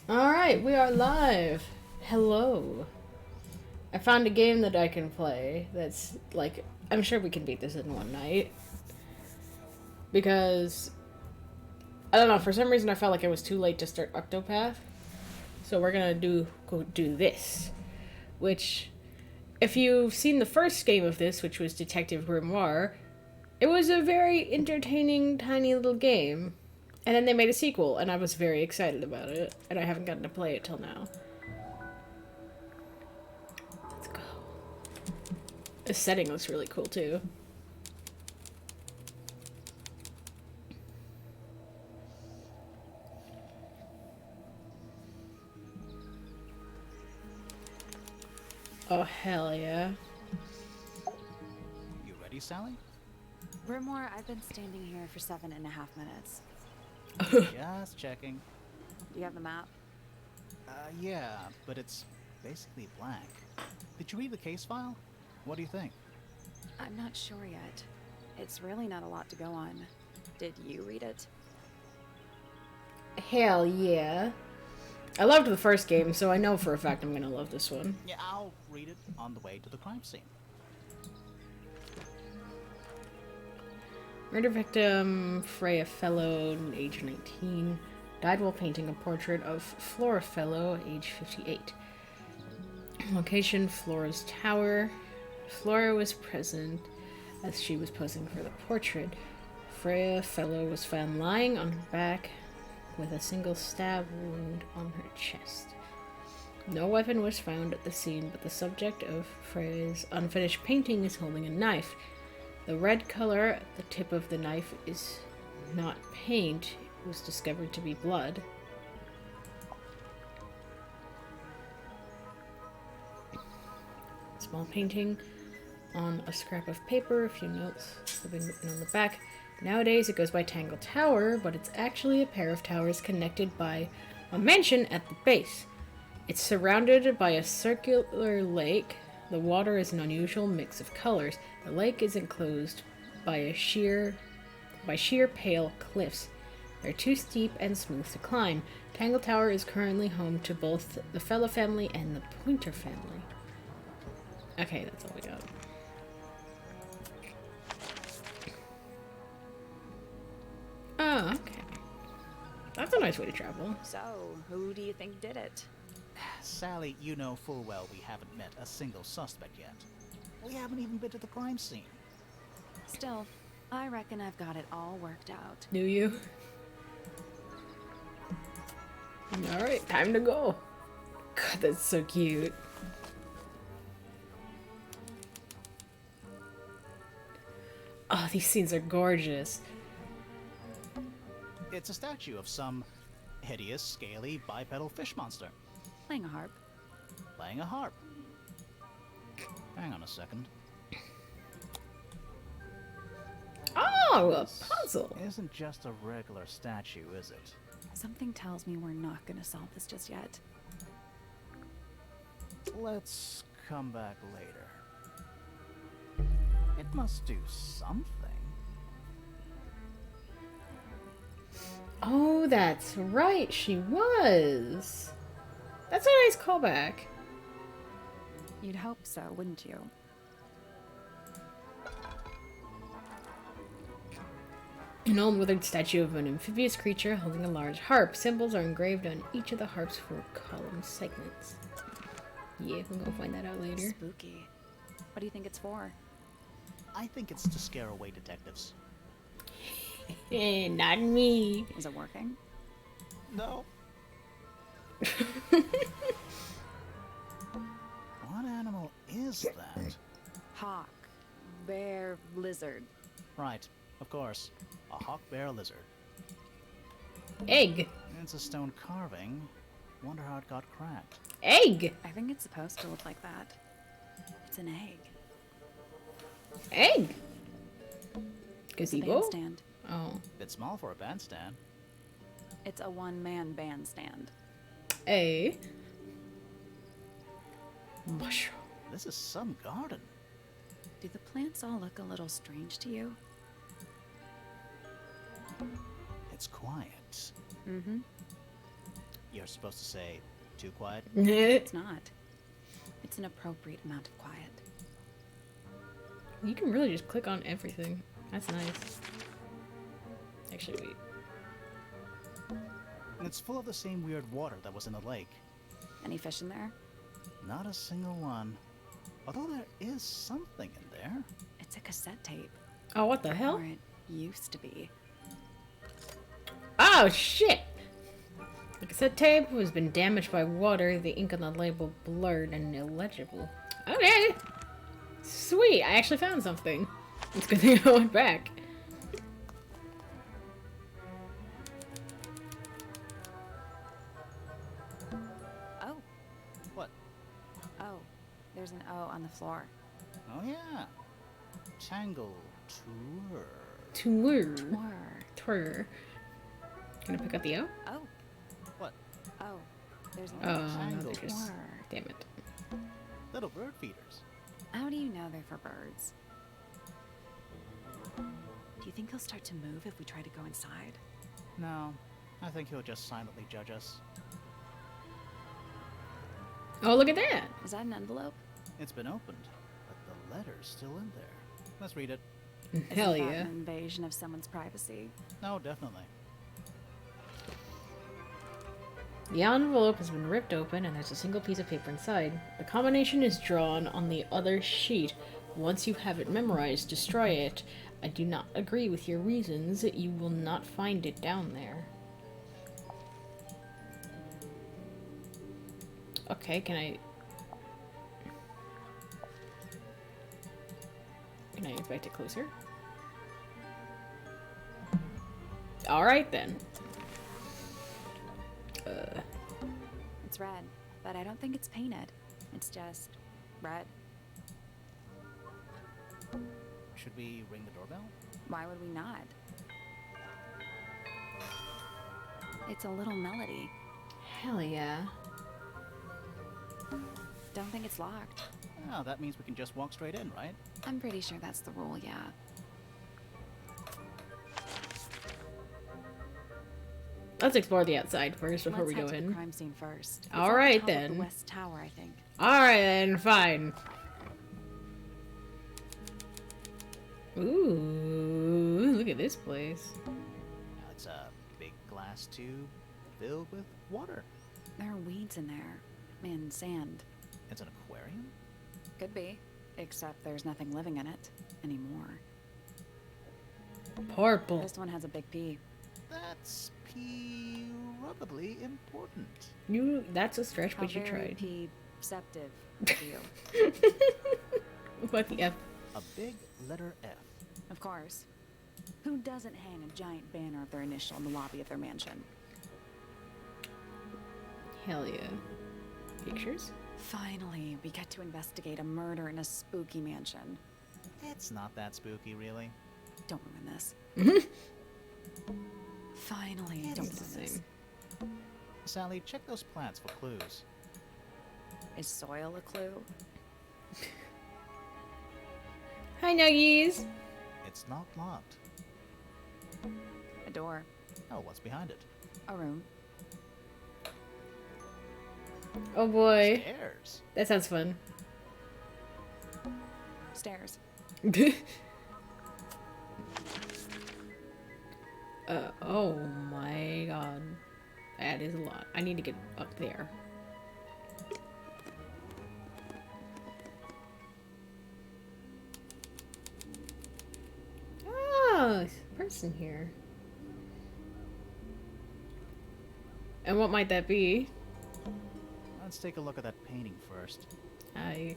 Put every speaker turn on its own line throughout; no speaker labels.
Alright, we are live. Hello. I found a game that I can play that's like, I'm sure we can beat this in one night. Because, I don't know, for some reason I felt like it was too late to start Octopath. So we're gonna go do this. Which, if you've seen the first game of this, which was Detective Grimoire, it was a very entertaining, tiny little game. And then they made a sequel, and I was very excited about it. And I haven't gotten to play it till now. Let's go. The setting looks really cool, too. Oh, hell yeah.
You ready, Sally?
Grimoire, I've been standing here for 7.5 minutes.
Just checking.
Do you have the map?
Yeah, but it's basically blank. Did you read the case file? What do you think?
I'm not sure yet. It's really not a lot to go on. Did you read it?
Hell yeah. I loved the first game, so I know for a fact I'm gonna love this one.
Yeah, I'll read it on the way to the crime scene.
Murder victim Freya Fellow, age 19, died while painting a portrait of Flora Fellow, age 58. Location, Flora's tower. Flora was present as she was posing for the portrait. Freya Fellow was found lying on her back with a single stab wound on her chest. No weapon was found at the scene, but the subject of Freya's unfinished painting is holding a knife. The red color at the tip of the knife is not paint. It was discovered to be blood. Small painting on a scrap of paper, a few notes have been written on the back. Nowadays it goes by Tangle Tower, but it's actually a pair of towers connected by a mansion at the base. It's surrounded by a circular lake. The water is an unusual mix of colors. The lake is enclosed by sheer pale cliffs. They're too steep and smooth to climb. Tangle Tower is currently home to both the Fellow family and the Pointer family. Okay, that's all we got. Oh, okay. That's a nice way to travel.
So, who do you think did it?
Sally, you know full well we haven't met a single suspect yet. We haven't even been to the crime scene.
Still, I reckon I've got it all worked out.
Do you? Alright, time to go. God, that's so cute. Oh, these scenes are gorgeous.
It's a statue of some hideous, scaly, bipedal fish monster
Playing a harp.
playing a harp. Hang on a second.
Oh, a
This
puzzle.
isn't just a regular statue, is it?
Something tells me we're not gonna solve this just yet.
Let's come back later. It must do something.
Oh, that's right, she was. That's a nice callback.
You'd hope so, wouldn't you?
An old withered statue of an amphibious creature holding a large harp. Symbols are engraved on each of the harp's 4 column segments. Yeah, we'll go find that out later.
Spooky. What do you think it's for?
I think it's to scare away detectives.
Not me.
Is it working?
No. What animal is that?
Hawk. Bear. Lizard.
Right, of course. A hawk bear lizard.
Egg.
It's a stone carving. Wonder how it got cracked.
Egg.
I think it's supposed to look like that. It's an egg.
Egg.
It's a
Gazebo?
bandstand.
Oh.
Bit small for a bandstand.
It's a one-man bandstand.
A. Mushroom.
This is some garden.
Do the plants all look a little strange to you?
It's quiet.
Mm-hmm.
You're supposed to say, too quiet?
It's not. It's an appropriate amount of quiet.
You can really just click on everything. That's nice. Actually, wait.
And it's full of the same weird water that was in the lake.
Any fish in there?
Not a single one. Although there is something in there.
It's a cassette tape.
Oh, what the hell?
Or it used to be.
Oh, shit! The cassette tape has been damaged by water, the ink on the label blurred and illegible. Okay! Sweet! I actually found something. It's a good thing I went back.
Oh.
What?
Oh. There's an O on the floor.
Oh yeah. Tangle tour.
Tour.
Tour.
Tour. Can I pick up the O?
Oh.
What?
Oh. There's an
Oh, no,
Tangle.
they're just...
Tour.
Damn it.
Little bird feeders.
How do you know they're for birds? Do you think he'll start to move if we try to go inside?
No, I think he'll just silently judge us.
Oh, look at that!
Is that an envelope?
It's been opened, but the letter's still in there. Let's read it.
Hell
Isn't that
yeah.
an invasion of someone's privacy?
No, definitely.
The envelope has been ripped open and there's a single piece of paper inside. The combination is drawn on the other sheet. Once you have it memorized, destroy it. I do not agree with your reasons. You will not find it down there. Okay, can I inspect it closer? Alright then.
It's red, but I don't think it's painted. It's just red.
Should we ring the doorbell?
Why would we not? It's a little melody.
Hell yeah.
Don't think it's locked.
Oh, that means we can just walk straight in, right?
I'm pretty sure that's the rule, yeah.
Let's explore the outside first before
Let's
we go
head to the
in.
crime scene first. It's
All
at the
right,
top of
then.
the West Tower, I think.
Alright then, fine. Ooh, look at this place.
It's a big glass tube filled with water.
There are weeds in there. And sand.
It's an aquarium?
Could be. Except there's nothing living in it anymore.
Purple.
This one has a big P.
That's probably important.
That's a stretch, but you
How very
tried.
P-ceptive of you.
What the F?
A big letter F.
Of course. Who doesn't hang a giant banner of their initial in the lobby of their mansion?
Hell yeah. Pictures?
Finally, we get to investigate a murder in a spooky mansion.
It's not that spooky, really.
Don't ruin this. Finally, don't ruin this.
Sally, check those plants for clues.
Is soil a clue?
Hi, Nuggies.
It's not locked.
A door.
Oh, what's behind it?
A room.
Oh boy.
Stairs.
That sounds fun.
Stairs.
Oh my god. That is a lot. I need to get up there. Oh, there's a person here. And what might that be?
Let's take a look at that painting first.
I...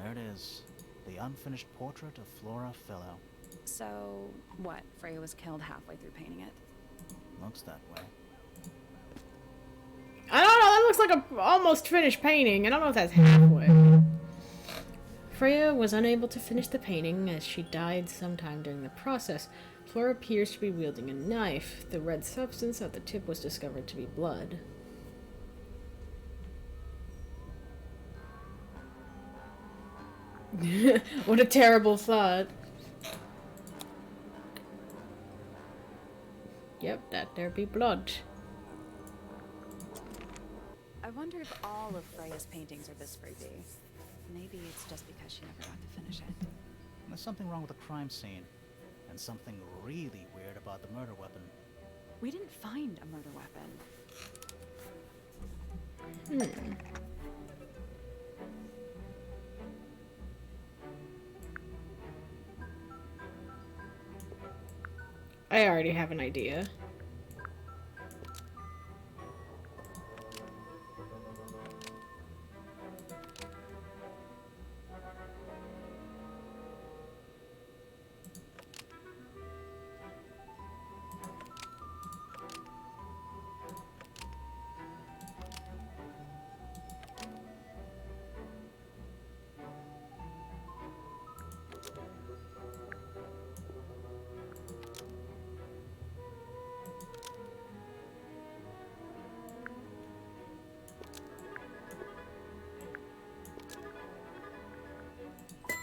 There it is. The unfinished portrait of Flora Fellow.
So, what? Freya was killed halfway through painting it.
Looks that way.
I don't know, that looks like a almost finished painting. I don't know if that's halfway. Freya was unable to finish the painting as she died sometime during the process. Flora appears to be wielding a knife. The red substance at the tip was discovered to be blood. What a terrible thought. Yep, that there be blood.
wonder if all of Freya's paintings are this fruity. Maybe it's just because she never got to finish it.
There's something wrong with the crime scene, and something really weird about the murder weapon.
We didn't find a murder weapon.
I already have an idea.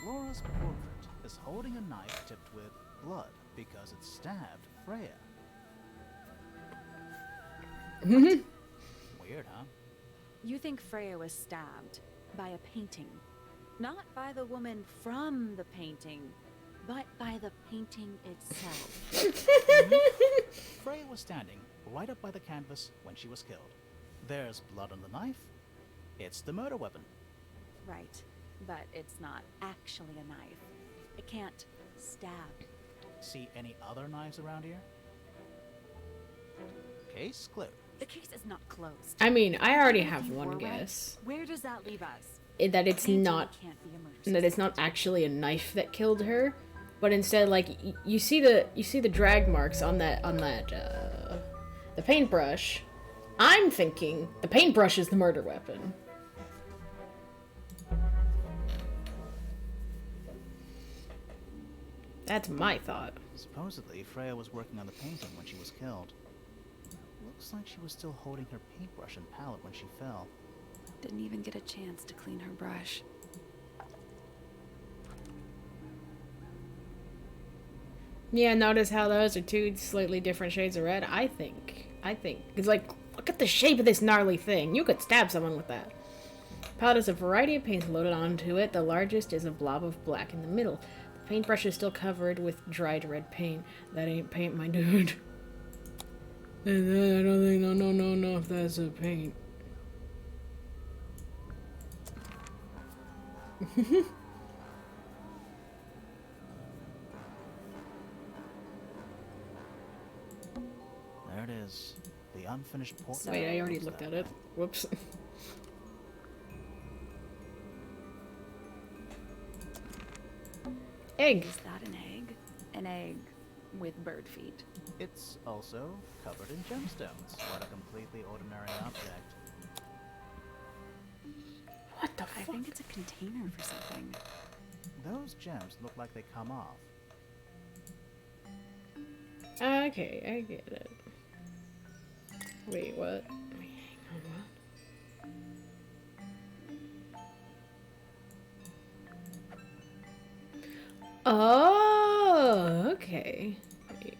Laura's portrait is holding a knife tipped with blood because it stabbed Freya. Weird, huh?
You think Freya was stabbed by a painting. Not by the woman from the painting, but by the painting itself.
Freya was standing right up by the canvas when she was killed. There's blood on the knife. It's the murder weapon.
Right, but it's not actually a knife. It can't stab.
See any other knives around here? Case closed.
The case is not closed.
I mean, I already
If
have
you
one
were right,
guess.
Where does that leave us?
That it's
Painting
not
can't be a murder
that it's not actually a knife that killed her, but instead, like, you see the drag marks on that the paintbrush. I'm thinking the paintbrush is the murder weapon. That's my thought.
Supposedly, Freya was working on the painting when she was killed. Looks like she was still holding her paintbrush and palette when she fell.
Didn't even get a chance to clean her brush.
Yeah, notice how those are two slightly different shades of red? I think. It's like, look at the shape of this gnarly thing. You could stab someone with that. Palette has a variety of paints loaded onto it. The largest is a blob of black in the middle. The paintbrush is still covered with dried red paint. That ain't paint, my dude. I don't think, no, if that's a paint.
There it is. The unfinished portrait.
Wait, I already looked at it. Whoops. Egg.
Is that an egg? An egg with bird feet.
It's also covered in gemstones. What a completely ordinary object.
What the
I
fuck?
think it's a container for something.
Those gems look like they come off.
Okay, I get it. Wait, what? Wait, hang on, what? Oh, okay. Wait.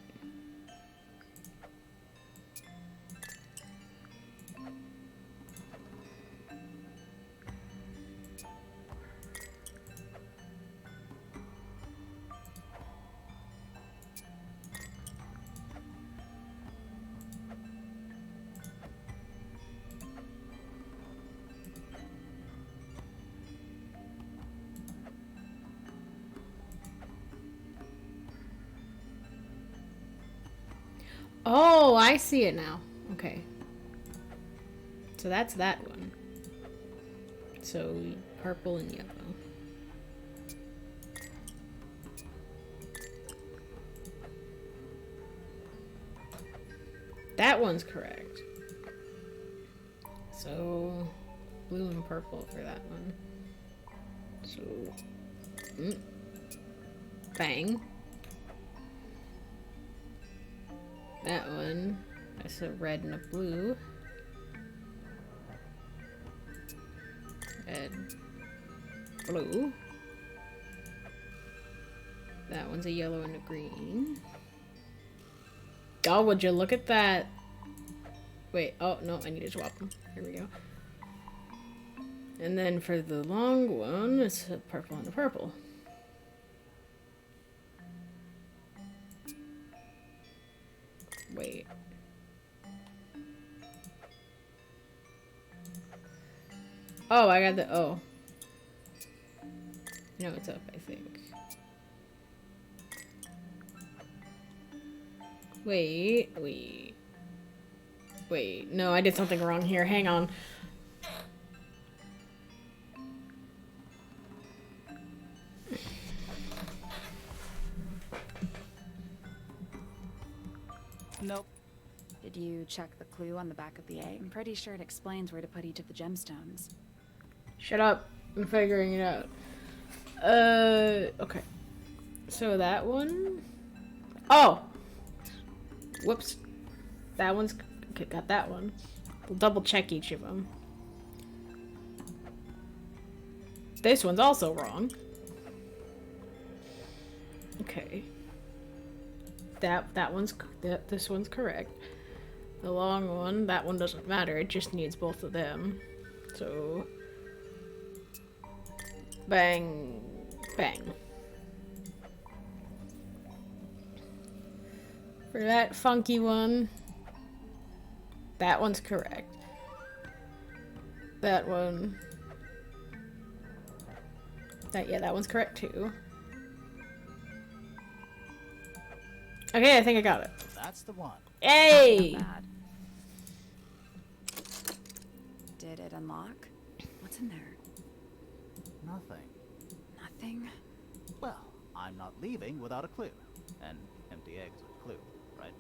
Oh, I see it now. Okay. So that's that one. So purple and yellow. That one's correct. So blue and purple for that one. So bang. That one. That's a red and a blue. Red. Blue. That one's a yellow and a green. Oh, would you look at that? Wait, oh no, I need to swap them. Here we go. And then for the long one, it's a purple and a purple. Wait. Oh, I got the... Oh. No, it's up, I think. Wait. No, I did something wrong here. Hang on.
Nope.
Did you check the clue on the back of the egg? I'm pretty sure it explains where to put each of the gemstones.
Shut up. I'm figuring it out. Okay. So that one... Oh! Whoops. That one's... Okay, got that one. We'll double check each of them. This one's also wrong. Okay. This one's correct. The long one, that one doesn't matter. It just needs both of them. So... Bang. Bang. For that funky one, that one's correct. That one... that one's correct too. Okay, I think I got it.
That's the one.
Hey!
Not bad. Did it unlock? What's in there?
Nothing.
Nothing?
Well, I'm not leaving without a clue. An empty egg's a clue, right?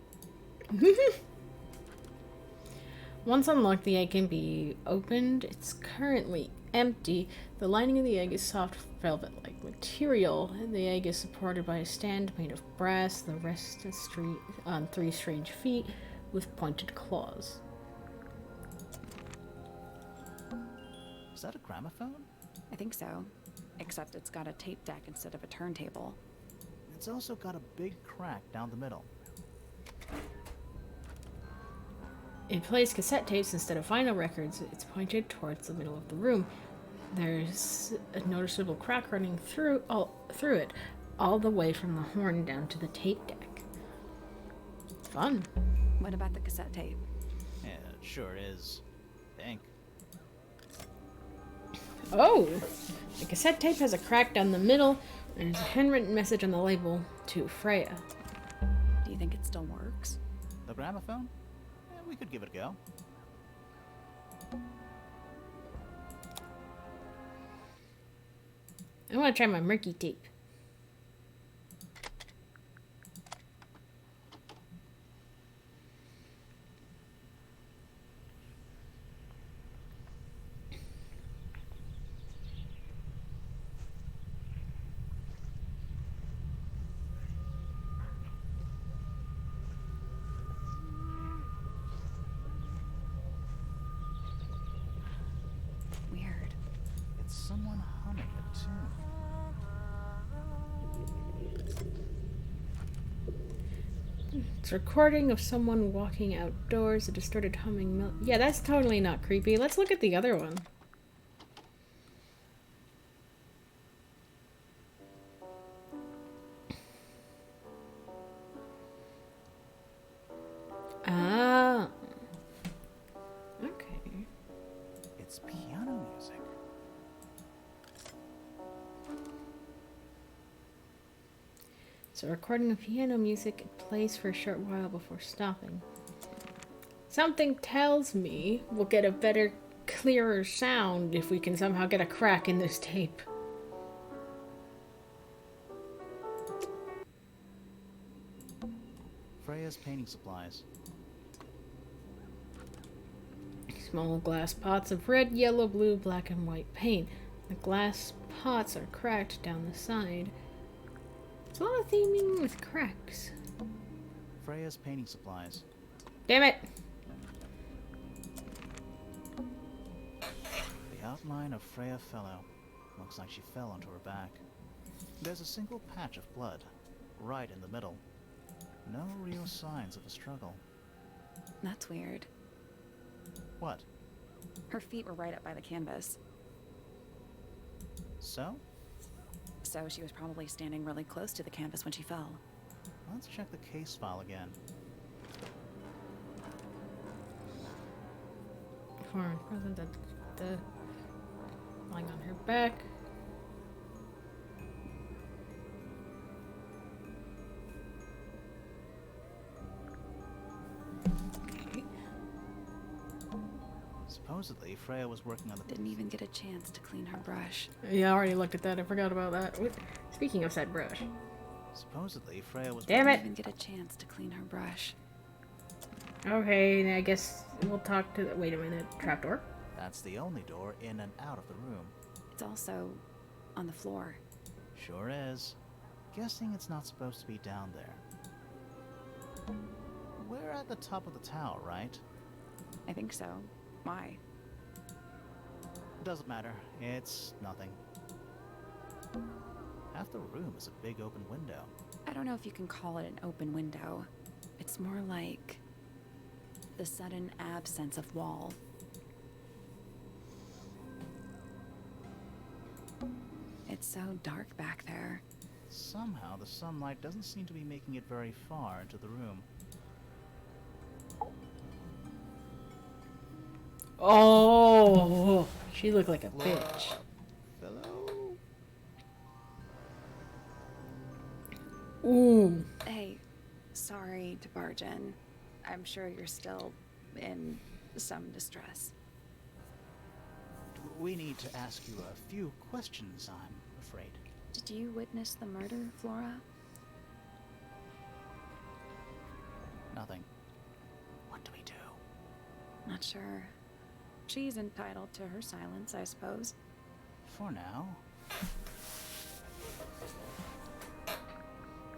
Once unlocked, the egg can be opened. It's currently empty. The lining of the egg is soft velvet-like material. The egg is supported by a stand made of brass. The rest is on 3 strange feet with pointed claws.
Is that a gramophone?
I think so. Except it's got a tape deck instead of a turntable.
It's also got a big crack down the middle.
It plays cassette tapes instead of vinyl records. It's pointed towards the middle of the room. There's a noticeable crack running through it, all the way from the horn down to the tape deck. Fun.
What about the cassette tape?
Yeah, it sure is. Think.
Oh! The cassette tape has a crack down the middle, and there's a handwritten message on the label to Freya.
Do you think it still works?
The gramophone? Yeah, we could give it a go.
I want to try my murky tape.
Weird.
It's someone humming a tune.
It's a recording of someone walking outdoors, a distorted humming yeah, that's totally not creepy. Let's look at the other one. Ah. Okay.
It's piano music.
So recording of piano music, it plays for a short while before stopping. Something tells me we'll get a better, clearer sound if we can somehow get a crack in this tape.
Freya's painting supplies.
Small glass pots of red, yellow, blue, black, and white paint. The glass pots are cracked down the side. There's a lot of theming with cracks.
Freya's painting supplies.
Damn it!
The outline of Freya Fellow. Looks like she fell onto her back. There's a single patch of blood, right in the middle. No real signs of a struggle.
That's weird.
What?
Her feet were right up by the canvas.
So,
So she was probably standing really close to the canvas when she fell.
let's check the case file again.
Foreign present the lying on her back.
Supposedly, Freya was working on the...
Didn't even get a chance to clean her brush.
Yeah, I already looked at that. I forgot about that. Speaking of said brush.
Supposedly, Freya was...
Damn it!
Didn't even get a chance to clean her brush.
Okay, I guess we'll talk to the... Wait a minute. Trapdoor?
That's the only door in and out of the room.
It's also on the floor.
Sure is. Guessing it's not supposed to be down there. We're at the top of the tower, right?
I think so. Why?
Doesn't matter. It's nothing. Half the room is a big open window.
I don't know if you can call it an open window. It's more like the sudden absence of wall. It's so dark back there.
Somehow, the sunlight doesn't seem to be making it very far into the room.
Oh, she looked like a bitch.
Hello?
Ooh.
Hey, sorry to barge in. I'm sure you're still in some distress.
We need to ask you a few questions, I'm afraid.
Did you witness the murder, Flora?
Nothing. What do we do?
Not sure. She's entitled to her silence, I suppose.
For now.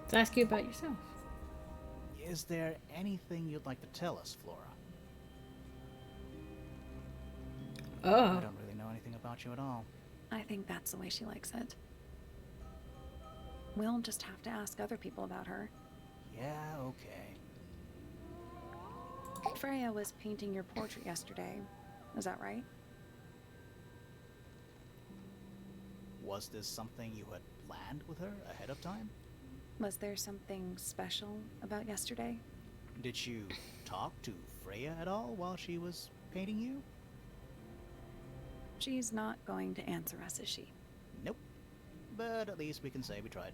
Let's ask you about yourself.
Is there anything you'd like to tell us, Flora? I
Oh.
don't really know anything about you at all.
I think that's the way she likes it. We'll just have to ask other people about her.
Yeah, okay.
Freya was painting your portrait yesterday. Is that right?
Was this something you had planned with her ahead of time?
Was there something special about yesterday?
Did you talk to Freya at all while she was painting you?
She's not going to answer us, is she?
Nope. But at least we can say we tried.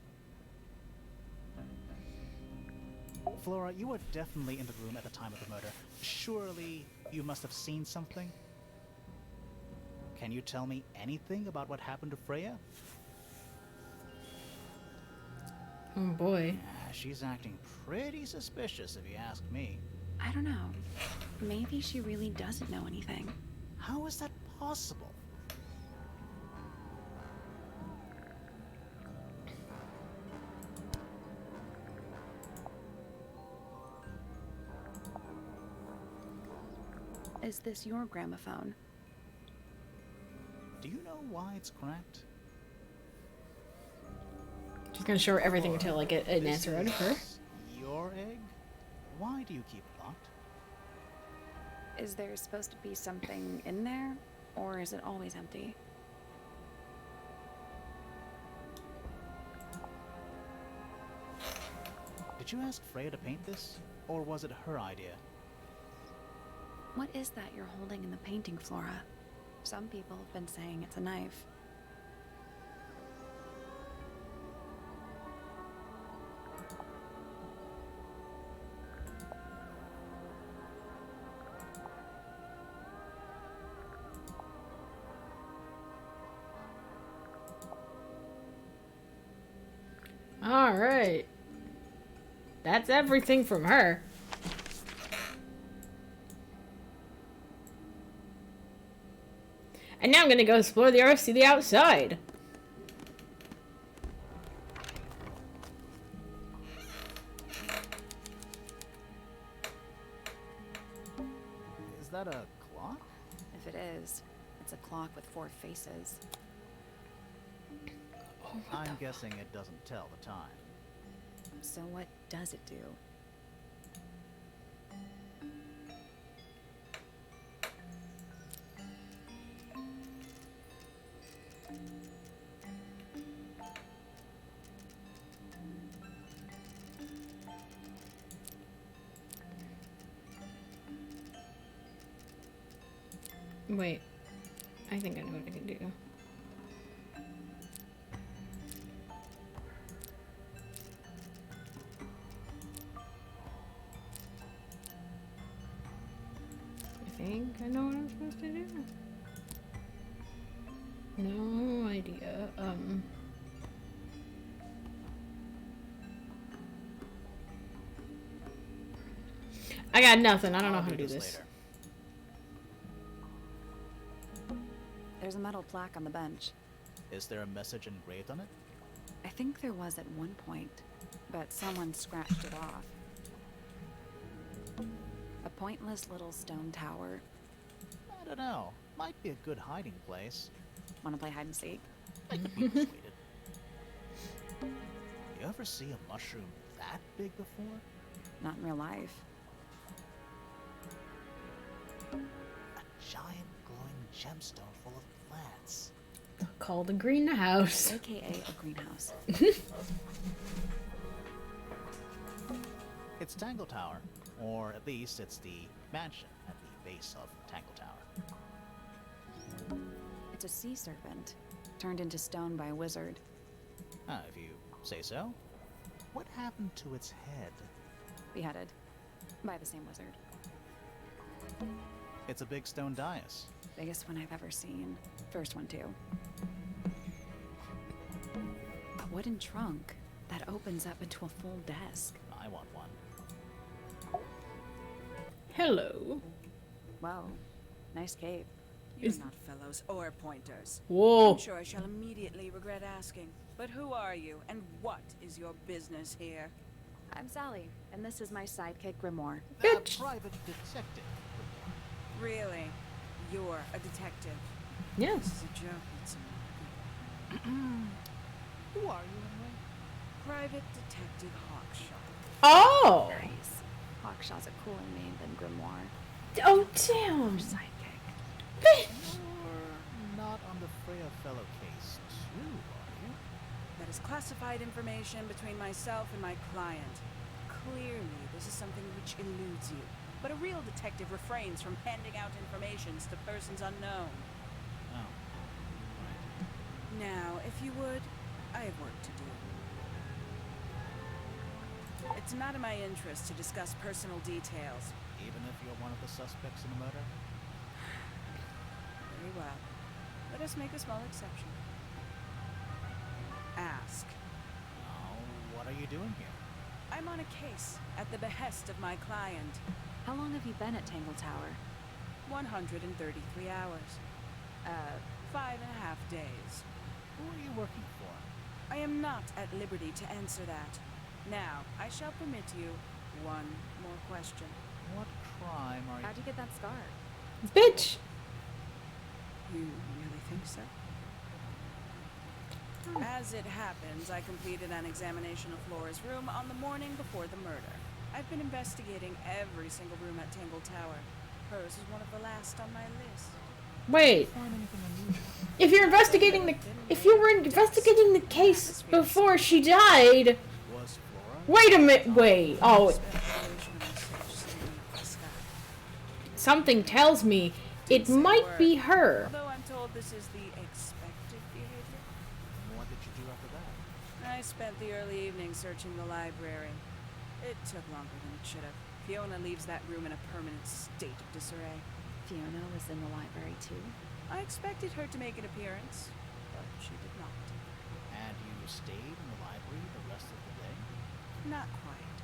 Flora, you were definitely in the room at the time of the murder. Surely you must have seen something? Can you tell me anything about what happened to Freya?
Oh boy.
She's acting pretty suspicious if you ask me.
I don't know. Maybe she really doesn't know anything.
How is that possible?
Is this your gramophone?
Do you know why it's cracked?
She's gonna show her everything until I get an
This
answer out of her.
is your egg? Why do you keep it locked?
Is there supposed to be something in there? Or is it always empty?
Did you ask Freya to paint this? Or was it her idea?
What is that you're holding in the painting, Flora? Some people have been saying it's a knife.
Alright. That's everything from her. And now I'm gonna go explore the earth, see the outside.
Is that a clock?
If it is, it's a clock with 4 faces.
I'm guessing it doesn't tell the time.
So what does it do?
Wait. I think I know what I can do. I think I know what I'm supposed to do. No idea. I got nothing. I don't know how to do this.
Later.
There's a metal plaque on the bench.
Is there a message engraved on it?
I think there was at one point, but someone scratched it off. A pointless little stone tower.
I don't know. Might be a good hiding place.
Want to play hide and seek?
I could be persuaded. You ever see a mushroom that big before?
Not in real life.
A giant glowing gemstone full of plants.
Called a greenhouse.
AKA a greenhouse.
It's Tangle Tower. Or at least it's the mansion at the base of Tangle Tower.
It's a sea serpent, turned into stone by a wizard.
Ah, if you say so. What happened to its head?
Beheaded. By the same wizard.
It's a big stone dais.
Biggest one I've ever seen. First one, too. A wooden trunk that opens up into a full desk.
I want one.
Hello.
Whoa. Nice cape.
You're not fellows or pointers.
Whoa.
I'm sure I shall immediately regret asking. But who are you, and what is your business here?
I'm Sally, and this is my sidekick, Grimoire.
Bitch.
A private detective.
Really? You're a detective?
Yes.
This is a joke, it's a
Who are you anyway?
Private Detective Hawkshaw.
Oh.
Nice. Hawkshaw's a cooler name than Grimoire.
Oh, damn.
Sidekick.
You're not on the Freya fellow case, too, are you?
That is classified information between myself and my client. Clearly, this is something which eludes you. But a real detective refrains from handing out information to persons unknown.
Oh. Right.
Now, if you would, I have work to do. It's not in my interest to discuss personal details.
Even if you're one of the suspects in the murder?
Very well. Let us make a small exception. Ask.
Oh, what are you doing here?
I'm on a case at the behest of my client.
How long have you been at Tangle Tower?
133 hours. 5.5 days.
Who are you working for?
I am not at liberty to answer that. Now, I shall permit you one more question.
What crime are you...
How'd you get that scar?
Bitch.
You really think so? As it happens, I completed an examination of Flora's room on the morning before the murder. I've been investigating every single room at Tangle Tower. Hers is one of the last on my list.
Wait.
find anything unusual?
If you're investigating the... If you were investigating the case before she died...
Was Flora?
Wait a minute. Wait. Oh. Something tells me it might be her.
Although I'm told this is the expected behavior.
What did you do after that?
I spent the early evening searching the library. It took longer than it should have. Fiona leaves that room in a permanent state of disarray.
Fiona was in the library too.
I expected her to make an appearance, but she did not.
And you stayed in the library the rest of the day?
Not quite.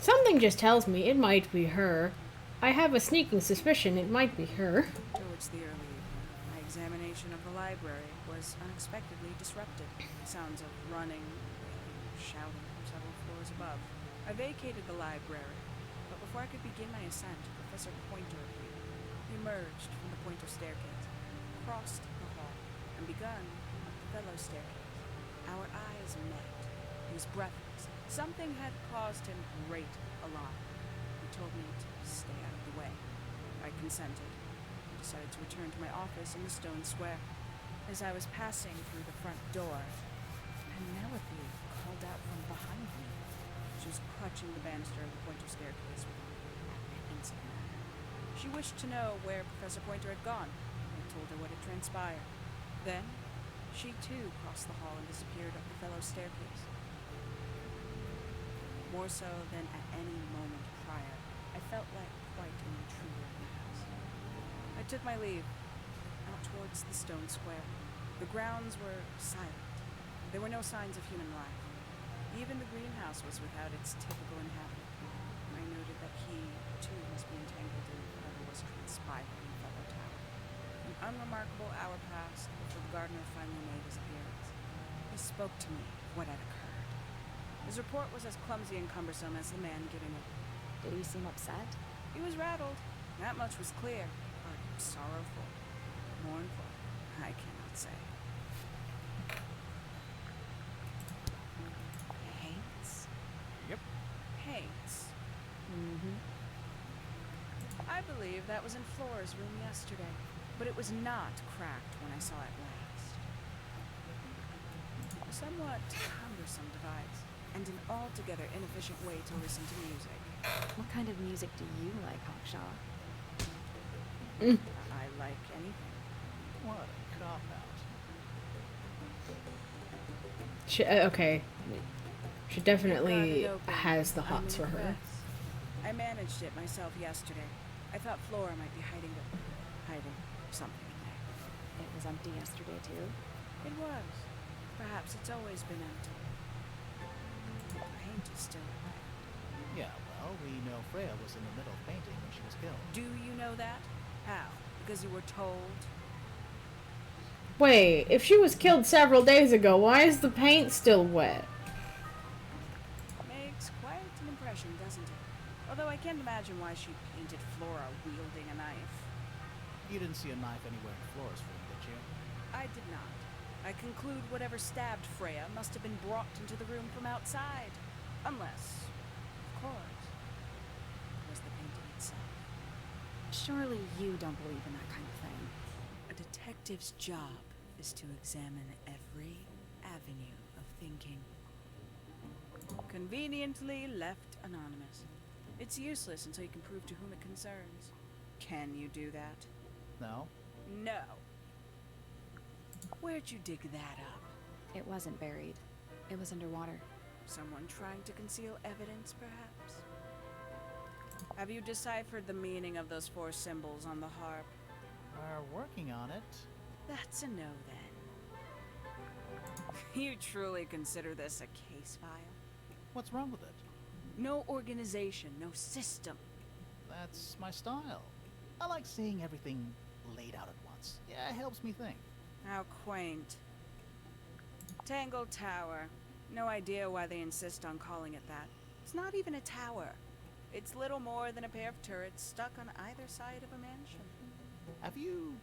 Something just tells me it might be her. I have a sneaking suspicion it might be her.
Towards the early evening, my examination of the library was unexpectedly disrupted. Sounds of running, wailing, shouting from several floors above. I vacated the library, but before I could begin my ascent, Professor Pointer appeared. He emerged from the Pointer staircase, crossed the hall, and begun up the fellow staircase. Our eyes met. He was breathless. Something had caused him great alarm. He told me to stay out of the way. I consented. I decided to return to my office in the stone square. As I was passing through the front door, Penelope called out from behind me. She was clutching the banister of the Pointer staircase with an apprehensive manner. She wished to know where Professor Pointer had gone. I told her what had transpired. Then, she too crossed the hall and disappeared up the fellow staircase. More so than at any moment prior, I felt like quite an intruder in the house. I took my leave, out towards the stone square. The grounds were silent. There were no signs of human life. Even the greenhouse was without its typical inhabitant. I noted that he, too, must be entangled in whatever was transpiring in Fellow Tower. An unremarkable hour passed before the gardener finally made his appearance. He spoke to me of what had occurred. His report was as clumsy and cumbersome as the man giving it.
Did he seem upset?
He was rattled. That much was clear. Or sorrowful. Mournful. I cannot say. Paints?
Yep.
Paints.
Mm-hmm.
I believe that was in Flora's room yesterday, but it was not cracked when I saw it last. A somewhat cumbersome device, and an altogether inefficient way to listen to music.
What kind of music do you like, Hawkshaw?
I like anything.
What a cop-out.
Okay. She definitely has the
I'm
hots for her.
impressed. I managed it myself yesterday. I thought Flora might be hiding something in there.
It was empty yesterday, too.
It was. Perhaps it's always been empty. The paint is still wet.
Yeah, well, we know Freya was in the middle of painting when she was killed.
Do you know that? How? Because you were told?
Wait, if she was killed several days ago, why is the paint still wet?
Makes quite an impression, doesn't it? Although I can't imagine why she painted Flora wielding a knife.
You didn't see a knife anywhere in Flora's room, did you?
I did not. I conclude whatever stabbed Freya must have been brought into the room from outside. Unless, of course, it was the painting itself.
Surely you don't believe in that kind of thing.
A detective's job is to examine every avenue of thinking. Conveniently left anonymous. It's useless until you can prove to whom it concerns. Can you do that?
No.
No. Where'd you dig that up?
It wasn't buried. It was underwater.
Someone trying to conceal evidence, perhaps? Have you deciphered the meaning of those 4 symbols on the harp?
We're working on it.
That's a no, then. You truly consider this a case file?
What's wrong with it?
No organization, no system.
That's my style. I like seeing everything laid out at once. Yeah, it helps me think.
How quaint. Tangle Tower. No idea why they insist on calling it that. It's not even a tower. It's little more than a pair of turrets stuck on either side of a mansion.
Have you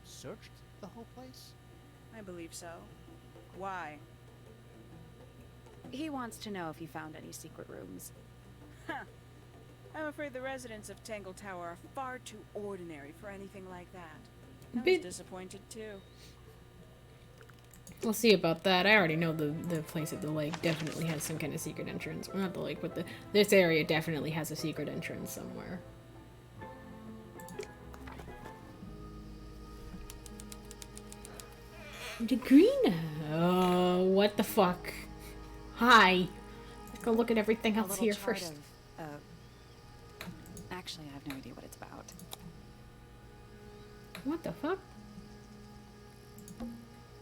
searched the whole place?
I believe so. Why?
He wants to know if you found any secret rooms.
Huh. I'm afraid the residents of Tangle Tower are far too ordinary for anything like that. I was disappointed too.
We'll see about that. I already know the place at the lake definitely has some kind of secret entrance. Well, not the lake, but this area definitely has a secret entrance somewhere. The green. Oh, what the fuck? Hi. Let's go look at everything else here first.
Actually, I have no idea what it's about.
What the fuck?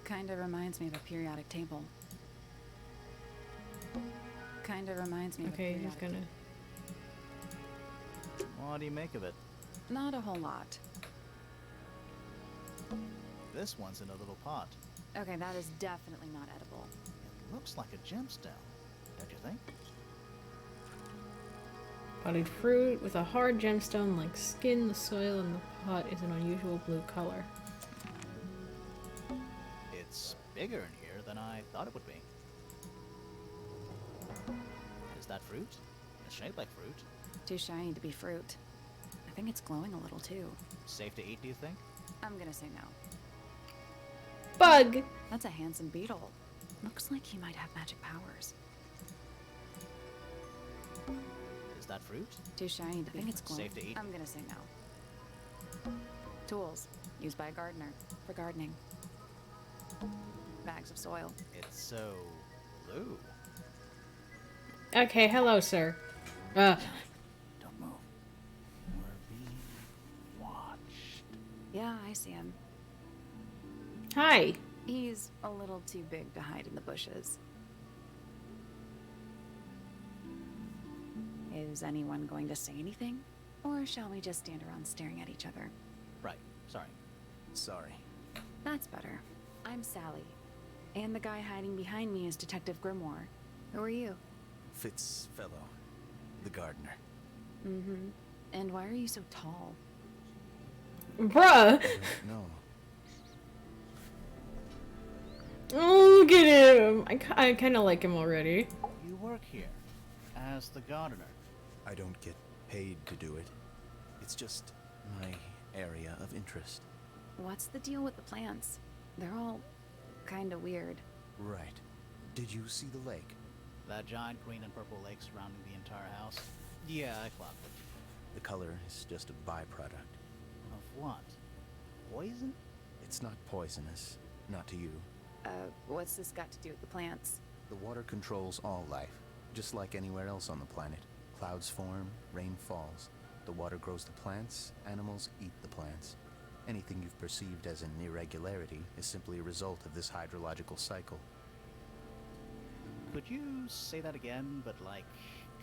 Kinda reminds me of a periodic table. Kinda reminds me of a
Okay,
periodic
he's gonna...
What do you make of it?
Not a whole lot.
This one's in a little pot.
Okay, that is definitely not edible.
It looks like a gemstone, don't you think?
Potted fruit with a hard gemstone like skin. The soil in the pot is an unusual blue color.
It's bigger in here than I thought it would be. Is that fruit? It's shaped like fruit.
Too shiny to be fruit. I think it's glowing a little too.
Safe to eat, do you think?
I'm gonna say no.
Bug!
That's a handsome beetle. Looks like he might have magic powers.
Is that fruit?
Too shiny to be
Safe to eat.
I'm gonna say no. Tools used by a gardener for gardening. Bags of soil.
It's so blue.
Okay, hello, sir.
Don't move. We're being watched.
Yeah, I see him.
Hi.
He's a little too big to hide in the bushes. Is anyone going to say anything? Or shall we just stand around staring at each other?
Right. Sorry.
Sorry.
That's better. I'm Sally. And the guy hiding behind me is Detective Grimoire. Who are you?
Fitzfellow, the gardener.
Mm-hmm. And why are you so tall?
Bruh.
No.
Oh, look at him. I kind of like him already.
You work here as the gardener.
I don't get paid to do it. It's just my area of interest.
What's the deal with the plants? They're all kinda weird.
Right. Did you see the lake?
That giant green and purple lake surrounding the entire house? Yeah, I clocked it.
The color is just a byproduct.
Of what? Poison?
It's not poisonous. Not to you.
What's this got to do with the plants?
The water controls all life, just like anywhere else on the planet. Clouds form, rain falls. The water grows the plants, animals eat the plants. Anything you've perceived as an irregularity is simply a result of this hydrological cycle.
Could you say that again, but like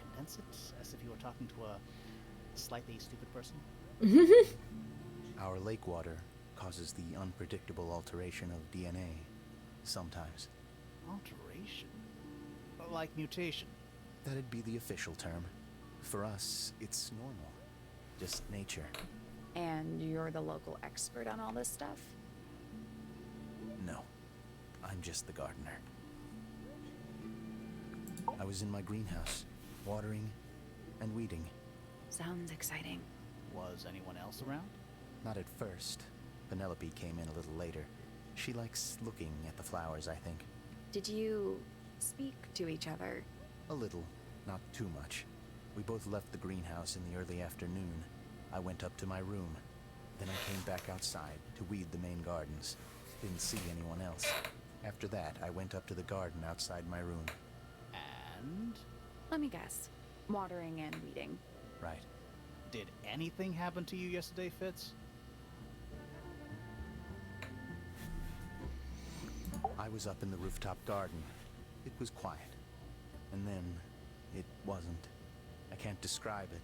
condense it as if you were talking to a slightly stupid person?
Our lake water causes the unpredictable alteration of DNA. Sometimes.
Alteration? Like mutation?
That'd be the official term. For us, it's normal. Just nature.
And you're the local expert on all this stuff?
No. I'm just the gardener. I was in my greenhouse, watering and weeding.
Sounds exciting.
Was anyone else around?
Not at first. Penelope came in a little later. She likes looking at the flowers, I think.
Did you speak to each other?
A little, not too much. We both left the greenhouse in the early afternoon. I went up to my room. Then I came back outside to weed the main gardens. Didn't see anyone else. After that, I went up to the garden outside my room.
And?
Let me guess. Watering and weeding.
Right.
Did anything happen to you yesterday, Fitz?
I was up in the rooftop garden. It was quiet. And then, it wasn't. I can't describe it.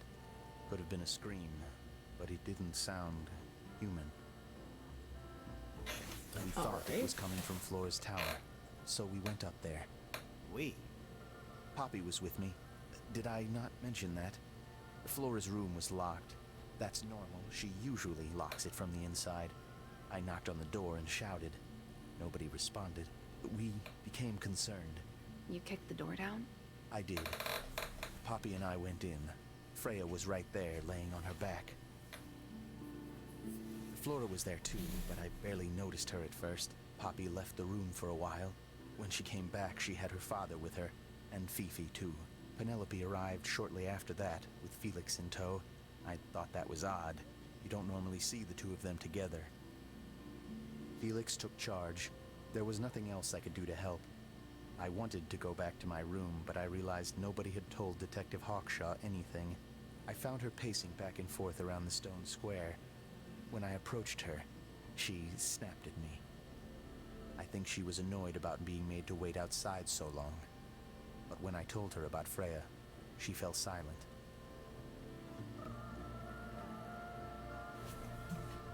Could have been a scream, but it didn't sound human. We thought it was coming from Flora's tower, so we went up there.
We?
Poppy was with me. Did I not mention that? Flora's room was locked. That's normal. She usually locks it from the inside. I knocked on the door and shouted. Nobody responded. We became concerned.
You kicked the door down?
I did. Poppy and I went in. Freya was right there, laying on her back. Flora was there too, but I barely noticed her at first. Poppy left the room for a while. When she came back, she had her father with her, and Fifi too. Penelope arrived shortly after that, with Felix in tow. I thought that was odd. You don't normally see the two of them together. Felix took charge. There was nothing else I could do to help. I wanted to go back to my room, but I realized nobody had told Detective Hawkshaw anything. I found her pacing back and forth around the stone square. When I approached her, she snapped at me. I think she was annoyed about being made to wait outside so long. But when I told her about Freya, she fell silent.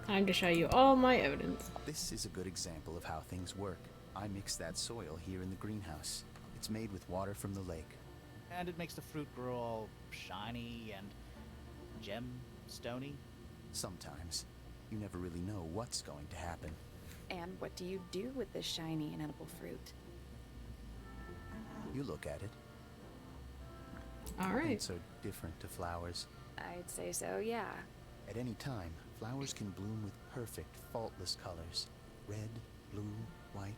Time to show you all my evidence.
This is a good example of how things work. I mixed that soil here in the greenhouse. It's made with water from the lake.
And it makes the fruit grow all shiny and gem-stony?
Sometimes. You never really know what's going to happen.
And what do you do with this shiny and edible fruit?
You look at it.
All right.
Plants are different to flowers.
I'd say so, yeah.
At any time, flowers can bloom with perfect, faultless colors. Red, blue, white.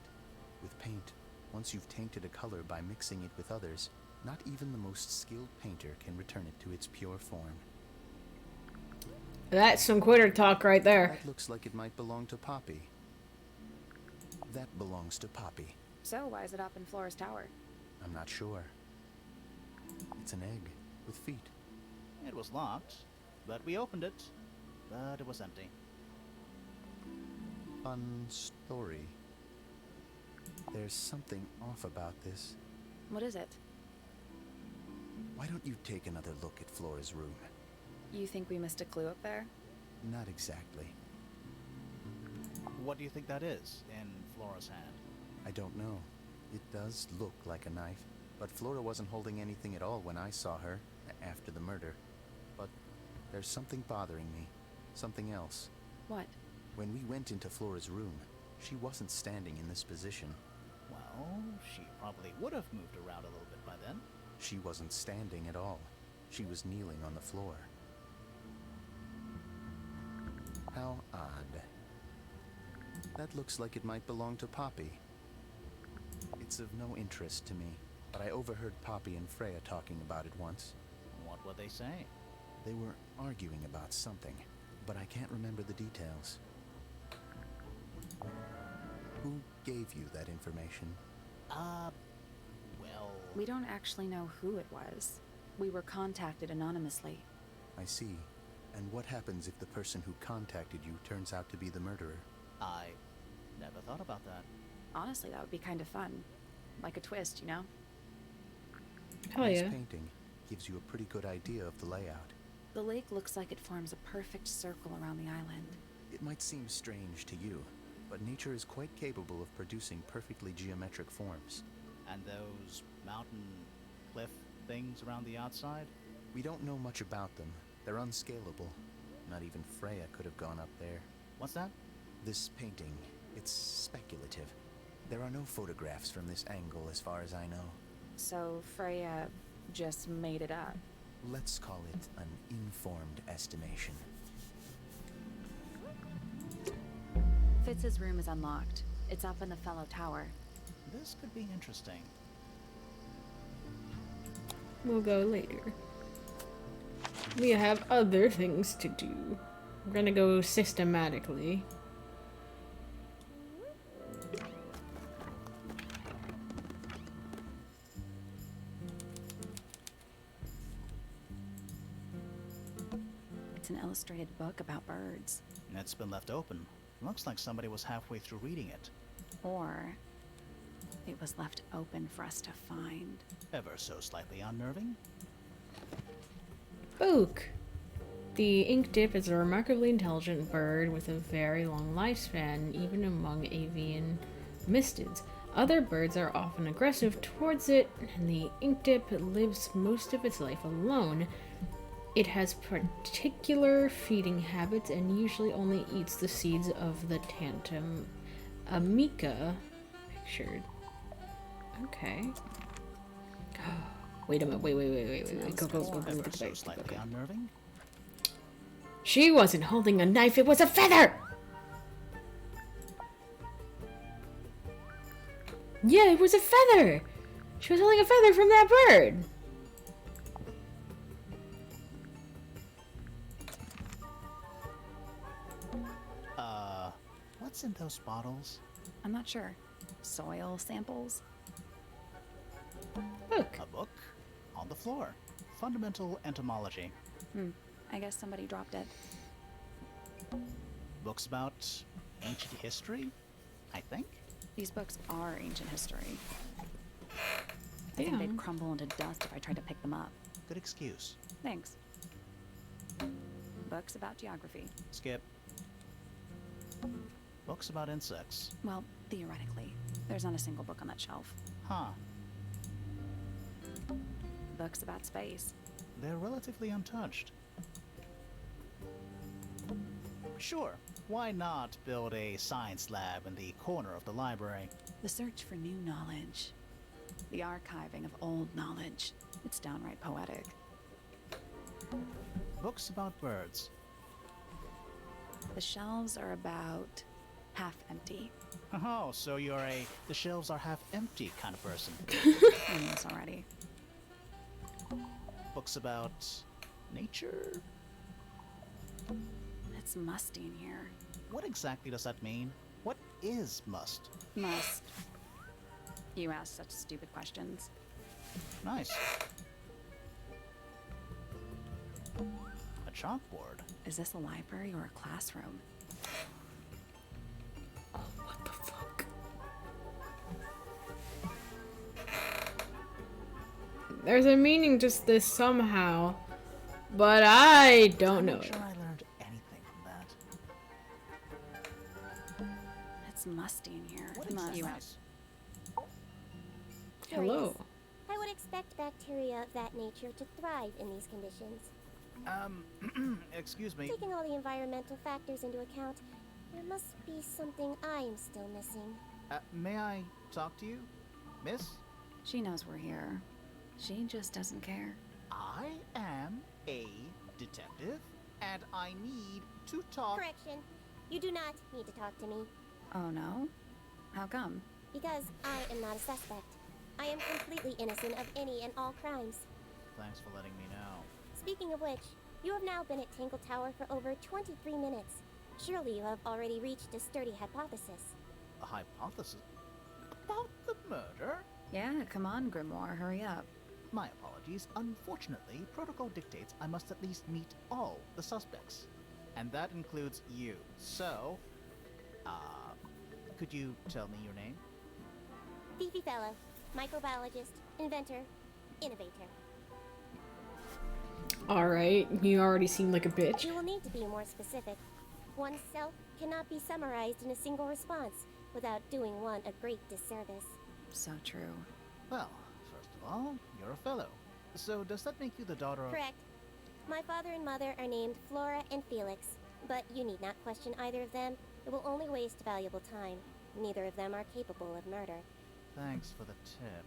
With paint, once you've tainted a color by mixing it with others, not even the most skilled painter can return it to its pure form.
That's some quitter talk right there.
That looks like it might belong to Poppy. That belongs to Poppy.
So why is it up in Flora's tower?
I'm not sure. It's an egg with feet.
It was locked, but we opened it. But it was empty.
Fun story. There's something off about this.
What is it?
Why don't you take another look at Flora's room?
You think we missed a clue up there?
Not exactly.
What do you think that is in Flora's hand?
I don't know. It does look like a knife, but Flora wasn't holding anything at all when I saw her after the murder. But there's something bothering me. Something else.
What?
When we went into Flora's room, she wasn't standing in this position.
Well, she probably would have moved around a little bit by then.
She wasn't standing at all. She was kneeling on the floor. How odd. That looks like it might belong to Poppy. It's of no interest to me, but I overheard Poppy and Freya talking about it once.
What would they say?
They were arguing about something, but I can't remember the details. Who gave you that information?
Well...
We don't actually know who it was. We were contacted anonymously.
I see. And what happens if the person who contacted you turns out to be the murderer?
I never thought about that.
Honestly, that would be kind of fun. Like a twist, you know?
Hell
This
yeah.
painting gives you a pretty good idea of the layout.
The lake looks like it forms a perfect circle around the island.
It might seem strange to you, but nature is quite capable of producing perfectly geometric forms.
And those mountain cliff things around the outside?
We don't know much about them. They're unscalable. Not even Freya could have gone up there.
What's that?
This painting, it's speculative. There are no photographs from this angle as far as I know.
So Freya just made it up.
Let's call it an informed estimation.
Fitz's room is unlocked. It's up in the fellow tower.
This could be interesting.
We'll go later. We have other things to do. We're gonna go systematically.
It's an illustrated book about birds.
It's been left open. Looks like somebody was halfway through reading it.
Or it was left open for us to find.
Ever so slightly unnerving.
Book. The ink dip is a remarkably intelligent bird with a very long lifespan, even among avian mystids. Other birds are often aggressive towards it, and the ink dip lives most of its life alone. It has particular feeding habits and usually only eats the seeds of the tantum amica pictured. Okay. Wait a minute. Wait. Go.
Ever so slightly unnerving.
She wasn't holding a knife, it was a feather! Yeah, it was a feather! She was holding a feather from that bird!
What's in those bottles?
I'm not sure. Soil samples?
Look.
A book? On the floor. Fundamental entomology.
I guess somebody dropped it.
Books about ancient history, I think?
These books are ancient history. I think
Yeah.
they'd crumble into dust if I tried to pick them up.
Good excuse.
Thanks. Books about geography.
Skip. Books about insects.
Well, theoretically. There's not a single book on that shelf.
Huh.
Books about space.
They're relatively untouched. Sure, why not build a science lab in the corner of the library?
The search for new knowledge. The archiving of old knowledge. It's downright poetic.
Books about birds.
The shelves are about half empty.
Oh, so you're a the shelves are half empty kind of person.
I knew this already.
Books about nature?
It's musty in here.
What exactly does that mean? What is must?
Must. You ask such stupid questions.
Nice. A chalkboard.
Is this a library or a classroom?
Oh, what the fuck? There's a meaning to this somehow, but I don't know
I'm not
it.
sure I learned anything from that.
It's musty in here.
What
Must.
exactly?
You
Nice.
Hello.
I would expect bacteria of that nature to thrive in these conditions.
Excuse me.
Taking all the environmental factors into account, there must be something I'm still missing.
May I talk to you, miss?
She knows we're here. She just doesn't care.
I am a detective, and I need to talk.
Correction. You do not need to talk to me,
Oh no? How come?
because I am not a suspect. I am completely innocent of any and all crimes.
Thanks for letting me know.
Speaking of which, you have now been at Tangle Tower for over 23 minutes. Surely you have already reached a sturdy hypothesis.
A hypothesis about the murder?
Yeah, come on, Grimoire, hurry up.
My apologies. Unfortunately, protocol dictates I must at least meet all the suspects. And that includes you. So, could you tell me your name?
Fifi Fellow, microbiologist, inventor, innovator.
Alright, you already seem like a bitch.
You will need to be more specific. One's self cannot be summarized in a single response without doing one a great disservice.
So true.
Well, first of all, you're a fellow. So does that make you the daughter of...
Correct. My father and mother are named Flora and Felix, but you need not question either of them. It will only waste valuable time. Neither of them are capable of murder.
Thanks for the tip.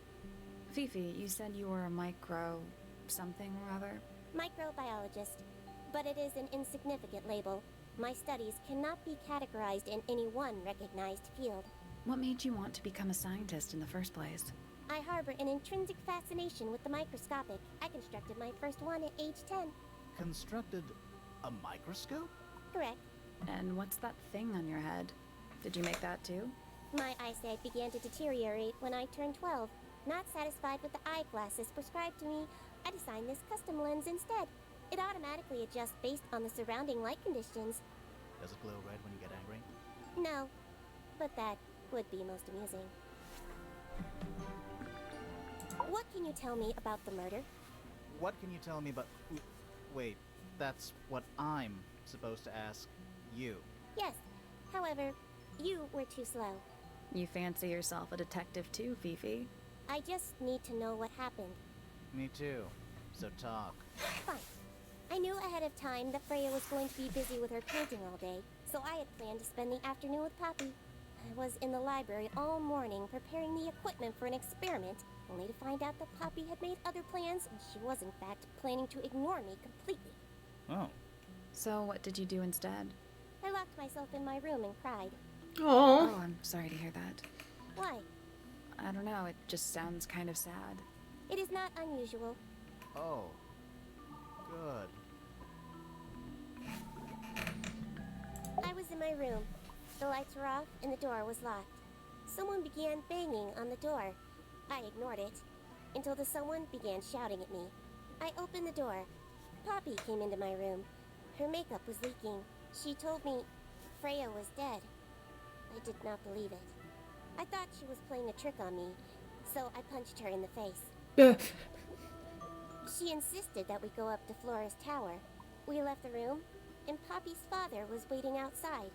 Fifi, you said you were a micro... something or other?
Microbiologist, but it is an insignificant label. My studies cannot be categorized in any one recognized field.
What made you want to become a scientist in the first place?
I harbor an intrinsic fascination with the microscopic. I constructed my first one at age 10.
Constructed a microscope?
Correct.
And what's that thing on your head? Did you make that too?
My eyesight began to deteriorate when I turned 12. Not satisfied with the eyeglasses prescribed to me, I designed this custom lens instead. It automatically adjusts based on the surrounding light conditions.
Does it glow red when you get angry?
No, but that would be most amusing. What can you tell me about the murder?
What can you tell me about... Wait, that's what I'm supposed to ask you.
Yes, however, you were too slow.
You fancy yourself a detective too, Fifi?
I just need to know what happened.
Me too. So talk.
Fine. I knew ahead of time that Freya was going to be busy with her painting all day, so I had planned to spend the afternoon with Poppy. I was in the library all morning preparing the equipment for an experiment, only to find out that Poppy had made other plans and she was in fact planning to ignore me completely.
Oh.
So what did you do instead?
I locked myself in my room and cried.
Oh,
Oh, I'm sorry to hear that.
Why?
I don't know, it just sounds kind of sad.
It is not unusual.
Oh. Good.
I was in my room. The lights were off and the door was locked. Someone began banging on the door. I ignored it until the someone began shouting at me. I opened the door. Poppy came into my room. Her makeup was leaking. She told me Freya was dead. I did not believe it. I thought she was playing a trick on me, so I punched her in the face. She insisted that we go up to Flora's tower. We left the room, and Poppy's father was waiting outside.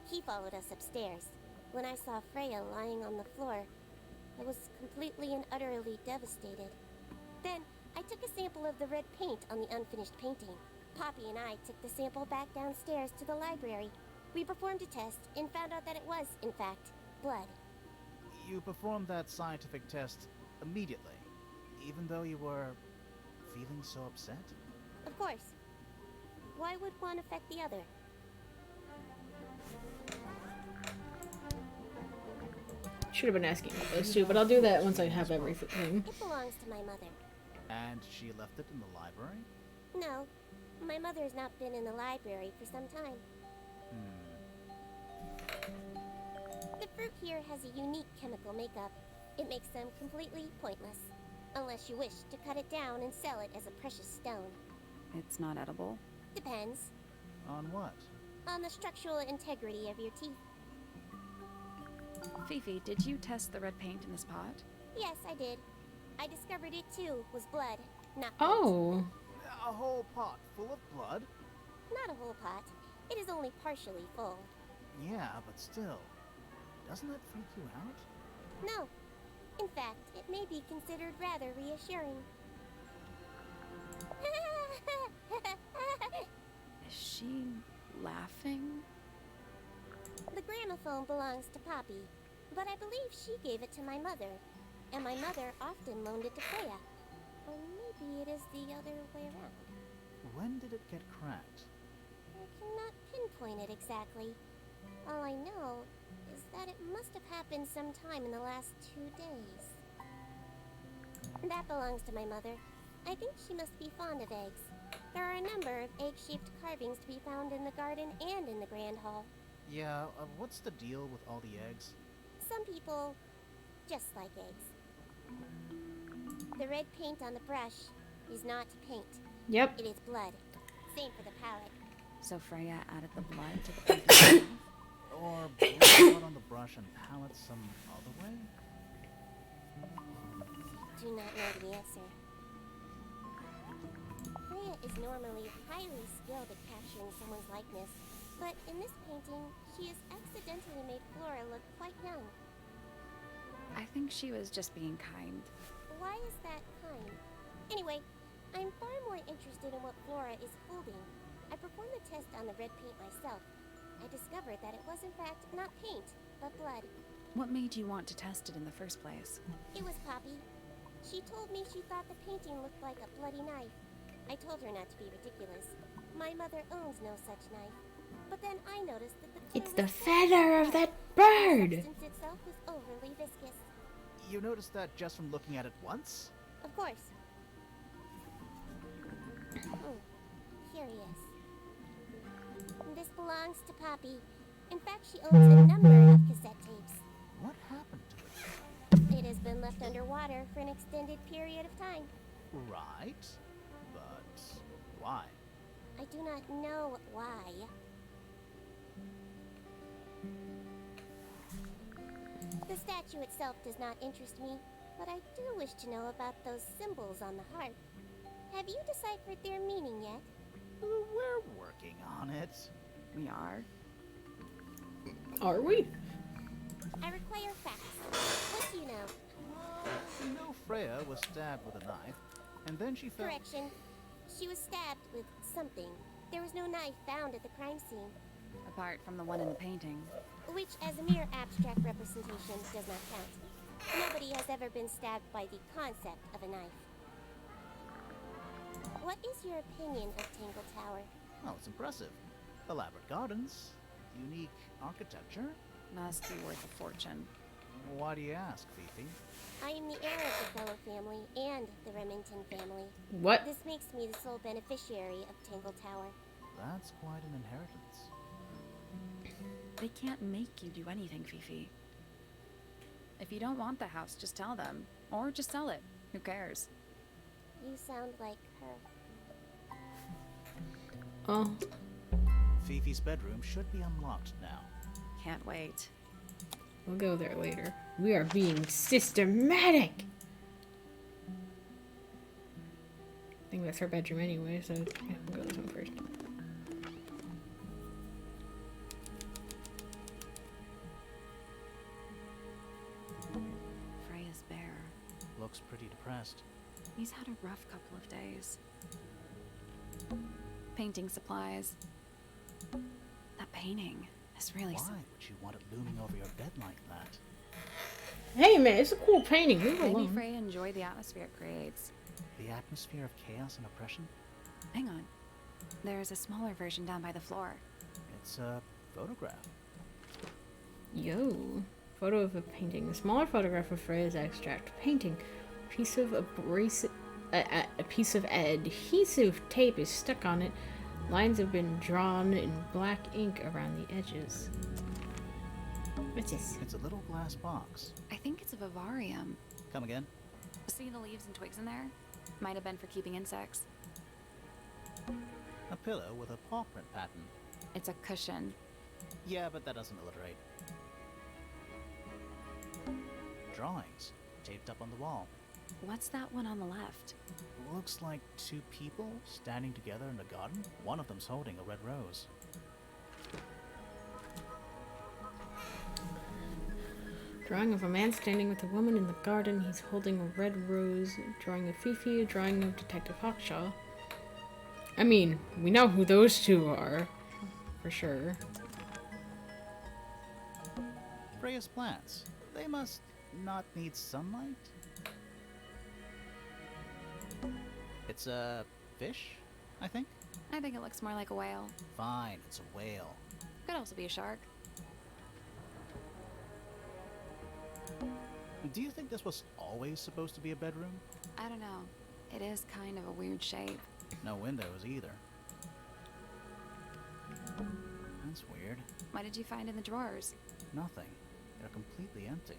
He followed us upstairs. When I saw Freya lying on the floor, I was completely and utterly devastated. Then, I took a sample of the red paint on the unfinished painting. Poppy and I took the sample back downstairs to the library. We performed a test and found out that it was, in fact, blood.
You performed that scientific test immediately, even though you were feeling so upset?
Of course. Why would one affect the other?
should have been asking about those two, but I'll do that once I have everything.
It belongs to my mother.
And she left it in the library?
No, my mother has not been in the library for some time. The fruit here has a unique chemical makeup. It makes them completely pointless. Unless you wish to cut it down and sell it as a precious stone.
It's not edible.
Depends
On what?
on the structural integrity of your teeth.
Fifi, did you test the red paint in this pot?
Yes, I did. I discovered it too was blood, not paint.
Oh.
A whole pot full of blood?
Not a whole pot. It is only partially full.
Yeah, but still. Doesn't that freak you out?
No. In fact, it may be considered rather reassuring.
Is she laughing?
The gramophone belongs to Poppy, but I believe she gave it to my mother, and my mother often loaned it to Freya. Or maybe it is the other way around.
When did it get cracked?
I cannot pinpoint it exactly. All I know is that it must have happened sometime in the last 2 days. That belongs to my mother. I think she must be fond of eggs. There are a number of egg-shaped carvings to be found in the garden and in the Grand Hall.
Yeah, what's the deal with all the eggs?
Some people just like eggs. The red paint on the brush is not paint.
Yep.
It is blood. Same for the palette.
So Freya added the blood to the painting.
Or blood on the brush and palette some other way?
Do not know the answer. Freya is normally highly skilled at capturing someone's likeness, but in this painting, she has accidentally made Flora look quite young.
I think she was just being kind.
Why is that kind? Anyway, I'm far more interested in what Flora is holding. I performed the test on the red paint myself. I discovered that it was in fact not paint, but blood.
What made you want to test it in the first place?
It was Poppy. She told me she thought the painting looked like a bloody knife. I told her not to be ridiculous. My mother owns no such knife. But then I noticed that the
It's
glue
the
was
feather of that
The
bird.
substance itself was overly viscous.
You noticed that just from looking at it once?
Of course. Curious. This belongs to Poppy. In fact, she owns a number of cassette tapes.
What happened to it?
It has been left underwater for an extended period of time.
Right. But why?
I do not know why. The statue itself does not interest me, but I do wish to know about those symbols on the heart. Have you deciphered their meaning yet?
We're working on it.
We are.
Are we?
I require facts. What do you know?
You know Freya was stabbed with a knife, and then she fell...
Correction. She was stabbed with something. There was no knife found at the crime scene,
Apart from the one in the painting.
which as a mere abstract representation does not count. Nobody has ever been stabbed by the concept of a knife. What is your opinion of Tangle Tower?
Oh, it's impressive. Elaborate gardens, unique architecture.
Must be worth a fortune.
Why do you ask, Fifi?
I am the heir of the Fellow family and the Remington family.
What?
This makes me the sole beneficiary of Tangle Tower.
That's quite an inheritance.
They can't make you do anything, Fifi. If you don't want the house, just tell them. Or just sell it. Who cares?
You sound like her.
Oh.
Fifi's bedroom should be unlocked now.
Can't wait.
We'll go there later. We are being systematic. I think that's her bedroom anyway, so yeah, we'll go this one first.
Freya's bear.
Looks pretty depressed.
He's had a rough couple of days. Painting supplies. That painting is really
Why would you want it looming over your bed like that?
Hey man, it's a cool painting. Leave it
Maybe
alone.
Freya enjoyed the atmosphere it creates.
The atmosphere of chaos and oppression?
Hang on. There's a smaller version down by the floor.
It's a photograph.
Yo. Photo of a painting. A smaller photograph of Freya's abstract painting. Piece of a piece of adhesive tape is stuck on it. Lines have been drawn in black ink around the edges. What's this?
It's a little glass box.
I think it's a vivarium.
Come again?
See the leaves and twigs in there? Might have been for keeping insects.
A pillow with a paw print pattern.
It's a cushion.
Yeah, but that doesn't alliterate. Drawings taped up on the wall.
What's that one on the left?
Looks like two people standing together in the garden. One of them's holding a red rose.
Drawing of a man standing with a woman in the garden. He's holding a red rose. Drawing of Fifi. A drawing of Detective Hawkshaw. I mean, we know who those two are. For sure.
Freya's plants. They must not need sunlight? It's a fish, I think?
I think it looks more like a whale.
Fine, it's a whale.
Could also be a shark.
Do you think this was always supposed to be a bedroom?
I don't know. It is kind of a weird shape.
No windows either. That's weird.
What did you find in the drawers?
Nothing. They're completely empty.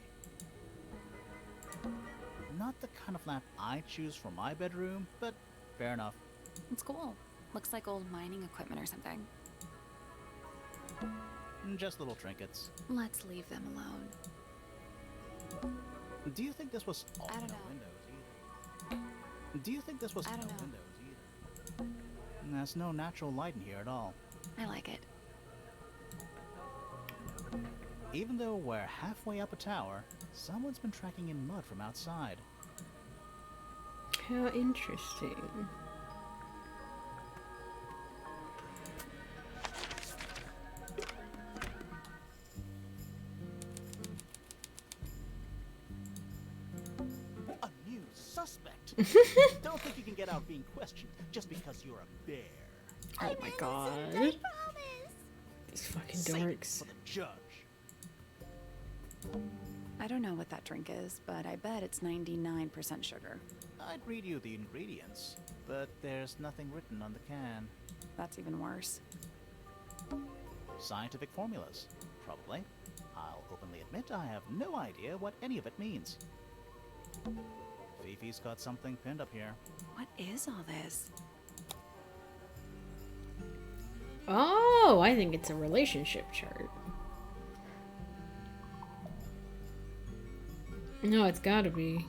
Not the kind of lamp I choose for my bedroom, but fair enough.
It's cool. Looks like old mining equipment or something.
Just little trinkets.
Let's leave them alone.
Do you think this was all
I don't
no
know.
windows either? Do you think this was
I
no
don't know.
windows either? There's no natural light in here at all.
I like it.
Even though we're halfway up a tower, someone's been tracking in mud from outside.
How interesting.
A new suspect! Don't think you can get out being questioned just because you're a bear.
Oh my god.
Promise.
These fucking
Save it
dorks.
for the judge.
I don't know what that drink is, but I bet it's 99% sugar.
I'd read you the ingredients, but there's nothing written on the can.
That's even worse.
Scientific formulas, probably. I'll openly admit I have no idea what any of it means. Fifi's got something pinned up here.
What is all this?
Oh, I think it's a relationship chart. No, it's gotta be.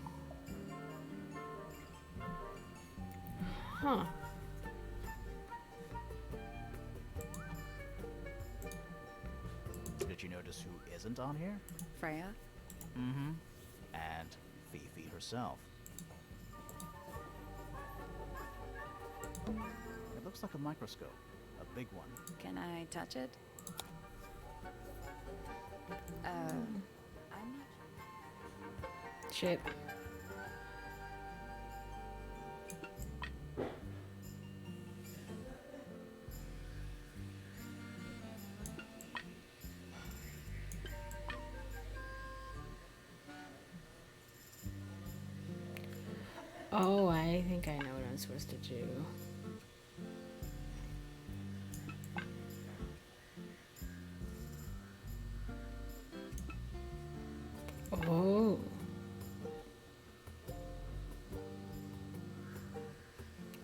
Huh.
Did you notice who isn't on here?
Freya?
Mm-hmm. And Fifi herself. It looks like a microscope. A big one.
Can I touch it? I'm not
Shit. Oh, I think I know what I'm supposed to do. Oh.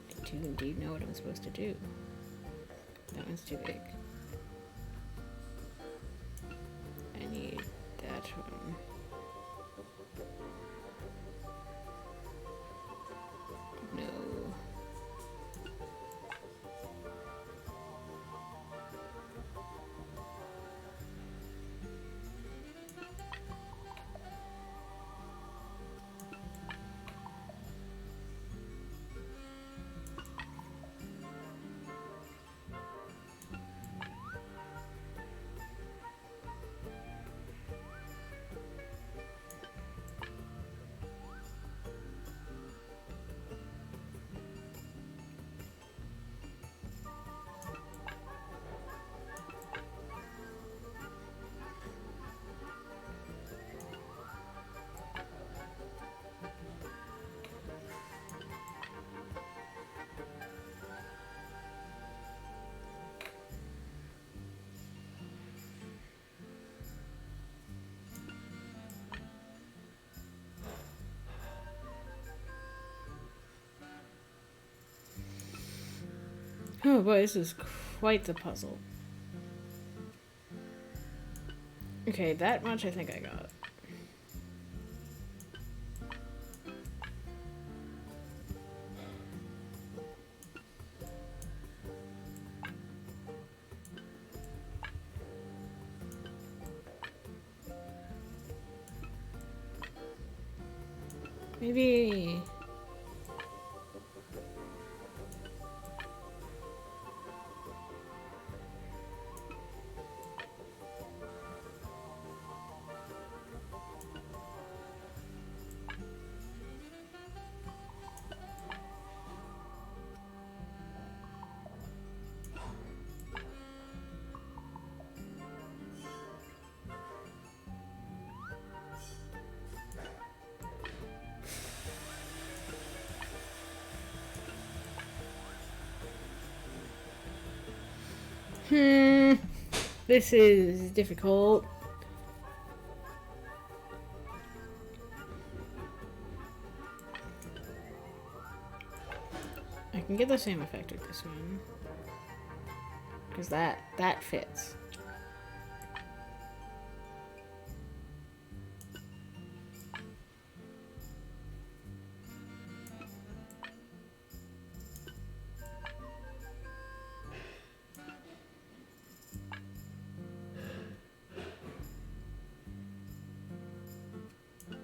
I do indeed know what I'm supposed to do. That one's too big. I need that one. No. Oh boy, this is quite the puzzle. Okay, that much I think I got. Maybe... This is difficult. I can get the same effect with this one. Because that fits.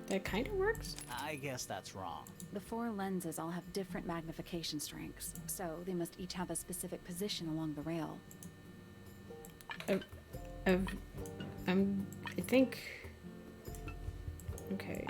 That kind of works.
I guess that's wrong.
The 4 lenses all have different magnification strengths, so they must each have a specific position along the rail.
I think... Okay.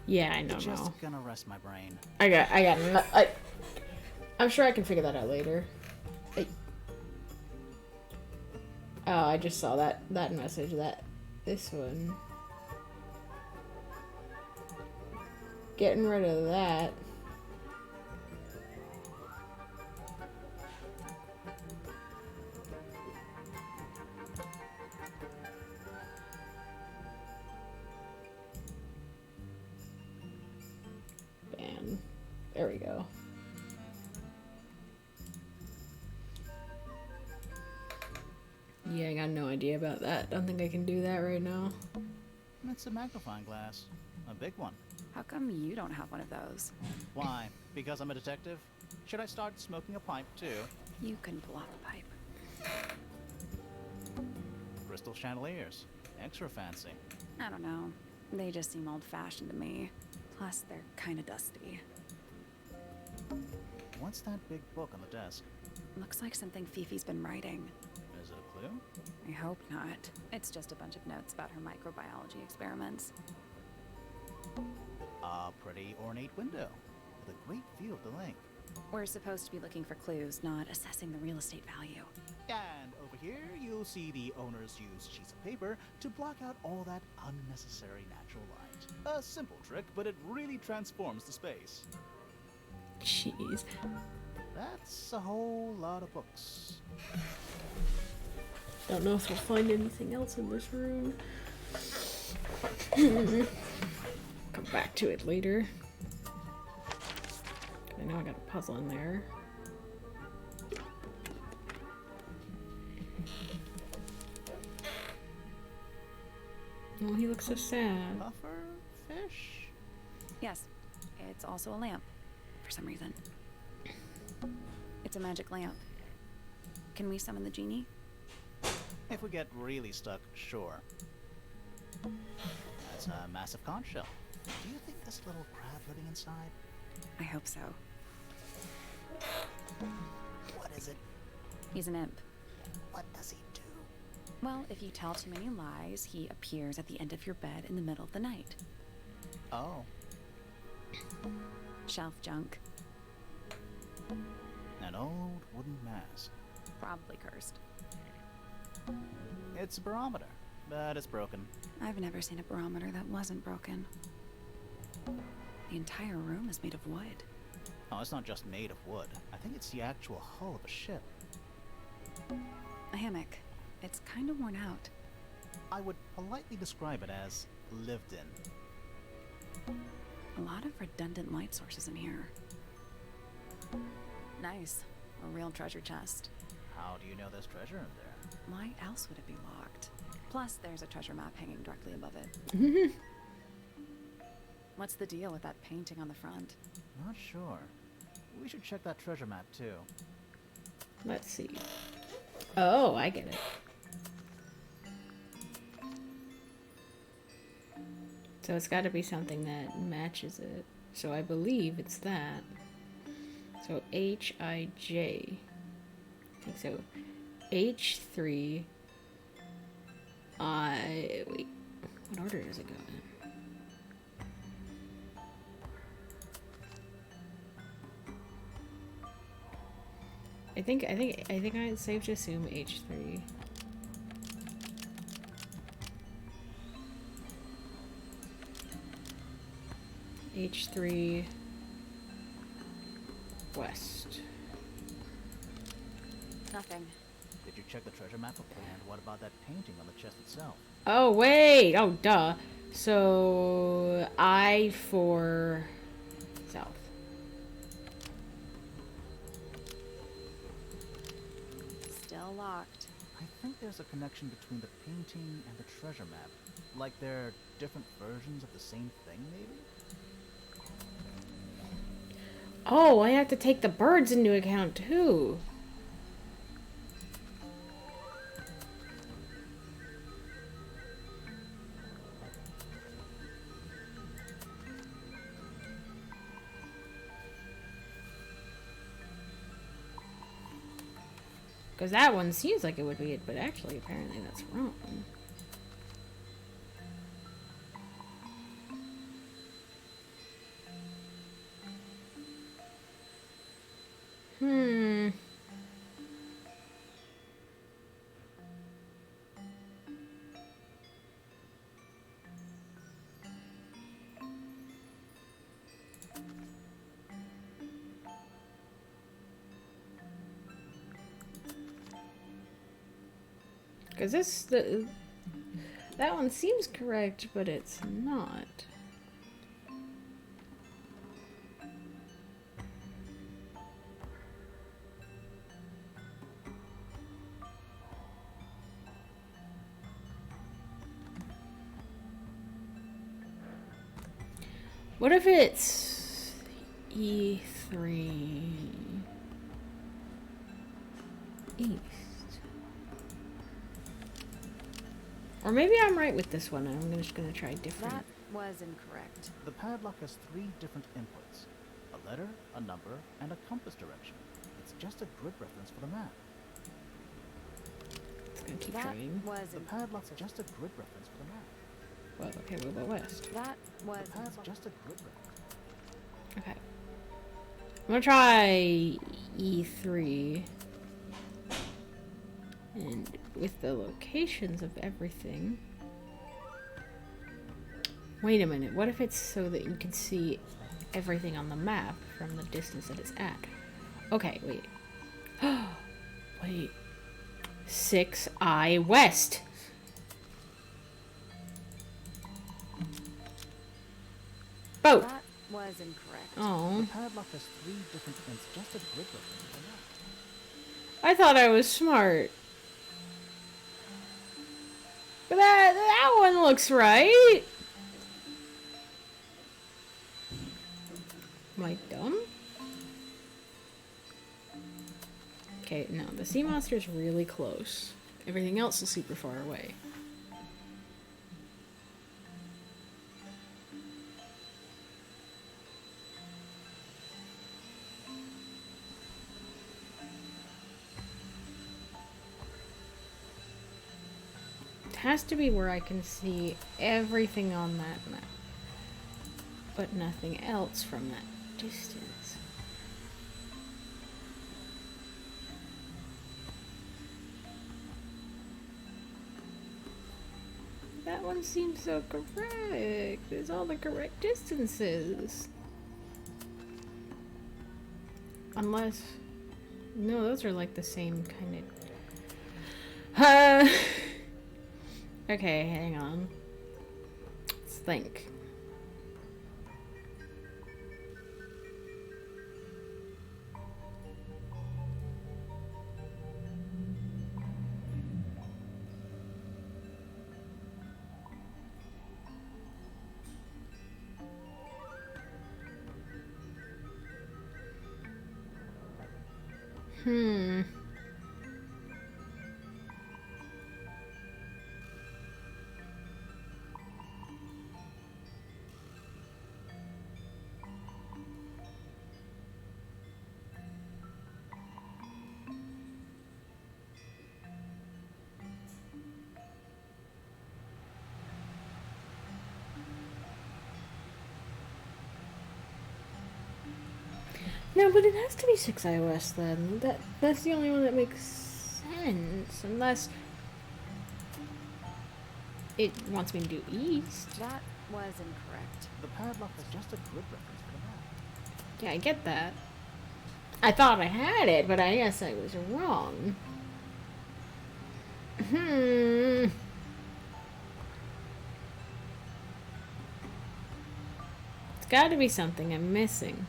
Yeah, I know now.
Just gonna rest my brain.
I'm sure I can figure that out later. Oh, I just saw that message. This one. Getting rid of that. Bam. There we go. Yeah, I got no idea about that. Don't think I can do that right now.
It's a magnifying glass. A big one.
How come you don't have one of those?
Why? Because I'm a detective? Should I start smoking a pipe too?
You can blow up a pipe.
Crystal chandeliers. Extra fancy.
I don't know. They just seem old-fashioned to me. Plus, they're kind of dusty.
What's that big book on the desk?
Looks like something Fifi's been writing.
Is it a clue?
I hope not. It's just a bunch of notes about her microbiology experiments.
A pretty ornate window with a great view of the lake.
We're supposed to be looking for clues, not assessing the real estate value.
And over here, you'll see the owners use sheets of paper to block out all that unnecessary natural light. A simple trick, but it really transforms the space.
Jeez.
That's a whole lot of books.
Don't know if we'll find anything else in this room. Come back to it later. I know I got a puzzle in there. Oh, he looks so sad.
Puffer fish?
Yes, it's also a lamp, for some reason. It's a magic lamp. Can we summon the genie?
If we get really stuck, sure. That's a massive conch shell. Do you think there's a little crab living inside?
I hope so.
What is it?
He's an imp.
What does he do?
Well, if you tell too many lies, he appears at the end of your bed in the middle of the night.
Oh.
Shelf junk.
An old wooden mask.
Probably cursed.
It's a barometer, but it's broken.
I've never seen a barometer that wasn't broken. The entire room is made of wood.
Oh, it's not just made of wood. I think it's the actual hull of a ship.
A hammock. It's kind of worn out.
I would politely describe it as lived in.
A lot of redundant light sources in here.
Nice. A real treasure chest.
How do you know there's treasure in there?
Why else would it be locked?
Plus, there's a treasure map hanging directly above it. What's the deal with that painting on the front?
Not sure. We should check that treasure map too.
Let's see. Oh, I get it. So it's got to be something that matches it. So I believe it's that. So H-I-J. I think so. H3 I... Wait. What order does it go in? I think it's safe to assume H3. H3 West.
Nothing.
Did you check the treasure map? And what about that painting on the chest itself?
Oh, wait! Oh, duh. So, I for south.
Still locked.
I think there's a connection between the painting and the treasure map. Like they're different versions of the same thing, maybe?
Oh, I have to take the birds into account, too. Because that one seems like it would be it, but actually, apparently that's wrong. Because that one seems correct, but it's not. What if it's E3 East? Or maybe I'm right with this one. I'm just gonna try different.
That was incorrect.
The padlock has 3 different inputs. A letter, a number, and a compass direction. It's just a grid reference for the map.
It's gonna keep
That
trying.
was
The padlock's just a grid reference for the map.
Well, okay, what about west?
That was
The padlock's just a grid reference.
Okay. I'm gonna try E3. And with the locations of everything. Wait a minute, what if it's so that you can see everything on the map from the distance that it's at? Okay, wait. Wait. 6I West. Boat.
that was incorrect.
Oh,
The padlock has 3 different pins, just a grid reference for the map.
I thought I was smart. But that one looks right. Am I dumb? Okay, no, the sea monster's really close. Everything else is super far away. It has to be where I can see everything on that map, but nothing else from that distance. one seems so correct. There's all the correct distances. Unless... No, those are like the same kind of... Okay, hang on. Let's think. No, but it has to be 6 iOS then. That's the only one that makes sense. Unless it wants me to do east.
That was incorrect.
The padlock is just a grid reference for the map.
Yeah, I get that. I thought I had it, but I guess I was wrong. It's gotta be something I'm missing.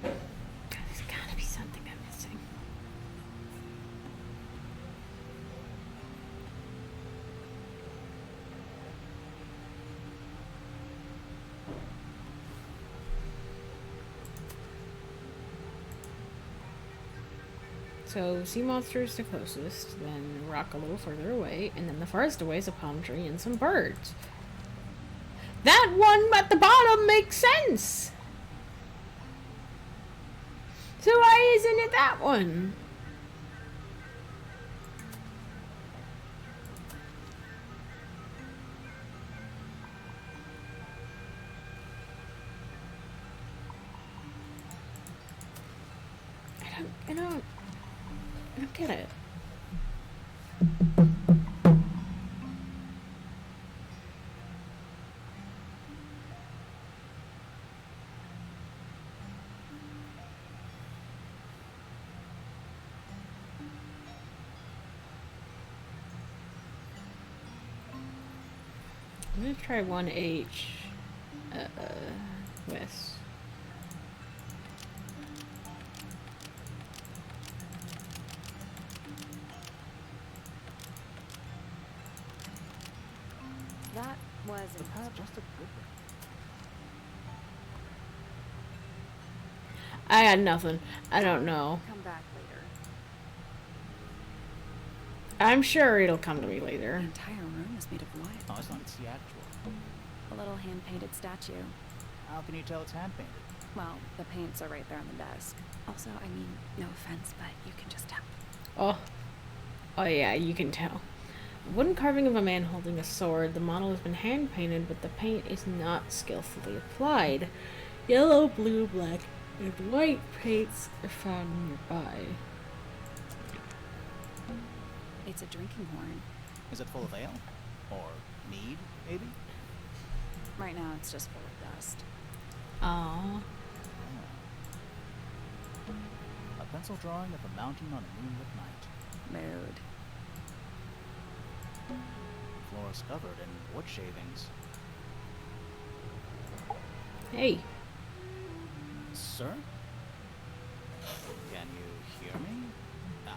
There's gotta be something I'm missing. So, sea monster is the closest, then rock a little further away, and then the farthest away is a palm tree and some birds. That one at the bottom makes sense! So why isn't it that one? I don't get it. I'm gonna try 1H west.
That was
The padlock
incorrect.
just a grid reference.
I got nothing. I don't know.
Come back later.
I'm sure it'll come to me
The
later.
entire room is made of wood.
Oh, it's not. It's the actual.
A little hand-painted statue.
How can you tell it's hand painted?
Well, the paints are right there on the desk. Also, I mean, no offense, but you can just tell.
Oh yeah, you can tell. A wooden carving of a man holding a sword. The model has been hand painted, but the paint is not skillfully applied. Yellow, blue, black, and white paints are found nearby.
It's a drinking horn.
Is it full of ale? Or mead, maybe?
Right now, it's just full of dust.
Aww.
A pencil drawing of a mountain on a moonlit night.
Mood.
Floor is covered in wood shavings.
Hey.
Sir? Can you hear me?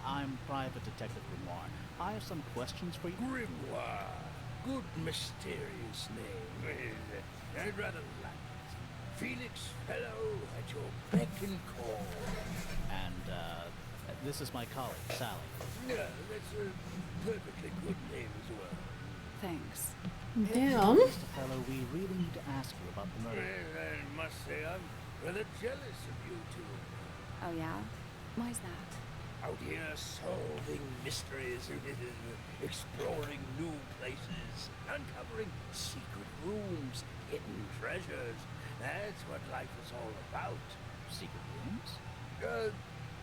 I'm Private Detective Grimoire. I have some questions for you.
Grimoire. Good mysterious name. I'd rather like it. Felix Fellow at your beck and call.
And, this is my colleague, Sally.
Yeah, that's a perfectly good name as well.
Thanks.
Damn.
Mr. Fellow, we really need to ask you about the murder.
Well, I must say I'm rather jealous of you two.
Oh, yeah? Why's that?
Out here solving mysteries, exploring new places, uncovering secret rooms, hidden treasures. That's what life is all about.
Secret rooms?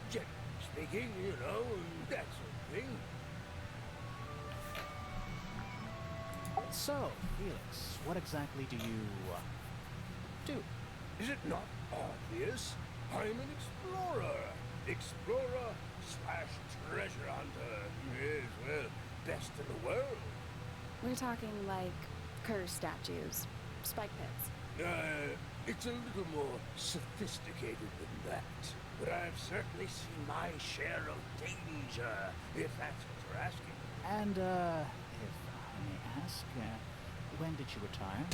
Generally speaking, you know, that sort of thing.
So, Felix, what exactly do you, do?
Is it not obvious? I'm an explorer. Explorer/treasure hunter. Yes, well, best in the world.
We're talking like curse statues, spike pits.
It's a little more sophisticated than that. But I've certainly seen my share of danger, if that's what you're asking.
And, if I may ask, when did you retire?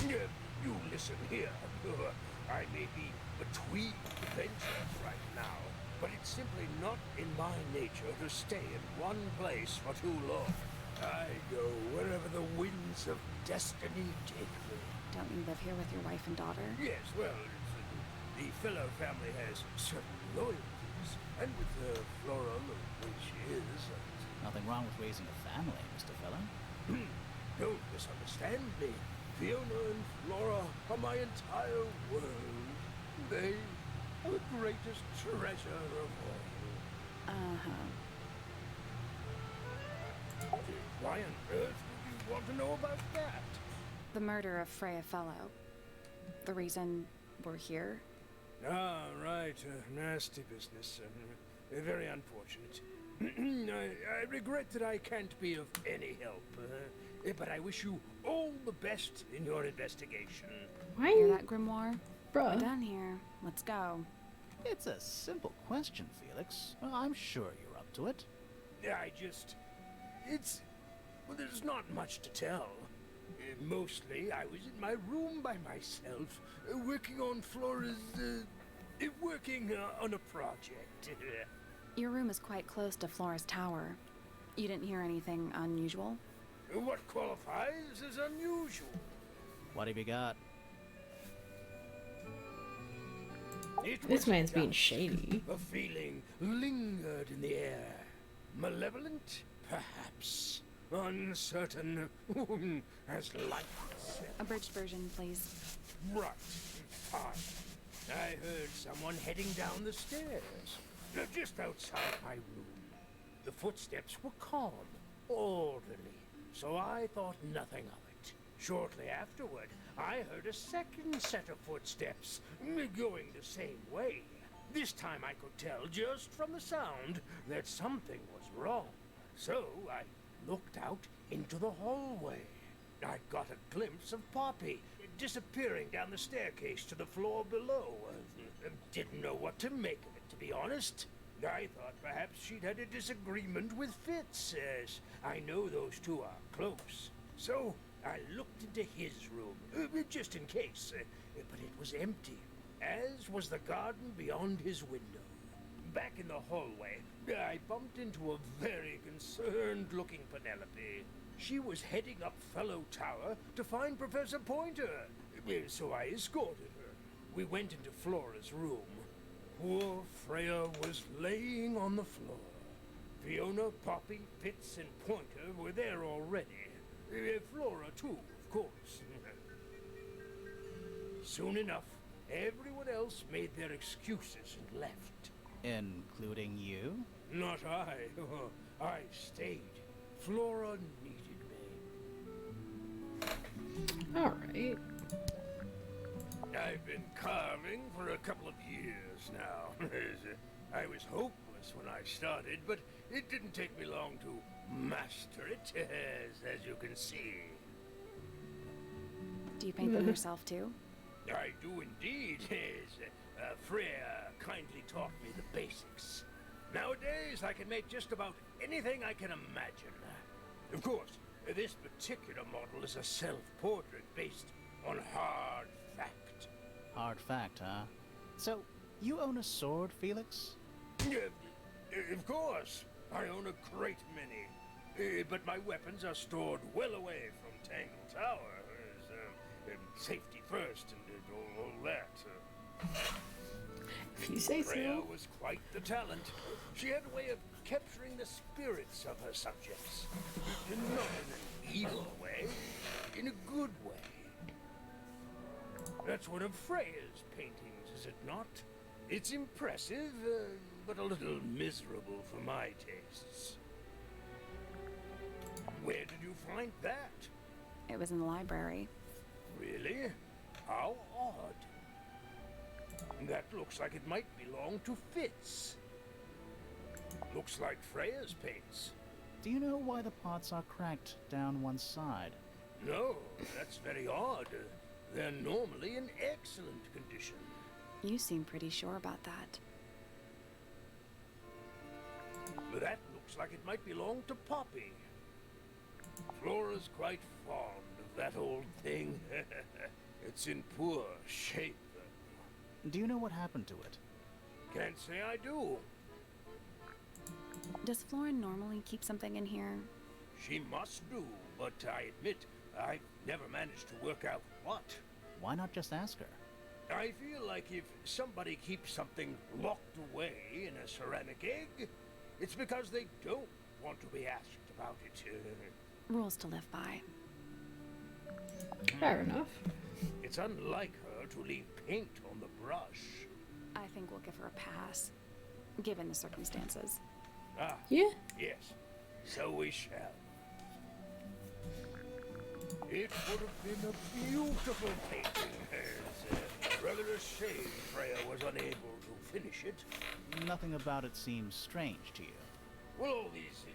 You listen here. I may be between adventures right now, but it's simply not in my nature to stay in one place for too long. I go wherever the winds of destiny take me.
Don't you live here with your wife and daughter?
Yes, well, the fellow family has certain loyalties, and with Flora the way she is...
Nothing wrong with raising a family, Mr. Fellow.
Don't misunderstand me. Fiona and Flora are my entire world. They are the greatest treasure of all. Why on earth would you want to know about that?
The murder of Freya Fellow. The reason we're here?
Ah, right. Nasty business. Very unfortunate. I regret that I can't be of any help. But I wish you all the best in your investigation.
Why?
Hear that, Grimoire? We're
Bruh.
done here. Let's go.
It's a simple question, Felix. Well, I'm sure you're up to it.
Well, there's not much to tell. Mostly, I was in my room by myself, working on Flora's, on a project.
Your room is quite close to Flora's tower. You didn't hear anything unusual?
What qualifies as unusual?
What have you got?
This man's being shady.
A feeling lingered in the air. Malevolent? Perhaps. Uncertain as light itself.
Abridged version, please.
Right. Fine. I heard someone heading down the stairs, just outside my room. The footsteps were calm, orderly, so I thought nothing of it. Shortly afterward, I heard a second set of footsteps, going the same way. This time I could tell just from the sound that something was wrong. So I looked out into the hallway. I got a glimpse of Poppy disappearing down the staircase to the floor below. Didn't know what to make of it, to be honest. I thought perhaps she'd had a disagreement with Fitz, as I know those two are close. So I looked into his room, just in case, but it was empty, as was the garden beyond his window. Back in the hallway, I bumped into a very concerned-looking Penelope. She was heading up Fellow Tower to find Professor Pointer, so I escorted her. We went into Flora's room. Poor Freya was laying on the floor. Fiona, Poppy, Pitts, and Pointer were there already. Flora, too, of course. Soon enough, everyone else made their excuses and left.
Including you?
Not I. I stayed. Flora needed me.
Alright.
I've been carving for a couple of years now. I was hopeless when I started, but it didn't take me long to master it, as you can see.
Do you paint them yourself too?
I do indeed, Freya kindly taught me the basics. Nowadays, I can make just about anything I can imagine. Of course, this particular model is a self-portrait based on hard fact.
Hard fact, huh? So, you own a sword, Felix?
Of course. I own a great many. But my weapons are stored well away from Tangle Tower. Safety first and all that.
If you You say
Freya
so.
was quite the talent. She had a way of capturing the spirits of her subjects. Not in an evil way, in a good way. That's one of Freya's paintings, is it not? It's impressive, but a little miserable for my tastes. Where did you find that?
It was in the library.
Really? How odd. That looks like it might belong to Fitz. Looks like Freya's paints.
Do you know why the pots are cracked down one side?
No, that's very odd. They're normally in excellent condition.
You seem pretty sure about that.
That looks like it might belong to Poppy. Flora's quite fond of that old thing. It's in poor shape, though.
Do you know what happened to it?
Can't say I do.
Does Flora normally keep something in here?
She must do, but I admit I've never managed to work out what.
Why not just ask her?
I feel like if somebody keeps something locked away in a ceramic egg, it's because they don't want to be asked about it.
Rules to live by.
Fair enough.
It's unlike her to leave paint on the brush.
I think we'll give her a pass, given the circumstances.
Ah,
Yeah.
yes. So we shall. It would have been a beautiful painting. It's rather a shame Freya was unable to finish it.
Nothing about it seems strange to you.
Well, all these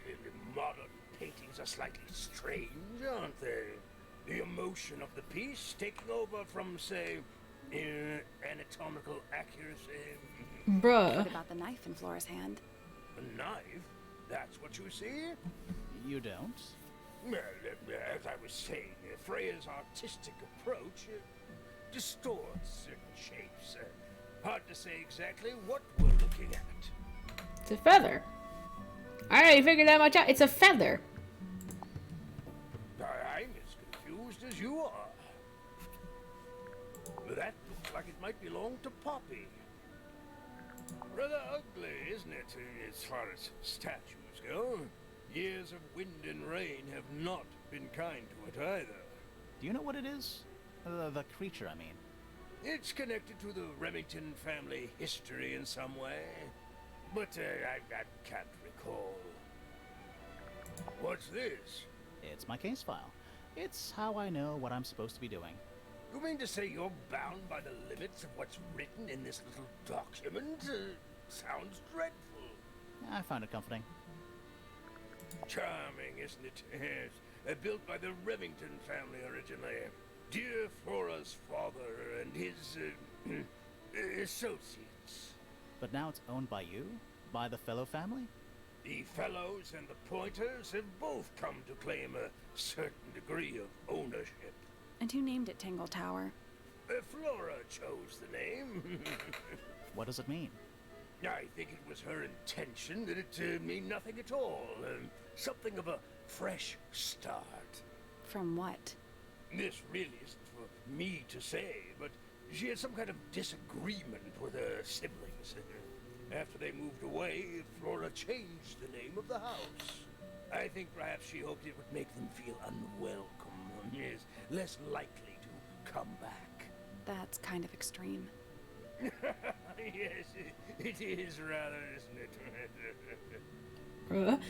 modern paintings are slightly strange, aren't they? The emotion of the piece taking over from, say, anatomical accuracy.
Bruh.
What about the knife in Flora's hand?
A knife? That's what you see?
You don't?
Well, as I was saying, Freya's artistic approach distorts certain shapes. Hard to say exactly what we're looking at.
It's a feather. I already figured that much out. It's a feather.
I'm as confused as you are. That looks like it might belong to Poppy. Rather ugly, isn't it, as far as statues go? Years of wind and rain have not been kind to it either.
Do you know what it is? The creature, I mean.
It's connected to the Remington family history in some way, but I can't recall. What's this?
It's my case file. It's how I know what I'm supposed to be doing.
You mean to say you're bound by the limits of what's written in this little document? Sounds dreadful.
I find it comforting.
Charming, isn't it? Yes. Built by the Remington family originally. Dear Flora's father and his associates.
But now it's owned by you? By the fellow family?
The Fellows and the Pointers have both come to claim a certain degree of ownership.
And who named it Tangle Tower?
Flora chose the name.
What does it mean?
I think it was her intention that it mean nothing at all. Something of a fresh start.
From what?
This really isn't for me to say, but she had some kind of disagreement with her siblings. After they moved away, Flora changed the name of the house. I think perhaps she hoped it would make them feel unwelcome. Yes, less likely to come back.
That's kind of extreme.
Yes, it is rather, isn't it?
Bruh.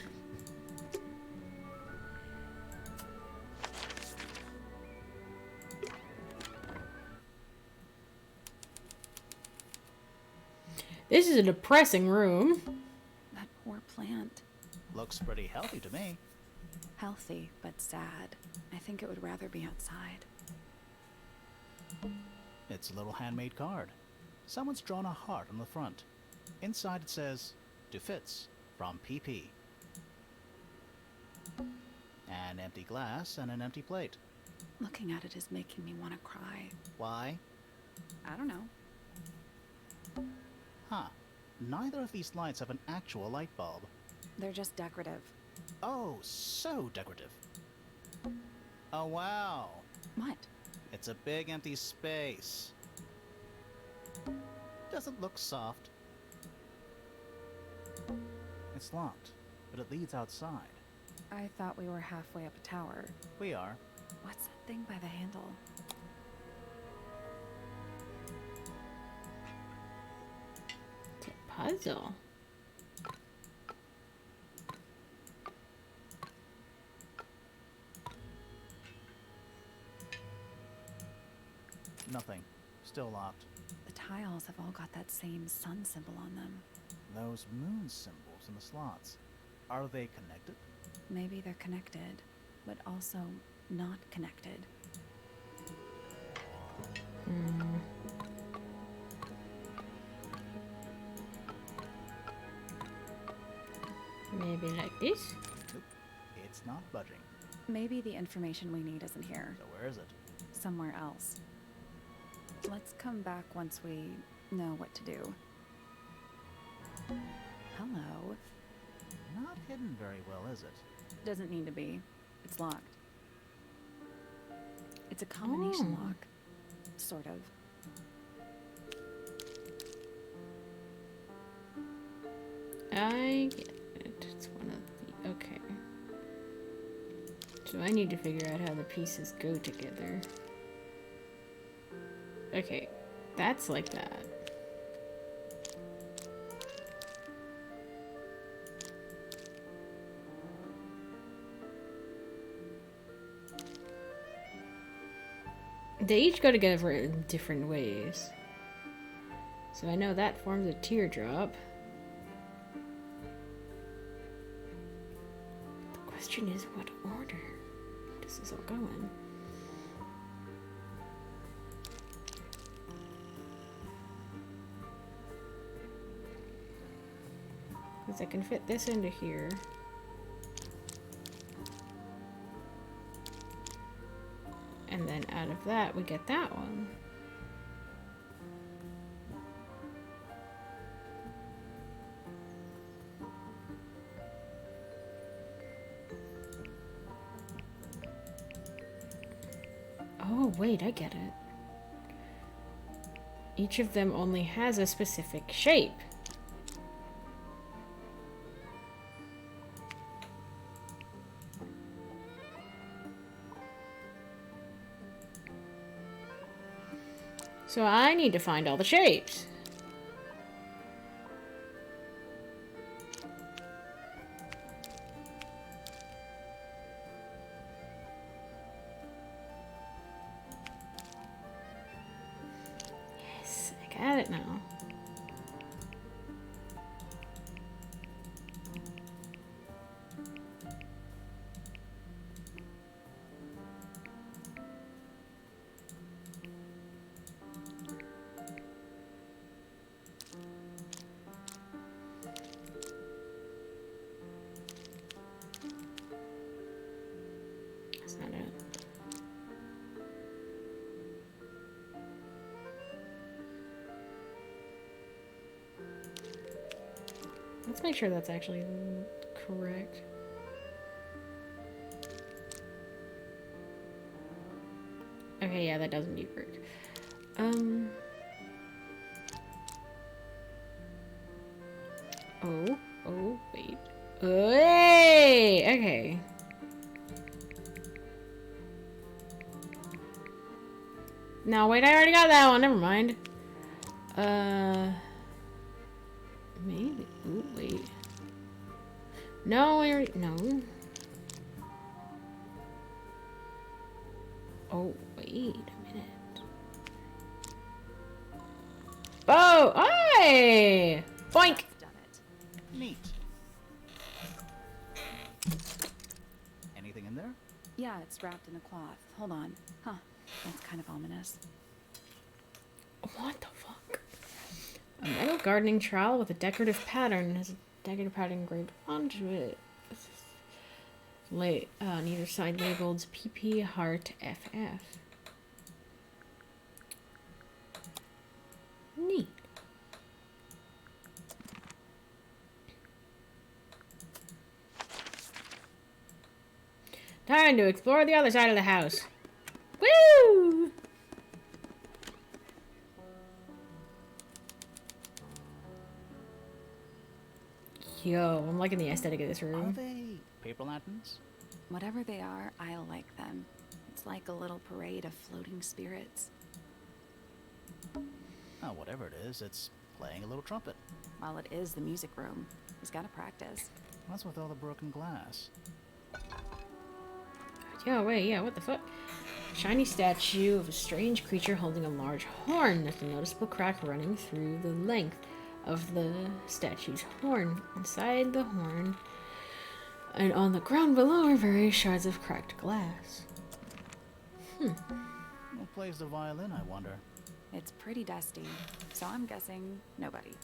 This is a depressing room.
That poor plant.
Looks pretty healthy to me.
Healthy, but sad. I think it would rather be outside.
It's a little handmade card. Someone's drawn a heart on the front. Inside it says, "To Fitz, from PP." An empty glass and an empty plate.
Looking at it is making me want to cry.
Why?
I don't know.
Huh. Neither of these lights have an actual light bulb.
They're just decorative.
Oh, so decorative. Oh, wow.
What?
It's a big empty space. Does it look soft? It's locked, but it leads outside.
I thought we were halfway up a tower.
We are.
What's that thing by the handle?
It's a puzzle.
Nothing. Still locked.
The tiles have all got that same sun symbol on them.
Those moon symbols in the slots. Are they connected?
Maybe they're connected, but also not connected.
Maybe like this?
Nope. It's not budging.
Maybe the information we need isn't here.
So where is it?
Somewhere else. Let's come back once we know what to do. Hello.
Not hidden very well, is it?
Doesn't need to be. It's locked. It's a combination
Oh.
lock. Sort of.
I get it. It's one of the... Okay. So I need to figure out how the pieces go together. Okay. That's like that. They each go together in different ways. So I know that forms a teardrop. The question is, what order does this all go in? Because I can fit this into here. And then out of that, we get that one. Oh, wait, I get it. Each of them only has a specific shape. So I need to find all the shapes. Yes, I got it now. That's not it. Let's make sure that's actually correct. Okay, yeah, that doesn't need work. Oh, wait. Hey! Okay. No, wait, I already got that one. Never mind. Maybe. Ooh, wait. No, I already. No. Oh, wait a minute. Oh! Hey! Boink!
That's done it.
Neat. Anything in there?
Yeah, it's wrapped in a cloth. Hold on. Huh. That's kind of ominous.
What the fuck? A metal gardening trowel with a decorative pattern has a decorative pattern engraved onto it. On either side labeled PP Heart FF. Neat. Time to explore the other side of the house. Woo! Yo, I'm liking the aesthetic of this
Are
room.
they paper lanterns?
Whatever they are, I like them. It's like a little parade of floating spirits.
Oh, whatever it is, it's playing a little trumpet.
While it is the music room, he's gotta practice.
What's with all the broken glass?
Yo, wait, yeah, what the fuck? Shiny statue of a strange creature holding a large horn. There's a noticeable crack running through the length of the statue's horn. Inside the horn and on the ground below are various shards of cracked glass.
Who plays the violin, I wonder?
It's pretty dusty, so I'm guessing nobody.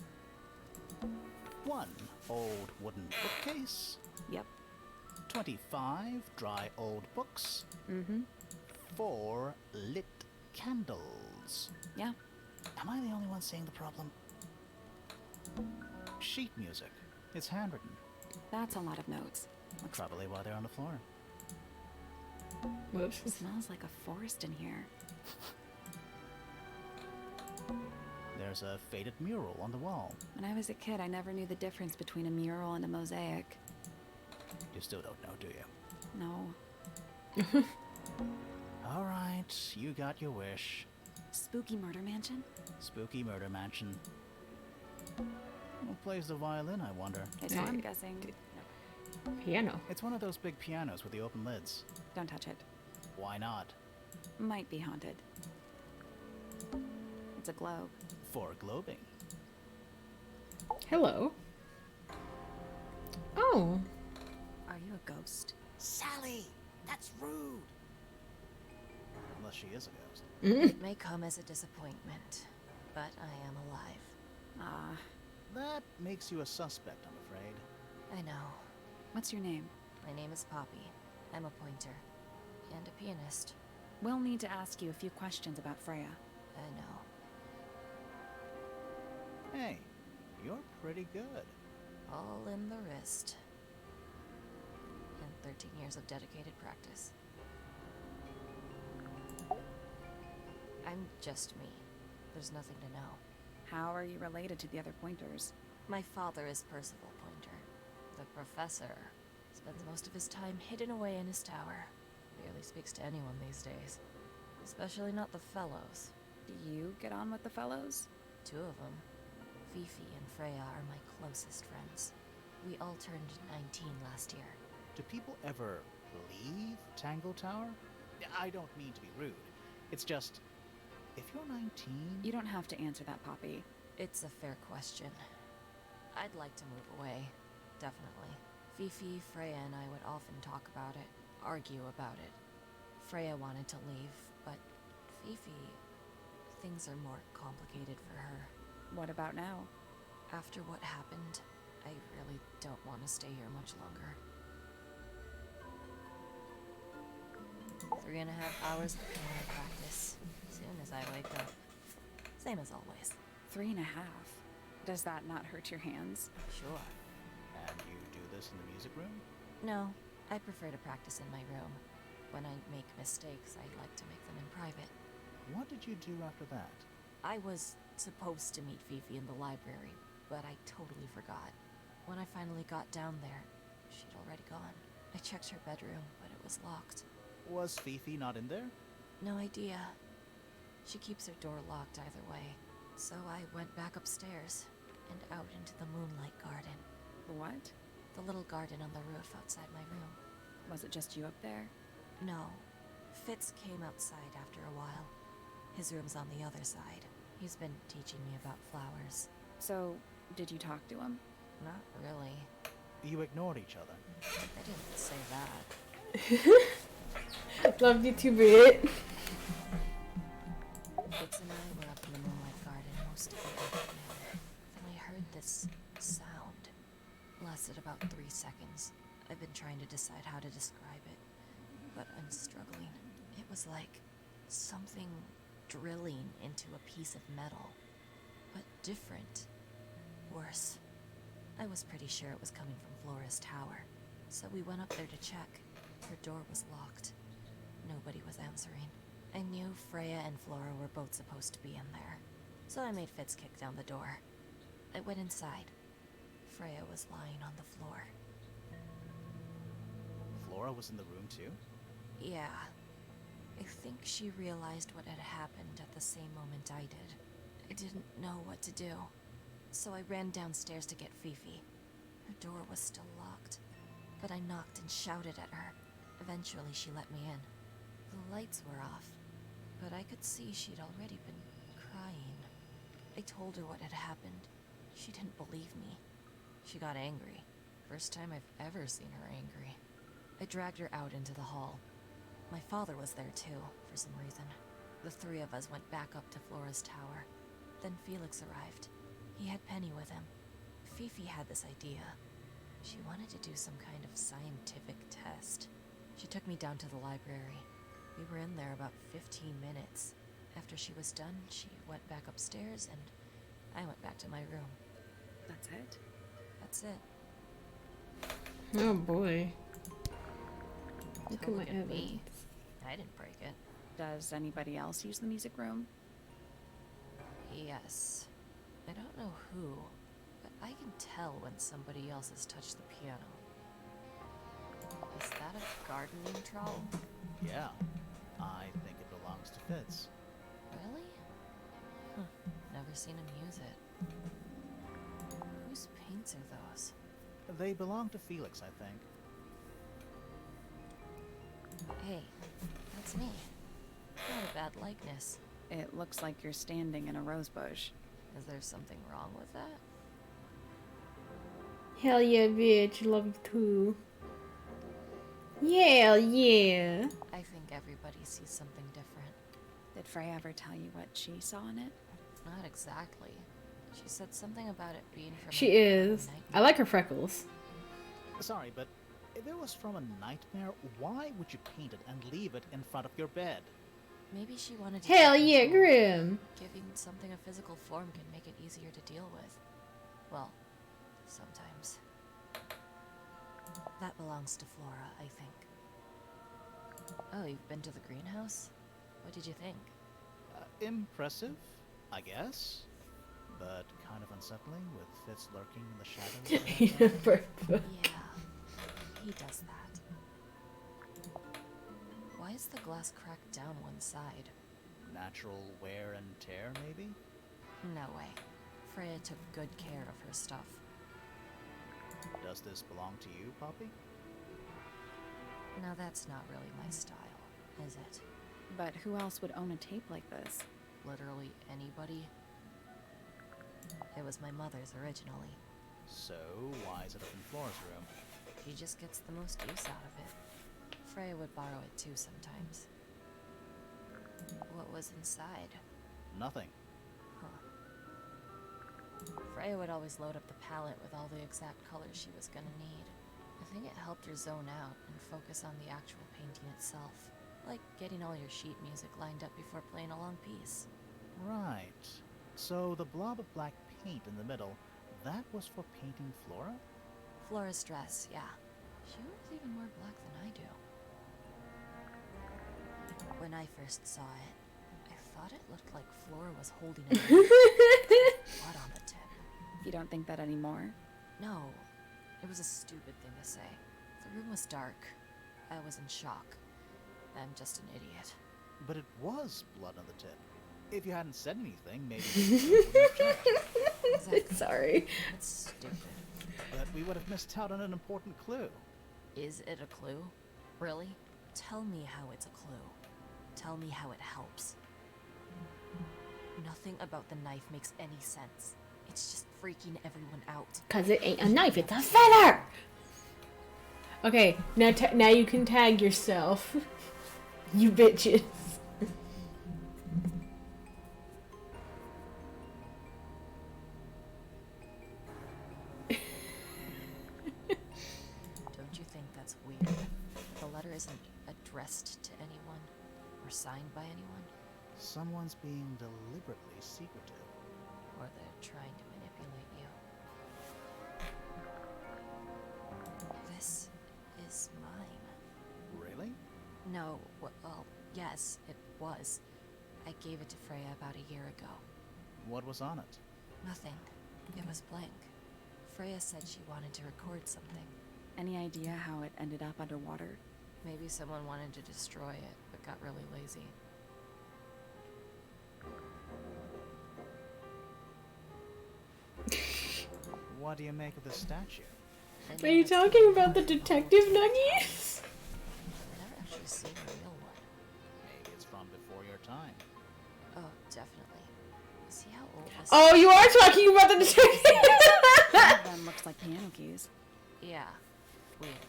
One old wooden bookcase.
Yep.
25 dry old books.
Mm-hmm.
4 lit candles.
Yeah.
Am I the only one seeing the problem? Sheet music. It's handwritten.
That's a lot of notes.
Probably why they're on the floor.
Whoops.
It smells like a forest in here.
There's a faded mural on the wall.
When I was a kid, I never knew the difference between a mural and a mosaic.
You still don't know, do you?
No.
All right, you got your wish.
Spooky murder mansion?
Spooky murder mansion. Who plays the violin, I wonder?
So I'm guessing.
Piano.
It's one of those big pianos with the open lids.
Don't touch it.
Why not?
Might be haunted. It's a globe.
For globing.
Hello. Oh.
Are you a ghost?
Sally! That's rude!
Unless she is a ghost.
It may come as a disappointment, but I am alive.
Ah,
That makes you a suspect, I'm afraid.
I know.
what's your name?
My name is Poppy. I'm a pointer. And a pianist.
We'll need to ask you a few questions about Freya.
I know.
Hey, you're pretty good.
All in the wrist. And 13 years of dedicated practice. I'm just me. There's nothing to know.
How are you related to the other pointers?
My father is Percival Pointer. The professor spends most of his time hidden away in his tower. Barely speaks to anyone these days. Especially not the fellows.
Do you get on with the fellows?
2 of them. Fifi and Freya are my closest friends. We all turned 19 last year.
Do people ever leave Tangle Tower? I don't mean to be rude. It's just, if you're 19...
You don't have to answer that, Poppy.
It's a fair question. I'd like to move away. Definitely. Fifi, Freya, and I would often talk about it, argue about it. Freya wanted to leave, but Fifi... things are more complicated for her.
What about now?
After what happened, I really don't want to stay here much longer. 3.5 hours of piano practice. Soon as I wake up. Same as always.
3.5. Does that not hurt your hands?
Sure.
And you do this in the music room?
No, I prefer to practice in my room. When I make mistakes, I like to make them in private.
What did you do after that?
I was supposed to meet Fifi in the library, but I totally forgot. When I finally got down there, she'd already gone. I checked her bedroom, but it was locked.
Was Fifi not in there?
No idea. She keeps her door locked either way. So I went back upstairs and out into the moonlight garden.
What?
The little garden on the roof outside my room.
Was it just you up there?
No. Fitz came outside after a while. His room's on the other side. He's been teaching me about flowers.
So, did you talk to him?
Not really.
You ignored each other.
I didn't say that.
Love you too, bit.
Fitz and I were up in the moonlight garden most of the afternoon. Then I heard this sound. Lasted about 3 seconds. I've been trying to decide how to describe it, but I'm struggling. It was like something drilling into a piece of metal, but different. Worse. I was pretty sure it was coming from Flora's tower, so we went up there to check. Her door was locked. Nobody was answering. I knew Freya and Flora were both supposed to be in there, so I made Fitz kick down the door. I went inside. Freya was lying on the floor.
Flora was in the room too?
Yeah. I think she realized what had happened at the same moment I did. I didn't know what to do, so I ran downstairs to get Fifi. Her door was still locked, but I knocked and shouted at her. Eventually, she let me in. The lights were off, but I could see she'd already been crying. I told her what had happened. She didn't believe me. She got angry. First time I've ever seen her angry. I dragged her out into the hall. My father was there too, for some reason. The three of us went back up to Flora's tower. Then Felix arrived. He had Penny with him. Fifi had this idea. She wanted to do some kind of scientific test. She took me down to the library. We were in there about 15 minutes. After she was done, she went back upstairs and I went back to my room.
That's it?
That's it.
Oh boy. Look
Don't
at my evidence.
me. I didn't break it.
Does anybody else use the music room?
Yes. I don't know who, but I can tell when somebody else has touched the piano. Is that a gardening trowel?
Yeah. I think it belongs to Fitz.
Really? Huh. Never seen him use it. Whose paints are those?
They belong to Felix, I think.
Hey, that's me. Not a bad likeness.
It looks like you're standing in a rose bush.
Is there something wrong with that?
Hell yeah, bitch. Love you too. Hell yeah.
I think everybody sees something different.
Did Freya ever tell you what she saw in it?
Not exactly. She said something about it being from
She
a
is.
nightmare.
I like her freckles.
Sorry, but if it was from a nightmare, why would you paint it and leave it in front of your bed?
Maybe she wanted to
Hell
take
yeah,
control.
Grim.
Giving something a physical form can make it easier to deal with. Well, sometimes. That belongs to Flora, I think. Oh, you've been to the greenhouse? What did you think?
Impressive, I guess. But kind of unsettling with Fitz lurking in the shadows.
Yeah, he does that. Why is the glass cracked down one side?
Natural wear and tear, maybe?
No way. Freya took good care of her stuff.
Does this belong to you, Poppy?
Now that's not really my style, is it?
But who else would own a tape like this?
Literally anybody? It was my mother's originally.
So, why is it up in Flora's room?
She just gets the most use out of it. Freya would borrow it too sometimes. What was inside?
Nothing.
Huh. Freya would always load up the palette with all the exact colors she was gonna need. I think it helped her zone out and focus on the actual painting itself. Like getting all your sheet music lined up before playing a long piece.
Right. So the blob of black paint in the middle, that was for painting Flora?
Flora's dress, yeah. She wears even more black than I do. When I first saw it, I thought it looked like Flora was holding a blood on the tip.
You don't think that anymore?
No, it was a stupid thing to say. The room was dark. I was in shock. I'm just an idiot.
But it was blood on the tip. If you hadn't said anything, maybe we wouldn't have checked.
Exactly.
Sorry.
It's stupid.
But we would have missed out on an important clue.
Is it a clue? Really? Tell me how it's a clue. Tell me how it helps. Nothing about the knife makes any sense. It's just freaking everyone out.
Cause it ain't a knife, it's a feather! Okay, now you can tag yourself. You bitches.
Don't you think that's weird? The letter isn't addressed to anyone or signed by anyone,
Someone's being deliberately secretive.
or they're trying to manipulate you. This is mine.
Really?
No, well, yes, it was. I gave it to Freya about a year ago.
What was on it?
Nothing. It was blank. Freya said she wanted to record something.
Any idea how it ended up underwater?
Maybe someone wanted to destroy it, but got really lazy.
What do you make of the statue?
Are you talking about the detective nuggies?
I've never actually seen a real one.
Maybe it's from before your time.
Oh, definitely. See how old this
Oh, you are talking about the detective!
One of them looks like piano keys.
Yeah. Weird.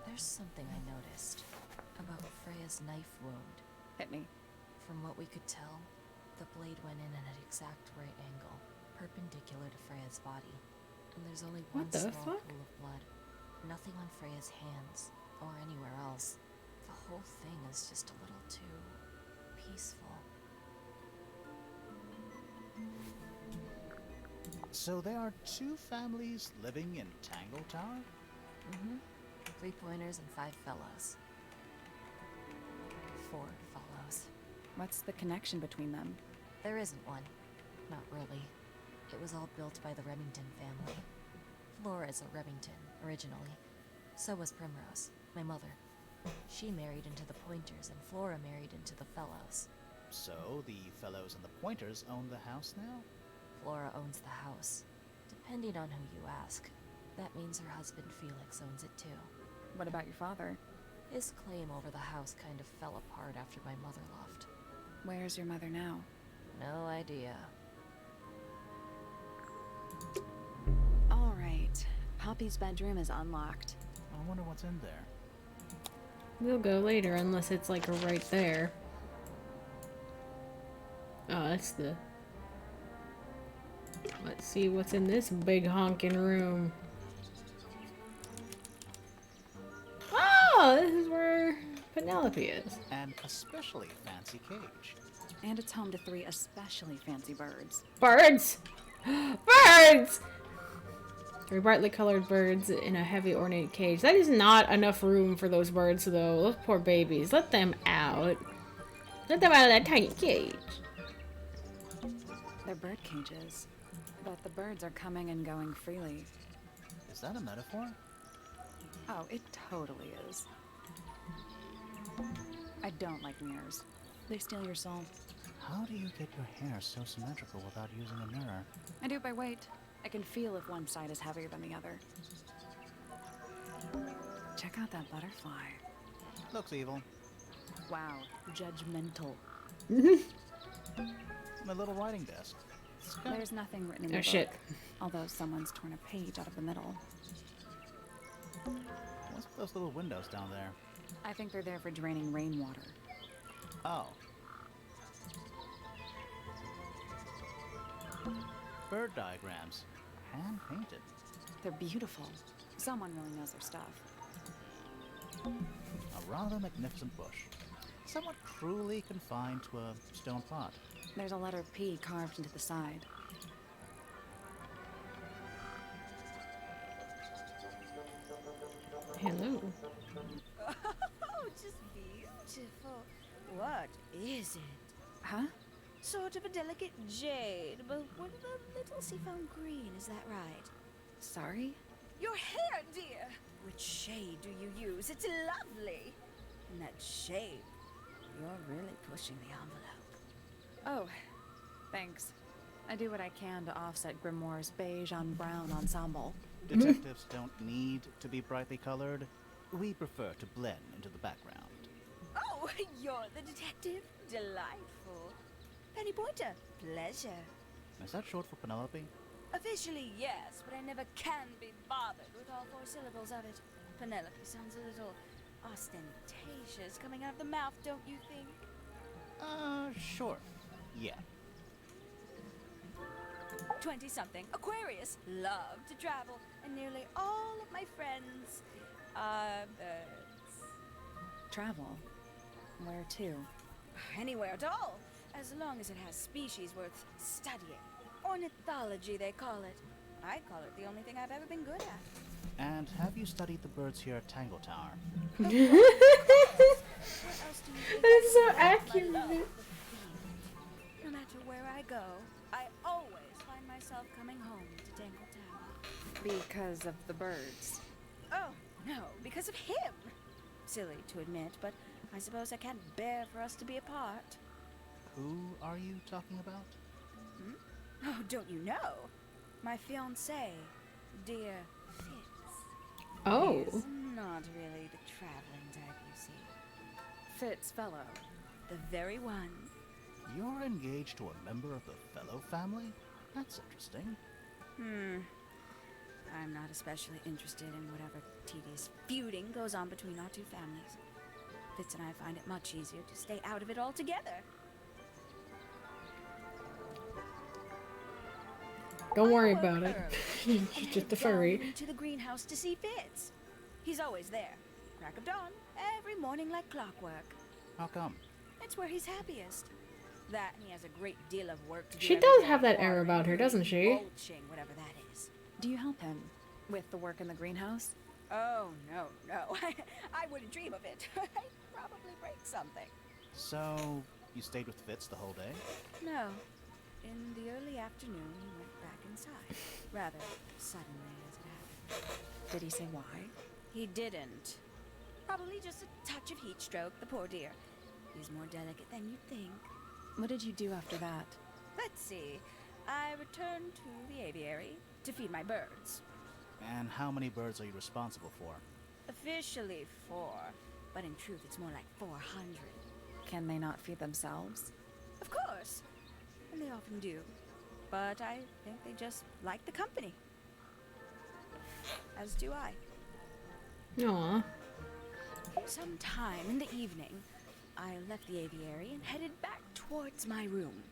There's something I noticed about Freya's knife wound.
Hit me.
From what we could tell, the blade went in at an exact right angle, perpendicular to Freya's body. And there's only one
What the
small
fuck?
pool of blood. Nothing on Freya's hands, or anywhere else. The whole thing is just a little too peaceful.
So there are 2 families living in Tangle Tower?
Mm-hmm. 3 pointers and 5 fellows. 4 fellows.
What's the connection between them?
There isn't one. Not really. It was all built by the Remington family. Flora's a Remington, originally. So was Primrose, my mother. She married into the Pointers, and Flora married into the Fellows.
So the fellows and the pointers own the house now?
Flora owns the house. Depending on who you ask. That means her husband Felix owns it too.
What about your father?
His claim over the house kind of fell apart after my mother left.
Where's your mother now?
No idea.
All right. Poppy's bedroom is unlocked.
I wonder what's in there.
We'll go later, unless it's like right there. Oh, that's the... Let's see what's in this big honkin' room. Oh, this is where Penelope is.
An especially fancy cage.
And it's home to 3 especially fancy birds.
Birds! Birds! 3 brightly colored birds in a heavy ornate cage. That is not enough room for those birds, though. Those poor babies. Let them out. Let them out of that tiny cage.
They're bird cages. But the birds are coming and going freely.
Is that a metaphor?
Oh, it totally is. I don't like mirrors. They steal your soul.
How do you get your hair so symmetrical without using a mirror?
I do it by weight. I can feel if one side is heavier than the other. Check out that butterfly.
Looks evil.
Wow, judgmental.
My little writing desk.
There's nothing written in the
Oh,
book,
shit.
although someone's torn a page out of the middle.
What's with those little windows down there?
I think they're there for draining rainwater.
Oh. Bird diagrams. Hand-painted.
They're beautiful. Someone really knows their stuff.
A rather magnificent bush. Somewhat cruelly confined to a stone pot.
There's a letter P carved into the side.
Hello.
Oh, just beautiful. What is it?
Huh?
Sort of a delicate jade, but with a little seafoam green, is that right?
Sorry?
Your hair, dear! Which shade do you use? It's lovely! And that shape, you're really pushing the envelope.
Oh, thanks. I do what I can to offset Grimoire's beige on brown ensemble.
Detectives don't need to be brightly colored. We prefer to blend into the background.
Oh, you're the detective? Delightful. Penny Pointer, pleasure.
Is that short for Penelope?
Officially, yes, but I never can be bothered with all 4 syllables of it. Penelope sounds a little ostentatious coming out of the mouth, don't you think?
Sure. Yeah.
20-something, Aquarius, love to travel, and nearly all of my friends are birds.
Travel? Where to?
Anywhere at all, as long as it has species worth studying. Ornithology, they call it. I call it the only thing I've ever been good at.
And have you studied the birds here at Tangle Tower?
What else do you think?
That is so
I love
accurate.
the field. No matter where I go, I always find myself coming
Because of the birds.
Oh, no, because of him. Silly to admit, but I suppose I can't bear for us to be apart.
Who are you talking about?
Oh, don't you know? My fiancé, dear Fitz.
Oh.
He's not really the traveling type, you see.
Fitz fellow.
The very one.
You're engaged to a member of the Fellow family? That's interesting.
I'm not especially interested in whatever tedious feuding goes on between our two families. Fitz and I find it much easier to stay out of it altogether.
Don't worry
I woke
about it.
early
She's
and
just a
headed
furry.
down to the greenhouse to see Fitz. He's always there. Crack of dawn, every morning like clockwork.
How come?
It's where he's happiest. That and he has a great deal of work to do.
She
every
does
day,
have that air
watering,
about her, doesn't she?
mulching, whatever that is.
Do you help him with the work in the greenhouse?
Oh, no. I wouldn't dream of it. I'd probably break something.
So, you stayed with Fitz the whole day?
No. In the early afternoon, he went back inside. Rather suddenly, as it happened.
Did he say why?
He didn't. Probably just a touch of heat stroke, the poor dear. He's more delicate than you'd think.
What did you do after that?
Let's see. I returned to the aviary to feed my birds.
And how many birds are you responsible for?
Officially 4, but in truth it's more like 400.
Can they not feed themselves?
Of course. And they often do. But I think they just like the company. As do I.
Aw.
Sometime in the evening, I left the aviary and headed back towards my room.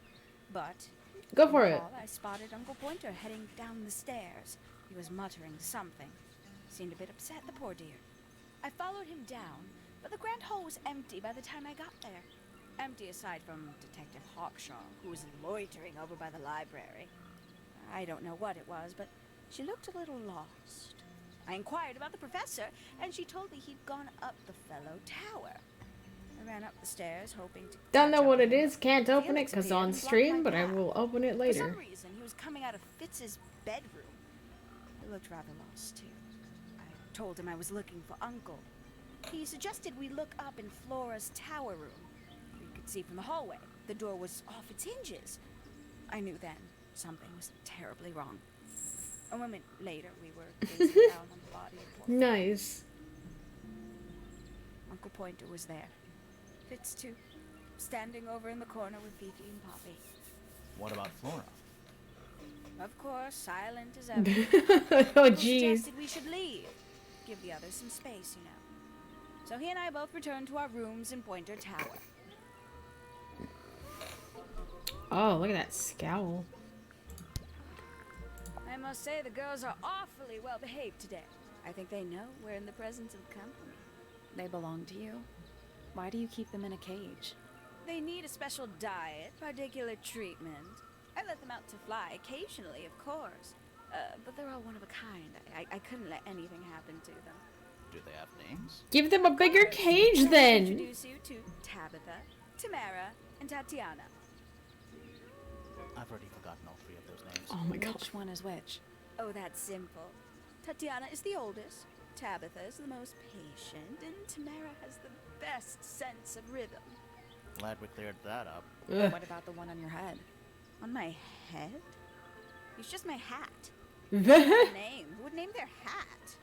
But
Go for
in the
it.
hall, I spotted Uncle Pointer heading down the stairs. He was muttering something. Seemed a bit upset, the poor dear. I followed him down, but the grand hall was empty by the time I got there. Empty aside from Detective Hawkshaw, who was loitering over by the library. I don't know what it was, but she looked a little lost. I inquired about the professor, and she told me he'd gone up the Fellow Tower. I ran up the stairs, hoping to
Don't know
catch up
what
with
it
him.
is. Can't open it
Felix
because
appeared
on
and blocked
stream,
my
but I
path.
will open it
For
later.
some reason, he was coming out of Fitz's bedroom. He looked rather lost, too. I told him I was looking for Uncle. He suggested we look up in Flora's tower room. We could see from the hallway. The door was off its hinges. I knew then something was terribly wrong. A moment later, we were gazing down on the body of poor
Nice.
Uncle Pointer was there. Fitz, too. Standing over in the corner with Fifi and Poppy.
What about Flora?
Of course, silent as ever.
Oh
He
jeez.
suggested we should leave. Give the others some space, you know. So he and I both returned to our rooms in Pointer Tower.
Oh, look at that scowl.
I must say the girls are awfully well behaved today. I think they know we're in the presence of company.
They belong to you? Why do you keep them in a cage?
They need a special diet, particular treatment. I let them out to fly occasionally, of course. But they're all one of a kind. I couldn't let anything happen to them.
Do they have names?
Give them a bigger
Of course.
cage
Let me
then.
introduce you to Tabitha, Tamara, and Tatiana.
I've already forgotten all 3 of those names.
Oh my god.
Which one is which?
Oh, that's simple. Tatiana is the oldest, Tabitha is the most patient, and Tamara has the best sense of rhythm.
Glad we cleared that up.
Ugh.
What about the one on your head?
On my head? It's just my hat. Not a name. Who would name their hat?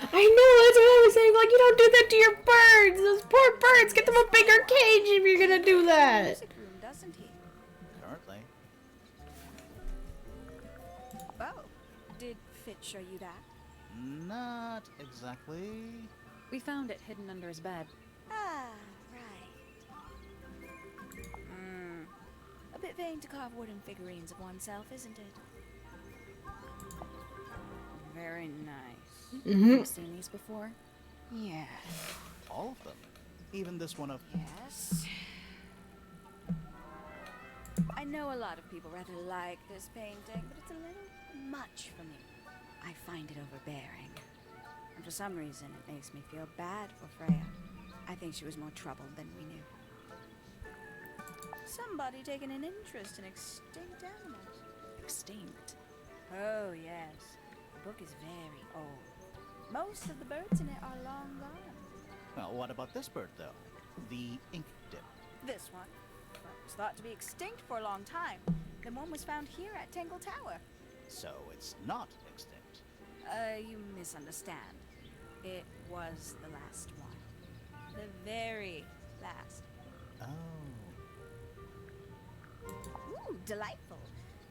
I know, that's what I was saying. Like, you don't do that to your birds. Those poor birds. Get them a bigger cage if you're gonna do that.
Music room, doesn't he?
Currently.
Oh, did Fitz show you that?
Not exactly.
We found it hidden under his bed.
Ah, right. A bit vain to carve wooden figurines of oneself, isn't it? Very nice.
You've seen these before?
Yeah.
All of them. Even this one of...
Yes. I know a lot of people rather like this painting, but it's a little much for me. I find it overbearing. And for some reason, it makes me feel bad for Freya. I think she was more trouble than we knew. Somebody taking an interest in extinct animals.
Extinct.
Oh, yes. The book is very old. Most of the birds in it are long gone.
Well, what about this bird, though? The ink dip.
This one was thought to be extinct for a long time. Then one was found here at Tangle Tower.
So it's not extinct.
You misunderstand. It was the last one. The very last.
Oh.
Ooh, delightful.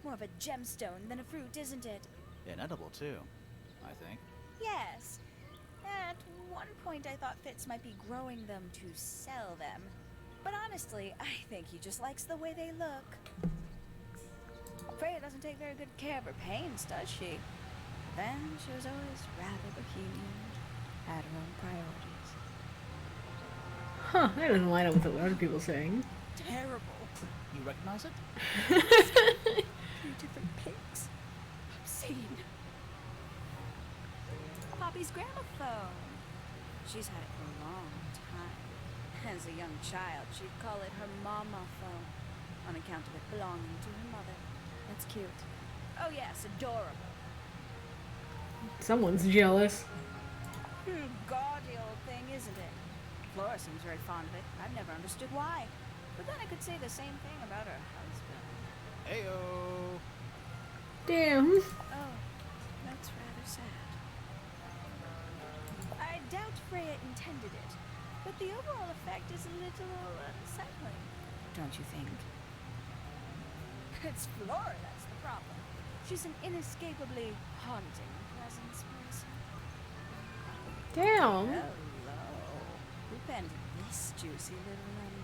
More of a gemstone than a fruit, isn't it?
Inedible, too, I think.
Yes. At one point I thought Fitz might be growing them to sell them. But honestly, I think he just likes the way they look. Freya doesn't take very good care of her paints, does she? Then she was always rather bohemian, had her own priorities.
Huh, that doesn't line up with what other people saying.
Terrible.
You recognize it?
3 different pigs. Obscene. Poppy's gramophone. She's had it for a long time. As a young child, she'd call it her mama phone, on account of it belonging to her mother.
That's cute.
Oh yes, adorable.
Someone's jealous.
Gaudy old thing, isn't it? Flora seems very fond of it. I've never understood why. But then I could say the same thing about her husband.
Heyo.
Damn.
Oh, that's rather sad. I doubt Freya intended it, but the overall effect is a little unsettling. Don't you think? It's Flora that's the problem. She's an inescapably haunting presence, Marissa.
Damn.
Hello. Who penned this juicy little number?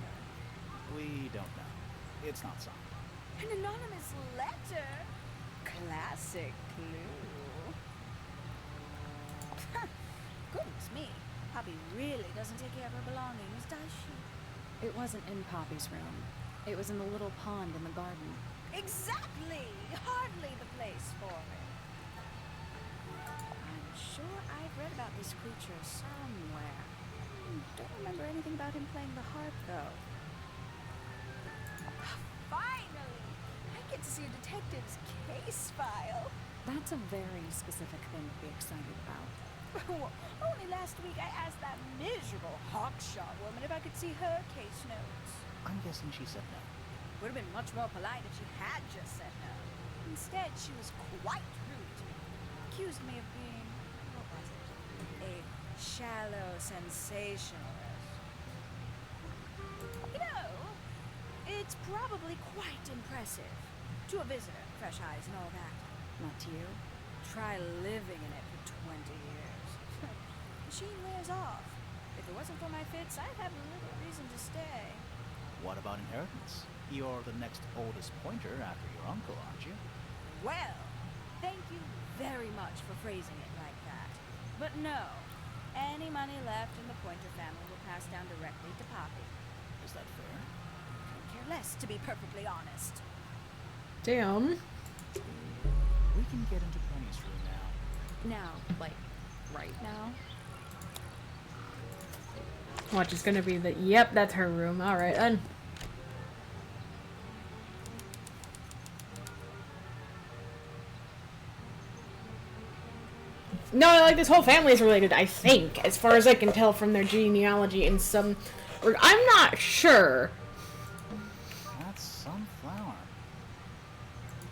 We don't know. It's not signed.
An anonymous letter? Classic clue. Goodness me. Poppy really doesn't take care of her belongings, does she?
It wasn't in Poppy's room. It was in the little pond in the garden.
Exactly! Hardly the place for it. I'm sure I've read about this creature somewhere. Don't remember anything about him playing the harp, though. Finally! I get to see a detective's case file.
That's a very specific thing to be excited about.
Only last week I asked that miserable hawkshot woman if I could see her case notes.
I'm guessing she said no.
Would have been much more polite if she had just said no. Instead, she was quite rude to me. Accused me of being, what was it? A shallow sensationalist. You know, it's probably quite impressive. To a visitor, fresh eyes and all that.
Not to you?
Try living in it for 20 years. Machine wears off. If it wasn't for my fits, I'd have little reason to stay.
What about inheritance? You're the next oldest pointer after your uncle, aren't you?
Well, thank you very much for phrasing it like that. But no, any money left in the Pointer family will pass down directly to Poppy.
Is that fair?
Couldn't care less, to be perfectly honest.
Damn.
We can get into Penny's room now.
Now, like, right now?
Watch, it's gonna be the. Yep, that's her room. Alright, then. No, like, this whole family is related, I think, as far as I can tell from their genealogy in some. I'm not sure.
That's some flower.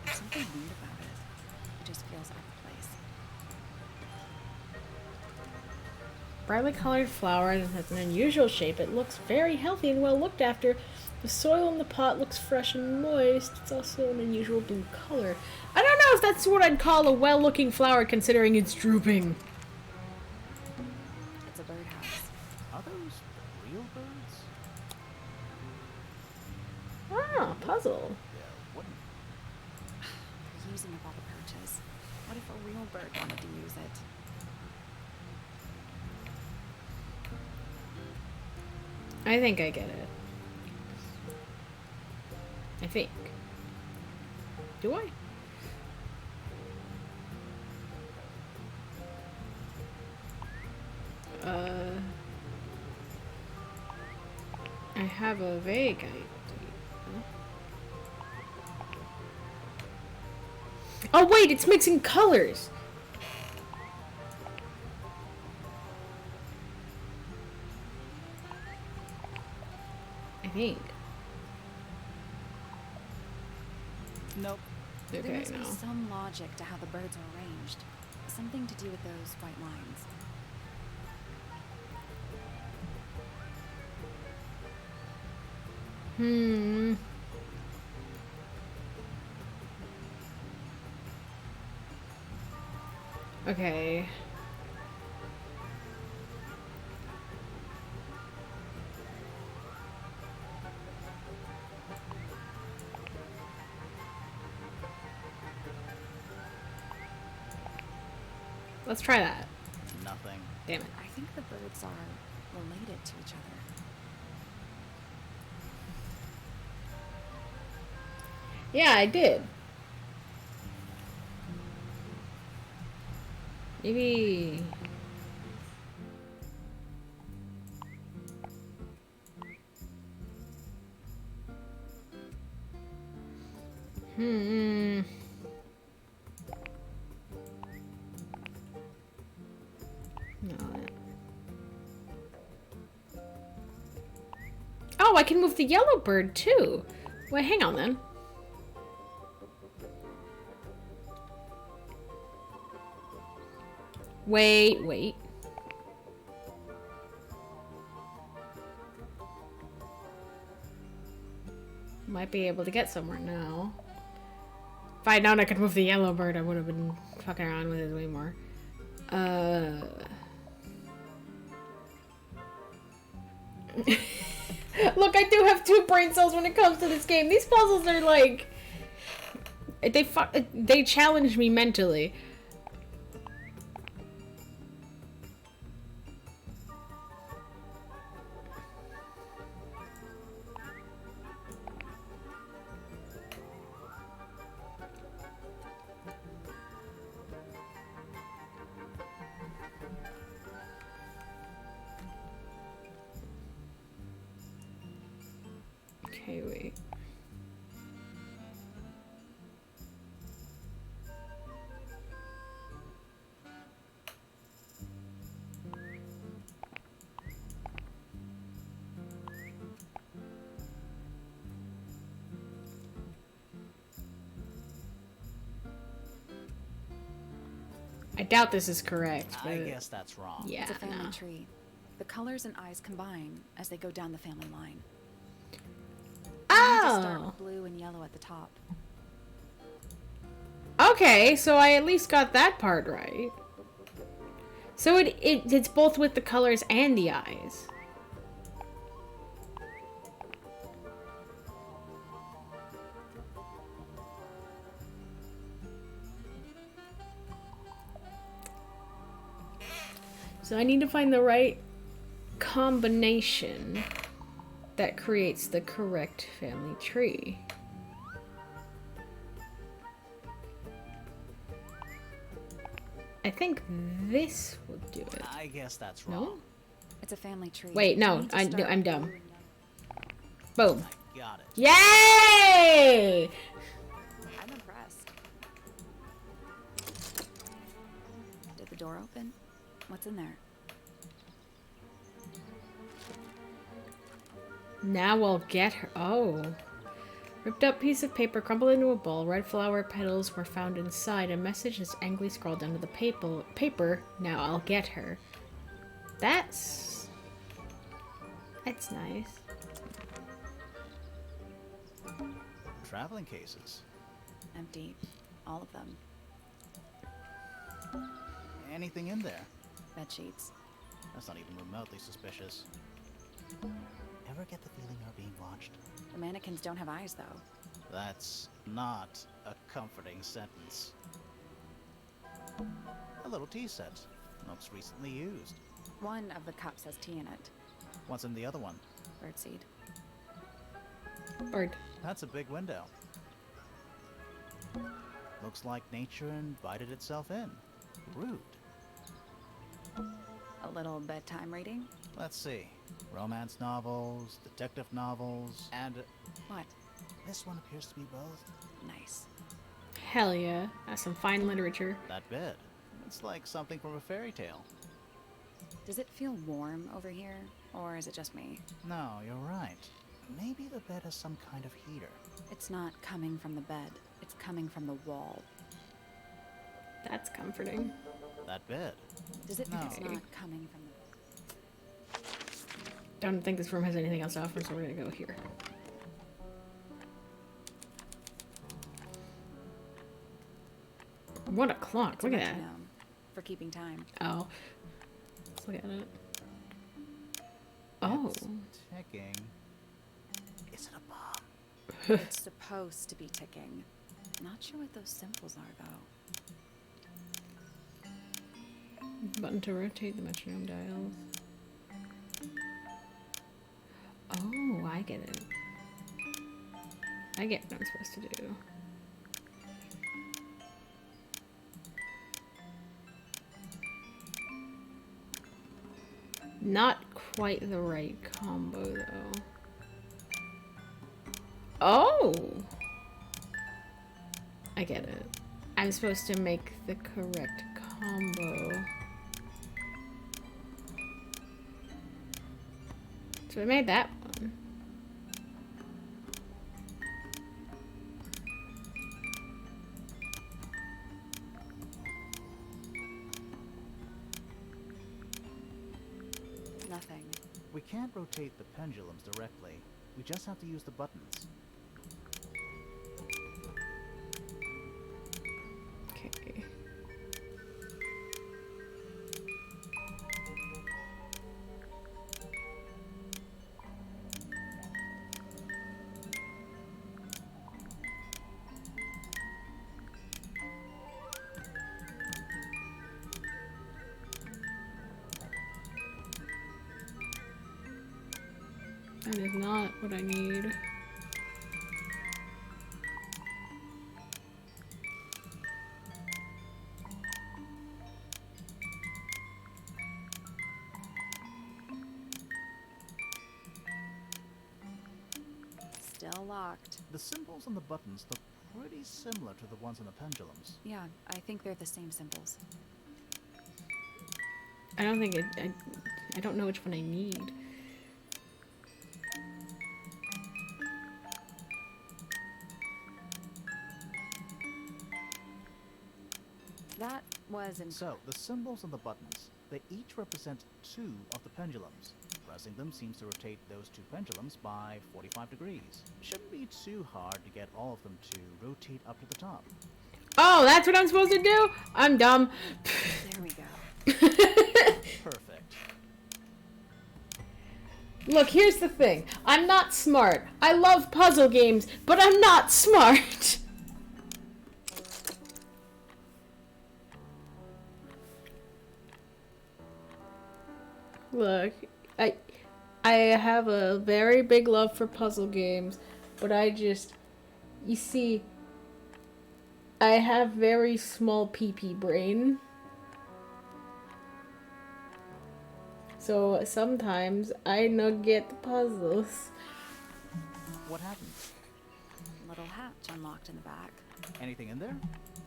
There's something weird about it. It just feels out of place.
Brightly colored flower and it has an unusual shape. It looks very healthy and well looked after. The soil in the pot looks fresh and moist. It's also an unusual blue color. I don't know if that's what I'd call a well-looking flower considering it's drooping.
It's a birdhouse.
Are those real birds?
Ah, puzzle.
They're wooden.
They're using up all the perches. What if a real bird wanted to use it?
I think I get it. I think. Do I? I have a vague idea. Oh wait, it's mixing colors. I think.
Nope.
There
Okay,
must
no.
be some logic to how the birds are arranged. Something to do with those white lines.
Okay. Let's try that.
Nothing.
Damn it.
I think the birds are related to each other.
Yeah, I did. Maybe. Hmm. No. Oh, I can move the yellow bird too. Wait, hang on then. Wait. Might be able to get somewhere now. If I had known I could move the yellow bird, I would have been fucking around with it way more. Look, I do have 2 brain cells when it comes to this game. These puzzles are like... They challenge me mentally. Okay, wait. I doubt this is correct, but...
I guess that's wrong.
Yeah,
It's a family
no.
tree. The colors and eyes combine as they go down the family line. You need to start
Oh!
with blue and yellow at the top.
Okay, so I at least got that part right. So it's both with the colors and the eyes. So I need to find the right combination that creates the correct family tree. I think this will do it.
I guess that's
No?
wrong.
It's a family tree.
Wait, no,
You need to
I'm
start
dumb.
with blue and
Boom.
yellow.
Got it.
Yay!
I'm impressed. Did the door open? What's in there?
Now I'll get her. Oh. Ripped up piece of paper crumpled into a ball. Red flower petals were found inside. A message is angrily scrawled under the paper. Now I'll get her. That's nice.
Traveling cases.
Empty. All of them.
Anything in there?
Bed sheets.
That's not even remotely suspicious. Ever get the feeling you're being watched?
The mannequins don't have eyes, though.
That's not a comforting sentence. A little tea set. Looks recently used.
One of the cups has tea in it.
What's in the other one?
Birdseed.
Bird.
That's a big window. Looks like nature invited itself in. Rude.
A little bedtime reading?
Let's see. Romance novels, detective novels, and
What?
this one appears to be both.
Nice.
Hell yeah. That's some fine literature.
That bed. It's like something from a fairy tale.
Does it feel warm over here, or is it just me?
No, you're right. Maybe the bed has some kind of heater.
It's not coming from the bed. It's coming from the wall.
That's comforting.
That bed.
Does it?
No.
It's not coming from the bed.
Don't think this room has anything else to offer, so we're gonna go here. What a clock!
It's a
Look at that.
metronome for keeping time.
Oh, let's look at it. Oh,
It's ticking. Is it a bomb?
It's supposed to be ticking. Not sure what those symbols are, though.
button to rotate the metronome dials. Oh, I get it. I get what I'm supposed to do. Not quite the right combo, though. Oh! I get it. I'm supposed to make the correct combo. So I made that one.
Nothing.
We can't rotate the pendulums directly. We just have to use the buttons.
Okay. That is not what I need.
Still locked.
The symbols on the buttons look pretty similar to the ones on the pendulums.
Yeah, I think they're the same symbols.
I don't think it. I don't know which one I need.
That was
So, the symbols on the buttons, they each represent two of the pendulums. Pressing them seems to rotate those two pendulums by 45 degrees. Shouldn't be too hard to get all of them to rotate up to the top.
Oh, that's what I'm supposed to do? I'm dumb.
There we go.
Perfect.
Look, here's the thing. I'm not smart. I love puzzle games, but I'm not smart. Look, I have a very big love for puzzle games, but you see, I have very small pee-pee brain. So sometimes I not get the puzzles.
What happened?
Little hatch unlocked in the back.
Anything in there?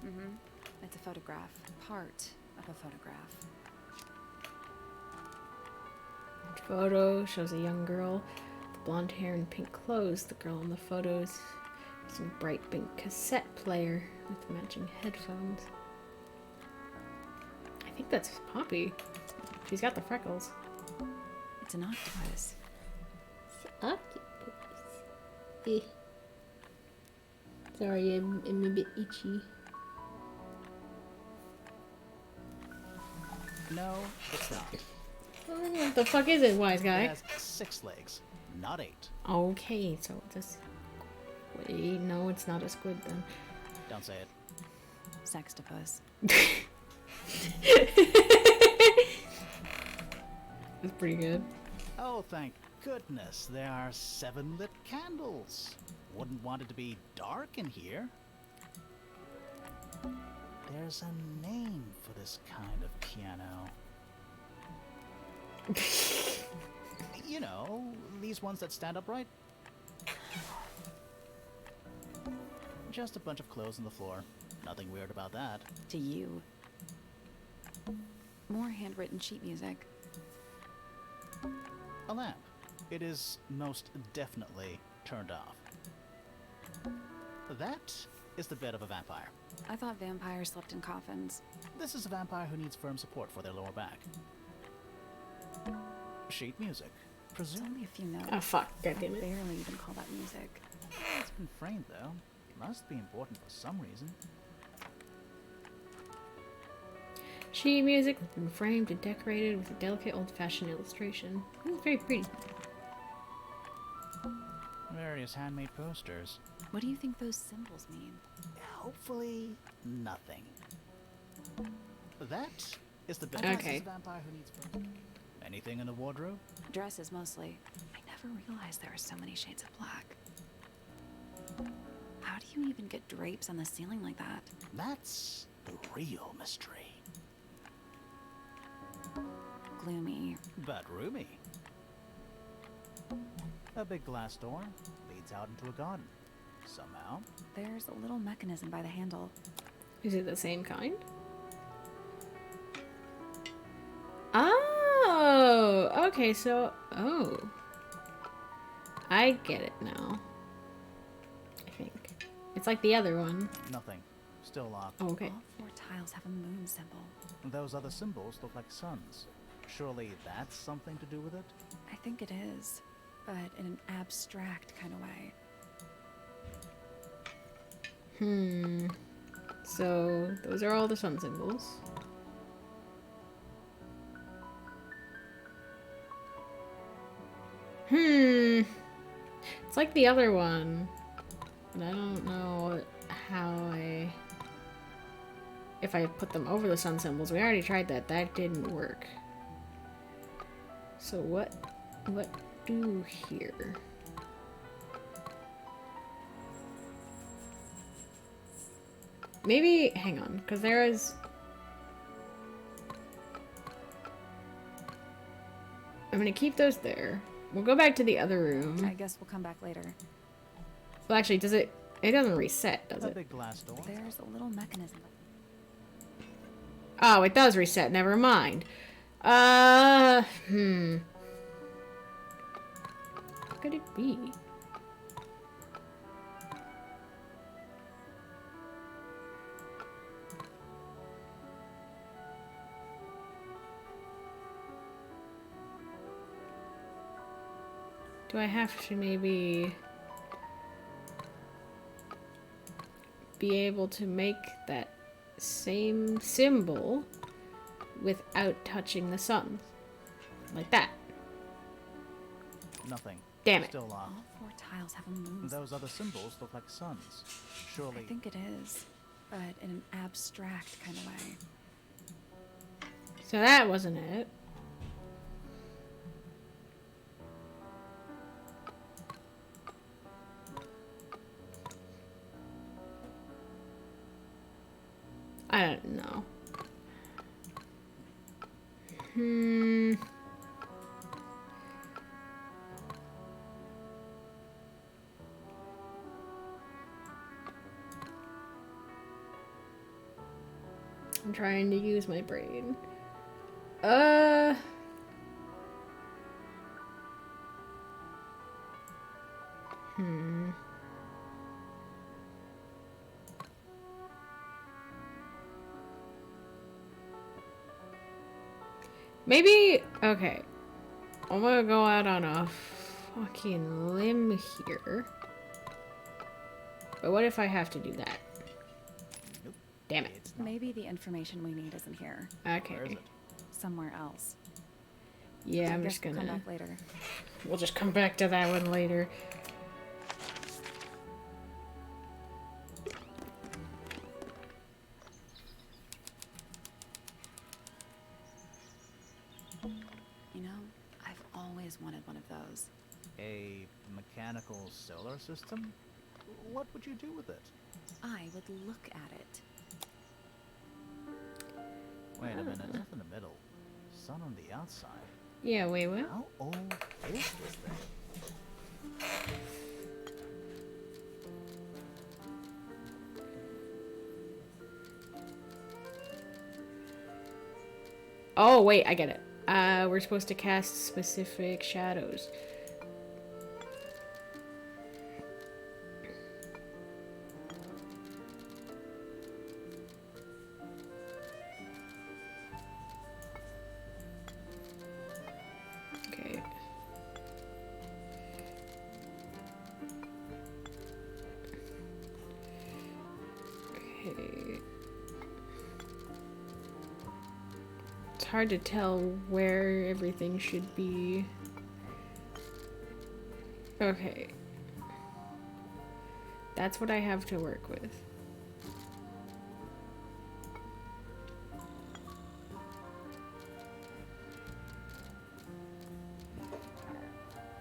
Mm-hmm. It's a photograph. Part of a photograph.
Photo shows a young girl with blonde hair and pink clothes. The girl in the photo is using a bright pink cassette player with matching headphones. I think that's Poppy. She's got the freckles.
It's an octopus.
Eh. Sorry, I'm a bit itchy.
No, it's not.
What the fuck is it, wise guy?
It has 6 legs, not 8.
Okay, so it's a... Wait, no, it's not a squid then.
Don't say it.
Sextopus.
It's pretty good.
Oh, thank goodness, there are 7 lit candles. Wouldn't want it to be dark in here. There's a name for this kind of piano. You know, these ones that stand upright. Just a bunch of clothes on the floor. Nothing weird about that.
To you. More handwritten sheet music.
A lamp. It is most definitely turned off. That is the bed of a vampire.
I thought vampires slept in coffins.
This is a vampire who needs firm support for their lower back. Sheet music.
It's
Presume
only a few notes.
Oh fuck,
I
god damn it.
barely even call that music.
it's been framed though. Must be important for some reason.
Sheet music has been framed and decorated with a delicate old-fashioned illustration. It's very pretty.
Various handmade posters.
What do you think those symbols mean?
Hopefully, nothing. That is the bed.
Okay.
This is a vampire who needs firm. Anything in the wardrobe?
Dresses mostly. I never realized there were so many shades of black. How do you even get drapes on the ceiling like that?
That's the real mystery.
Gloomy.
But roomy. A big glass door leads out into a garden. Somehow,
There's a little mechanism by the handle.
Is it the same kind? Oh! Okay, so... Oh. I get it now. I think. It's like the other one.
nothing. Still locked.
Oh, okay.
All 4 tiles have a moon symbol.
Those other symbols look like suns. Surely that's something to do with it?
I think it is, but in an abstract kind of way.
So, those are all the sun symbols. It's like the other one. And I don't know how if I put them over the sun symbols. We already tried that. That didn't work. So what do here? Maybe, hang on, because there is... I'm gonna keep those there. We'll go back to the other room.
I guess we'll come back later.
Well, actually, does it... It doesn't reset, does
A
it?
big glass door.
There's a little mechanism.
Oh, it does reset. Never mind. What could it be? Do I have to maybe be able to make that same symbol without touching the sun? Like that.
Nothing.
Damn it.
Still locked.
All 4 tiles have a moon.
Those other symbols look like suns. Surely
I think it is, but in an abstract kind of way.
So that wasn't it. I don't know. I'm trying to use my brain. Maybe, okay. I'm gonna go out on a fucking limb here. But what if I have to do that?
Nope.
Damn it.
It's not.
Maybe the information we need isn't here.
Where is
Okay.
it?
Somewhere else.
Yeah, I'm
I
just
guess we'll
gonna...
come back later.
We'll just come back to that one later.
You know, I've always wanted one of those.
A mechanical solar system? What would you do with it?
I would look at it.
Wait a minute, Earth in the middle. Sun on the outside.
Yeah, wait, what?
How old is this thing?
Oh, wait, I get it. We're supposed to cast specific shadows. Okay. Okay. It's hard to tell where everything should be. Okay. That's what I have to work with.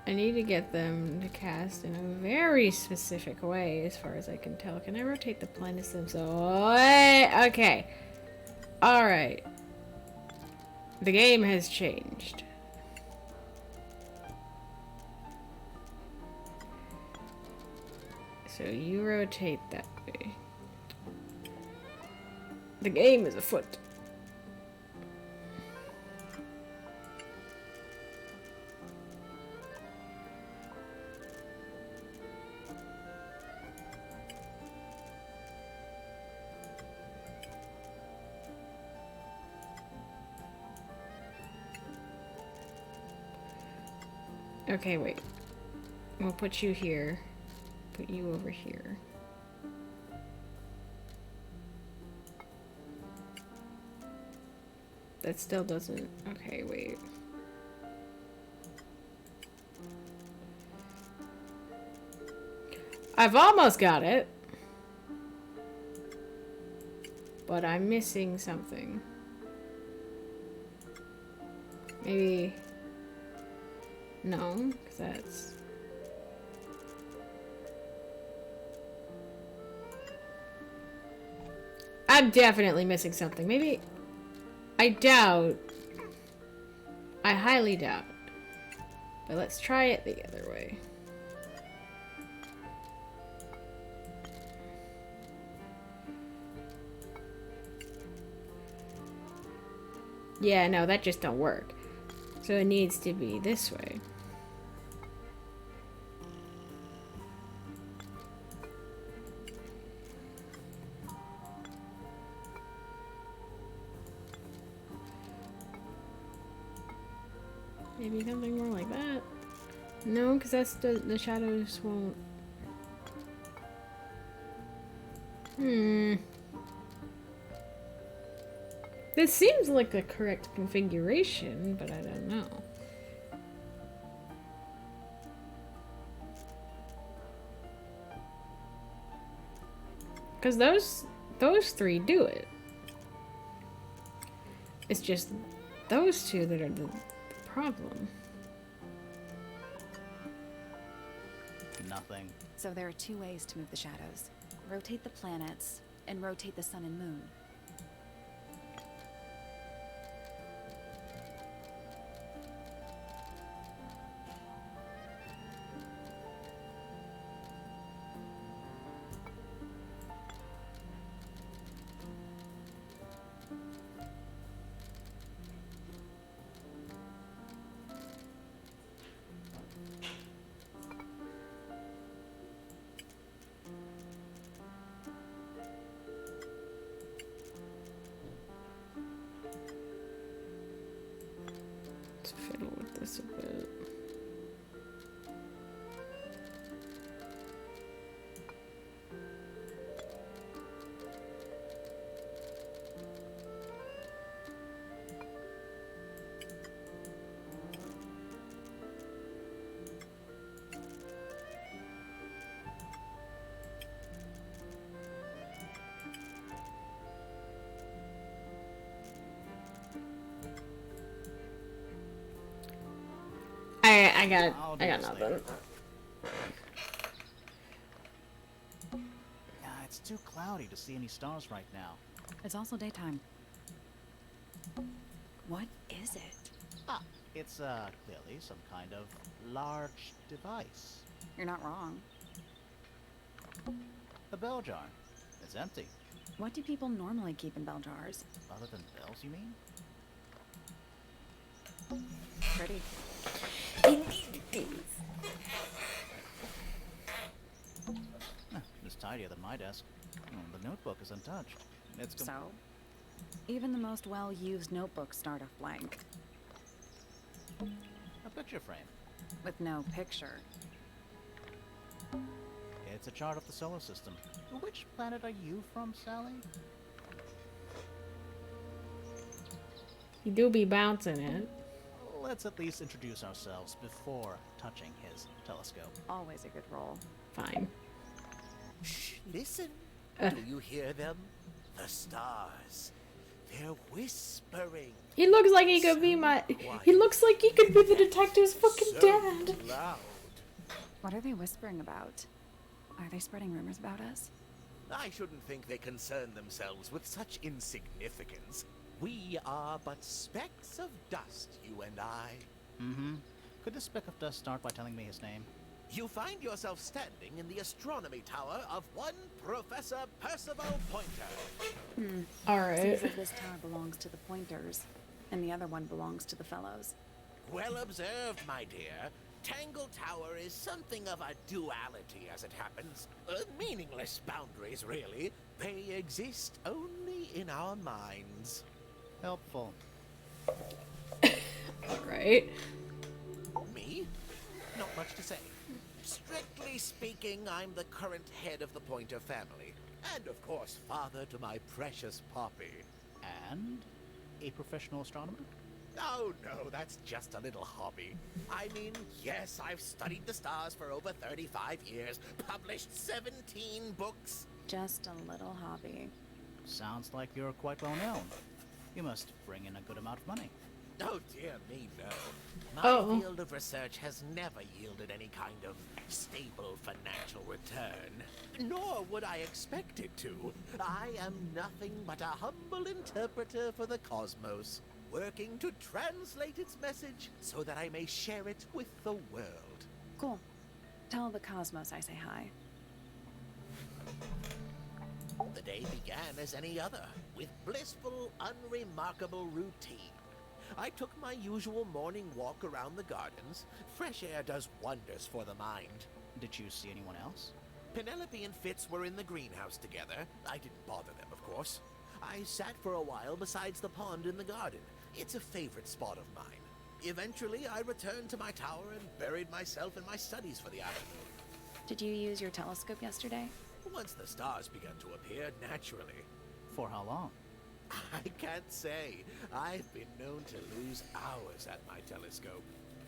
I need to get them to cast in a very specific way, as far as I can tell. Can I rotate the planets themselves? Okay. Alright. The game has changed. So you rotate that way. The game is afoot. Okay, wait. We'll put you here. Put you over here. That still doesn't... Okay, wait. I've almost got it. But I'm missing something. Maybe... No, because that's... I'm definitely missing something. Maybe... I doubt. I highly doubt. But let's try it the other way. Yeah, no, that just don't work. So it needs to be this way. Maybe something more like that. No, because that's the shadows won't. This seems like the correct configuration, but I don't know. Because those three do it. It's just those two that are the problem.
Nothing.
So there are two ways to move the shadows. Rotate the planets, and rotate the sun and moon.
Let's fiddle with this a bit. I got nothing.
Yeah, it's too cloudy to see any stars right now.
It's also daytime. What is it?
Ah, it's clearly some kind of large device.
You're not wrong.
A bell jar. It's empty.
What do people normally keep in bell jars?
Other than bells, you mean?
Pretty.
It's tidier than my desk. The notebook is untouched. It's
So, even the most well-used notebooks start off blank,
a picture frame.
with no picture.
It's a chart of the solar system. Which planet are you from, Sally?
You do be bouncing it.
Let's at least introduce ourselves before touching his telescope.
Always a good roll.
Fine.
Shh, listen.
Uh.
Do you hear them? The stars. They're whispering.
He looks like he could be my. He looks like he could be the detective's fucking
So
dad.
loud.
What are they whispering about? Are they spreading rumors about us?
I shouldn't think they concern themselves with such insignificance. We are but specks of dust, you and I.
Mm-hmm. Could this speck of dust start by telling me his name?
You find yourself standing in the astronomy tower of one Professor Percival Pointer.
Alright.
Seems like this tower belongs to the Pointers, and the other one belongs to the Fellows.
Well observed, my dear. Tangle Tower is something of a duality, as it happens. Meaningless boundaries, really. They exist only in our minds.
Helpful.
Alright.
Me? Not much to say. Strictly speaking, I'm the current head of the Pointer family. And of course, father to my precious Poppy.
And a professional astronomer?
Oh no, that's just a little hobby. I mean, yes, I've studied the stars for over 35 years, published 17 books.
Just a little hobby.
Sounds like you're quite well known. You must bring in a good amount of money.
Oh dear me, no. My
Oh.
field of research has never yielded any kind of stable financial return. Nor would I expect it to. I am nothing but a humble interpreter for the cosmos, working to translate its message so that I may share it with the world.
Cool. Tell the Cosmos I say hi.
The day began as any other, with blissful, unremarkable routine. I took my usual morning walk around the gardens. Fresh air does wonders for the mind.
Did you see anyone else?
Penelope and Fitz were in the greenhouse together. I didn't bother them, of course. I sat for a while besides the pond in the garden. It's a favorite spot of mine. Eventually, I returned to my tower and buried myself in my studies for the afternoon.
Did you use your telescope yesterday?
Once the stars began to appear, naturally.
For how long?
I can't say. I've been known to lose hours at my telescope.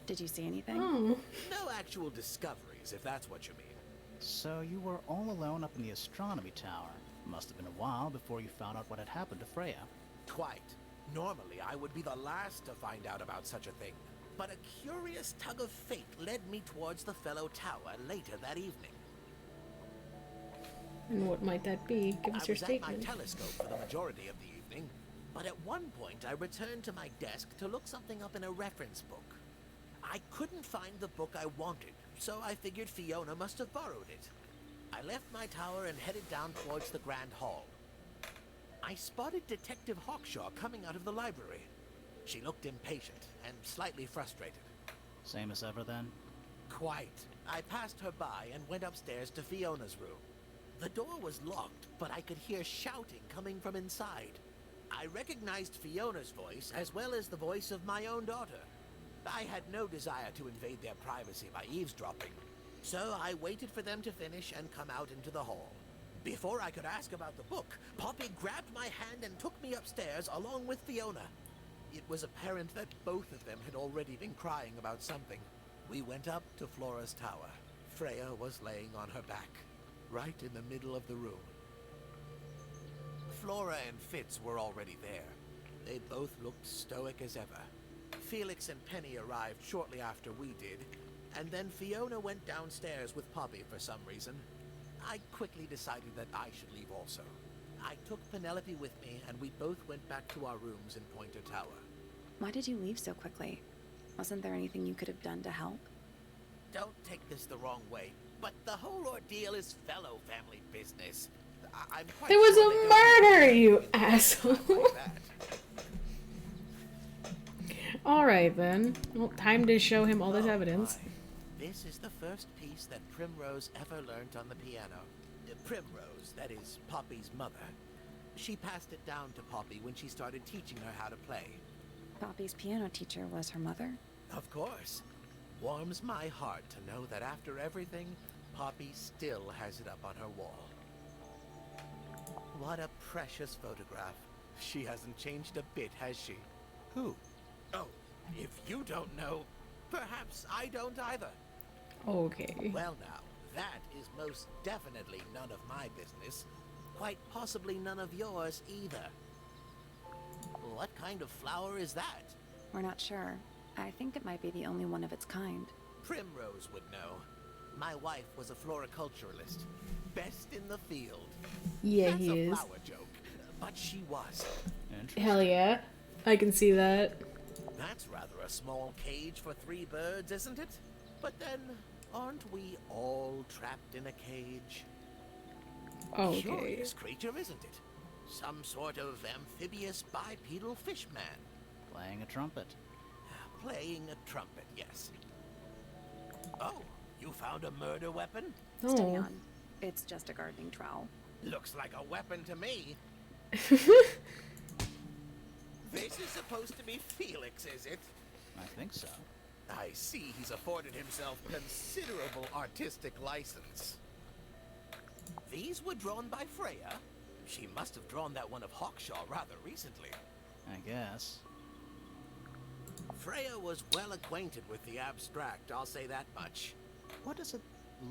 Did you see anything?
Oh.
No actual discoveries, if that's what you mean.
So you were all alone up in the astronomy tower. Must have been a while before you found out what had happened to Freya.
Quite. Normally, I would be the last to find out about such a thing. But a curious tug of fate led me towards the fellow tower later that evening.
And what might that be? Give
I
us your
was at
statement.
my telescope for the majority of the evening, but at one point I returned to my desk to look something up in a reference book. I couldn't find the book I wanted, so I figured Fiona must have borrowed it. I left my tower and headed down towards the Grand Hall. I spotted Detective Hawkshaw coming out of the library. She looked impatient and slightly frustrated.
Same as ever then?
Quite. I passed her by and went upstairs to Fiona's room. The door was locked, but I could hear shouting coming from inside. I recognized Fiona's voice as well as the voice of my own daughter. I had no desire to invade their privacy by eavesdropping, so I waited for them to finish and come out into the hall. Before I could ask about the book, Poppy grabbed my hand and took me upstairs along with Fiona. It was apparent that both of them had already been crying about something. We went up to Flora's tower. Freya was laying on her back, right in the middle of the room. Flora and Fitz were already there. They both looked stoic as ever. Felix and Penny arrived shortly after we did, and then Fiona went downstairs with Poppy for some reason. I quickly decided that I should leave also. I took Penelope with me, and we both went back to our rooms in Pointer Tower.
Why did you leave so quickly? Wasn't there anything you could have done to help?
Don't take this the wrong way, but the whole ordeal is fellow family business. I'm quite
There was
sure
a murder, you
they don't
asshole.
like that.
Alright then. Well, time to show him all this
Oh,
evidence.
my. This is the first piece that Primrose ever learnt on the piano. Primrose, that is Poppy's mother. She passed it down to Poppy when she started teaching her how to play.
Poppy's piano teacher was her mother?
Of course. Warms my heart to know that after everything, Poppy still has it up on her wall. What a precious photograph. She hasn't changed a bit, has she?
Who?
Oh, if you don't know, perhaps I don't either.
Okay.
Well now, that is most definitely none of my business. Quite possibly none of yours either. What kind of flower is that?
We're not sure. I think it might be the only one of its kind.
Primrose would know. My wife was a floriculturalist. Best in the field.
Yeah,
That's
he
a
is.
flower joke, but she was.
Interesting.
Hell yeah. I can see that.
That's rather a small cage for 3 birds, isn't it? But then, aren't we all trapped in a cage?
Okay.
Curious creature, isn't it? Some sort of amphibious bipedal fishman.
Playing a trumpet.
Playing a trumpet, yes. Oh, you found a murder weapon?
Stay
Oh.
on. It's just a gardening trowel.
Looks like a weapon to me. This is supposed to be Felix, is it?
I think so.
I see he's afforded himself considerable artistic license. These were drawn by Freya. She must have drawn that one of Hawkshaw rather recently.
I guess.
Freya was well acquainted with the abstract, I'll say that much.
What does it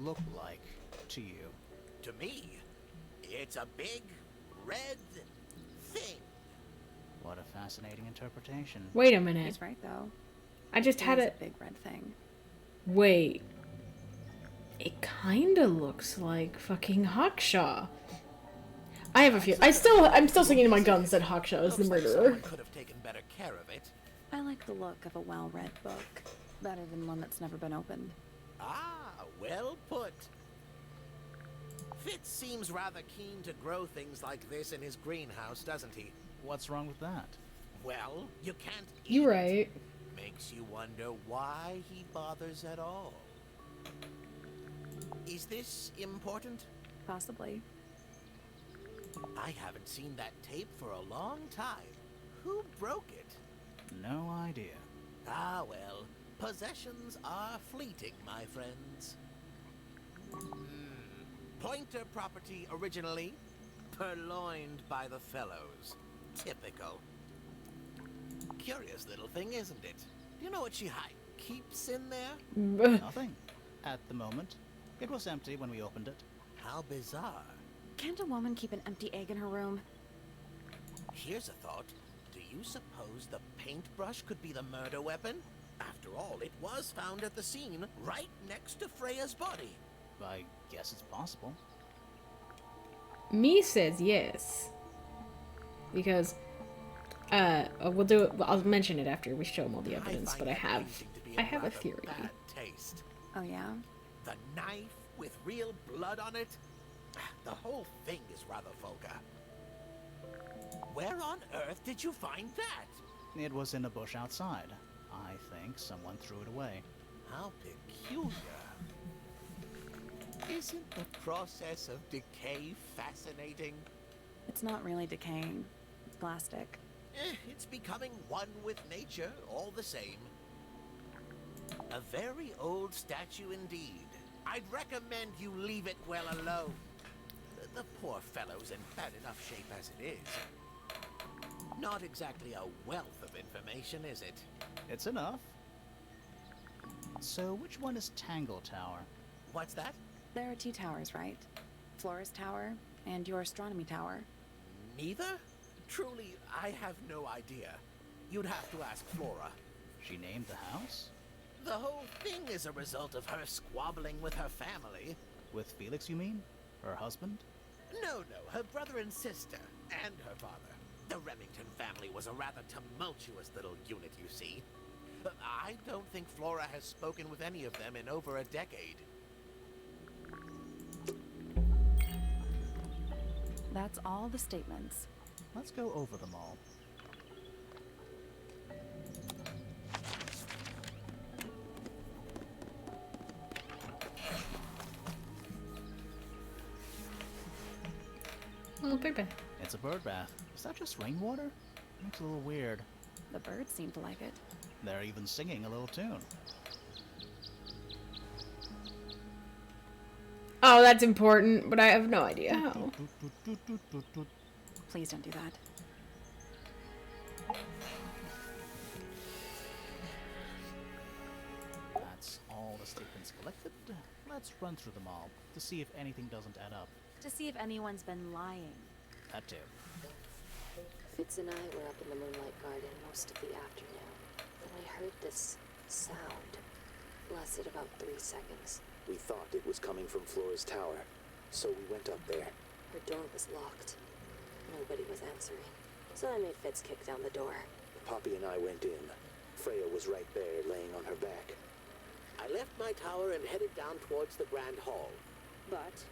look like to you?
To me, it's a big, red thing.
What a fascinating interpretation.
Wait a minute.
He's right, though.
I just had
It is
it.
a big red thing.
Wait. It kinda looks like fucking Hawkshaw. I have a few. I'm still sticking to my guns that Hawkshaw is the
Looks like
murderer.
someone could have taken better care of it.
I like the look of a well-read book. Better than one that's never been opened.
Ah, well put. Fitz seems rather keen to grow things like this in his greenhouse, doesn't he?
What's wrong with that?
Well, you can't eat
You're
it.
right.
Makes you wonder why he bothers at all. Is this important?
Possibly.
I haven't seen that tape for a long time. Who broke it?
No idea.
Ah, well, possessions are fleeting, my friends. Pointer property originally, purloined by the fellows. Typical. Curious little thing, isn't it? Do you know what she keeps in there?
Nothing. At the moment. It was empty when we opened it.
How bizarre.
Can't a woman keep an empty egg in her room?
Here's a thought. Do you suppose the paintbrush could be the murder weapon? After all, it was found at the scene, right next to Freya's body.
I guess it's possible.
Me says yes. Because, we'll do it. I'll mention it after we show him all the evidence.
find
But I
that
have
painting to be
a
rather
theory.
Bad taste.
Oh, yeah?
The knife with real blood on it? The whole thing is rather vulgar. Where on earth did you find that?
It was in a bush outside. I think someone threw it away.
How peculiar. Isn't the process of decay fascinating?
It's not really decaying. It's plastic.
It's becoming one with nature, all the same. A very old statue indeed. I'd recommend you leave it well alone. The poor fellow's in bad enough shape as it is. Not exactly a wealth of information, is it?
It's enough. So which one is Tangle Tower?
What's that?
There are 2 towers, right? Flora's tower and your astronomy tower.
Neither? Truly, I have no idea. You'd have to ask Flora.
She named the house?
The whole thing is a result of her squabbling with her family.
With Felix, you mean? Her husband?
No, her brother and sister, and her father. The Remington family was a rather tumultuous little unit, you see. I don't think Flora has spoken with any of them in over a decade.
That's all the statements.
Let's go over them all.
little bird bath.
It's a bird bath. Is that just rainwater? Looks a little weird.
The birds seem to like it.
They're even singing a little tune.
Oh, that's important, but I have no idea how.
Please don't do that.
That's all the statements collected. Let's run through them all to see if anything doesn't add up.
To see if anyone's been lying.
That too.
Fitz and I were up in the Moonlight Garden most of the afternoon. Then I heard this sound. Lasted about 3 seconds.
We thought it was coming from Flora's tower, so we went up there.
Her door was locked. Nobody was answering. So I made Fitz kick down the door.
Poppy and I went in. Freya was right there, laying on her back.
I left my tower and headed down towards the Grand Hall.
But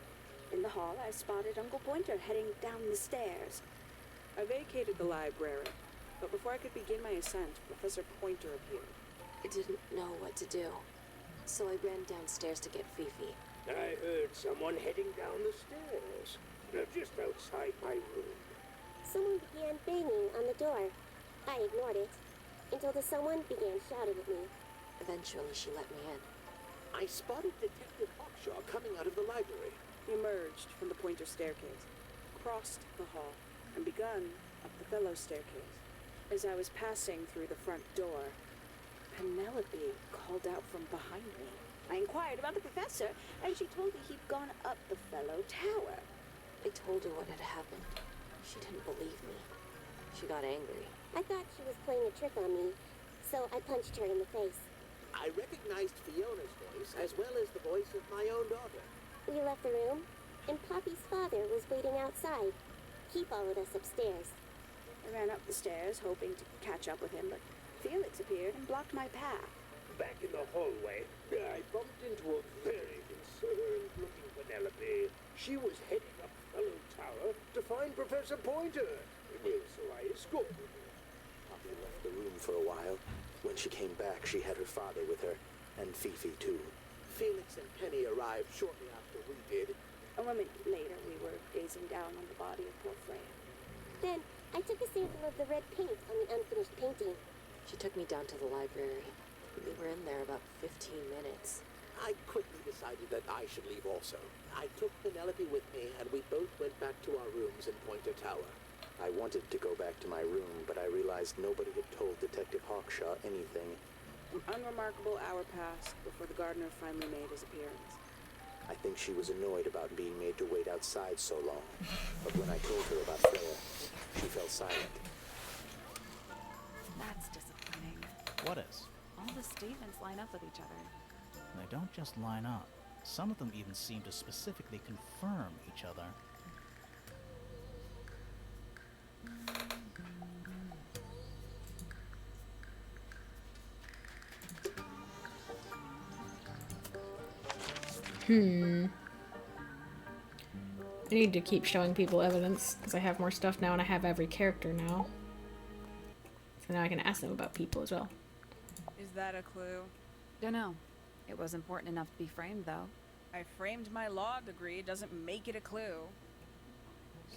in the hall, I spotted Uncle Pointer heading down the stairs.
I vacated the library, but before I could begin my ascent, Professor Pointer appeared.
I didn't know what to do. So I ran downstairs to get Fifi.
I heard someone heading down the stairs. Just outside my room.
Someone began banging on the door. I ignored it until the someone began shouting at me.
Eventually, she let me in.
I spotted Detective Hawkshaw coming out of the library.
He emerged from the Pointer staircase, crossed the hall, and begun up the fellow staircase. As I was passing through the front door, Penelope called out from behind me.
I inquired about the professor, and she told me he'd gone up the fellow tower.
I told her what had happened. She didn't believe me. She got angry.
I thought she was playing a trick on me, so I punched her in the face.
I recognized Fiona's voice as well as the voice of my own daughter.
We left the room, and Poppy's father was waiting outside. He followed us upstairs.
I ran up the stairs, hoping to catch up with him, but Felix appeared and blocked my path.
Back in the hallway, I bumped into a very concerned-looking Penelope. She was heading up Fellow Tower to find Professor Pointer. So I escorted her.
Poppy left the room for a while. When she came back, she had her father with her, and Fifi too.
Felix and Penny arrived shortly after we did.
A moment later, we were gazing down on the body of poor Freya.
Then, I took a sample of the red paint on the unfinished painting.
She took me down to the library. We were in there about 15 minutes.
I quickly decided that I should leave also. I took Penelope with me, and we both went back to our rooms in Pointer Tower.
I wanted to go back to my room, but I realized nobody had told Detective Hawkshaw anything.
An unremarkable hour passed before the gardener finally made his appearance.
I think she was annoyed about being made to wait outside so long. But when I told her about Freya, she fell silent.
That's disappointing.
What is?
All the statements line up with each other.
They don't just line up. Some of them even seem to specifically confirm each other.
I need to keep showing people evidence, because I have more stuff now and I have every character now. So now I can ask them about people as well.
Is that a clue?
Don't know. It was important enough to be framed, though.
I framed my law degree. It doesn't make it a clue.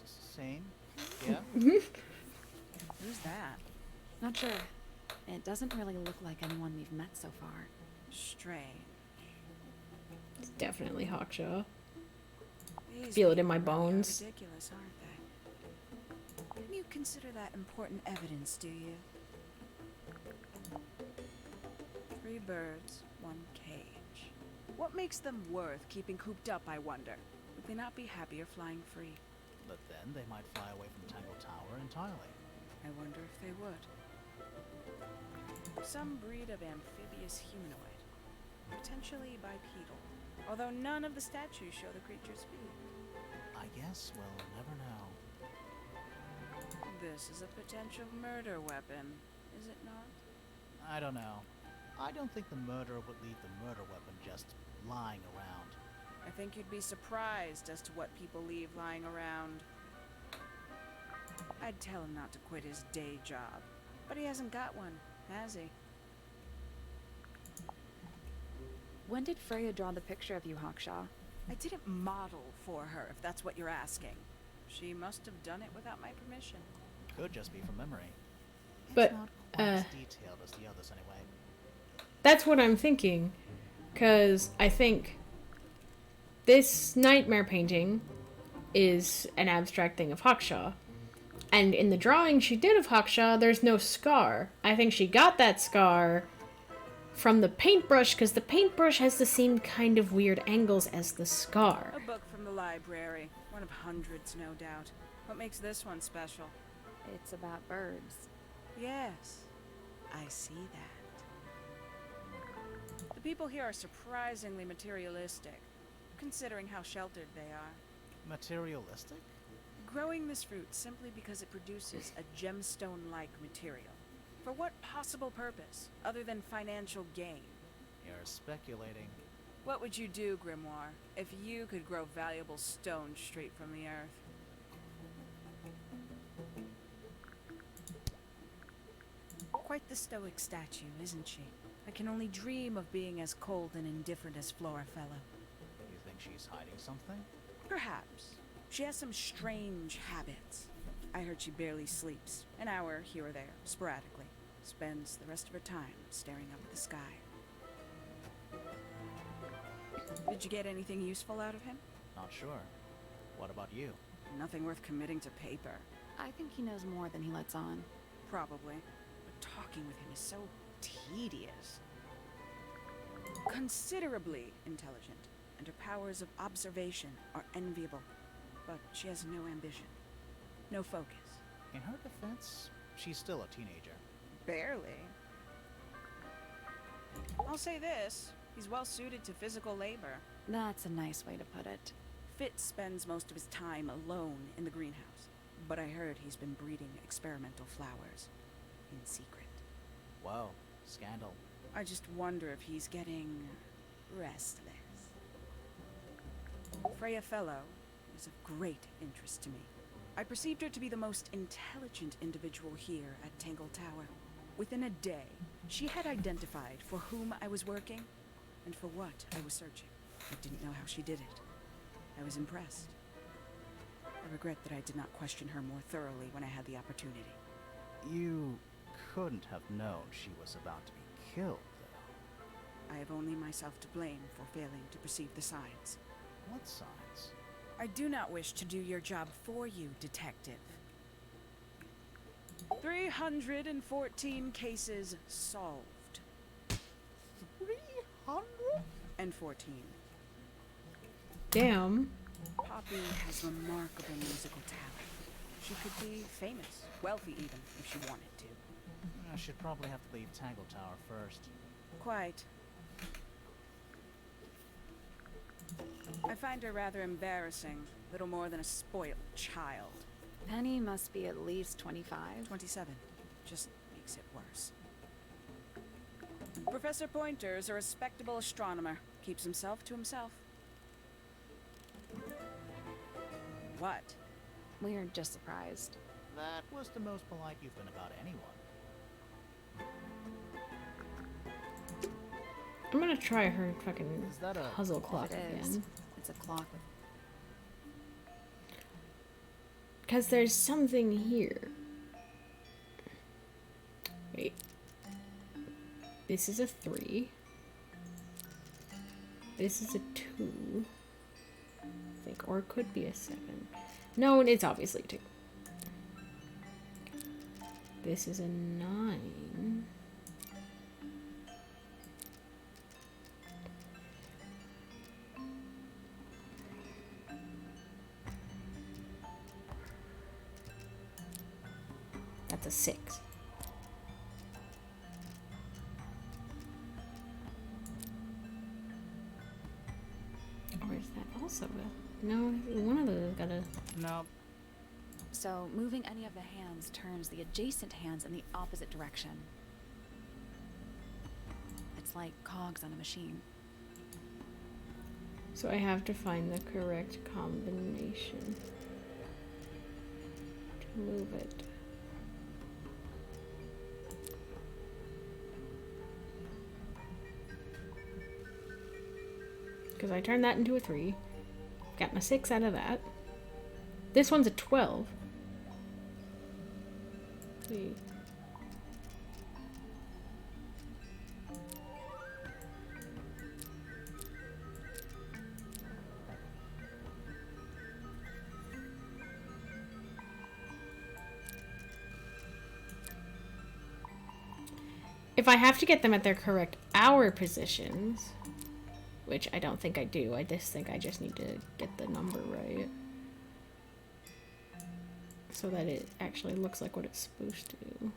Same? Yeah?
Who's that?
Not sure. It doesn't really look like anyone we've met so far.
Strange.
It's definitely Hawkshaw.
These
Feel it in my
people really are
bones.
ridiculous, aren't they? Wouldn't you consider that important evidence, do you? 3 birds, 1 cage. What makes them worth keeping cooped up, I wonder? Would they not be happier flying free?
But then they might fly away from Tangle Tower entirely.
I wonder if they would. Some breed of amphibious humanoid, potentially bipedal, although none of the statues show the creature's feet.
I guess we'll never know.
This is a potential murder weapon, is it not?
I don't know. I don't think the murderer would leave the murder weapon just lying around.
I think you'd be surprised as to what people leave lying around. I'd tell him not to quit his day job, but he hasn't got one, has he?
When did Freya draw the picture of you, Hawkshaw?
I didn't model for her, if that's what you're asking. She must have done it without my permission.
Could just be from memory.
But,
It's not quite as detailed as the others anyway.
that's what I'm thinking. Because I think this nightmare painting is an abstract thing of Hawkshaw. And in the drawing she did of Hawkshaw, there's no scar. I think she got that scar from the paintbrush, because the paintbrush has the same kind of weird angles as the scar.
A book from the library. One of hundreds, no doubt. What makes this one special?
It's about birds.
Yes, I see that. The people here are surprisingly materialistic, considering how sheltered they are.
Materialistic?
Growing this fruit simply because it produces a gemstone-like material. For what possible purpose, other than financial gain?
You're speculating.
What would you do, Grimoire, if you could grow valuable stone straight from the earth? Quite the stoic statue, isn't she? I can only dream of being as cold and indifferent as Florafella.
You think she's hiding something?
Perhaps. She has some strange habits. I heard she barely sleeps, an hour here or there, sporadically. Spends the rest of her time staring up at the sky. Did you get anything useful out of him?
Not sure. What about you?
Nothing worth committing to paper.
I think he knows more than he lets on.
Probably. But talking with him is so tedious. Considerably intelligent, and her powers of observation are enviable. But she has no ambition. No focus.
In her defense, she's still a teenager.
Barely. I'll say this. He's well suited to physical labor.
That's a nice way to put it.
Fitz spends most of his time alone in the greenhouse. But I heard he's been breeding experimental flowers. In secret.
Whoa, scandal.
I just wonder if he's getting restless. Freya Fellow is of great interest to me. I perceived her to be the most intelligent individual here at Tangle Tower. Within a day, she had identified for whom I was working and for what I was searching. I didn't know how she did it. I was impressed. I regret that I did not question her more thoroughly when I had the opportunity.
You couldn't have known she was about to be killed, though.
I have only myself to blame for failing to perceive the signs.
What signs?
I do not wish to do your job for you, Detective. 314 cases solved. 314.
Damn.
Poppy has remarkable musical talent. She could be famous, wealthy even, if she wanted to.
I should probably have to leave Tangle Tower first.
Quite. I find her rather embarrassing, little more than a spoiled child.
Penny must be at least 25.
27. Just makes it worse. Professor Pointer's a respectable astronomer. Keeps himself to himself. What?
We're just surprised.
That was the most polite you've been about anyone.
I'm gonna try her fucking
Is that a
puzzle clock
It is.
again.
It's a clock with...
Because there's something here. Wait. This is a 3. This is a 2. I think, or it could be a 7. No, it's obviously 2. This is a 9. That's a 6. Or is that also a... No, one of those got a...
No.
So, moving any of the hands turns the adjacent hands in the opposite direction. It's like cogs on a machine.
So I have to find the correct combination to move it. Because I turned that into a 3. Got my 6 out of that. This one's a 12. Wait. If I have to get them at their correct hour positions, which I don't think I do, I just think I just need to get the number right. So that it actually looks like what it's supposed to.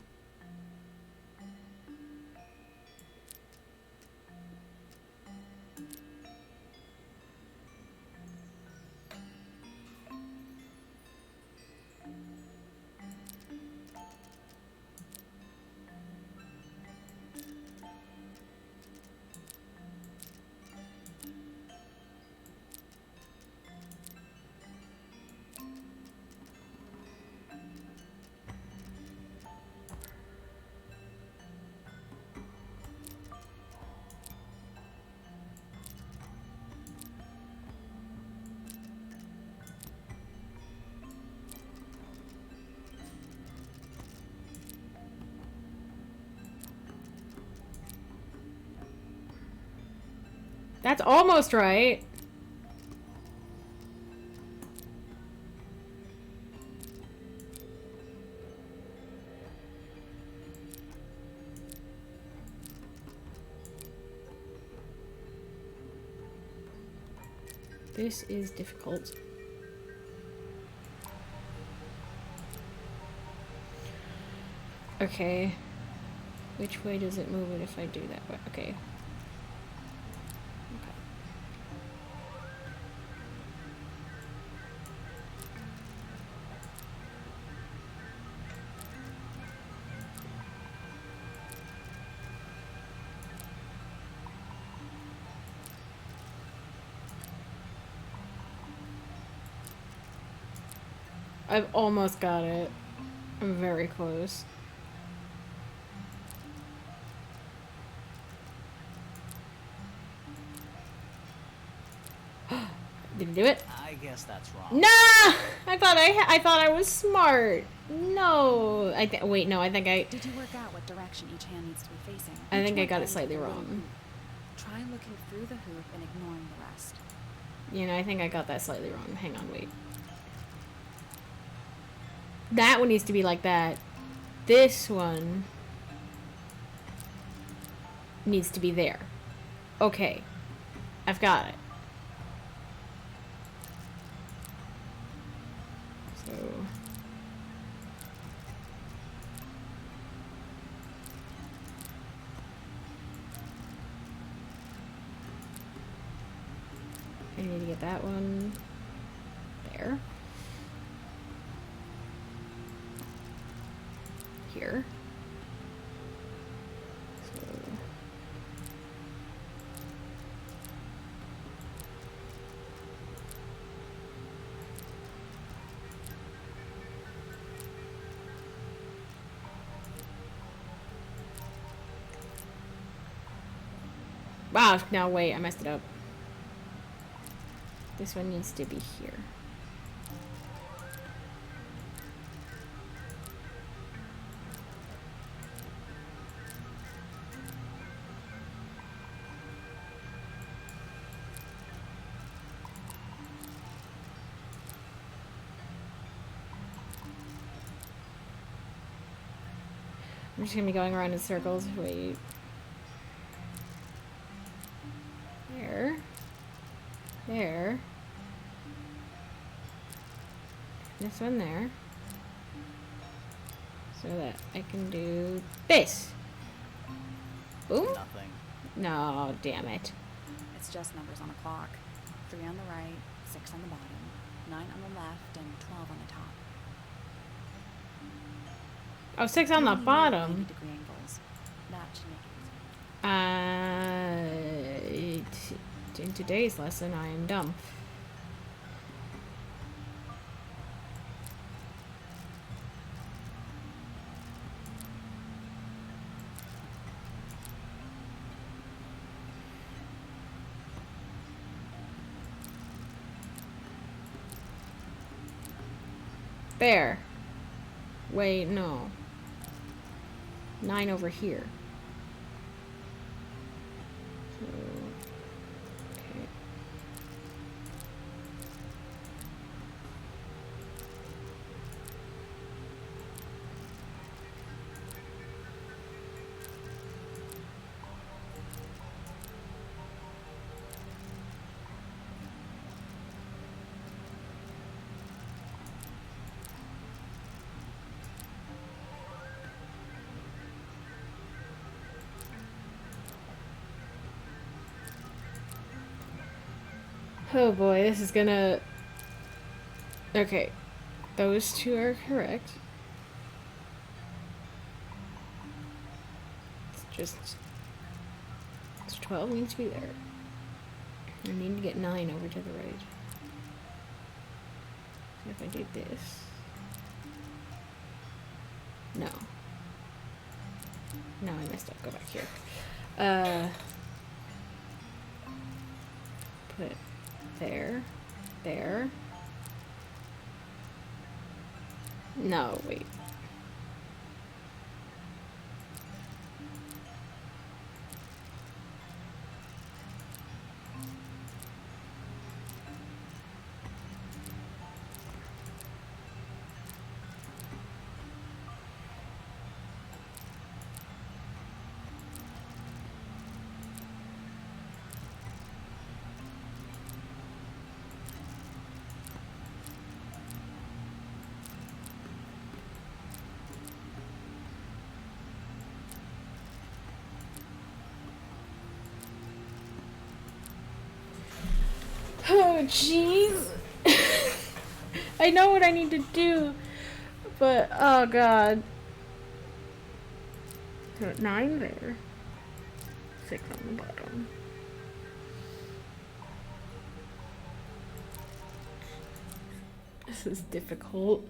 That's almost right. This is difficult. Okay. Which way does it move it if I do that way? Okay. I've almost got it. I'm very close. Did you do it?
I guess that's wrong.
No! I thought I was smart. No. Wait, no, I think I...
Did you work out what direction each hand needs to be facing?
I think I
Each
got
one
it slightly
ends with a
wrong.
little hoop. Try looking through the hoop and ignoring the rest.
You know, I think I got that slightly wrong. Hang on, wait. That one needs to be like that. This one needs to be there. Okay. I've got it. So... I need to get that one there. Here. So... Wow, now wait, I messed it up. This one needs to be here. I'm just gonna be going around in circles. Wait. There. There. This one there. So that I can do this. Boom.
Nothing.
No, damn it.
It's just numbers on a clock. 3 on the right, 6 on the bottom, 9 on the left, and 12 on the top.
Oh, 6 on the bottom.
90-degree angles. That should make it easy.
In today's lesson, I am dumb. There. Wait, no. 9 over here. So, okay. Oh boy, this is gonna... Okay, those two are correct. It's just... It's 12 needs to be there. I need to get 9 over to the right. So if I do this... No. No, I messed up. Go back here. Put... There. There. No, wait. Oh, jeez. I know what I need to do, but oh god. So 9 there, 6 on the bottom. This is difficult.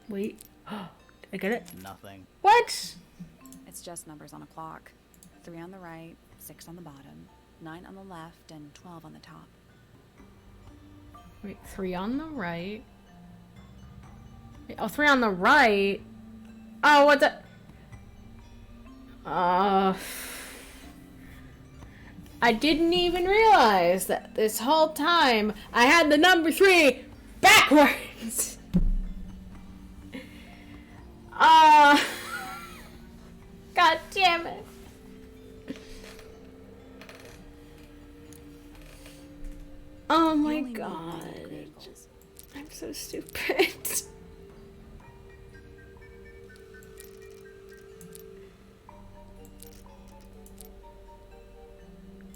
Wait. Did I get it?
Nothing.
What?
It's just numbers on a clock. 3 on the right, 6 on the bottom, 9 on the left, and 12 on the top.
Wait, 3 on the right. Wait, oh, 3 on the right? Oh, what the... I didn't even realize that this whole time I had the number 3 backwards! God damn it. Oh my god. I'm so stupid.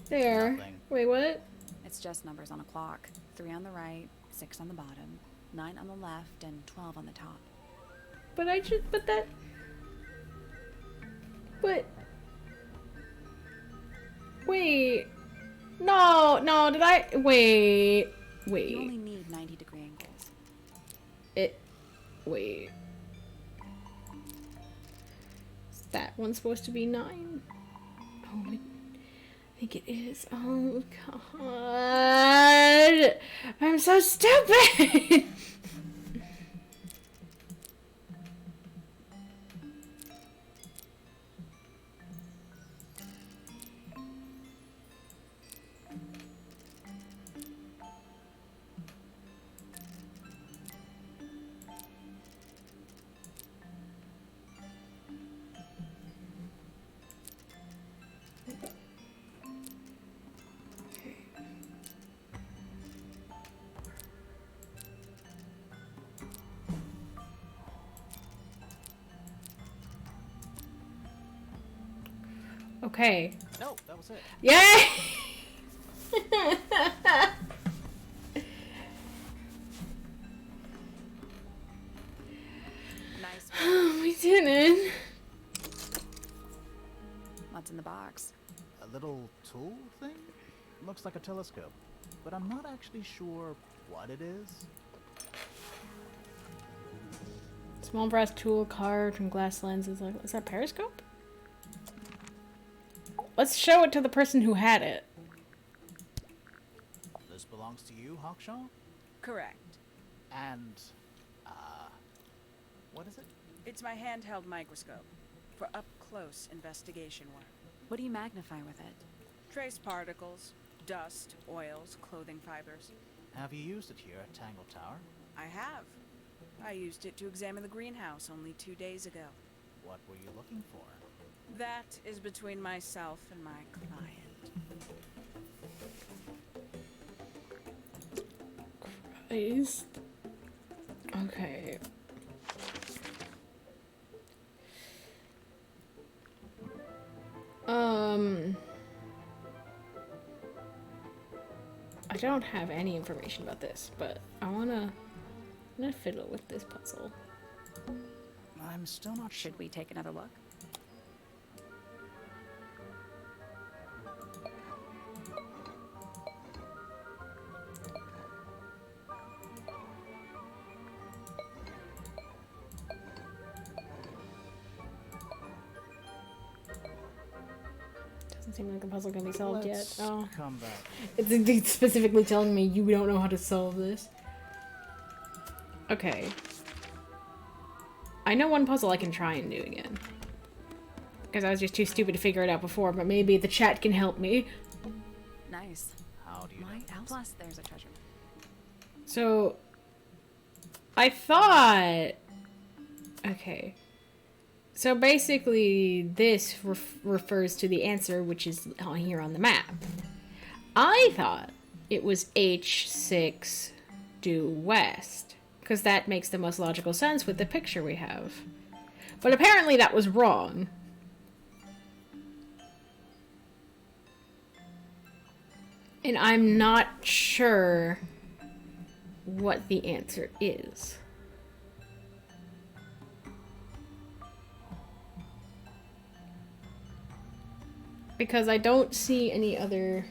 There.
Nothing.
Wait, what?
It's just numbers on a clock. 3 on the right, 6 on the bottom, 9 on the left, and 12 on the top.
But I just, but that, but, wait, no, did I, wait,
You only need 90-degree angles.
Is that one supposed to be 9? Oh, I think it is. Oh, God. I'm so stupid. Okay.
No, that was it.
Yay!
Nice.
We didn't.
What's in the box?
A little tool thing? Looks like a telescope, but I'm not actually sure what it is.
Small brass tool carved from glass lenses. Is that a periscope? Let's show it to the person who had it.
This belongs to you, Hawkshaw?
Correct.
And, what is it?
It's my handheld microscope for up-close investigation work.
What do you magnify with it?
Trace particles, dust, oils, clothing fibers.
Have you used it here at Tangle Tower?
I have. I used it to examine the greenhouse only 2 days ago.
What were you looking for?
That is between myself and my client.
Christ. Okay. I don't have any information about this, but I'm gonna fiddle with this puzzle.
I'm still not sure.
Should we take another look?
Doesn't seem like the puzzle can be solved
Let's
yet. Oh.
come back.
It's specifically telling me you don't know how to solve this. Okay. I know one puzzle I can try and do again. Because I was just too stupid to figure it out before, but maybe the chat can help me.
Nice.
How do you
My
know?
else? Plus, there's a treasure.
So, I thought... Okay. So basically, this refers to the answer, which is on here on the map. I thought it was H6 due west, because that makes the most logical sense with the picture we have. But apparently that was wrong. And I'm not sure what the answer is. Because I don't see any other...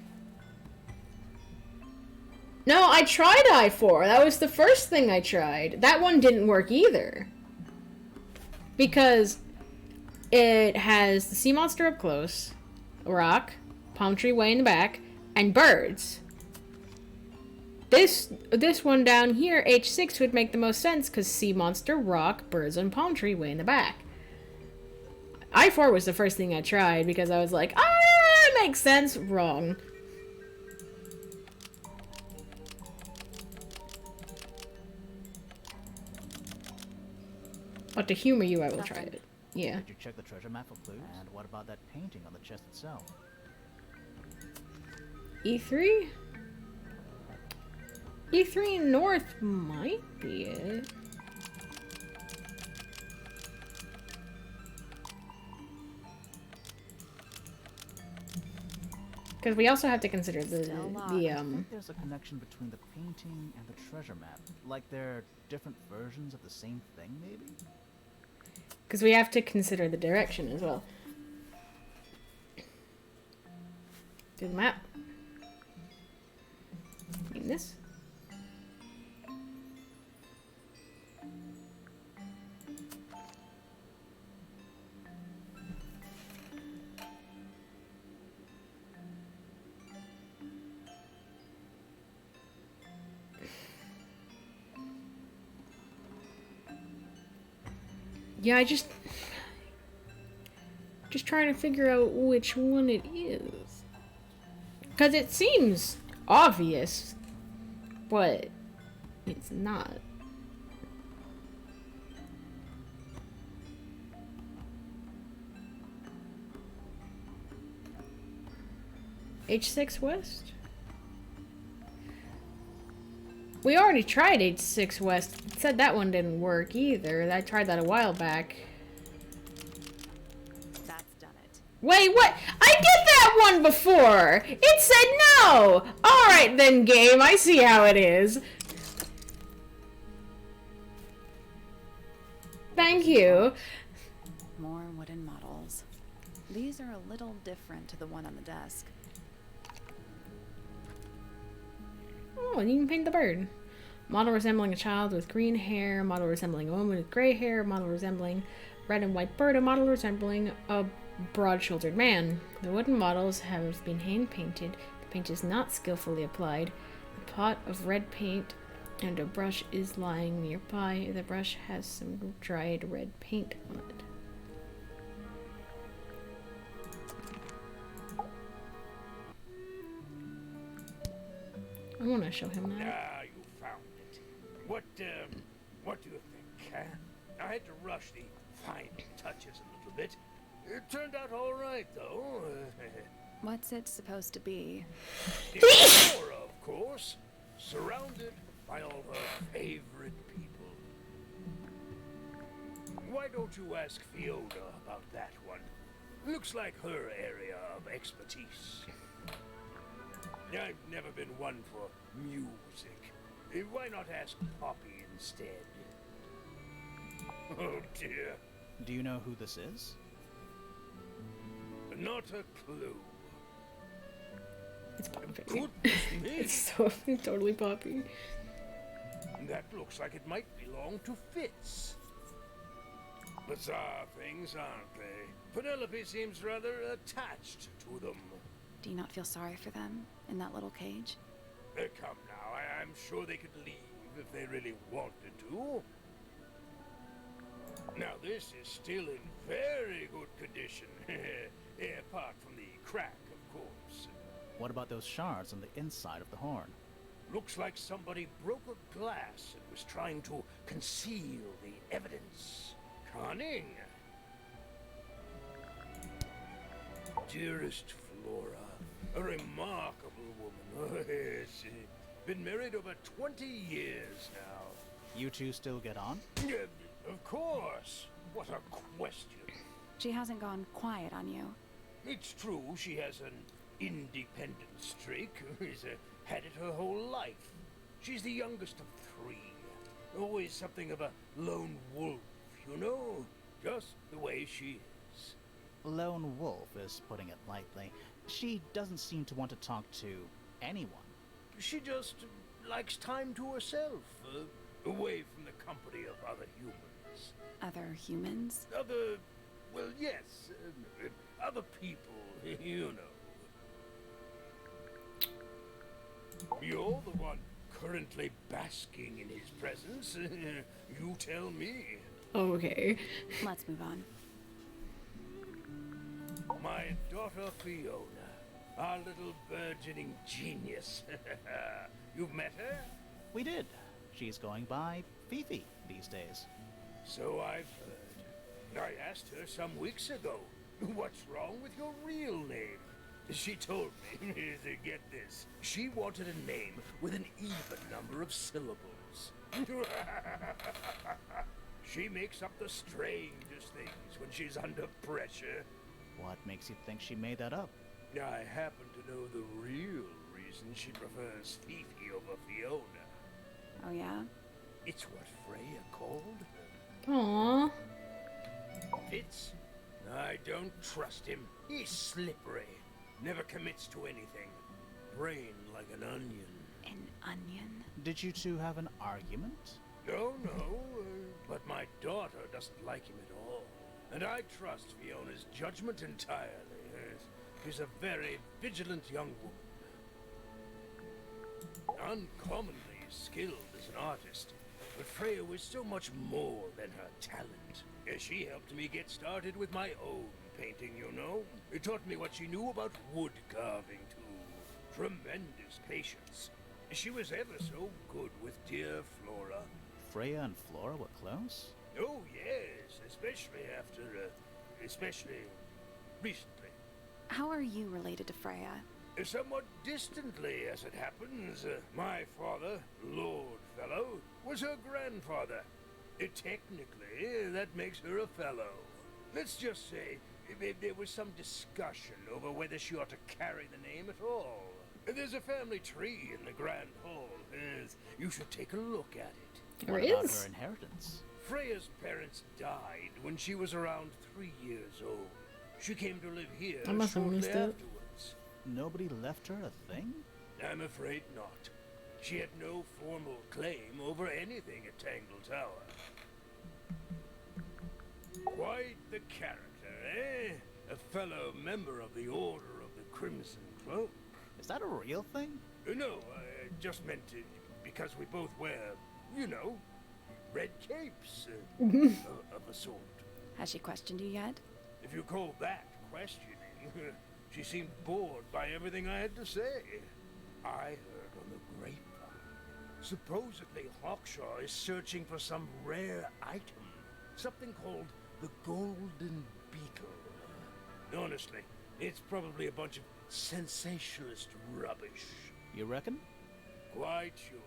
No, I tried I4. That was the first thing I tried. That one didn't work either. Because it has the sea monster up close, rock, palm tree way in the back, and birds. This one down here, H6, would make the most sense because sea monster, rock, birds, and palm tree way in the back. I4 was the first thing I tried because I was like, it makes sense. Wrong. But to humor you, I will try it. Yeah.
Did you check the treasure map for clues? And what about that painting on the chest itself?
E3? E3 North might be it. Because we also have to consider
I think there's a connection between the painting and the treasure map. Like they're different versions of the same thing, maybe?
Because we have to consider the direction as well. Do the map. In this. Yeah, I just trying to figure out which one it is. Because it seems obvious, but it's not. H6 West? We already tried H6 West. It said that one didn't work either. I tried that a while back.
That's done it.
Wait, what? I did that one before! It said no! Alright then, game, I see how it is. Thank you.
More wooden models. These are a little different to the one on the desk.
Oh, and you can paint the bird. Model resembling a child with green hair, model resembling a woman with gray hair, model resembling red and white bird, a model resembling a broad-shouldered man. The wooden models have been hand-painted. The paint is not skillfully applied. A pot of red paint and a brush is lying nearby. The brush has some dried red paint on it. I want to show him that.
Ah, you found it. What do you think, huh? I had to rush the fine touches a little bit. It turned out all right, though.
What's it supposed to be?
It's Flora, of course. Surrounded by all her favorite people. Why don't you ask Fiona about that one? Looks like her area of expertise. I've never been one for music. Why not ask Poppy instead? Oh dear.
Do you know who this is?
Not a clue.
It's Poppy.
Goodness me.
It's totally Poppy.
That looks like it might belong to Fitz. Bizarre things, aren't they? Penelope seems rather attached to them.
Do you not feel sorry for them in that little cage?
Come now, I'm sure they could leave if they really wanted to. Now this is still in very good condition. Apart from the crack, of course.
What about those shards on the inside of the horn?
Looks like somebody broke a glass and was trying to conceal the evidence. Cunning. Dearest Flora, a remarkable woman. Yes, been married over 20 years now.
You two still get on?
Of course. What a question.
She hasn't gone quiet on you.
It's true she has an independent streak. She's had it her whole life. She's the youngest of three. Always something of a lone wolf, you know? Just the way she is.
Lone wolf is putting it lightly. She doesn't seem to want to talk to anyone.
She just likes time to herself, away from the company of other humans.
Other humans?
Well, yes, other people, you know. You're the one currently basking in his presence. You tell me.
Okay.
Let's move on.
My daughter Fiona, our little burgeoning genius. You've met her?
We did. She's going by Fifi these days.
So I've heard. I asked her some weeks ago, what's wrong with your real name? She told me, get this, she wanted a name with an even number of syllables. She makes up the strangest things when she's under pressure.
What makes you think she made that up?
I happen to know the real reason she prefers Fifi over Fiona.
Oh yeah?
It's what Freya called her.
Aww.
Fitz? I don't trust him. He's slippery. Never commits to anything. Brain like an onion.
An onion?
Did you two have an argument?
No, but my daughter doesn't like him at all. And I trust Fiona's judgment entirely. She's a very vigilant young woman. Uncommonly skilled as an artist. But Freya was so much more than her talent. She helped me get started with my own painting, you know. It taught me what she knew about wood carving, too. Tremendous patience. She was ever so good with dear Flora.
Freya and Flora were close?
Oh, yes, especially recently.
How are you related to Freya?
Somewhat distantly, as it happens. My father, Lord Fellow, was her grandfather. Technically, that makes her a fellow. Let's just say There was some discussion over whether she ought to carry the name at all. There's a family tree in the Grand Hall. You should take a look at it.
There
What about
is.
her inheritance?
Freya's parents died when she was around 3 years old. She came to live here
I must have
shortly
missed it.
afterwards.
Nobody left her a thing?
I'm afraid not. She had no formal claim over anything at Tangle Tower. Quite the character, eh? A fellow member of the Order of the Crimson Cloak.
Is that a real thing?
No, I just meant because we both wear, you know, red capes of a sort.
Has she questioned you yet?
If you call that questioning, she seemed bored by everything I had to say. I heard on the grapevine. Supposedly Hawkshaw is searching for some rare item, something called the Golden Beetle. Honestly, it's probably a bunch of sensationalist rubbish.
You reckon?
Quite sure.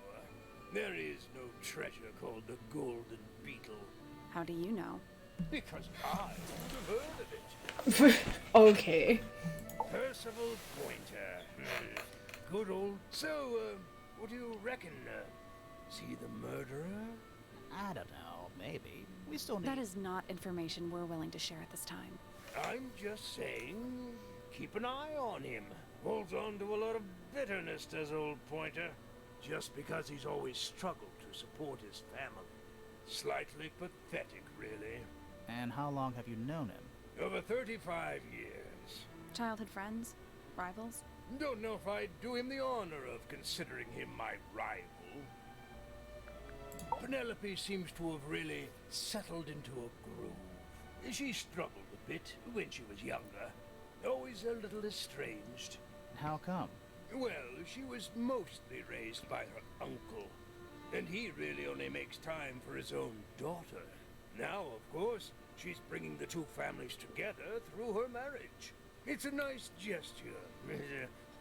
There is no treasure called the Golden Beetle.
How do you know?
Because I have heard of it.
Okay.
Percival Pointer. Good old... So, what do you reckon? Is he the murderer?
I don't know, maybe. We still need...
That is not information we're willing to share at this time.
I'm just saying, keep an eye on him. Holds on to a lot of bitterness, does old Pointer. Just because he's always struggled to support his family. Slightly pathetic, really.
And how long have you known him?
Over 35 years.
Childhood friends? Rivals?
Don't know if I'd do him the honor of considering him my rival. Penelope seems to have really settled into a groove. She struggled a bit when she was younger. Always a little estranged.
How come?
Well, she was mostly raised by her uncle. And he really only makes time for his own daughter. Now, of course, she's bringing the two families together through her marriage. It's a nice gesture,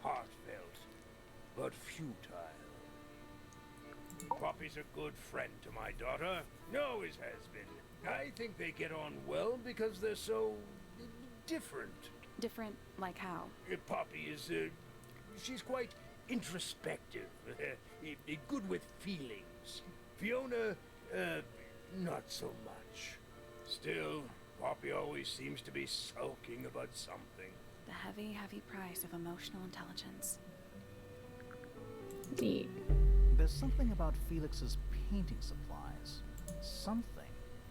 heartfelt, but futile. Poppy's a good friend to my daughter, always has been. I think they get on well because they're so different.
Different like how?
Poppy is, she's quite introspective, good with feelings. Fiona, not so much. Still, Poppy always seems to be sulking about something.
The heavy, heavy price of emotional intelligence.
Neat.
There's something about Felix's painting supplies. Something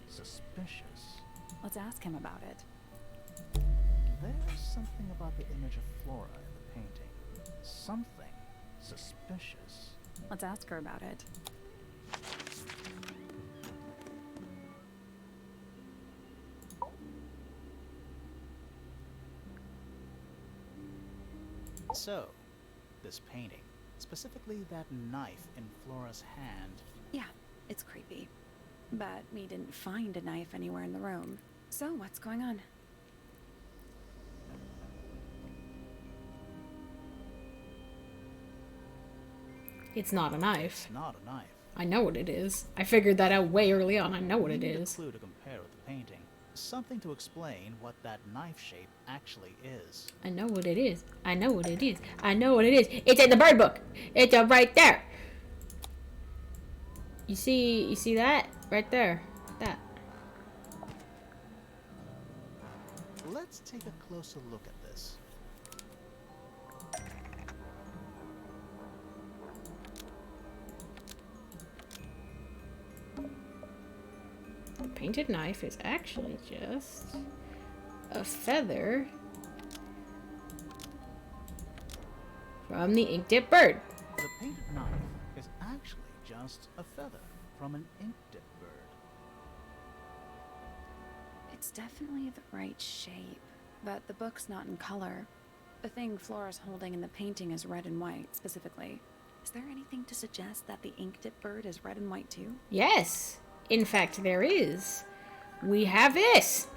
suspicious.
Let's ask him about it.
There's something about the image of Flora in the painting. Something suspicious.
Let's ask her about it.
So, this painting, specifically that knife in Flora's hand.
Yeah, it's creepy. But we didn't find a knife anywhere in the room. So what's going on?
It's not a knife.
It's not a knife.
I know what it is. I figured that out way early on. I know what
We
it
need
is.
a clue to compare with the painting. Something to explain what that knife shape actually is.
I know what it is. I know what it is. I know what it is. It's in the bird book. It's right there. You see that? Right there. That.
Let's take a closer look at this.
The painted knife is actually just a feather from the ink-dip bird.
The painted knife is actually just a feather from an ink-dip bird.
It's definitely the right shape, but the book's not in color. The thing Flora's holding in the painting is red and white, specifically. Is there anything to suggest that the ink-dip bird is red and white too?
Yes. In fact, there is. We have this.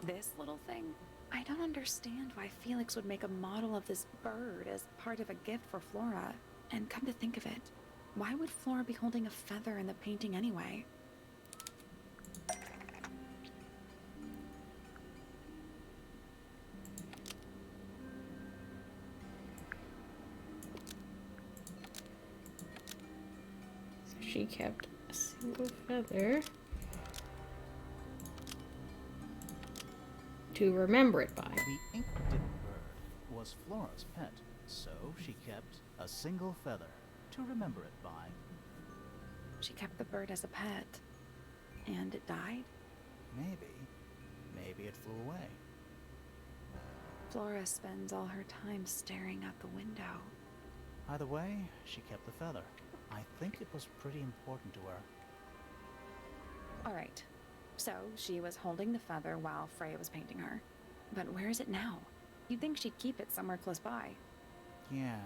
This little thing? I don't understand why Felix would make a model of this bird as part of a gift for Flora. And come to think of it, why would Flora be holding a feather in the painting anyway?
she kept a single feather to remember it by.
The ink-tipped bird was Flora's pet, so she kept a single feather to remember it by.
She kept the bird as a pet. And it died?
Maybe it flew away.
Flora spends all her time staring out the window.
Either way, she kept the feather. I think it was pretty important to her.
Alright, so she was holding the feather while Freya was painting her. But where is it now? You'd think she'd keep it somewhere close by.
Yeah,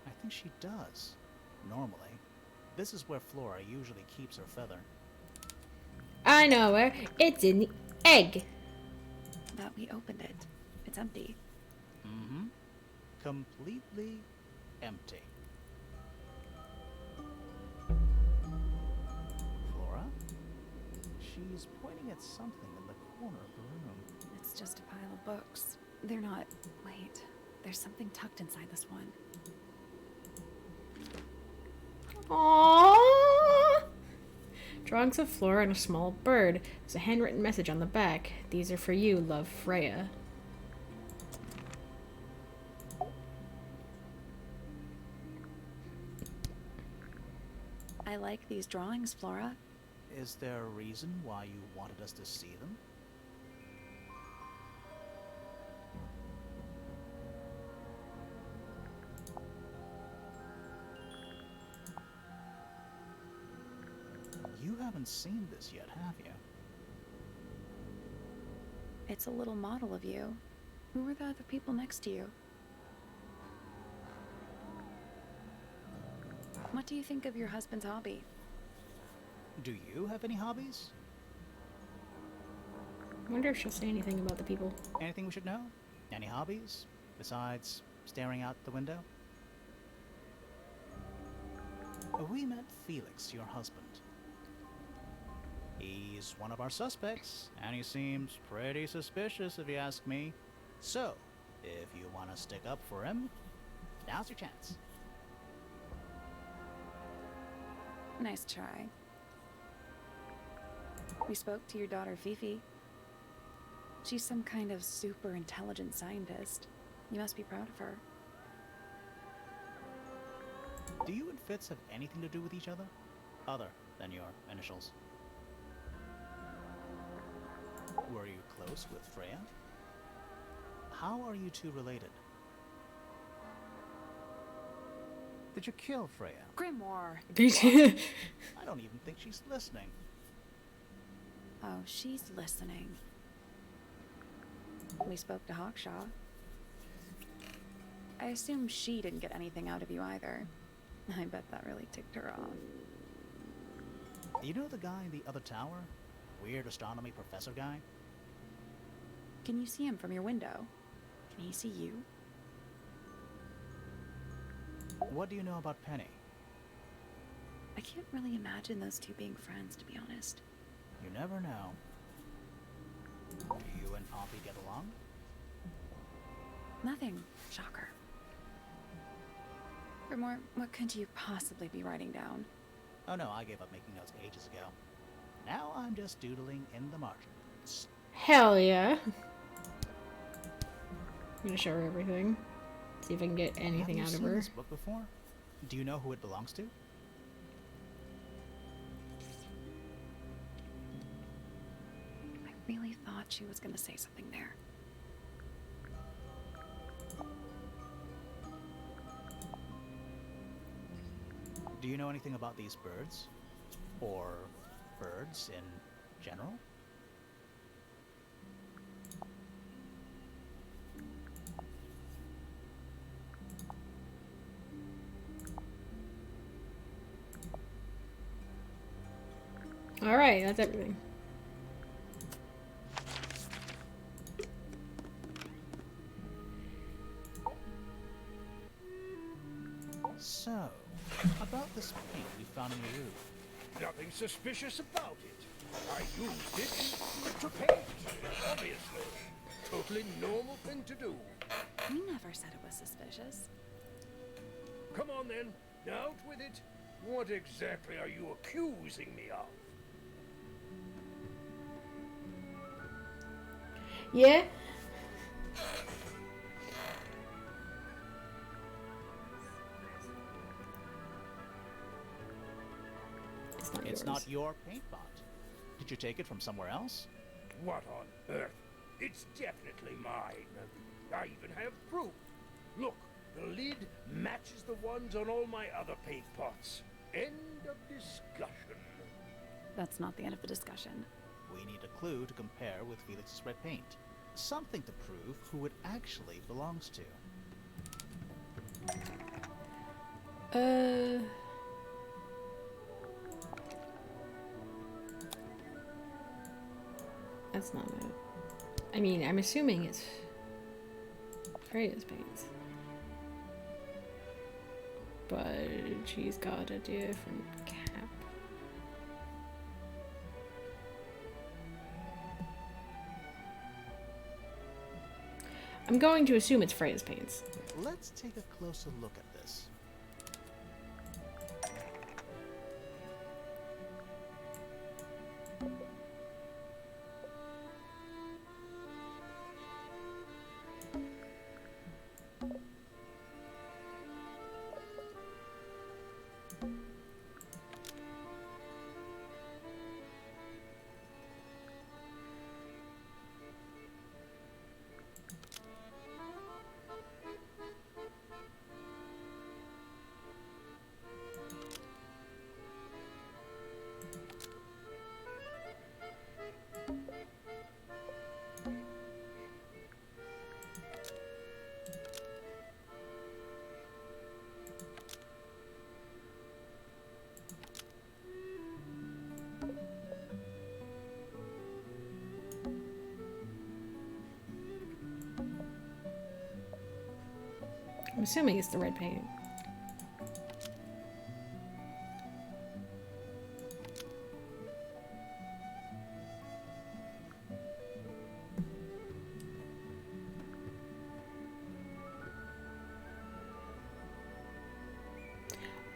I think she does. Normally. This is where Flora usually keeps her feather.
I know where. It's in the egg.
But we opened it. It's empty.
Mm-hmm. Completely empty. Flora? She's pointing at something in the corner of the room.
It's just a pile of books. They're not... Wait. There's something tucked inside this one.
Aww. Drawings of Flora and a small bird. There's a handwritten message on the back. These are for you, love, Freya.
I like these drawings, Flora.
Is there a reason why you wanted us to see them? You haven't seen this yet, have you?
It's a little model of you. Who were the other people next to you? What do you think of your husband's hobby?
Do you have any hobbies?
I wonder if she'll say anything about the people.
Anything we should know? Any hobbies? Besides staring out the window? We met Felix, your husband. He's one of our suspects, and he seems pretty suspicious if you ask me. So, if you want to stick up for him, now's your chance.
Nice try. We spoke to your daughter, Fifi. She's some kind of super intelligent scientist. You must be proud of her.
Do you and Fitz have anything to do with each other? Other than your initials? Were you close with Freya? How are you two related? Did you kill Freya?
Grimoire!
I don't even think she's listening.
Oh, she's listening. We spoke to Hawkshaw. I assume she didn't get anything out of you either. I bet that really ticked her off.
You know the guy in the other tower? Weird astronomy professor guy?
Can you see him from your window? Can he see you?
What do you know about Penny?
I can't really imagine those two being friends, to be honest.
You never know. Do you and Pompey get along?
Nothing. Shocker. Grimoire, what could you possibly be writing down?
Oh no, I gave up making notes ages ago. Now I'm just doodling in the margins.
Hell yeah. I'm gonna show her everything. See if I can get anything out of
Have you
her.
seen this book before? Do you know who it belongs to?
I really thought she was gonna say something there.
Do you know anything about these birds? Or birds in general?
Alright, that's everything.
So, about this paint we found in your room.
Nothing suspicious about it. I used it to paint, obviously. Totally normal thing to do.
We never said it was suspicious.
Come on then, out with it. What exactly are you accusing me of?
Yeah? It's not
It's
yours.
not your paint pot. Did you take it from somewhere else?
What on earth? It's definitely mine. I even have proof. Look, the lid matches the ones on all my other paint pots. End of discussion.
That's not the end of the discussion.
We need a clue to compare with Felix's red paint. Something to prove who it actually belongs to.
That's not it. I mean, I'm assuming it's Freya's paints. But she's got a different cap. I'm going to assume it's Freya's paints.
Let's take a closer look at this.
I'm assuming it's the red paint.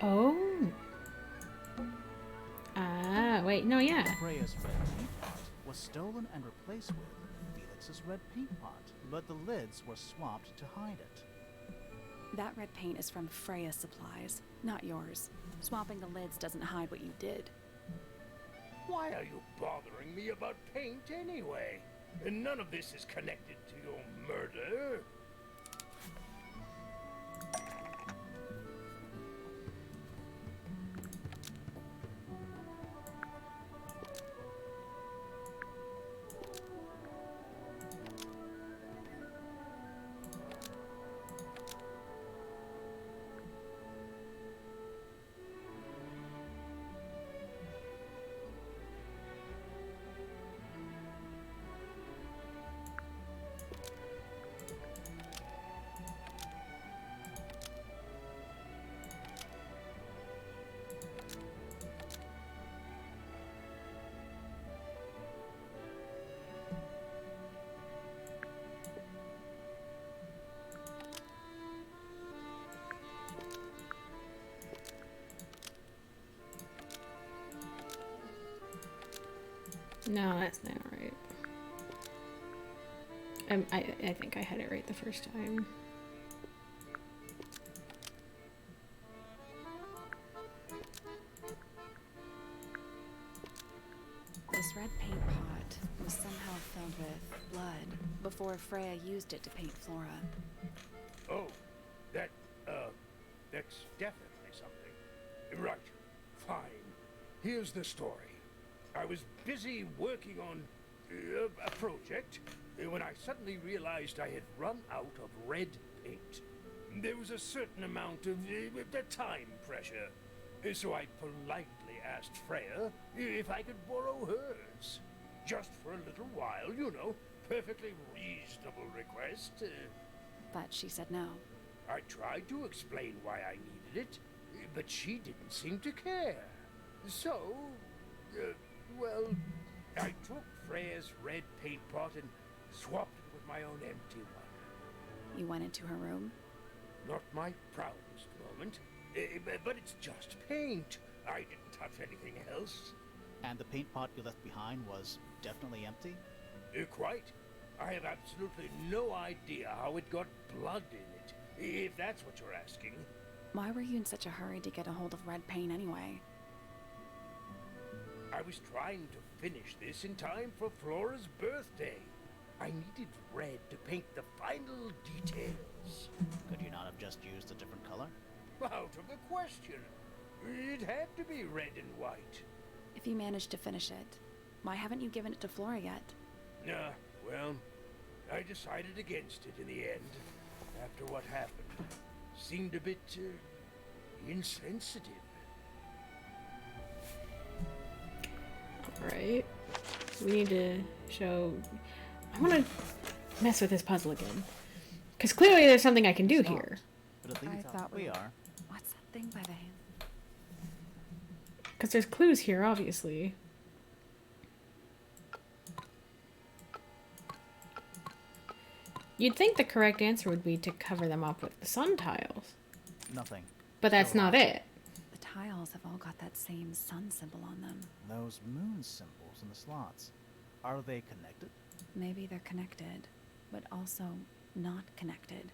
Oh. Ah, wait, no, yeah.
Freya's red paint pot was stolen and replaced with Felix's red paint pot, but the lids were swapped to hide it.
That red paint is from Freya's supplies, not yours. Swapping the lids doesn't hide what you did.
Why are you bothering me about paint anyway? And none of this is connected to your murder.
No, that's not right. I think I had it right the first time.
This red paint pot was somehow filled with blood before Freya used it to paint Flora.
Oh, that's definitely something. Right, fine. Here's the story. I was busy working on a project when I suddenly realized I had run out of red paint. There was a certain amount of time pressure, so I politely asked Freya if I could borrow hers. Just for a little while, you know. Perfectly reasonable request.
But she said no.
I tried to explain why I needed it, but she didn't seem to care. So, well, I took Freya's red paint pot and swapped it with my own empty one.
You went into her room?
Not my proudest moment. But it's just paint. I didn't touch anything else.
And the paint pot you left behind was definitely empty?
Quite. I have absolutely no idea how it got blood in it, if that's what you're asking.
Why were you in such a hurry to get a hold of red paint anyway?
I was trying to finish this in time for Flora's birthday. I needed red to paint the final details.
Could you not have just used a different color?
Out of the question. It had to be red and white.
If you managed to finish it, why haven't you given it to Flora yet?
Well, I decided against it in the end, after what happened. Seemed a bit, insensitive.
Alright. We need to show... I want to mess with this puzzle again. Because clearly there's something I can do here.
But at least we are.
What's that thing by the hand?
Because there's clues here, obviously. You'd think the correct answer would be to cover them up with the sun tiles.
Nothing.
But that's
Still
not
alive.
it.
The tiles have all got that same sun symbol on them.
Those moon symbols in the slots. Are they connected?
Maybe they're connected, but also not connected.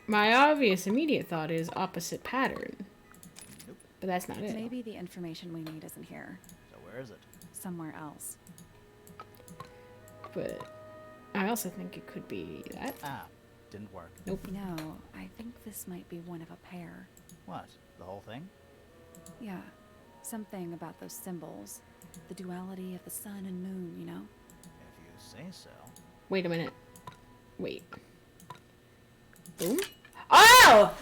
My obvious immediate thought is opposite pattern.
Nope.
But that's not it.
Maybe the information we need isn't here.
So where is it?
Somewhere else.
But I also think it could be that.
Ah, didn't work.
Nope.
No, I think this might be one of a pair.
What? The whole thing?
Yeah, something about those symbols. The duality of the sun and moon, you know?
If you say so.
Wait a minute. Wait. Boom. Oh!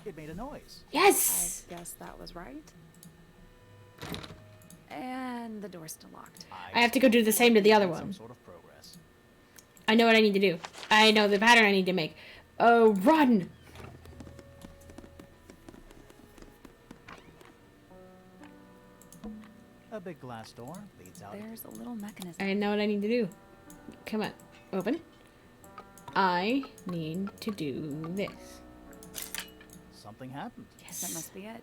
It made a noise.
Yes!
I guess that was right. And the door's still locked.
I have to go do the same to the other
Some
one.
sort of progress.
I know what I need to do. I know the pattern I need to make. Oh, run!
A big glass door leads out.
There's a little mechanism.
I know what I need to do. Come on. Open. I need to do this.
Something happened.
Yes.
That must be it.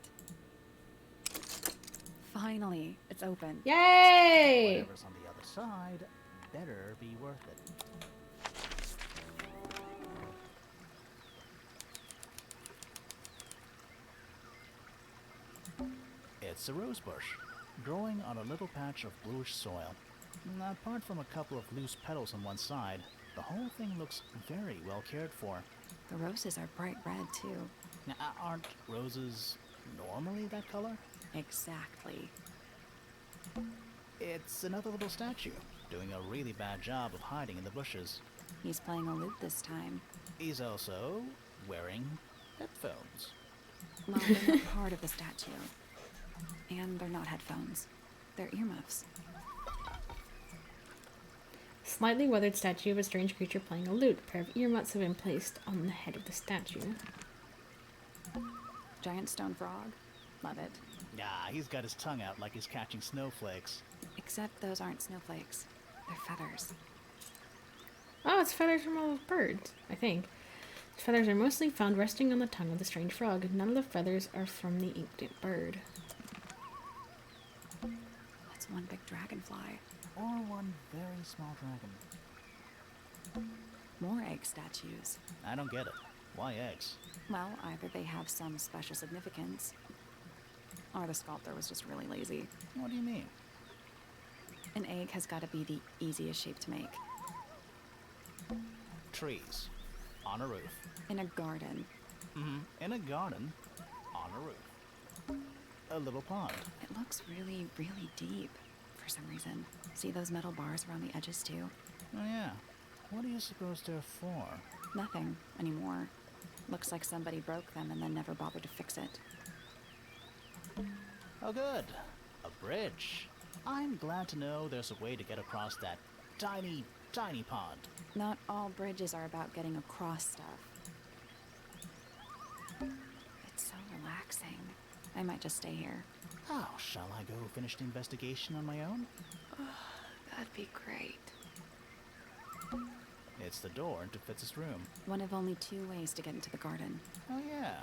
Finally, it's open.
Yay!
Whatever's on the other side better be worth it. It's a rose bush, growing on a little patch of bluish soil. Apart from a couple of loose petals on one side, the whole thing looks very well cared for.
The roses are bright red, too.
Now, aren't roses normally that color?
Exactly.
It's another little statue, doing a really bad job of hiding in the bushes.
He's playing a lute this time.
He's also wearing headphones.
Well, they're not part of the statue. And they're not headphones. They're earmuffs.
Slightly weathered statue of a strange creature playing a lute. A pair of earmuffs have been placed on the head of the statue.
Giant stone frog. Love it.
Ah, he's got his tongue out like he's catching snowflakes.
Except those aren't snowflakes. They're feathers.
Oh, it's feathers from all those birds, I think. The feathers are mostly found resting on the tongue of the strange frog. None of the feathers are from the inked bird.
That's one big dragonfly.
Or one very small dragon.
More egg statues.
I don't get it. Why eggs?
Well, either they have some special significance, or the sculptor was just really lazy.
What do you mean?
An egg has got to be the easiest shape to make.
Trees. On a roof.
In a garden.
In a garden. On a roof. A little pond.
It looks really, really deep for some reason. See those metal bars around the edges too?
Oh yeah. What do you suppose they're for?
Nothing anymore. Looks like somebody broke them and then never bothered to fix it.
Oh good. A bridge. I'm glad to know there's a way to get across that tiny, tiny pond.
Not all bridges are about getting across stuff. It's so relaxing. I might just stay here.
Oh, shall I go finish the investigation on my own?
That'd be great.
It's the door into Fitz's room.
One of only 2 ways to get into the garden.
Oh, yeah.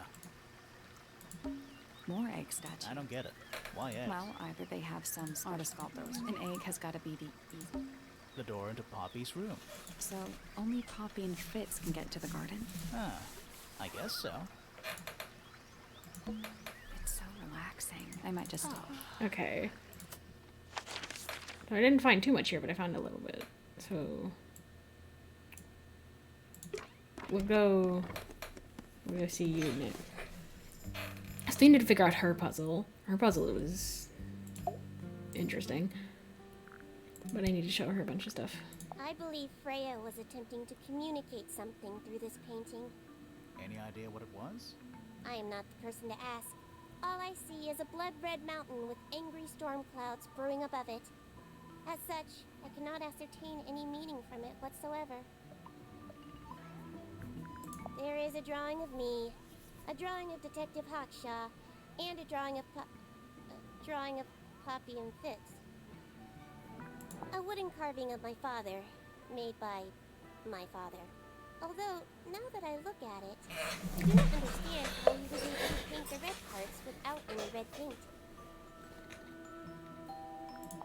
More egg statues.
I don't get it. Why eggs?
Well, either they have some artist called those. An egg has got to be the
The door into Poppy's room.
So only Poppy and Fitz can get to the garden.
Ah, I guess so.
It's so relaxing. I might just stop.
Okay. I didn't find too much here, but I found a little bit. So we'll go see Unit. I still need to figure out her puzzle. Her puzzle was interesting, but I need to show her a bunch of stuff.
I believe Freya was attempting to communicate something through this painting.
Any idea what it was?
I am not the person to ask. All I see is a blood-red mountain with angry storm clouds brewing above it. As such, I cannot ascertain any meaning from it whatsoever. There is a drawing of me, a drawing of Detective Hawkshaw, and a drawing of Poppy and Fitz. A wooden carving of my father, made by my father. Although, now that I look at it, I do not understand how he was able to paint the red parts without any red paint.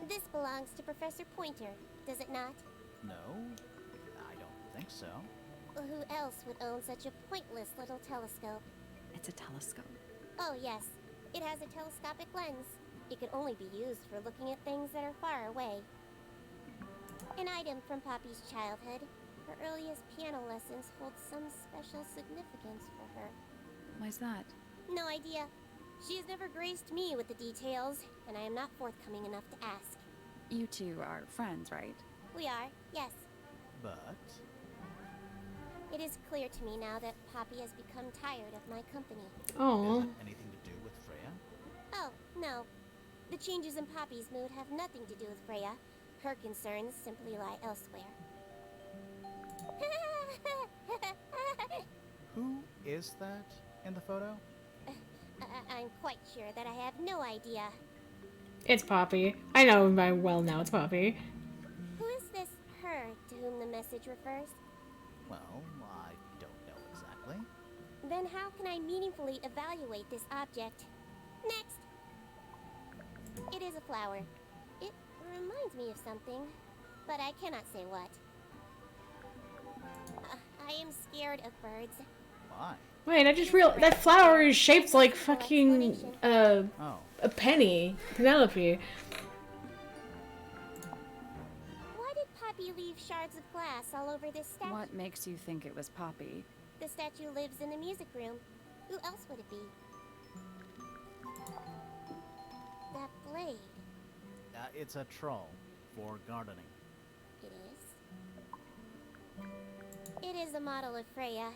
This belongs to Professor Pointer, does it not?
No, I don't think so.
Well, who else would own such a pointless little telescope?
It's a telescope.
Oh yes, it has a telescopic lens. It can only be used for looking at things that are far away. An item from Poppy's childhood. Her earliest piano lessons hold some special significance for her.
Why's that?
No idea. She has never graced me with the details, and I am not forthcoming enough to ask.
You two are friends, right?
We are, yes.
But
It is clear to me now that Poppy has become tired of my company.
Oh.
is it anything to do with Freya?
Oh, no. The changes in Poppy's mood have nothing to do with Freya. Her concerns simply lie elsewhere.
Who is that in the photo?
I'm quite sure that I have no idea.
It's Poppy. I know by well now it's Poppy.
Who is this her to whom the message refers?
Well, I don't know exactly.
Then how can I meaningfully evaluate this object? Next! It is a flower. It reminds me of something, but I cannot say what. I am scared of birds.
Why?
Wait, I just realized that flower is shaped like fucking
Oh,
a penny. Penelope.
Why did Poppy leave shards of glass all over this statue?
What makes you think it was Poppy?
The statue lives in the music room. Who else would it be? That blade.
it's a troll for gardening.
It is. It is a model of Freya,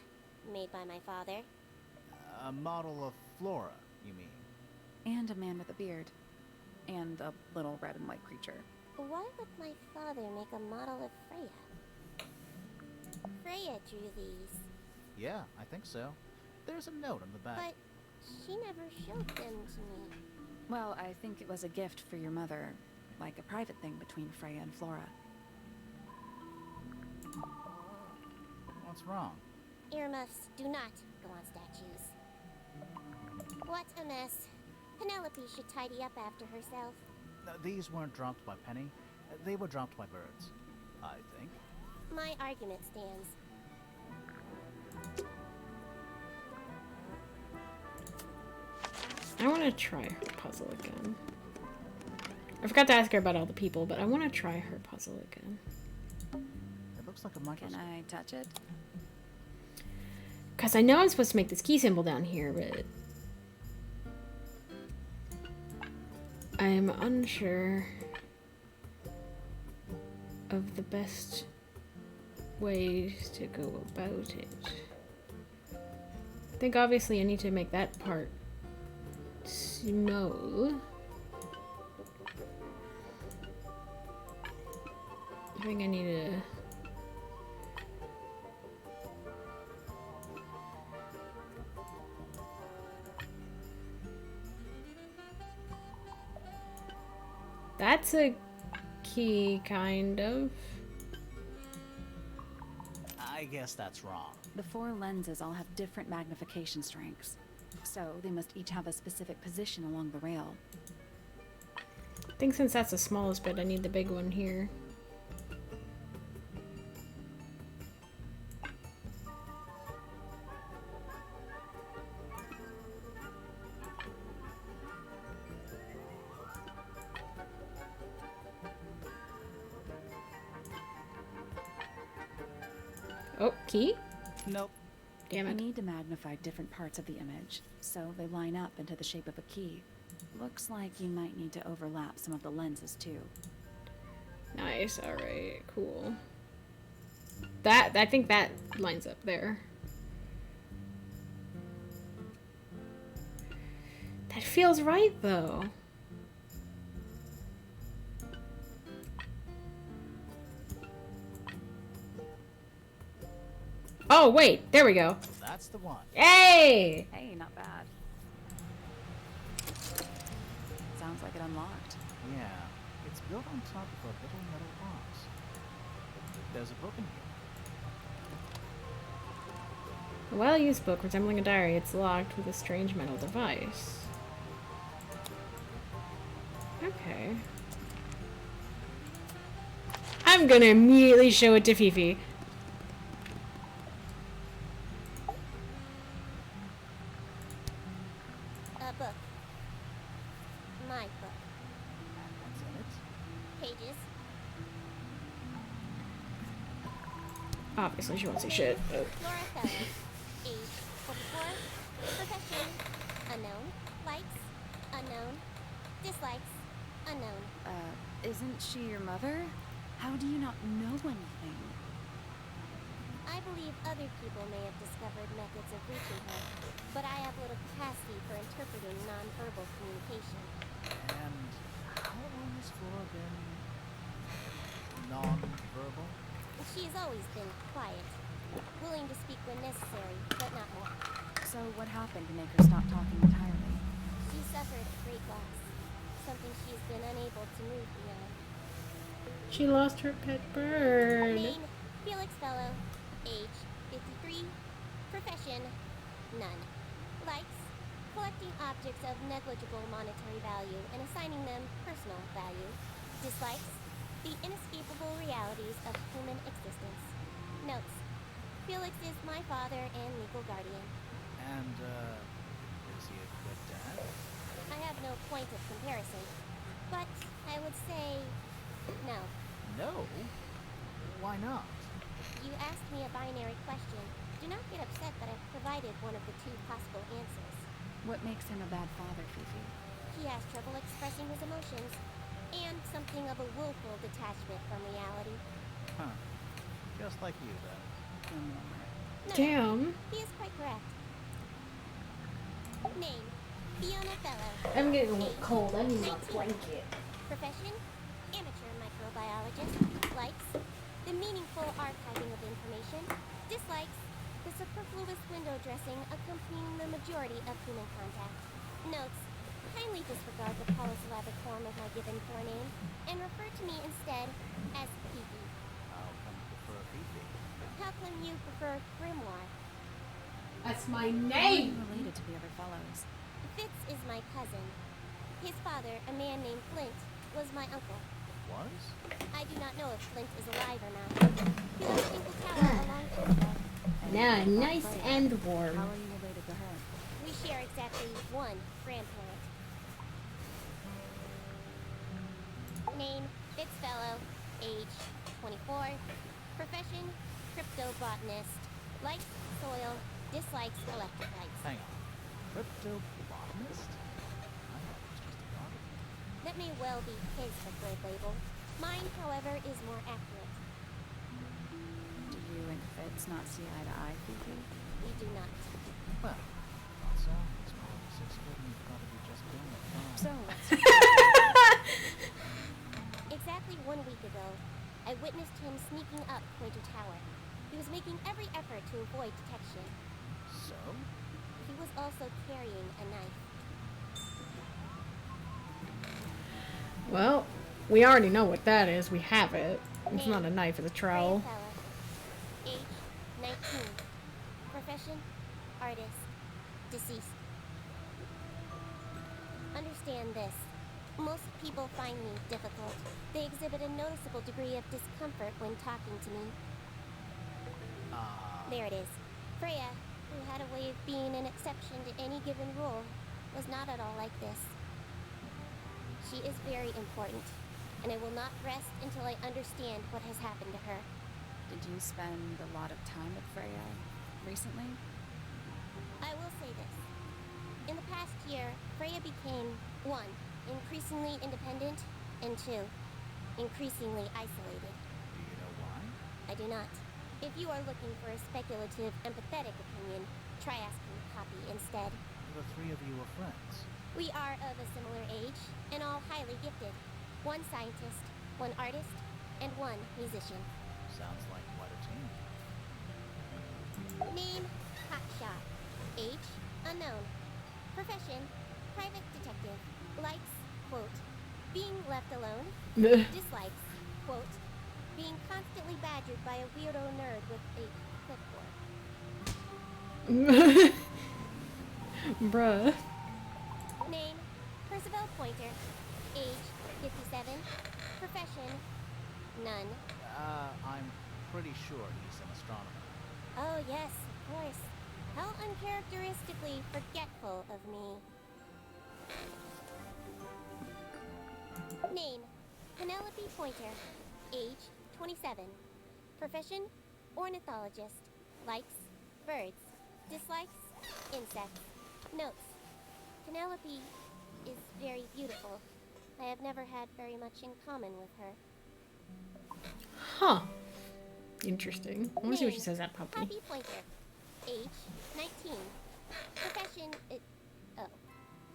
made by my father.
A model of Flora, you mean?
And a man with a beard. And a little red and white creature.
Why would my father make a model of Freya? Freya drew these,
Yeah, I think so. There's a note on the back.
but she never showed them to me.
Well, I think it was a gift for your mother. Like a private thing between Freya and Flora.
What's wrong?
Earmuffs do not go on statues. What a mess. Penelope should tidy up after herself.
These weren't dropped by Penny. They were dropped by birds, I think.
My argument stands.
I want to try her puzzle again. I forgot to ask her about all the people, but I want to try her puzzle again.
It looks like a
Can
microscope.
I touch it?
Because I know I'm supposed to make this key symbol down here, but I'm unsure of the best ways to go about it. I think obviously I need to make that part smooth. I think I need to... That's a key, kind of.
I guess that's wrong.
The 4 lenses all have different magnification strengths, so they must each have a specific position along the rail.
I think since that's the smallest bit, I need the big one here. Oh, key?
Nope.
Damn
I
it.
need to magnify different parts of the image, so they line up into the shape of a key. Looks like you might need to overlap some of the lenses too.
Nice, alright, cool. I think that lines up there. That feels right, though. Oh, wait, there we go.
That's the one.
Hey!
Hey, not bad. Sounds like it unlocked.
Yeah, it's built on top of a little metal box. There's a book in here.
A well-used book resembling a diary. It's locked with a strange metal device. Okay. I'm gonna immediately show it to Fifi.
A book. My book.
What's in it?
Pages.
Obviously, she won't say shit. Oh.
Flora Fellow. Age 44. Profession. Unknown. Likes. Unknown. Dislikes. Unknown.
Isn't she your mother? How do you not know anything?
I believe other people may have discovered methods of reaching her, but I have little capacity for interpreting nonverbal communication.
And how long has Flora been non-verbal?
She has always been quiet, willing to speak when necessary, but not more.
So what happened to make her stop talking entirely?
She suffered a great loss, something she's been unable to move beyond.
She lost her pet bird.
Name, Felix Fellow. Age, 53. Profession, none. Likes, collecting objects of negligible monetary value and assigning them personal value. Dislikes, the inescapable realities of human existence. Notes, Felix is my father and legal guardian.
And, is he a good dad?
I have no point of comparison, but I would say no.
No? Why not?
You asked me a binary question. Do not get upset that I've provided one of the 2 possible answers.
What makes him a bad father, Fifi?
He has trouble expressing his emotions, and something of a willful detachment from reality.
Huh. Just like you, then.
No,
Damn.
he is quite correct. Name, Fiona Fellow.
I'm getting a little
Age,
cold. I need my
19.
blanket.
Profession, amateur microbiologist. Likes, the meaningful archiving of information. Dislikes, the superfluous window dressing accompanying the majority of human contact. Notes, kindly disregard the polysyllabic form of my given forename and refer to me instead as Fifi.
How come you prefer Fifi?
How come you prefer Grimoire?
That's my
How are you
name.
related to the other fellows?
Fitz is my cousin. His father, a man named Flint, was my uncle.
Was?
I do not know if Flint is alive or not. He left Tinkle Tower a long time ago.
Now, nice and
How
warm.
are you related to her?
We share exactly one grandparent. Name, Fitzfellow. Age, 24. Profession, cryptobotanist. Likes soil, dislikes electrolytes.
Hang on. Cryptobotanist? I thought it was just a gardener.
That may well be his preferred label. Mine, however, is more accurate.
Do you and Fitz not see eye to eye, Fifi?
We do not.
Well, also, he's more than 6 foot and you've probably just been a farm.
So, let's
Exactly 1 week ago, I witnessed him sneaking up Pointer Tower. He was making every effort to avoid detection.
So?
He was also carrying a knife.
Well, we already know what that is. We have it. It's not a knife, it's a trowel.
Age, Profession, artist, deceased. Understand this. Most people find me difficult. They exhibit a noticeable degree of discomfort when talking to me. There it is. Freya, who had a way of being an exception to any given rule, was not at all like this. She is very important, and I will not rest until I understand what has happened to her.
Did you spend a lot of time with Freya recently?
I will say this. In the past year, Freya became, 1, increasingly independent, and 2, increasingly isolated.
Do you know why?
I do not. If you are looking for a speculative, empathetic opinion, try asking Poppy instead.
The three of you are friends.
We are of a similar age, and all highly gifted. 1 scientist, 1 artist, and 1 musician.
Sounds like quite a team.
Name, Hotshot. Age, unknown. Profession, private detective. Likes, quote, being left alone. Dislikes, quote, being constantly badgered by a weirdo nerd with a clipboard.
Bruh.
Name, Percival Pointer. Age, 57. Profession, none.
I'm pretty sure he's an astronomer.
Oh yes, of course. How uncharacteristically forgetful of me. Name, Penelope Pointer. Age, 27. Profession, ornithologist. Likes, birds. Dislikes, insects. Notes, Penelope is very beautiful. I have never had very much in common with her.
Huh. Interesting. I want to see what she says at Poppy.
Poppy Pointer. Age, 19. Profession, oh.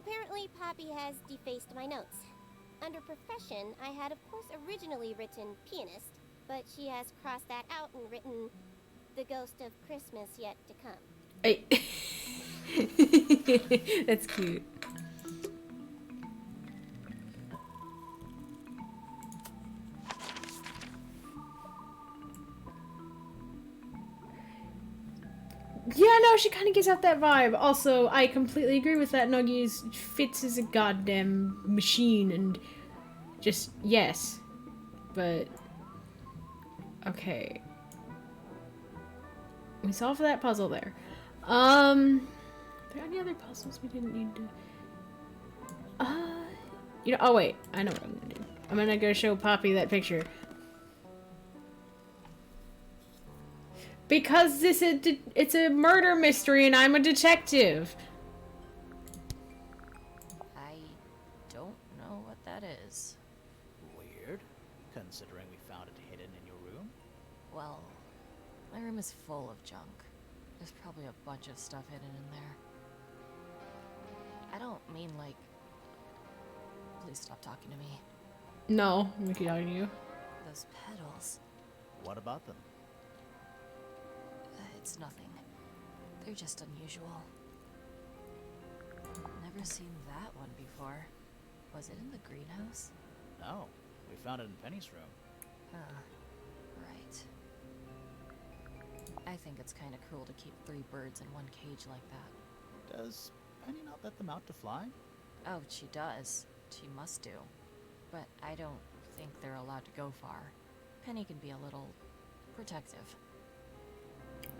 Apparently Poppy has defaced my notes. Under profession, I had of course originally written pianist, but she has crossed that out and written the ghost of Christmas yet to come.
Hey. That's cute. Yeah, no, she kind of gives out that vibe. Also, I completely agree with that. Nuggies fits as a goddamn machine, and just yes, but okay. We solved that puzzle there. Are there any other puzzles we didn't need to? You know. Oh wait, I know what I'm gonna do. I'm gonna go show Poppy that picture. Because it's a murder mystery and I'm a detective.
I don't know what that is.
Weird, considering we found it hidden in your room.
Well, my room is full of junk. There's probably a bunch of stuff hidden in there. I don't mean like... Please stop talking to me.
No, I'm gonna keep talking to you.
Those petals.
What about them?
It's nothing. They're just unusual. Never seen that one before. Was it in the greenhouse?
No, we found it in Penny's room.
Right. I think it's kind of cruel to keep 3 birds in one cage like that.
Does Penny not let them out to fly?
Oh, she does. She must do. But I don't think they're allowed to go far. Penny can be a little protective.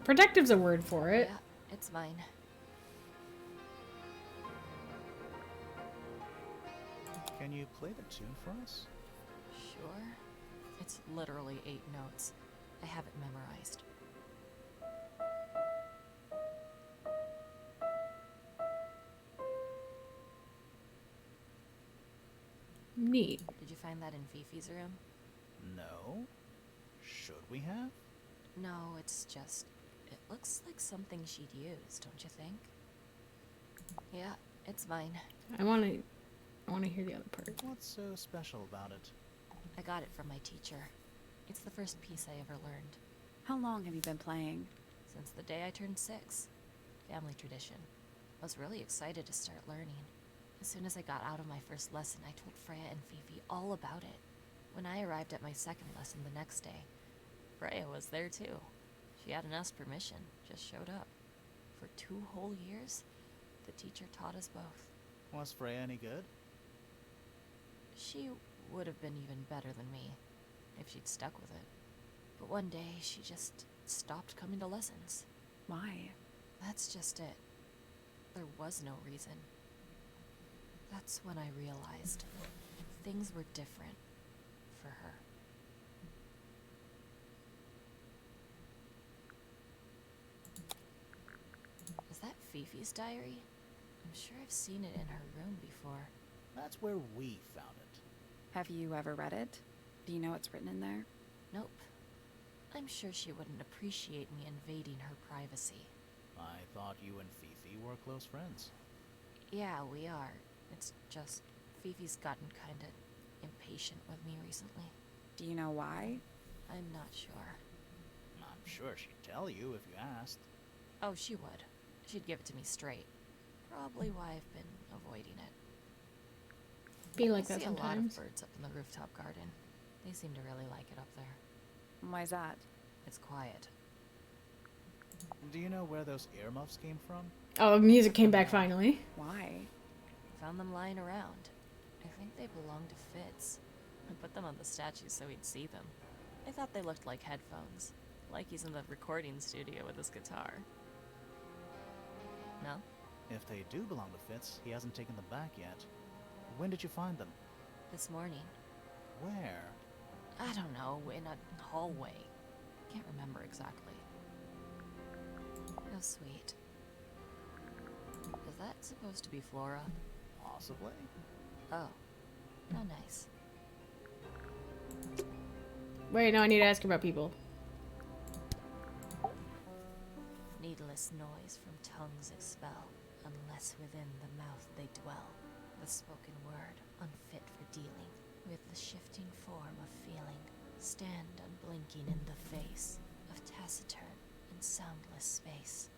Protective's a word for it.
Yeah, it's mine.
Can you play the tune for us?
Sure. It's literally 8 notes. I have it memorized.
Neat.
Did you find that in Fifi's room?
No. Should we have?
No, it's just... It looks like something she'd use, don't you think? Yeah, it's mine.
I wanna hear the other part.
What's so special about it?
I got it from my teacher. It's the first piece I ever learned.
How long have you been playing?
Since the day I turned 6. Family tradition. I was really excited to start learning. As soon as I got out of my first lesson, I told Freya and Fifi all about it. When I arrived at my second lesson the next day, Freya was there too. She hadn't asked permission, just showed up. for 2 whole years. The teacher taught us both.
Was Freya any good?
She would have been even better than me if she'd stuck with it. But one day, she just stopped coming to lessons.
Why?
That's just it. There was no reason. That's when I realized things were different for her. Is that Fifi's diary? I'm sure I've seen it in her room before.
That's where we found it.
Have you ever read it? Do you know what's written in there?
Nope. I'm sure she wouldn't appreciate me invading her privacy.
I thought you and Fifi were close friends.
Yeah, we are. It's just Fifi's gotten kinda impatient with me recently.
Do you know why?
I'm not sure.
I'm sure she'd tell you if you asked.
Oh, she would. She'd give it to me straight. Probably why I've been avoiding it.
Be like
I
that
see
sometimes.
a lot of birds up in the rooftop garden. They seem to really like it up there.
Why's that?
It's quiet.
Do you know where those earmuffs came from?
Oh, music came back finally.
Why?
Found them lying around. I think they belong to Fitz. I put them on the statue so he'd see them. I thought they looked like headphones. Like he's in the recording studio with his guitar. No?
If they do belong to Fitz, he hasn't taken them back yet. When did you find them?
This morning.
Where?
I don't know, in a hallway. Can't remember exactly. How sweet. Is that supposed to be Flora?
Possibly.
Oh. How nice.
Wait, no, I need to ask about people.
Needless noise from tongues expel, unless within the mouth they dwell. The spoken word, unfit for dealing with the shifting form of feeling. Stand unblinking in the face of taciturn and soundless space.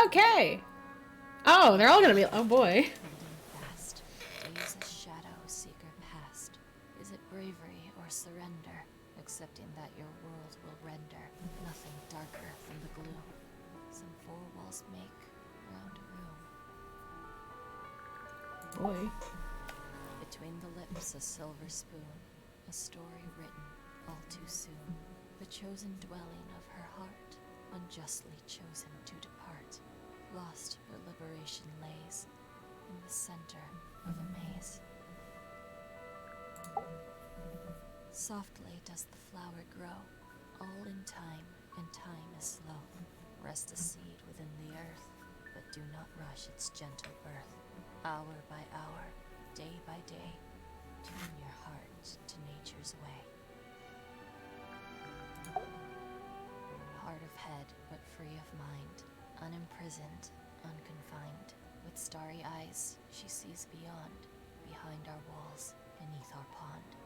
Okay. Oh, they're all gonna be. Oh boy.
Holding fast, gaze a shadow seeker past. Is it bravery or surrender? Accepting that your world will render nothing darker than the gloom. Some 4 walls make round a room.
Boy.
Between the lips a silver spoon, a story written all too soon. The chosen dwelling of her heart, unjustly chosen to depart. Lost her liberation lays in the center of a maze. Softly does the flower grow, all in time, and time is slow. Rest a seed within the earth, but do not rush its gentle birth. Hour by hour, day by day, tune your heart to nature's way. Heart of head, but free of mind, unimprisoned, unconfined. With starry eyes, she sees beyond, behind our walls, beneath our pond.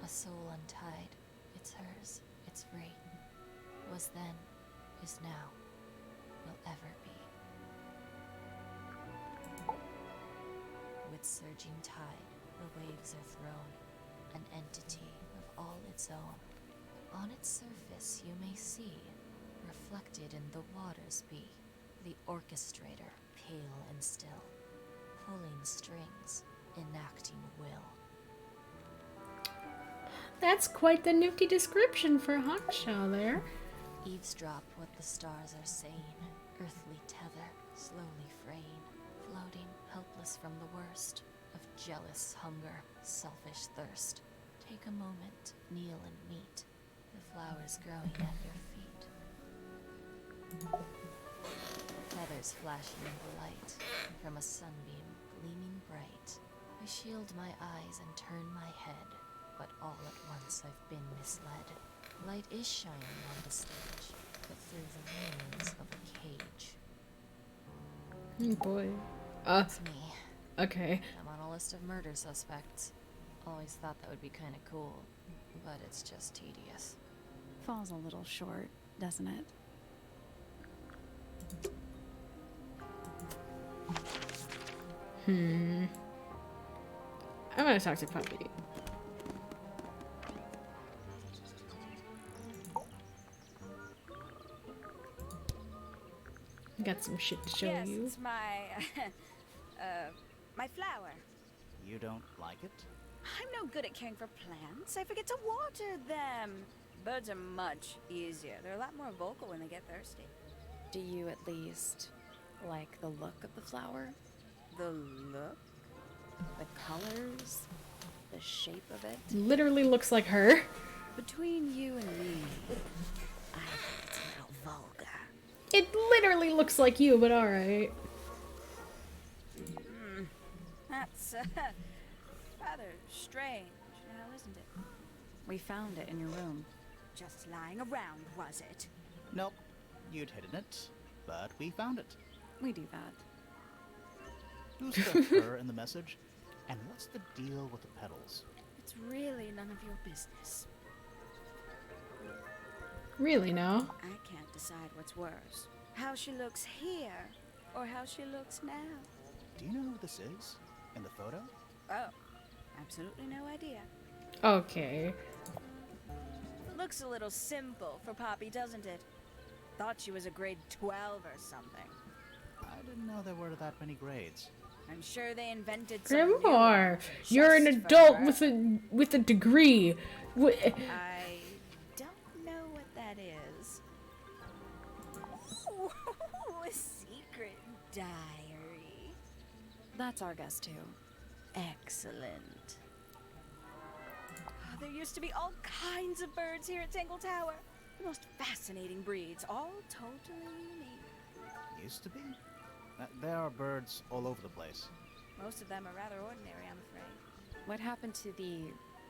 A soul untied, it's hers, it's free. Was then, is now, will ever be. With surging tide, the waves are thrown, an entity of all its own. On its surface you may see, reflected in the waters be, the orchestrator, pale and still, pulling strings, enacting will.
That's quite the nifty description for Honshaw there.
Eavesdrop what the stars are saying, earthly tether, slowly fraying, floating helpless from the worst of jealous hunger, selfish thirst. Take a moment, kneel and meet the flowers growing at your feet. Feathers flashing in the light, from a sunbeam gleaming bright. I shield my eyes and turn my head, but all at once I've been misled. Light is shining on the stage, but through the rings of a cage.
Oh boy.
It's me.
Okay.
I'm on a list of murder suspects. Always thought that would be kind of cool, but it's just tedious.
Falls a little short, doesn't it?
I'm gonna talk to Puppy. got some shit to show
Yes,
you.
it's my, my flower.
You don't like it?
I'm no good at caring for plants. I forget to water them. Birds are much easier. They're a lot more vocal when they get thirsty.
Do you at least like the look of the flower?
The look?
The colors? The shape of it?
Literally looks like her.
Between you and me, I think it's a little vulgar.
It literally looks like you, but alright.
That's, rather strange, now isn't it?
We found it in your room.
Just lying around, was it?
Nope. You'd hidden it, but we found it.
We do that.
Who's the her in the message? And what's the deal with the petals?
It's really none of your business.
Really, no?
I can't decide what's worse. How she looks here, or how she looks now.
Do you know who this is? In the photo?
Oh, absolutely no idea.
Okay.
Looks a little simple for Poppy, doesn't it? Thought she was a grade 12 or something.
I didn't know there were that many grades.
I'm sure they invented some new
Grimoire,
one
you're an
just for
adult
her.
with a degree.
I don't know what that is. Ooh, a secret diary.
That's our guess too.
Excellent. There used to be all kinds of birds here at Tangle Tower. The most fascinating breeds, all totally unique.
Used to be? There are birds all over the place.
Most of them are rather ordinary, I'm afraid.
What happened to the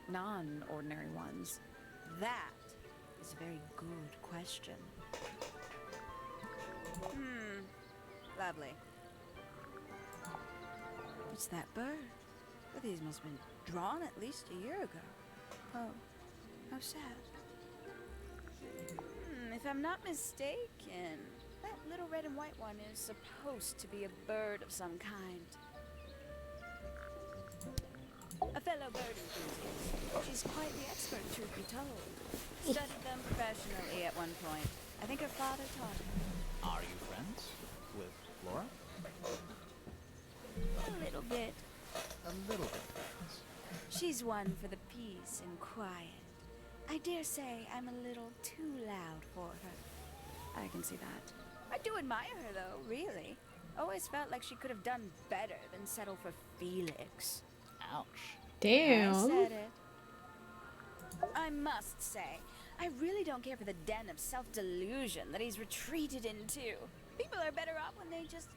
non-ordinary ones?
That is a very good question. Lovely. What's that bird? Well, these must have been drawn at least a year ago. Oh, how sad. If I'm not mistaken, that little red and white one is supposed to be a bird of some kind. A fellow bird enthusiast. She's quite the expert, truth be told. Studied them professionally at one point. I think her father taught her.
Are you friends with Flora?
A little bit.
A little bit friends.
She's one for the peace and quiet. I dare say I'm a little too loud for her.
I can see that.
I do admire her, though, really. Always felt like she could have done better than settle for Felix.
Ouch.
Damn.
I said it. I must say, I really don't care for the den of self-delusion that he's retreated into. People are better off when they just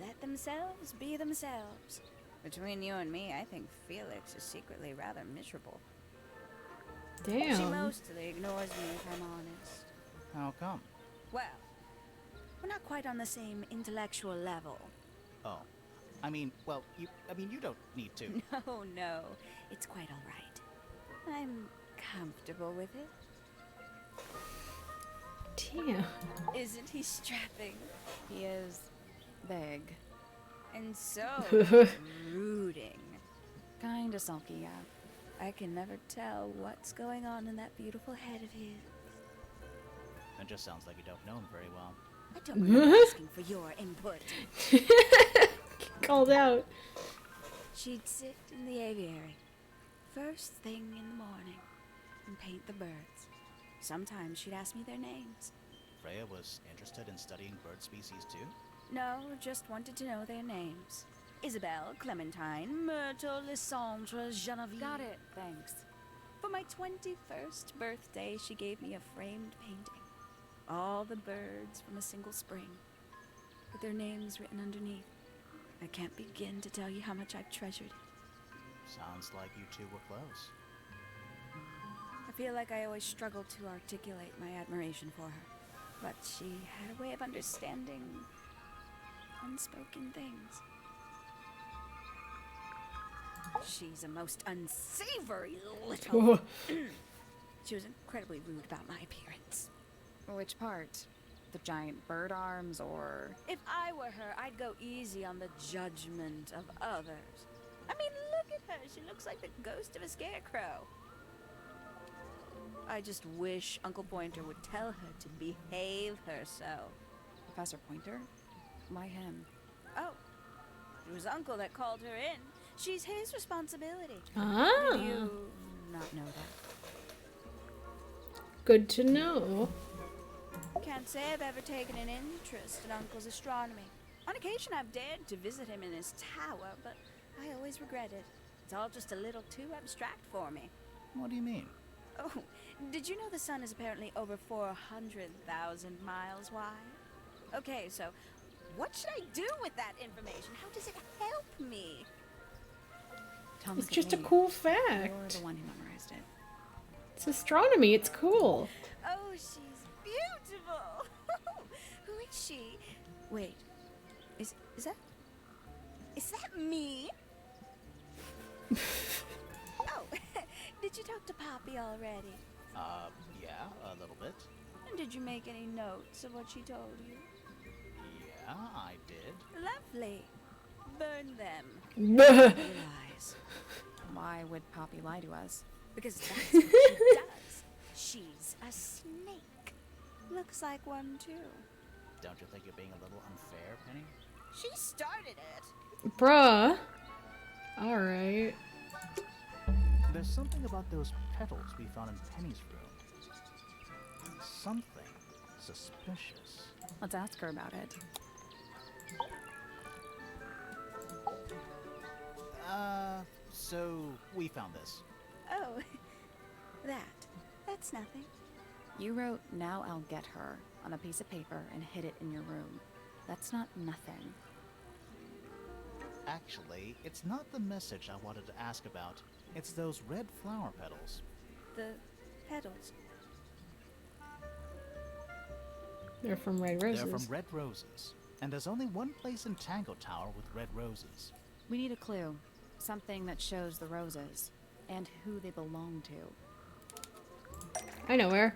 let themselves be themselves. Between you and me, I think Felix is secretly rather miserable.
Damn.
She mostly ignores me, if I'm honest.
How come?
Well, we're not quite on the same intellectual level.
Oh. you don't need to.
No, it's quite all right. I'm comfortable with it.
Damn.
Isn't he strapping?
He is big.
And so brooding.
Kinda sulky, yeah.
I can never tell what's going on in that beautiful head of his.
It just sounds like you don't know him very well.
I don't remember asking for your input.
Called out.
She'd sit in the aviary, first thing in the morning, and paint the birds. Sometimes she'd ask me their names.
Freya was interested in studying bird species too?
No, just wanted to know their names. Isabelle, Clementine, Myrtle, Lysandre, Genevieve.
Got it, thanks.
For my 21st birthday, she gave me a framed painting. All the birds from a single spring, with their names written underneath. I can't begin to tell you how much I've treasured it.
Sounds like you two were close.
I feel like I always struggled to articulate my admiration for her, but she had a way of understanding unspoken things. She's a most unsavory little... She was incredibly rude about my appearance.
Which part? The giant bird arms, or...
If I were her, I'd go easy on the judgment of others. I mean, look at her. She looks like the ghost of a scarecrow. I just wish Uncle Pointer would tell her to behave herself.
Professor Pointer? Why him?
Oh, it was Uncle that called her in. She's his responsibility.
Ah,
Did you not know that?
good to know.
Can't say I've ever taken an interest in Uncle's astronomy. On occasion, I've dared to visit him in his tower, but I always regretted. It's all just a little too abstract for me.
What do you mean?
Oh, did you know the sun is apparently over 400,000 miles wide? Okay, so what should I do with that information? How does it help me?
Don't
It's
look at
just a
me.
cool
You're
fact.
the one who memorized it.
It's astronomy. It's cool.
Oh, she's beautiful. Who is she? Wait, is that me? Oh, did you talk to Poppy already?
Yeah, a little bit.
And did you make any notes of what she told you?
Yeah, I did.
Lovely. Burn them.
Bruh.
Lies.
Why would Poppy lie to us?
Because that's what she does. She's a snake. Looks like one too.
Don't you think you're being a little unfair, Penny?
She started it.
Bruh. Alright.
There's something about those petals we found in Penny's room. Something suspicious.
Let's ask her about it.
So we found this.
Oh, that's nothing.
You wrote, "Now I'll get her," on a piece of paper and hid it in your room. That's not nothing.
Actually, it's not the message I wanted to ask about. It's those red flower petals.
The petals.
They're from Red Roses.
They're from red roses. And there's only one place in Tangle Tower with red roses.
We need a clue. Something that shows the roses. And who they belong to.
I know where.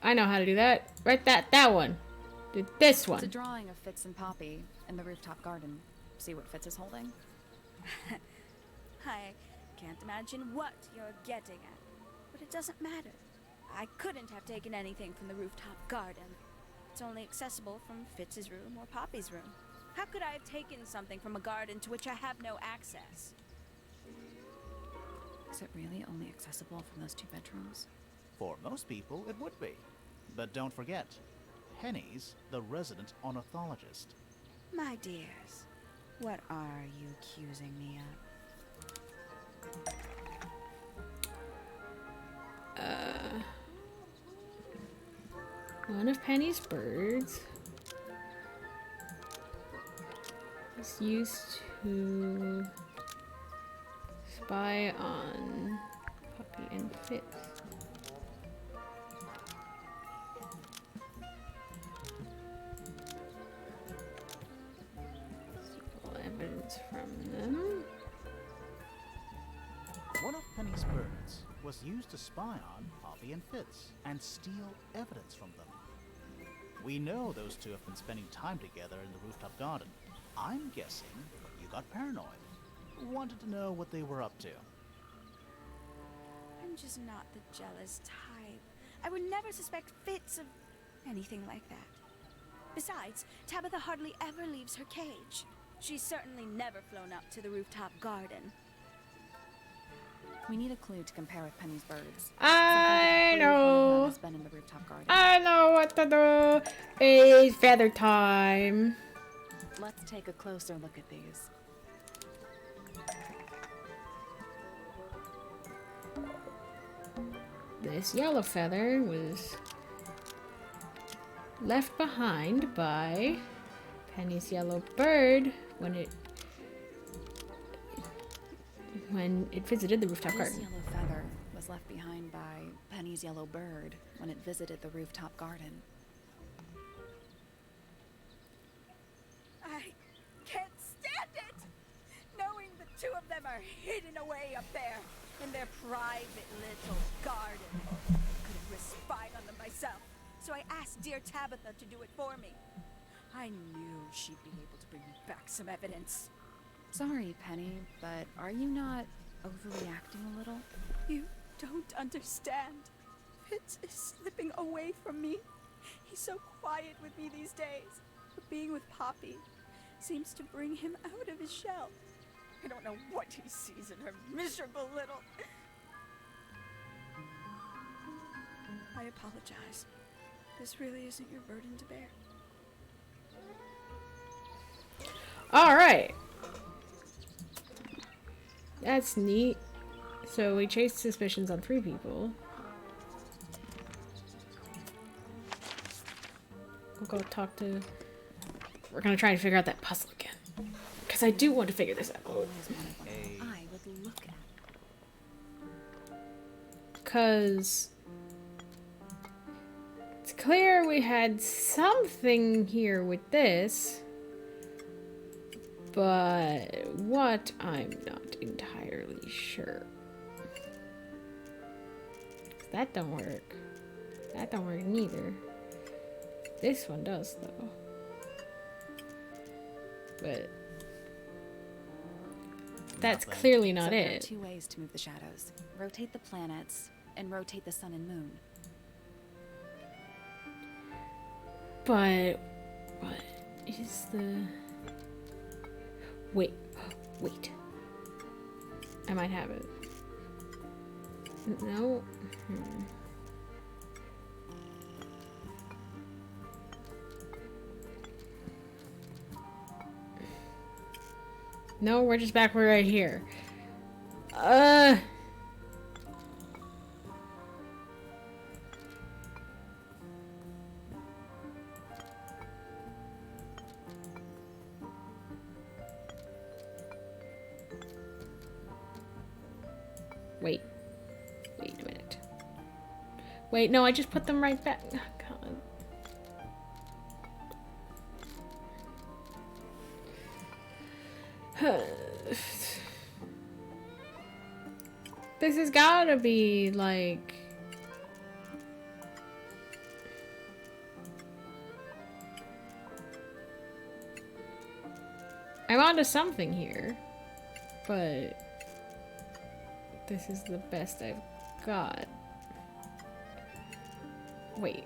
I know how to do that. Right, that one. Do this
It's a
one.
drawing of Fitz and Poppy in the rooftop garden. See what Fitz is holding?
I can't imagine what you're getting at, but it doesn't matter. I couldn't have taken anything from the rooftop garden. It's only accessible from Fitz's room or Poppy's room. How could I have taken something from a garden to which I have no access?
Is it really only accessible from those two bedrooms?
For most people, it would be. But don't forget, Penny's the resident ornithologist.
My dears, what are you accusing me of?
One of Penny's birds is used to spy on Poppy and Fitz. Steal evidence from them.
One of Penny's birds was used to spy on Poppy and Fitz and steal evidence from them. We know those two have been spending time together in the rooftop garden. I'm guessing you got paranoid. Wanted to know what they were up to.
I'm just not the jealous type. I would never suspect Fitz of anything like that. Besides, Tabitha hardly ever leaves her cage. She's certainly never flown up to the rooftop garden.
We need a clue to compare with Penny's birds.
I
Something to prove one of them
know.
has been in the rooftop garden.
I know what to do. It's feather time.
Let's take a closer look at these.
This yellow feather was left behind by Penny's yellow bird when it visited the rooftop
This
garden.
yellow feather was left behind by Penny's yellow bird when it visited the rooftop garden.
I can't stand it! Knowing the two of them are hidden away up there in their private little garden. I couldn't risk spying on them myself, so I asked dear Tabitha to do it for me. I knew she'd be able to bring me back some evidence.
Sorry, Penny, but are you not overreacting a little?
You don't understand. Fitz is slipping away from me. He's so quiet with me these days. But being with Poppy, seems to bring him out of his shell. I don't know what he sees in her miserable little... I apologize. This really isn't your burden to bear.
Alright. That's neat. So we chased suspicions on 3 people. We'll go talk to... We're gonna try and figure out that puzzle again. Because I do want to figure this out.
I would look at.
Because... It's clear we had something here with this. But what, I'm not entirely sure. That don't work. That don't work neither. This one does, though. But that's
Nothing.
clearly not
So there are
it.
2 ways to move the shadows. Rotate the planets and rotate the sun and moon.
But what is the... Wait. I might have it. No. No, we're just back right here. Wait a minute. Wait, no, I just put them right back. Oh, God. This has gotta be, like... I'm onto something here. But... this is the best I've got. Wait.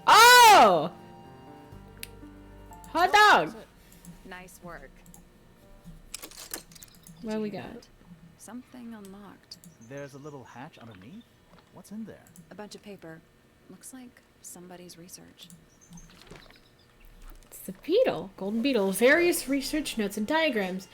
Oh! Hot dog!
Nice work.
What do we got?
Something unlocked.
There's a little hatch underneath. What's in there?
A bunch of paper. Looks like somebody's research.
It's the beetle. Golden beetle. Various research notes and diagrams.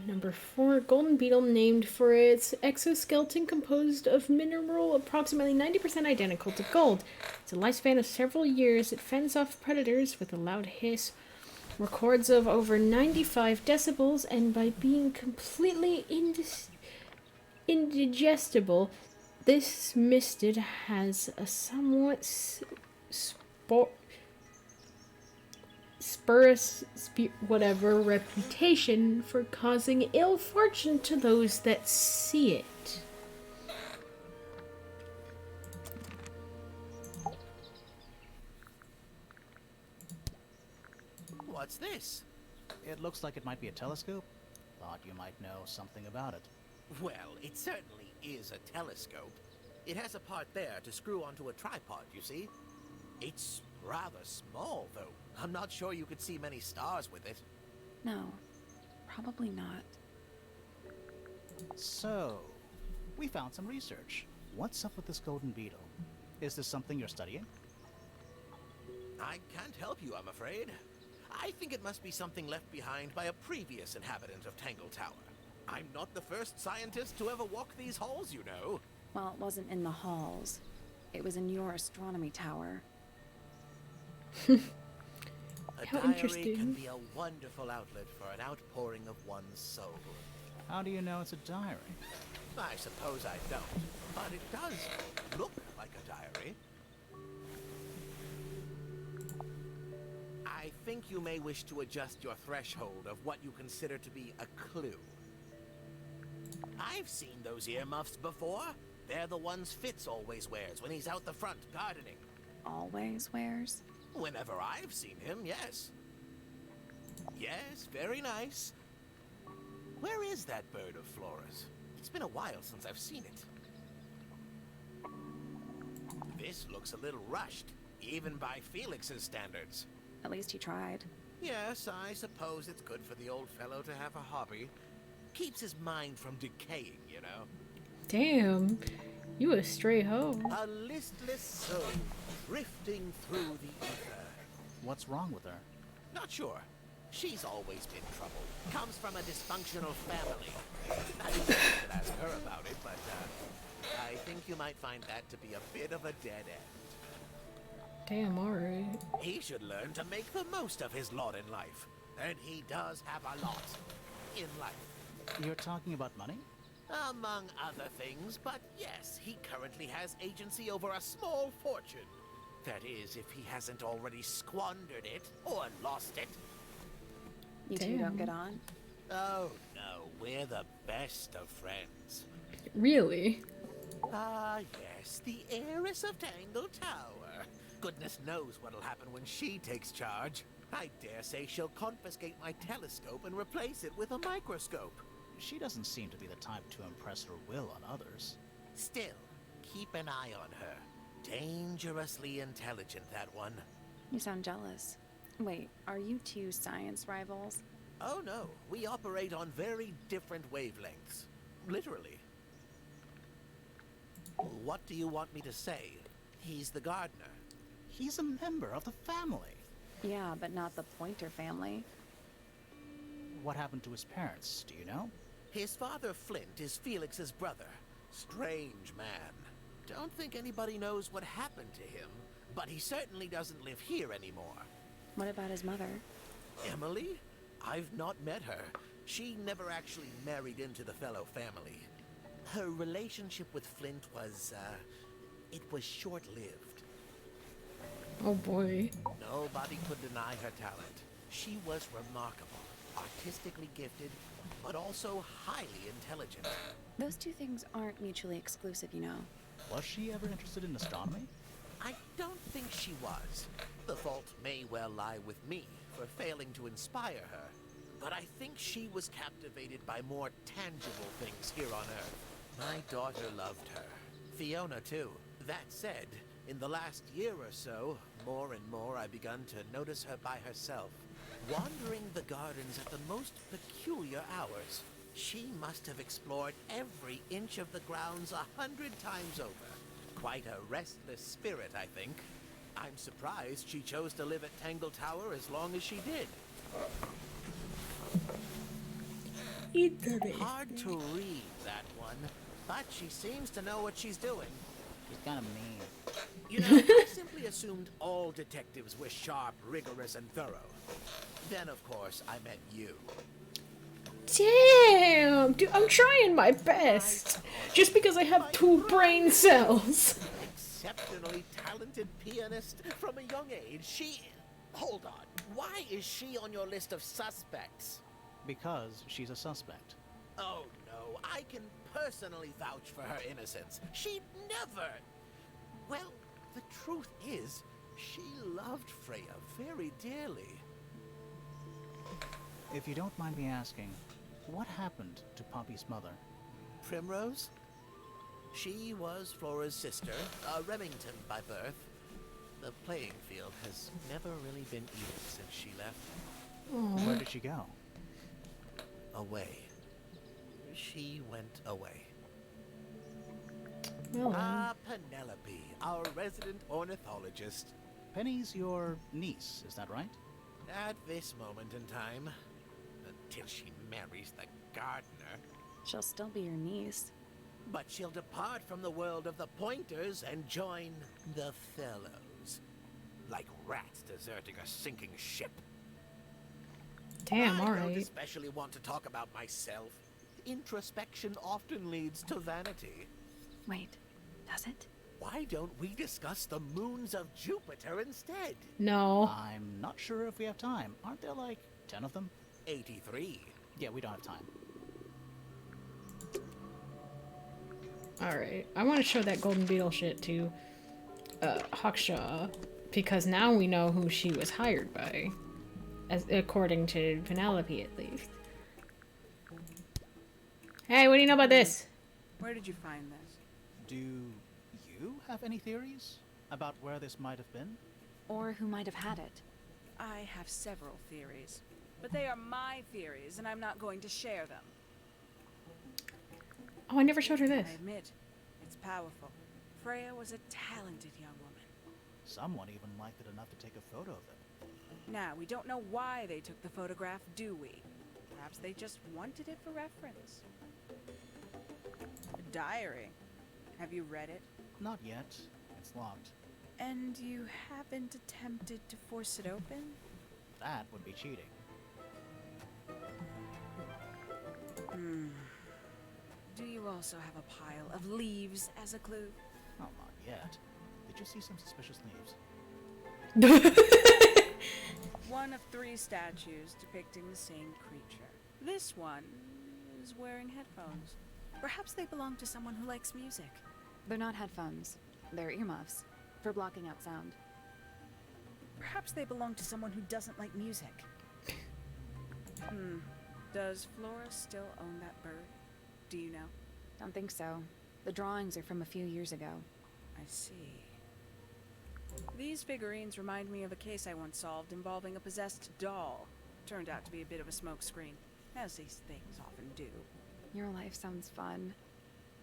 Number 4, golden beetle named for its exoskeleton composed of mineral approximately 90% identical to gold. It's a lifespan of several years. It fends off predators with a loud hiss, records of over 95 decibels, and by being completely indigestible, this mistid has a somewhat spurious reputation for causing ill fortune to those that see it.
What's this?
It looks like it might be a telescope. Thought you might know something about it.
Well, it certainly is a telescope. It has a part there to screw onto a tripod, you see? It's rather small, though. I'm not sure you could see many stars with it.
No, probably not.
So, we found some research. What's up with this golden beetle? Is this something you're studying?
I can't help you, I'm afraid. I think it must be something left behind by a previous inhabitant of Tangle Tower. I'm not the first scientist to ever walk these halls, you know.
Well, it wasn't in the halls. It was in your astronomy tower.
A
How
diary
interesting.
can be a wonderful outlet for an outpouring of one's soul.
How do you know it's a diary?
I suppose I don't, but it does look like a diary. I think you may wish to adjust your threshold of what you consider to be a clue. I've seen those earmuffs before. They're the ones Fitz always wears when he's out the front gardening.
Always wears?
Whenever I've seen him, yes. Yes, very nice. Where is that bird of Flora's? It's been a while since I've seen it. This looks a little rushed, even by Felix's standards.
At least he tried.
Yes, I suppose it's good for the old fellow to have a hobby. Keeps his mind from decaying, you know.
Damn, you a stray hoe.
A listless soul drifting through the ether.
What's wrong with her?
Not sure. She's always been trouble. Comes from a dysfunctional family. I didn't think to ask her about it, but I think you might find that to be a bit of a dead end.
Damn, alright.
He should learn to make the most of his lot in life. And he does have a lot in life.
You're talking about money?
Among other things, but yes, he currently has agency over a small fortune. That is, if he hasn't already squandered it or lost it.
You two don't get on?
Oh no, we're the best of friends.
Really?
Ah yes, the heiress of Tangle Tower. Goodness knows what'll happen when she takes charge. I dare say she'll confiscate my telescope and replace it with a microscope.
She doesn't seem to be the type to impress her will on others.
Still, keep an eye on her. Dangerously intelligent, that one.
You sound jealous. Wait, are you two science rivals?
Oh no, we operate on very different wavelengths. Literally. What do you want me to say? He's the gardener.
He's a member of the family.
Yeah, but not the Pointer family.
What happened to his parents, do you know?
His father, Flint, is Felix's brother. Strange man. Don't think anybody knows what happened to him, but he certainly doesn't live here anymore.
What about his mother?
Emily? I've not met her. She never actually married into the fellow family. Her relationship with Flint was, it was short-lived.
Oh boy.
Nobody could deny her talent. She was remarkable, artistically gifted, but also highly intelligent.
Those two things aren't mutually exclusive, you know.
Was she ever interested in astronomy?
I don't think she was. The fault may well lie with me for failing to inspire her. But I think she was captivated by more tangible things here on Earth. My daughter loved her. Fiona, too. That said, in the last year or so, more and more I've begun to notice her by herself, wandering the gardens at the most peculiar hours. She must have explored every inch of the grounds 100 times over. Quite a restless spirit, I think. I'm surprised she chose to live at Tangle Tower as long as she did. Hard to read, that one, but she seems to know what she's doing.
She's kind of mean.
You know, I simply assumed all detectives were sharp, rigorous, and thorough. Then, of course, I met you.
Damn! Dude, I'm trying my best. Just because I have 2 brain cells.
Exceptionally talented pianist from a young age. She... Hold on. Why is she on your list of suspects?
Because she's a suspect.
Oh, no. I can personally vouch for her innocence. She'd never... Well, the truth is, she loved Freya very dearly.
If you don't mind me asking, what happened to Poppy's mother?
Primrose? She was Flora's sister, a Remington by birth. The playing field has never really been even since she left.
Where did she go?
Away. She went away.
Well,
Penelope, our resident ornithologist.
Penny's your niece, is that right?
At this moment in time, until she marries the gardener.
She'll still be your niece.
But she'll depart from the world of the Pointers and join the Fellows. Like rats deserting a sinking ship.
damn,
I don't
alright.
especially want to talk about myself. Introspection often leads to vanity.
Wait, does it?
Why don't we discuss the moons of Jupiter instead?
No.
I'm not sure if we have time. Aren't there like 10 of them?
83.
Yeah, we don't have time.
Alright. I want to show that golden beetle shit to Hawkshaw. Because now we know who she was hired by. As according to Penelope, at least. Hey, what do you know about this?
Where did you find this?
Do you have any theories about where this might have been?
Or who might have had it?
I have several theories, but they are my theories, and I'm not going to share them.
Oh, I never showed her this.
I admit, it's powerful. Freya was a talented young woman.
Someone even liked it enough to take a photo of it.
Now, we don't know why they took the photograph, do we? Perhaps they just wanted it for reference. A diary. Have you read it?
Not yet. It's locked.
And you haven't attempted to force it open?
That would be cheating.
Do you also have a pile of leaves as a clue?
Oh, not yet. Did you see some suspicious leaves?
One of 3 statues depicting the same creature. This one is wearing headphones. Perhaps they belong to someone who likes music.
They're not headphones. They're earmuffs for blocking out sound.
Perhaps they belong to someone who doesn't like music. Does Flora still own that bird? Do you know?
Don't think so. The drawings are from a few years ago.
I see. These figurines remind me of a case I once solved involving a possessed doll. Turned out to be a bit of a smokescreen, as these things often do.
Your life sounds fun.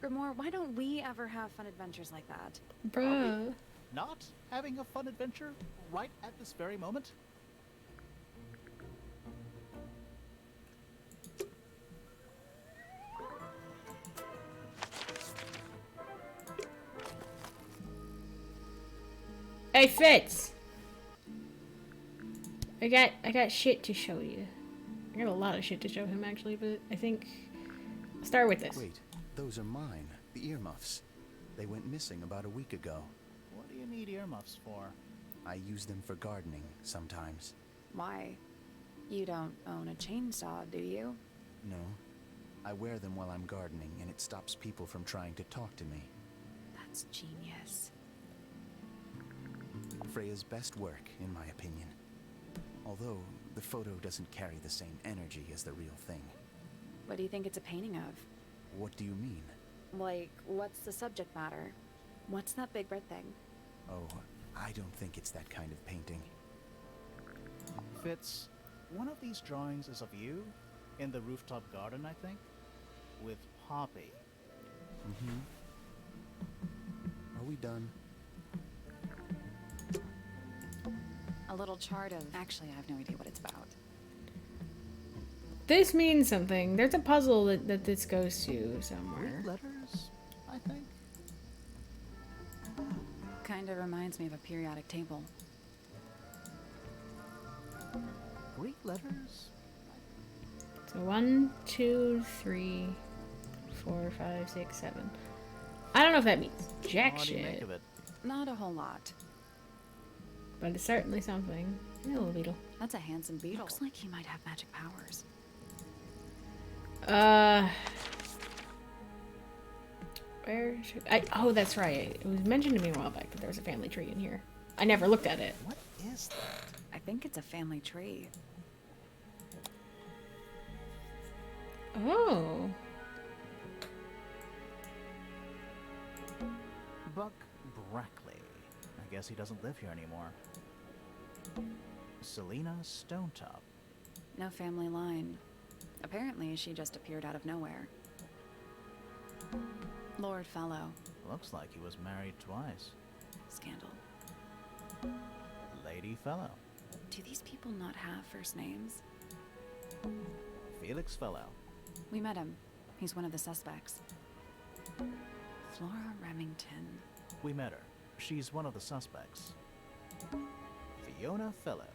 Grimoire, why don't we ever have fun adventures like that?
Bruh.
Not having a fun adventure right at this very moment?
Hey, Fitz! I got shit to show you. I got a lot of shit to show him, actually, but I think I'll start with this.
Wait, those are mine. The earmuffs. They went missing about a week ago.
What do you need earmuffs for?
I use them for gardening sometimes.
Why? You don't own a chainsaw, do you?
No. I wear them while I'm gardening, and it stops people from trying to talk to me.
That's genius.
Freya's best work, in my opinion. Although, the photo doesn't carry the same energy as the real thing.
What do you think it's a painting of?
What do you mean?
Like, what's the subject matter? What's that big red thing?
Oh, I don't think it's that kind of painting.
Fitz, one of these drawings is of you in the rooftop garden, I think, with Poppy.
Are we done?
A little chart of... Actually, I have no idea what it's about.
This means something. There's a puzzle that this goes to somewhere.
Greek letters, I think.
Kinda reminds me of a periodic table.
Greek letters?
So 1, 2, 3, 4, 5, 6, 7. I don't know if that means jack
What do you make
shit,
of it?
Not a whole lot.
but it's certainly something. Yeah, little beetle.
That's a handsome beetle. Looks like he might have magic powers.
Where should I? Oh, that's right. It was mentioned to me a while back that there was a family tree in here. I never looked at it.
What is that?
I think it's a family tree.
Oh.
Buck Brackley. I guess he doesn't live here anymore. Selena Stonetop.
No family line. Apparently, she just appeared out of nowhere. Lord Fellow.
Looks like he was married twice.
Scandal.
Lady Fellow.
Do these people not have first names?
Felix Fellow.
We met him. He's one of the suspects. Flora Remington.
We met her. She's one of the suspects. Fiona Fellow.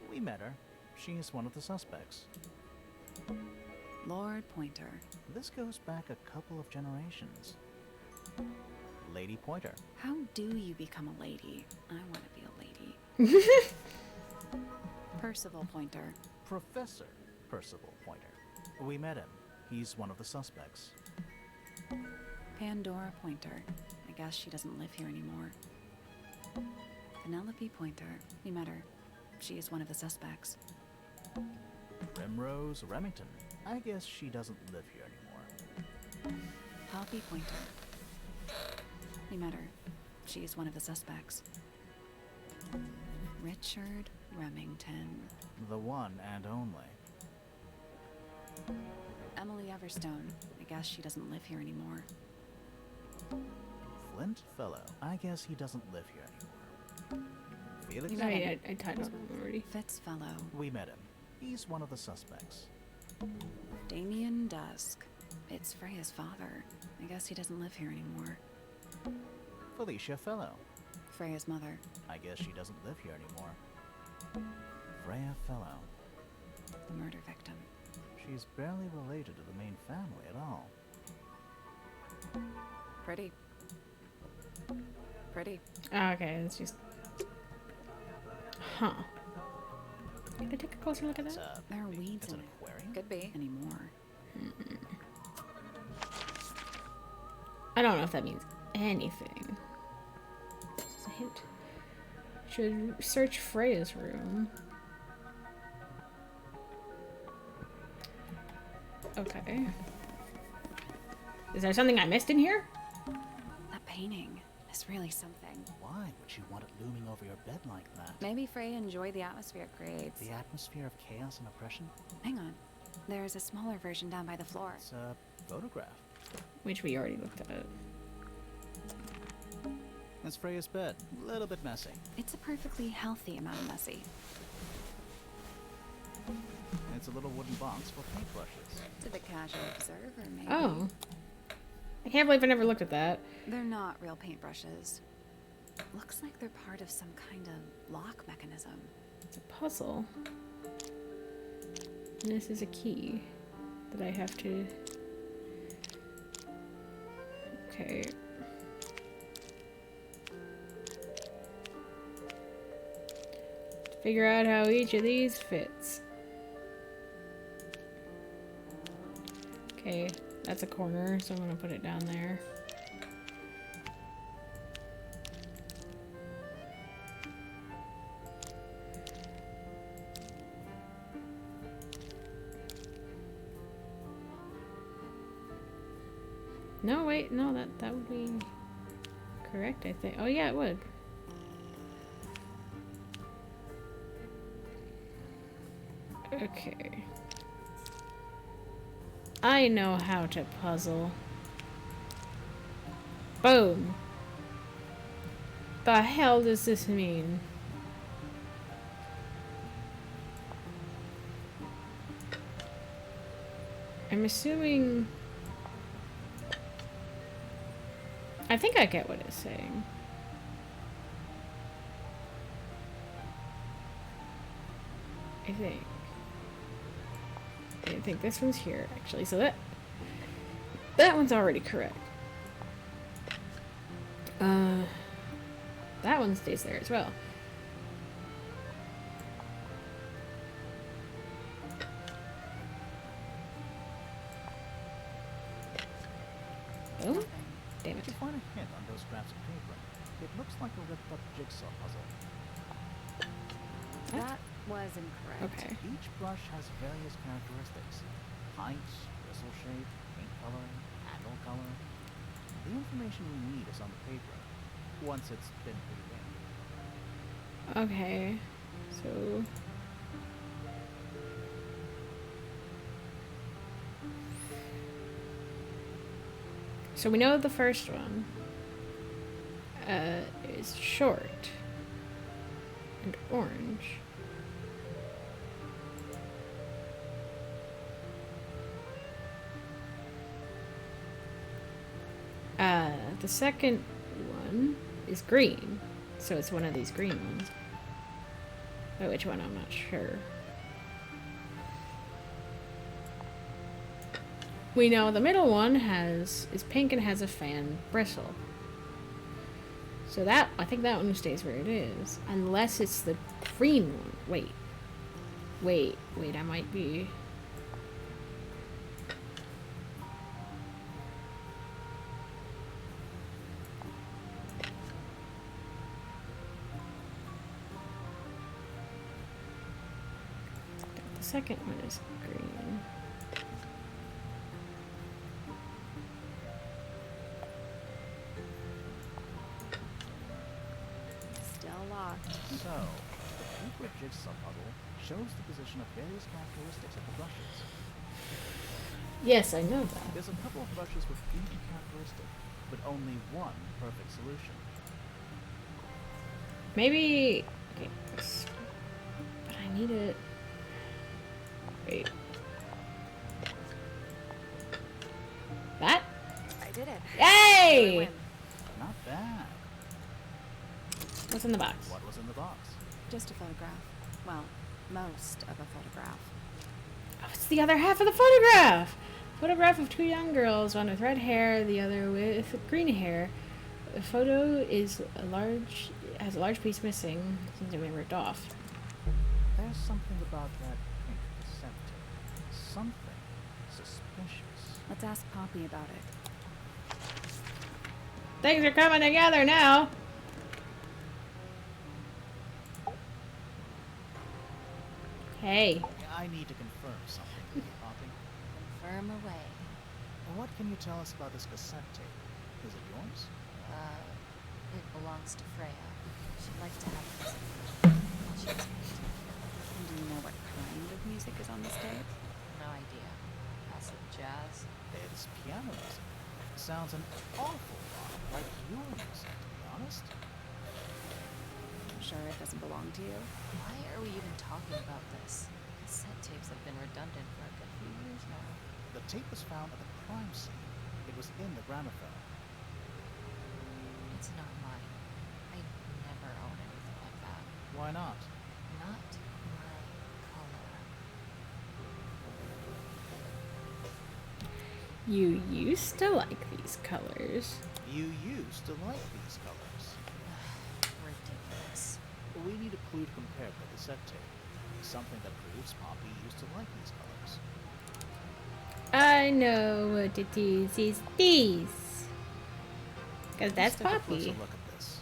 We met her. She's one of the suspects.
Lord Pointer.
This goes back a couple of generations. Lady Pointer.
How do you become a lady? I want to be a lady. Percival Pointer.
Professor Percival Pointer. We met him. He's one of the suspects.
Pandora Pointer. I guess she doesn't live here anymore. Penelope Pointer. We met her. She is one of the suspects.
Primrose Remington. I guess she doesn't live here anymore.
Poppy Pointer. We met her. She is one of the suspects. Richard Remington.
The one and only.
Emily Everstone. I guess she doesn't live here anymore.
Flint Fellow. I guess he doesn't live here anymore. Felix?
You met him.
I titled him already.
Fitzfellow.
We met him. He's one of the suspects.
Damien Dusk. It's Freya's father. I guess he doesn't live here anymore.
Felicia Fellow.
Freya's mother.
I guess she doesn't live here anymore. Freya Fellow.
The murder victim.
She's barely related to the main family at all.
Pretty. Pretty.
Oh, okay, it's just... Huh. Can I take a closer look at
It's,
that?
There are weeds
it's
in
an
it.
aquarium?
Could be. Anymore.
I don't know if that means anything. It's a hint. Should search Freya's room. Okay. Is there something I missed in here?
That painting is really something.
Why would you want it looming over your bed like that?
Maybe Freya enjoyed the atmosphere it creates.
The atmosphere of chaos and oppression?
Hang on. There's a smaller version down by the floor.
It's a photograph.
Which we already looked at.
That's Freya's bed. A little bit messy.
It's a perfectly healthy amount of messy.
It's a little wooden box for paintbrushes.
To the casual observer, maybe.
Oh. I can't believe I never looked at that.
They're not real paintbrushes. Looks like they're part of some kind of lock mechanism.
It's a puzzle. And this is a key that I have to... Okay. Figure out how each of these fits. Okay, that's a corner, so I'm gonna put it down there. No, wait, no, that would be correct, I think. Oh yeah, it would. Okay. I know how to puzzle. Boom. The hell does this mean? I'm assuming... I think I get what it's saying. I think this one's here, actually. So that one's already correct. That one stays there as well. Oh, damn it.
Did you find a hint on those scraps of paper? It looks like a ripped-up jigsaw puzzle.
That was incorrect.
Okay.
Each brush has various characteristics. Height, bristle shape, paint color, handle color. The information we need is on the paper, once it's been pre-inked.
Okay. So... So we know the first one is short and orange. The second one is green, so it's one of these green ones. But which one, I'm not sure. We know the middle one is pink and has a fan bristle. So that, I think that one stays where it is. Unless it's the green one. Wait, I might be... The second one is green.
Still locked.
So, circular jigsaw puzzle shows the position of various characteristics of the brushes.
Yes, I know that.
There's a couple of brushes with each characteristic, but only one perfect solution.
Maybe. Okay. But I need it. Wait. That?
I did it.
Yay!
Win.
Not bad.
What's in the box?
What was in the box?
Just a photograph. Well, most of a photograph.
Oh, it's the other half of the photograph! Photograph of two young girls, one with red hair, the other with green hair. The photo has a large piece missing. Seems to have been ripped off.
There's something about that pink cassette tape. Something suspicious.
Let's ask Poppy about it.
Things are coming together now! Hey.
I need to confirm something with you, Poppy.
Confirm away.
What can you tell us about this cassette tape? Is it yours?
It belongs to Freya. She liked to have music while she was painting.
And do you know what kind of music is on this tape?
No idea. Acid jazz?
It's piano music. Sounds an awful lot like your music, to be honest.
I'm sure it doesn't belong to you.
Why are we even talking about this? Cassette tapes have been redundant for a good few years now.
The tape was found at the crime scene. It was in the gramophone.
It's not mine. I never own anything like that.
Why not?
Not my color.
You used to like these colors.
You used to like these colors.
Ridiculous.
We need a clue to compare with the cassette tape. Something that proves Poppy used to like these colors.
I know what it is. It's these. Because that's
Let's take a
Poppy.
closer look at this.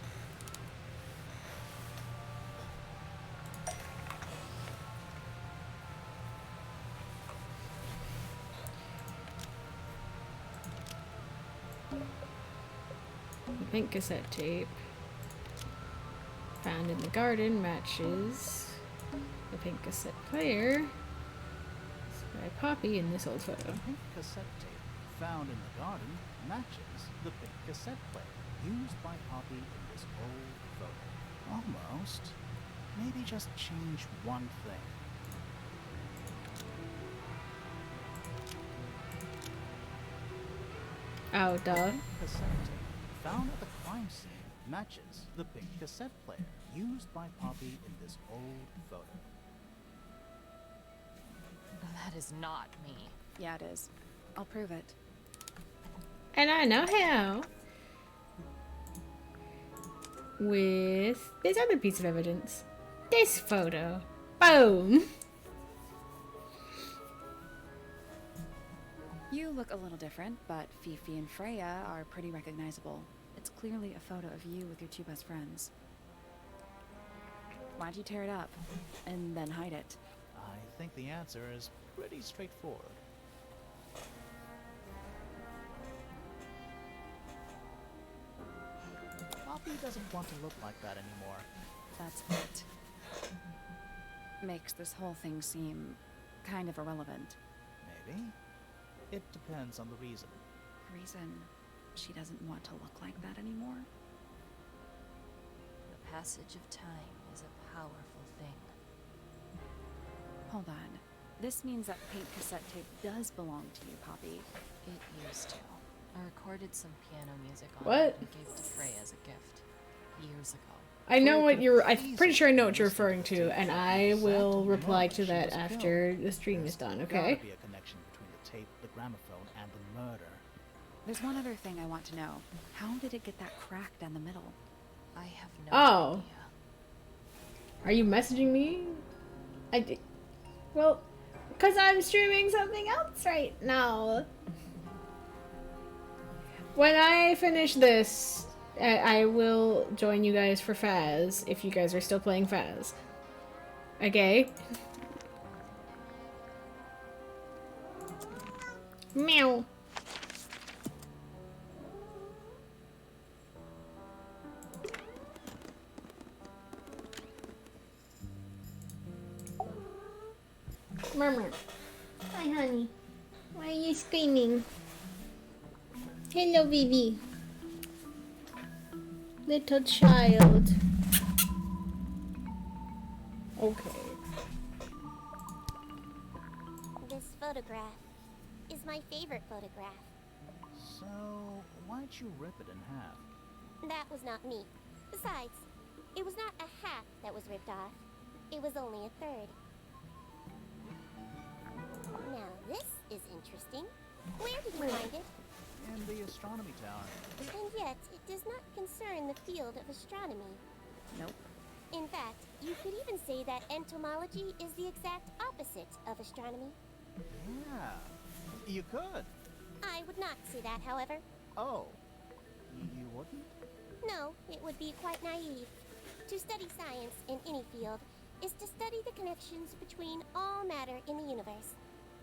The pink cassette tape found in the garden matches the pink cassette player by Poppy in this old
The
photo.
pink cassette tape found in the garden matches the pink cassette player used by Poppy in this old photo. Almost. Maybe just change one thing.
Oh,
The
duh.
pink cassette tape found at the crime scene matches the pink cassette player used by Poppy in this old photo.
That is not me.
Yeah, it is. I'll prove it.
And I know how. With this other piece of evidence. This photo. Boom!
You look a little different, but Fifi and Freya are pretty recognizable. It's clearly a photo of you with your two best friends. Why'd you tear it up? And then hide it?
I think the answer is pretty straightforward. Poppy doesn't want to look like that anymore.
That's it. Makes this whole thing seem kind of irrelevant.
Maybe. It depends on the reason.
Reason she doesn't want to look like that anymore?
The passage of time is a powerful thing.
Hold on. This means that pink cassette tape does belong to you, Poppy.
It used to. I recorded some piano music on
What?
it and gave it to Freya as a gift. Years ago.
I know what you're. I'm pretty sure I know what you're referring to, and I will reply to that after the stream is done, okay?
Gotta be a connection between the tape, the gramophone, and the murder.
There's one other thing I want to know. How did it get that crack down the middle?
I have no
Oh.
idea.
Are you messaging me? Well, because I'm streaming something else right now. When I finish this, I will join you guys for Faz, if you guys are still playing Faz. Okay? Meow. Murmur. Hi, honey. Why are you screaming? Hello, baby. Little child. Okay.
This photograph is my favorite photograph.
So, why'd you rip it in half?
That was not me. Besides, it was not a half that was ripped off. It was only a third. Now this is interesting. Where did you find it?
In the astronomy tower.
And yet, it does not concern the field of astronomy.
Nope.
In fact, you could even say that entomology is the exact opposite of astronomy.
Yeah, you could.
I would not say that, however.
Oh, you wouldn't?
No, it would be quite naive. To study science in any field is to study the connections between all matter in the universe,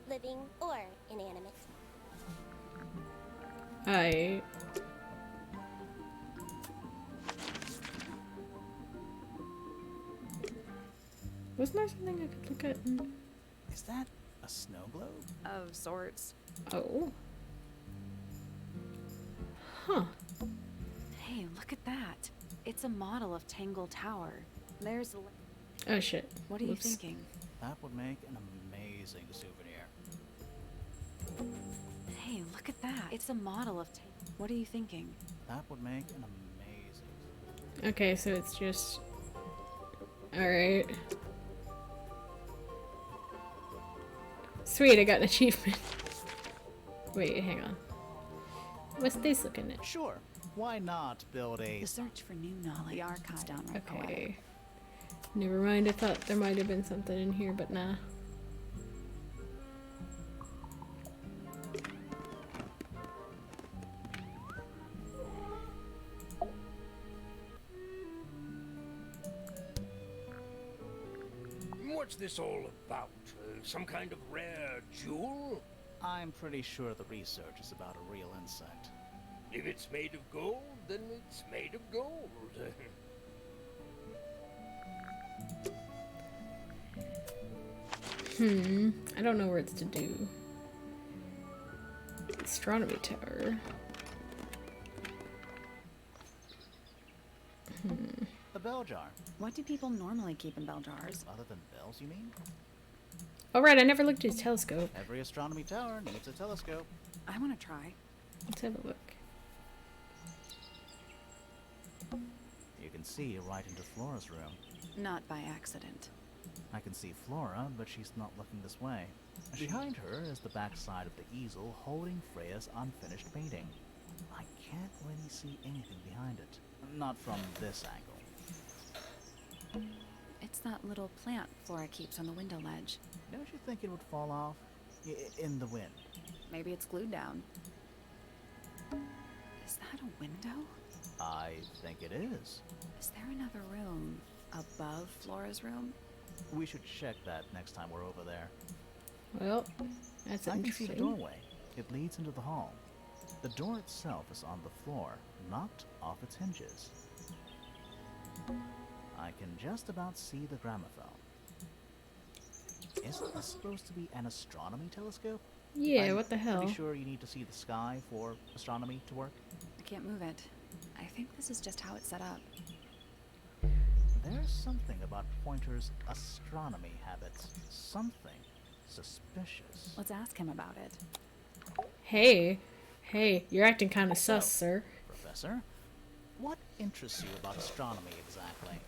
living or inanimate.
Wasn't there something I could look at?
Is that a snow globe?
Of sorts.
Oh. Huh.
Hey, look at that. It's a model of Tangle Tower. There's.
Oh shit.
What are you
Whoops.
thinking?
That would make an amazing souvenir.
Hey, look at that. It's a model of What are you thinking?
That would make an amazing.
Okay, so it's just. Alright. Sweet, I got an achievement. Wait, hang on. What's this looking at?
Sure. Why not build a...
The search for new knowledge. The archive downright
Okay.
poetic.
Never mind, I thought there might have been something in here, but nah.
What's this all about? Some kind of rare jewel?
I'm pretty sure the research is about a real insect.
If it's made of gold, then it's made of gold.
I don't know where it's to do. Astronomy tower.
The bell jar.
What do people normally keep in bell jars?
Other than bells, you mean?
Oh right, I never looked at his telescope.
Every astronomy tower needs a telescope.
I want to try.
Let's have a look.
You can see right into Flora's room.
Not by accident.
I can see Flora, but she's not looking this way. Behind her is the backside of the easel holding Freya's unfinished painting. I can't really see anything behind it. Not from this angle.
It's that little plant Flora keeps on the window ledge.
Don't you think it would fall off? In the wind.
Maybe it's glued down. Is that a window?
I think it is.
Is there another room above Flora's room?
We should check that next time we're over there.
Well, that's
I can see the
interesting.
doorway. It leads into the hall. The door itself is on the floor, knocked off its hinges. I can just about see the gramophone. Isn't this supposed to be an astronomy telescope?
Yeah,
I'm
what the hell?
Pretty sure you need to see the sky for astronomy to work.
I can't move it. I think this is just how it's set up.
There's something about Pointer's astronomy habits. Something suspicious.
Let's ask him about it.
Hey, you're acting kind of sus, sir.
Professor, what interests you about astronomy exactly?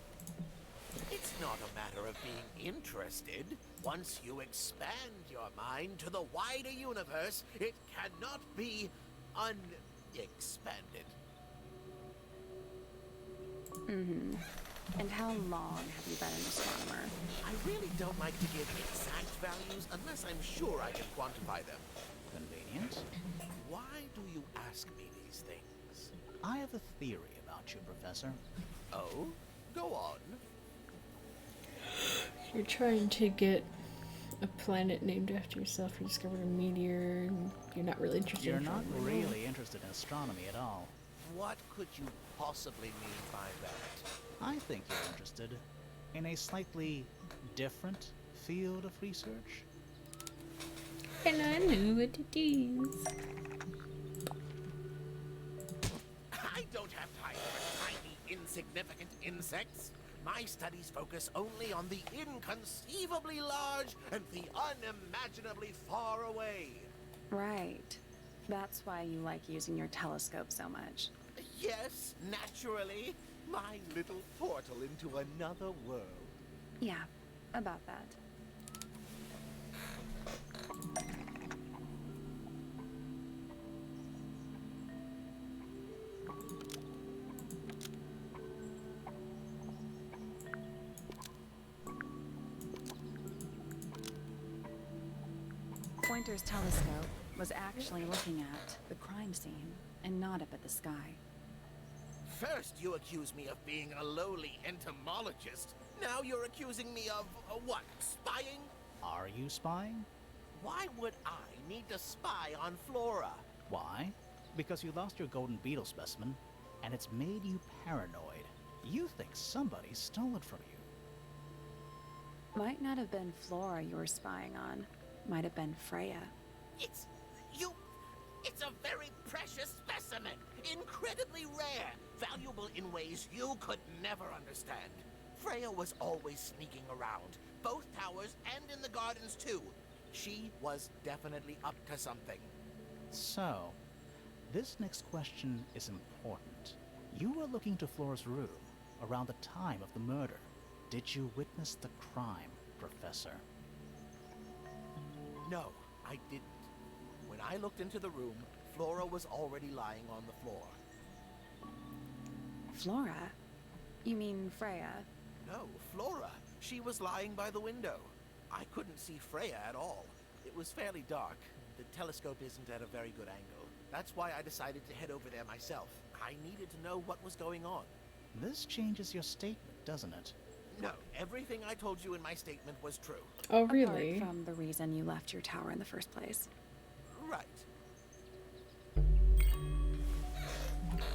It's not a matter of being interested. Once you expand your mind to the wider universe, it cannot be unexpanded.
Mm-hmm. And how long have you been an astronomer?
I really don't like to give exact values unless I'm sure I can quantify them.
Convenient.
Why do you ask me these things?
I have a theory about you, Professor.
Oh? Go on.
You're trying to get a planet named after yourself. You discovered a meteor, and you're not really interested
You're
in
not
astronomy.
really interested in astronomy at all.
What could you possibly mean by that?
I think you're interested in a slightly different field of research.
And I know what it is.
I don't have time for tiny, insignificant insects. My studies focus only on the inconceivably large and the unimaginably far away.
Right. That's why you like using your telescope so much.
Yes, naturally. My little portal into another world.
Yeah, about that. Pointer's telescope was actually looking at the crime scene and not up at the sky.
First, you accuse me of being a lowly entomologist. Now you're accusing me of, what, spying?
Are you spying?
Why would I need to spy on Flora?
Why? Because you lost your golden beetle specimen, and it's made you paranoid. You think somebody stole it from you.
Might not have been Flora you were spying on. Might have been Freya.
It's a very precious specimen. Incredibly rare. Valuable in ways you could never understand. Freya was always sneaking around. Both towers and in the gardens too. She was definitely up to something.
So, this next question is important. You were looking to Flora's room around the time of the murder. Did you witness the crime, Professor?
No, I didn't. When I looked into the room, Flora was already lying on the floor.
Flora? You mean Freya?
No, Flora. She was lying by the window. I couldn't see Freya at all. It was fairly dark. The telescope isn't at a very good angle. That's why I decided to head over there myself. I needed to know what was going on.
This changes your statement, doesn't it?
No, everything I told you in my statement was true.
Oh, really?
Apart from the reason you left your tower in the first place.
Right.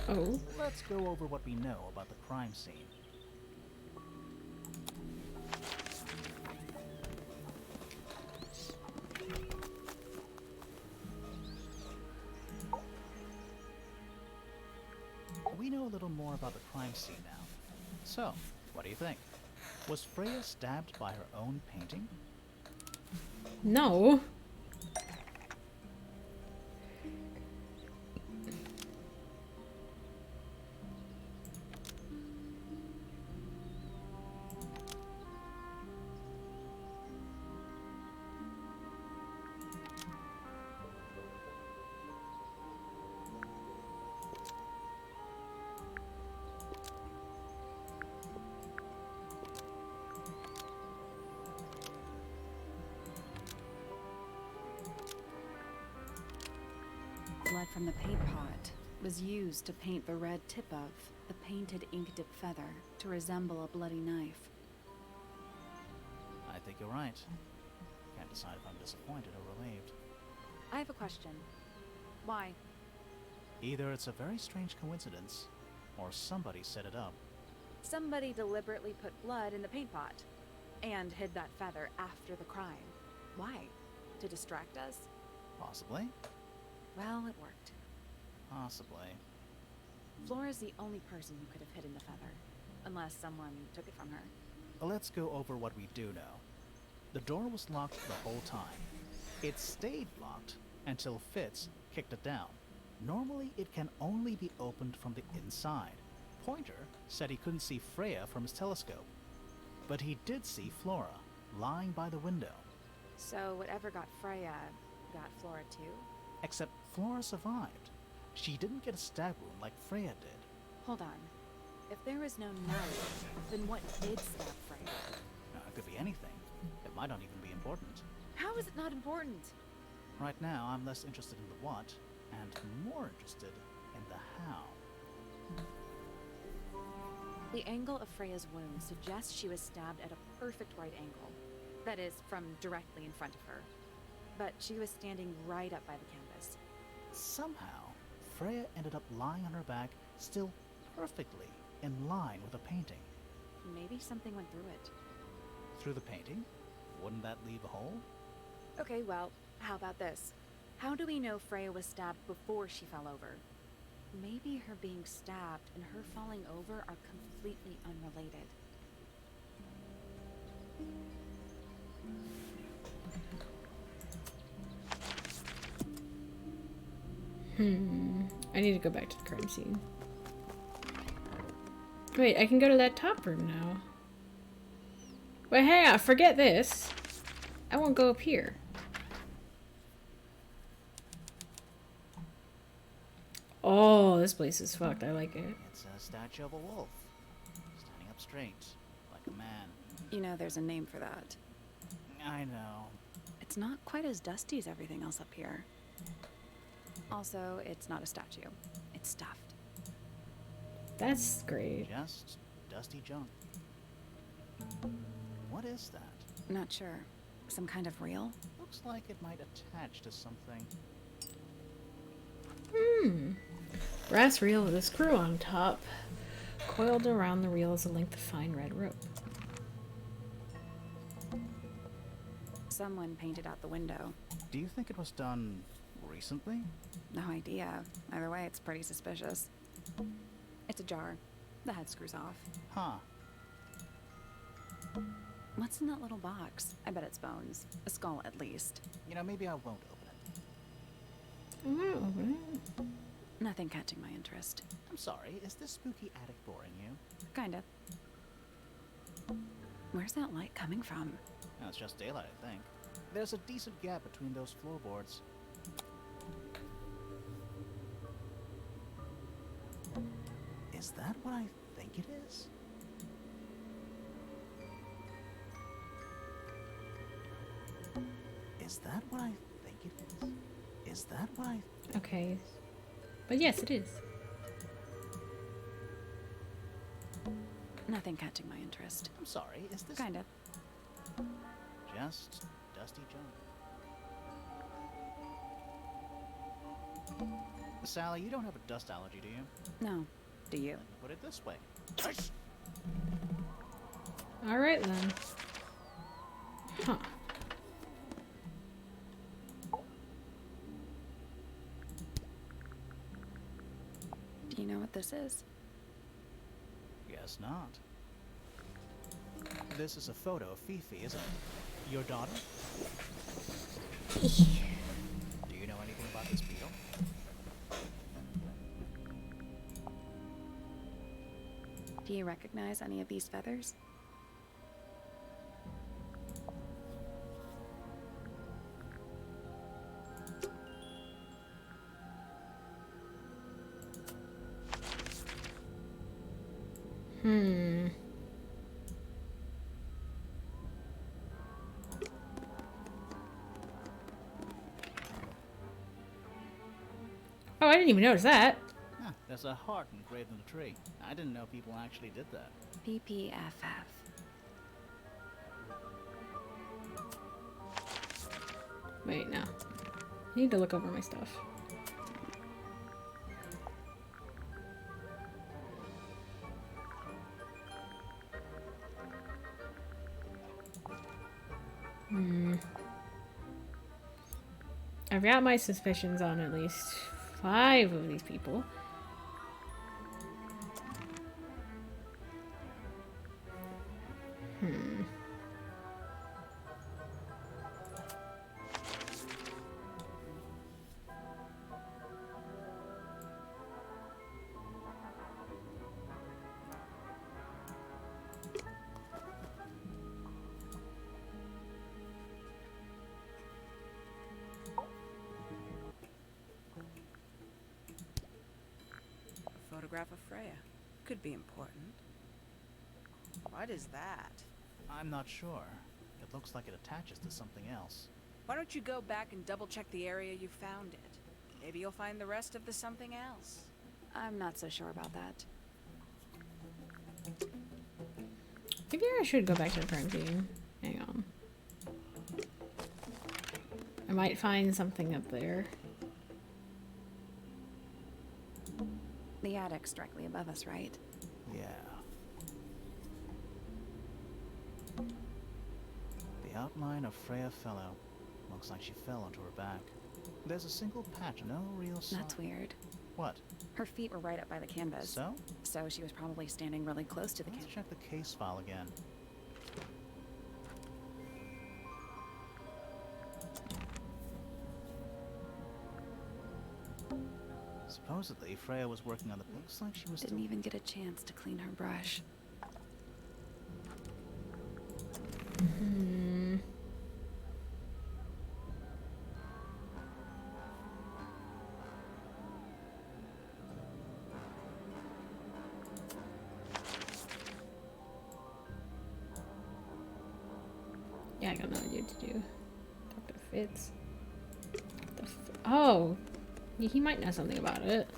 Oh.
Let's go over what we know about the crime scene. We know a little more about the crime scene now. So, what do you think? Was Freya stabbed by her own painting?
No.
Blood from the paint pot was used to paint the red tip of the painted ink dip feather to resemble a bloody knife.
I think you're right. Can't decide if I'm disappointed or relieved.
I have a question. Why?
Either it's a very strange coincidence, or somebody set it up.
Somebody deliberately put blood in the paint pot and hid that feather after the crime. Why? To distract us?
Possibly.
Well, it worked.
Possibly.
Flora's the only person who could have hidden the feather, unless someone took it from her.
Let's go over what we do know. The door was locked the whole time. It stayed locked until Fitz kicked it down. Normally, it can only be opened from the inside. Pointer said he couldn't see Freya from his telescope, but he did see Flora lying by the window.
So whatever got Freya got Flora too?
Except Flora survived. She didn't get a stab wound like Freya did.
Hold on. If there was no knife, then what did stab Freya?
It could be anything. It might not even be important.
How is it not important?
Right now, I'm less interested in the what, and more interested in the how.
The angle of Freya's wound suggests she was stabbed at a perfect right angle. That is, from directly in front of her. But she was standing right up by the canvas.
Somehow, Freya ended up lying on her back, still perfectly in line with the painting.
Maybe something went through it.
Through the painting? Wouldn't that leave a hole?
Okay, well, How about this? How do we know Freya was stabbed before she fell over? Maybe her being stabbed and her falling over are completely unrelated.
I need to go back to the crime scene. Wait, I can go to that top room now. Wait, hang on, forget this. I won't go up here. Oh, this place is fucked. I like it.
It's a statue of a wolf, standing up straight, like a man.
You know, there's a name for that.
I know.
It's not quite as dusty as everything else up here. Also, it's not a statue. It's stuffed.
That's great.
Just dusty junk. What is that?
Not sure. Some kind of reel?
Looks like it might attach to something.
Brass reel with a screw on top. Coiled around the reel is a length of fine red rope.
Someone painted out the window.
Do you think it was done recently?
No idea. Either way, it's pretty suspicious. It's ajar. The head screws off.
Huh.
What's in that little box? I bet it's bones. A skull, at least.
You know, maybe I won't open it.
Oh,
Nothing catching my interest.
I'm sorry, is this spooky attic boring you?
Kinda. Where's that light coming from?
No, it's just daylight, I think. There's a decent gap between those floorboards. Is that what I think it is? Is that what I think it is? Is that what I...
okay. But yes, it is.
Nothing catching my interest.
I'm sorry, is this...
Kinda.
just dusty junk? Sally, you don't have a dust allergy, do you?
No. Do you?
Let me put it this way.
Alright then. Huh.
Do you know what this is?
Guess not. This is a photo of Fifi, isn't it? Your daughter? Do you know anything about this beetle?
Do you recognize any of these feathers?
Oh, I didn't even notice that.
Huh, there's a heart engraved in the tree. I didn't know people actually did that.
PPFF.
Wait, no. I need to look over my stuff. I've got my suspicions on at least 5 of these people.
Photograph of Freya. Could be important. What is that?
I'm not sure. It looks like it attaches to something else.
Why don't you go back and double check the area you found it? Maybe you'll find the rest of the something else.
I'm not so sure about that.
Maybe I should go back to the crime scene. Hang on. I might find something up there.
The attic's directly above us, right?
Yeah. The outline of Freya Fellow. Looks like she fell onto her back. There's a single patch, no real sign.
That's weird.
What?
Her feet were right up by the canvas.
So?
So she was probably standing really close to the
Let's
canvas.
check the case file again. Supposedly, Freya was working on the... Looks like she was
Didn't even get a chance to clean her brush.
Yeah, I got no idea what to do. Dr. Fitz. Oh! He might know something about it.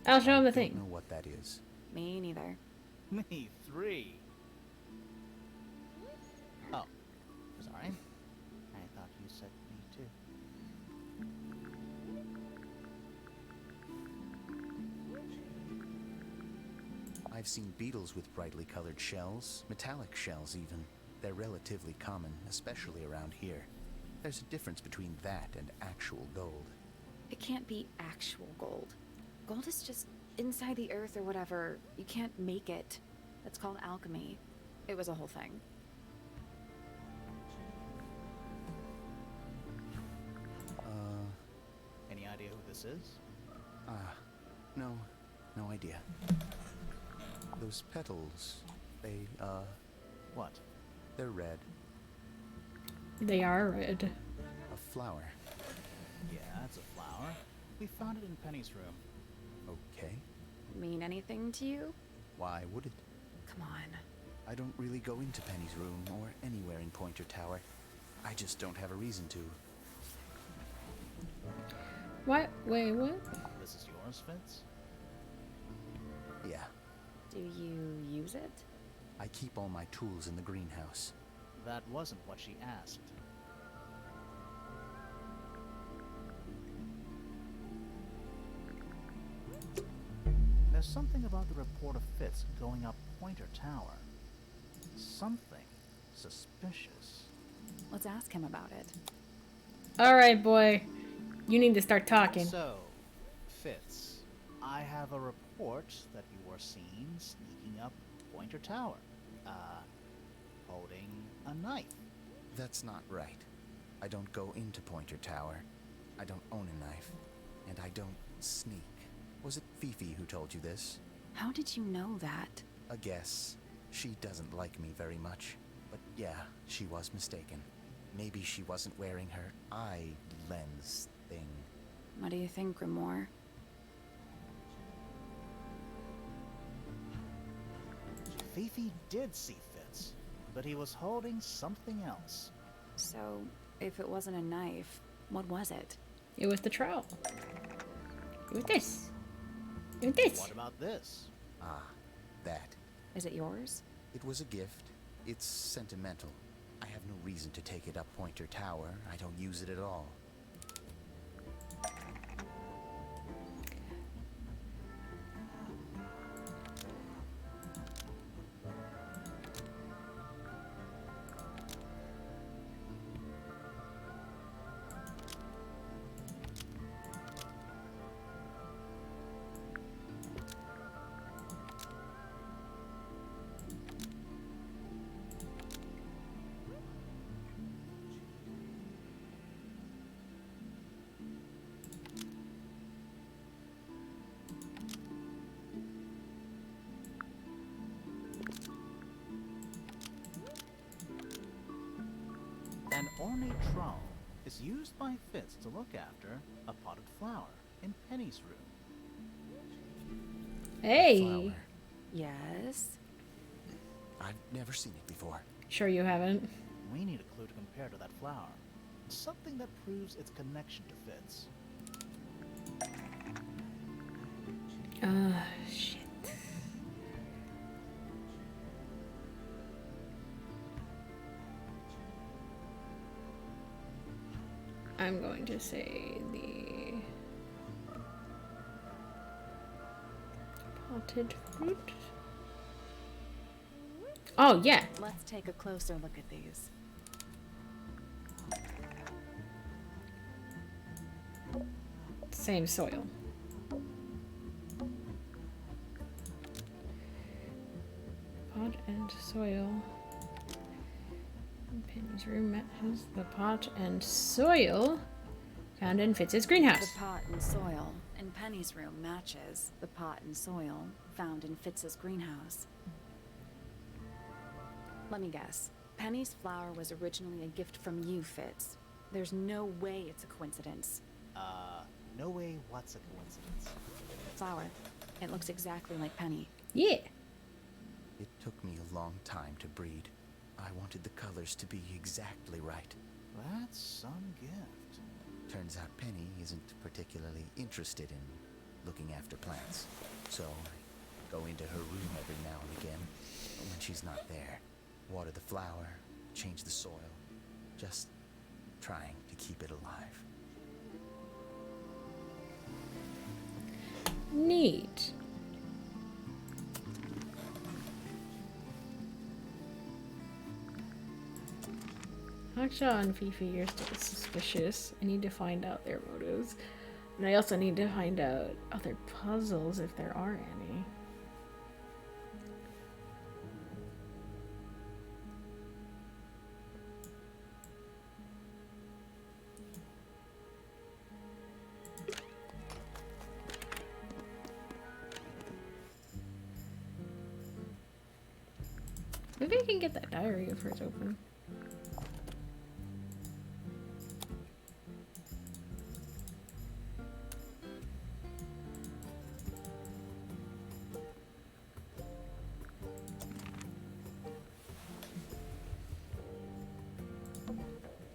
I'll show him the
I don't
thing.
know what that is.
Me neither.
Me, 3. Oh, sorry. I thought you said me too.
I've seen beetles with brightly colored shells, metallic shells even. They're relatively common, especially around here. There's a difference between that and actual gold.
It can't be actual gold. Gold is just inside the earth or whatever. You can't make it. That's called alchemy. It was a whole thing.
Any idea who this is?
No idea. Those petals, they,
What?
they're red.
They are red.
A flower.
Yeah, it's a flower. We found it in Penny's room.
Okay.
Mean anything to you?
Why would it?
Come on.
I don't really go into Penny's room or anywhere in Pointer Tower. I just don't have a reason to.
What? Wait, what?
This is yours, Fitz?
Yeah.
Do you use it?
I keep all my tools in the greenhouse.
That wasn't what she asked. There's something about the report of Fitz going up Pointer Tower. Something suspicious.
Let's ask him about it.
Alright, boy. You need to start talking.
So, Fitz, I have a report that you were seen sneaking up Pointer Tower. Holding a knife.
That's not right. I don't go into Pointer Tower. I don't own a knife. And I don't sneak. Was it Fifi who told you this?
How did you know that?
A guess. She doesn't like me very much. But yeah, she was mistaken. Maybe she wasn't wearing her eye lens thing.
What do you think, Grimoire?
Fifi did see Fitz, but he was holding something else.
So, if it wasn't a knife, what was it?
It was the trowel. It was this. It was this.
What about this?
Ah, that.
Is it yours?
It was a gift. It's sentimental. I have no reason to take it up Pointer Tower. I don't use it at all.
An ornate trowel is used by Fitz to look after a potted flower in Penny's room.
Hey.
Flower.
Yes.
I've never seen it before.
Sure you haven't.
We need a clue to compare to that flower. Something that proves its connection to Fitz.
Shit. I'm going to say the potted fruit. Oh, yeah.
Let's take a closer look at these.
Same soil. Pot and soil. Penny's room matches the pot and soil found in Fitz's greenhouse.
The pot and soil in Penny's room matches the pot and soil found in Fitz's greenhouse. Let me guess. Penny's flower was originally a gift from you, Fitz. There's no way it's a coincidence.
No way what's a coincidence.
Flower. It looks exactly like Penny.
Yeah.
It took me a long time to breed. I wanted the colors to be exactly right.
That's some gift.
Turns out Penny isn't particularly interested in looking after plants. So I go into her room every now and again when she's not there. Water the flower, change the soil. Just trying to keep it alive.
Neat. Haksha and Fifi are still suspicious. I need to find out their motives. And I also need to find out other puzzles if there are any. Maybe I can get that diary of hers open.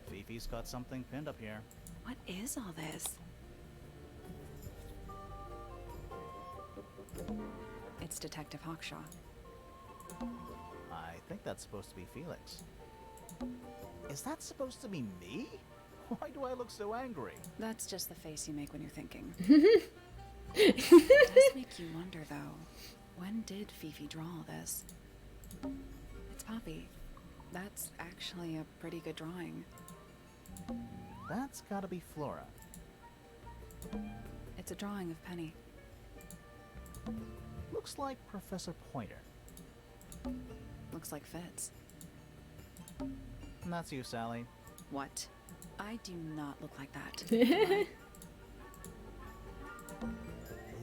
Fifi's got something pinned up here.
What is all this? It's Detective Hawkshaw.
I think that's supposed to be Felix. Is that supposed to be me? Why do I look so angry?
That's just the face you make when you're thinking. It does make you wonder, though. When did Fifi draw all this? It's Poppy. That's actually a pretty good drawing.
That's gotta be Flora.
It's a drawing of Penny.
Looks like Professor Pointer.
Looks like Fitz.
And that's you, Sally.
What? I do not look like that.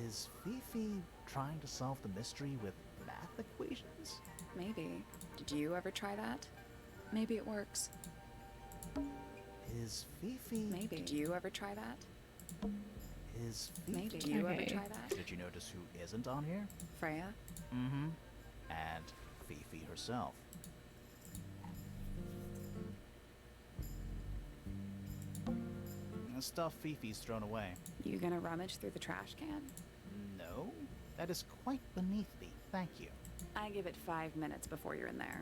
Is Fifi trying to solve the mystery with math equations?
Maybe. Did you ever try that? Maybe it works.
Is Fifi...
Maybe. Did you ever try that?
Is Fifi...
Maybe. Did you ever
Okay.
try that?
Did you notice who isn't on here?
Freya?
Mm-hmm. And Fifi herself. The stuff Fifi's thrown away.
You gonna rummage through the trash can?
No, that is quite beneath me, thank you.
I give it 5 minutes before you're in there.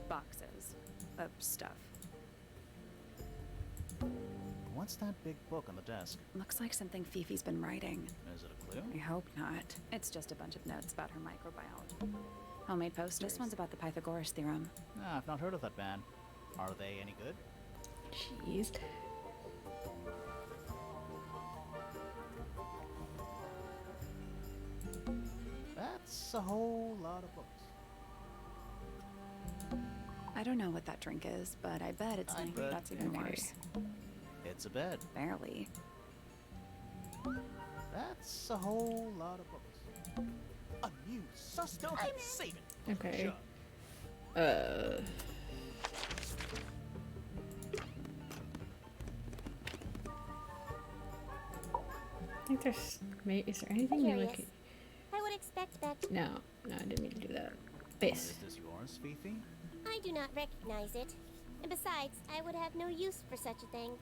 Boxes of stuff.
What's that big book on the desk?
Looks like something Fifi's been writing.
Is it a clue?
I hope not. It's just a bunch of notes about her microbiology. Homemade posters. This one's about the Pythagoras theorem.
Ah, I've not heard of that band. Are they any good?
Jeez.
That's a whole lot of books.
I don't know what that drink is, but I bet it's
I
not.
bet.
That's even
Okay.
worse.
It's a bed.
Barely.
That's a whole lot of books. A new suspect. Save it.
Okay.
Sure.
I think there's... Is there anything you
Curious.
like?
I would expect that.
No, I didn't mean to do that.
Is
Base.
this yours, Fifi?
I do not recognize it. And besides, I would have no use for such a thing.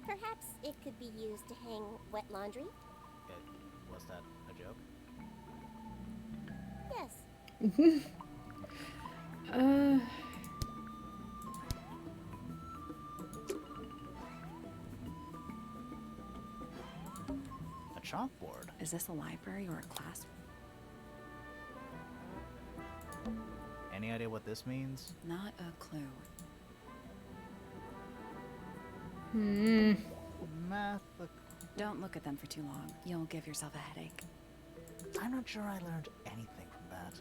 Perhaps it could be used to hang wet laundry?
Was that a joke?
Yes.
A chalkboard.
Is this a library or a classroom?
Any idea what this means?
Not a clue.
Math.
Don't look at them for too long. You'll give yourself a headache.
I'm not sure I learned anything from that.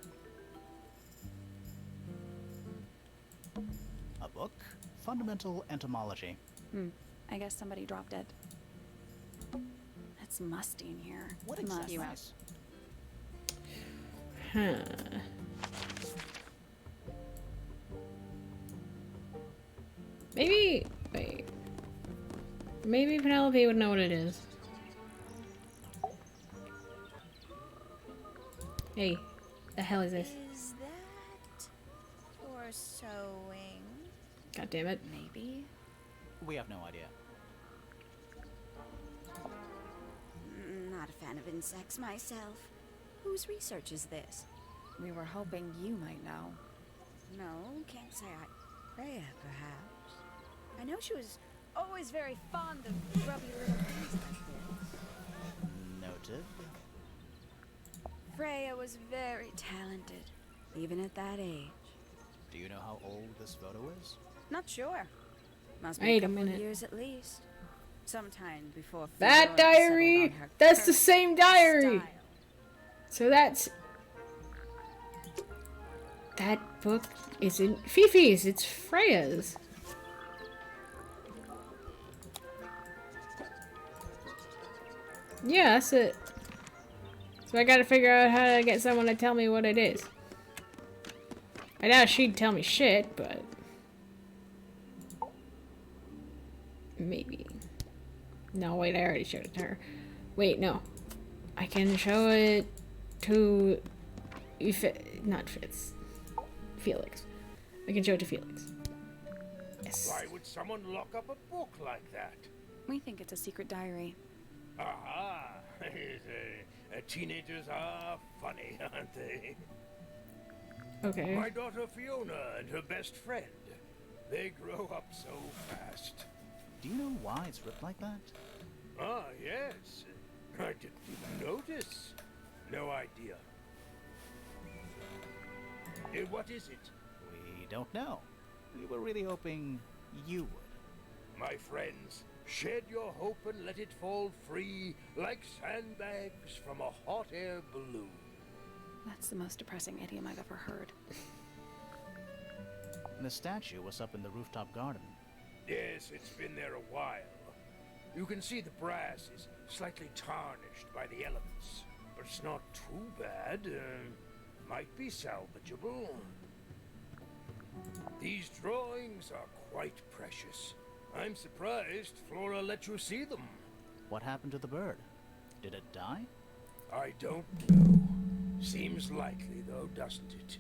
A book? Fundamental Entomology.
I guess somebody dropped it. It's musty in here.
What
Come on,
exactly?
you out.
Huh. Maybe. Wait. Maybe Penelope would know what it is. Hey, the hell is this?
Is that for sewing?
God damn it.
Maybe?
We have no idea.
Not a fan of insects myself. Whose research is this?
We were hoping you might know.
No, can't say I. Freya, perhaps. I know she was always very fond of grubby little things like this.
Noted.
Freya was very talented, even at that age.
Do you know how old this photo is?
Not sure. Must be
Wait
a
a
couple of
minute.
years at least. Sometime before
That
Fiona settled
diary!
on her
That's the
current
same diary!
style.
So that's... That book isn't Fifi's, it's Freya's. Yeah, that's it. So I gotta figure out how to get someone to tell me what it is. I doubt she'd tell me shit, but... Maybe. No, wait, I already showed it to her. Wait, no. I can show it to... Not Fitz. Felix. I can show it to Felix. Yes.
Why would someone lock up a book like that?
We think it's a secret diary.
Aha! Teenagers are funny, aren't they?
Okay.
My daughter Fiona and her best friend. They grow up so fast.
Do you know why it's ripped like that?
Ah, yes. I didn't even notice. No idea. What is it?
We don't know. We were really hoping you would.
My friends, shed your hope and let it fall free like sandbags from a hot air balloon.
That's the most depressing idiom I've ever heard.
The statue was up in the rooftop garden.
Yes, it's been there a while. You can see the brass is slightly tarnished by the elements, but it's not too bad. Might be salvageable. These drawings are quite precious. I'm surprised Flora let you see them.
What happened to the bird? Did it die?
I don't know. Seems likely, though, doesn't it?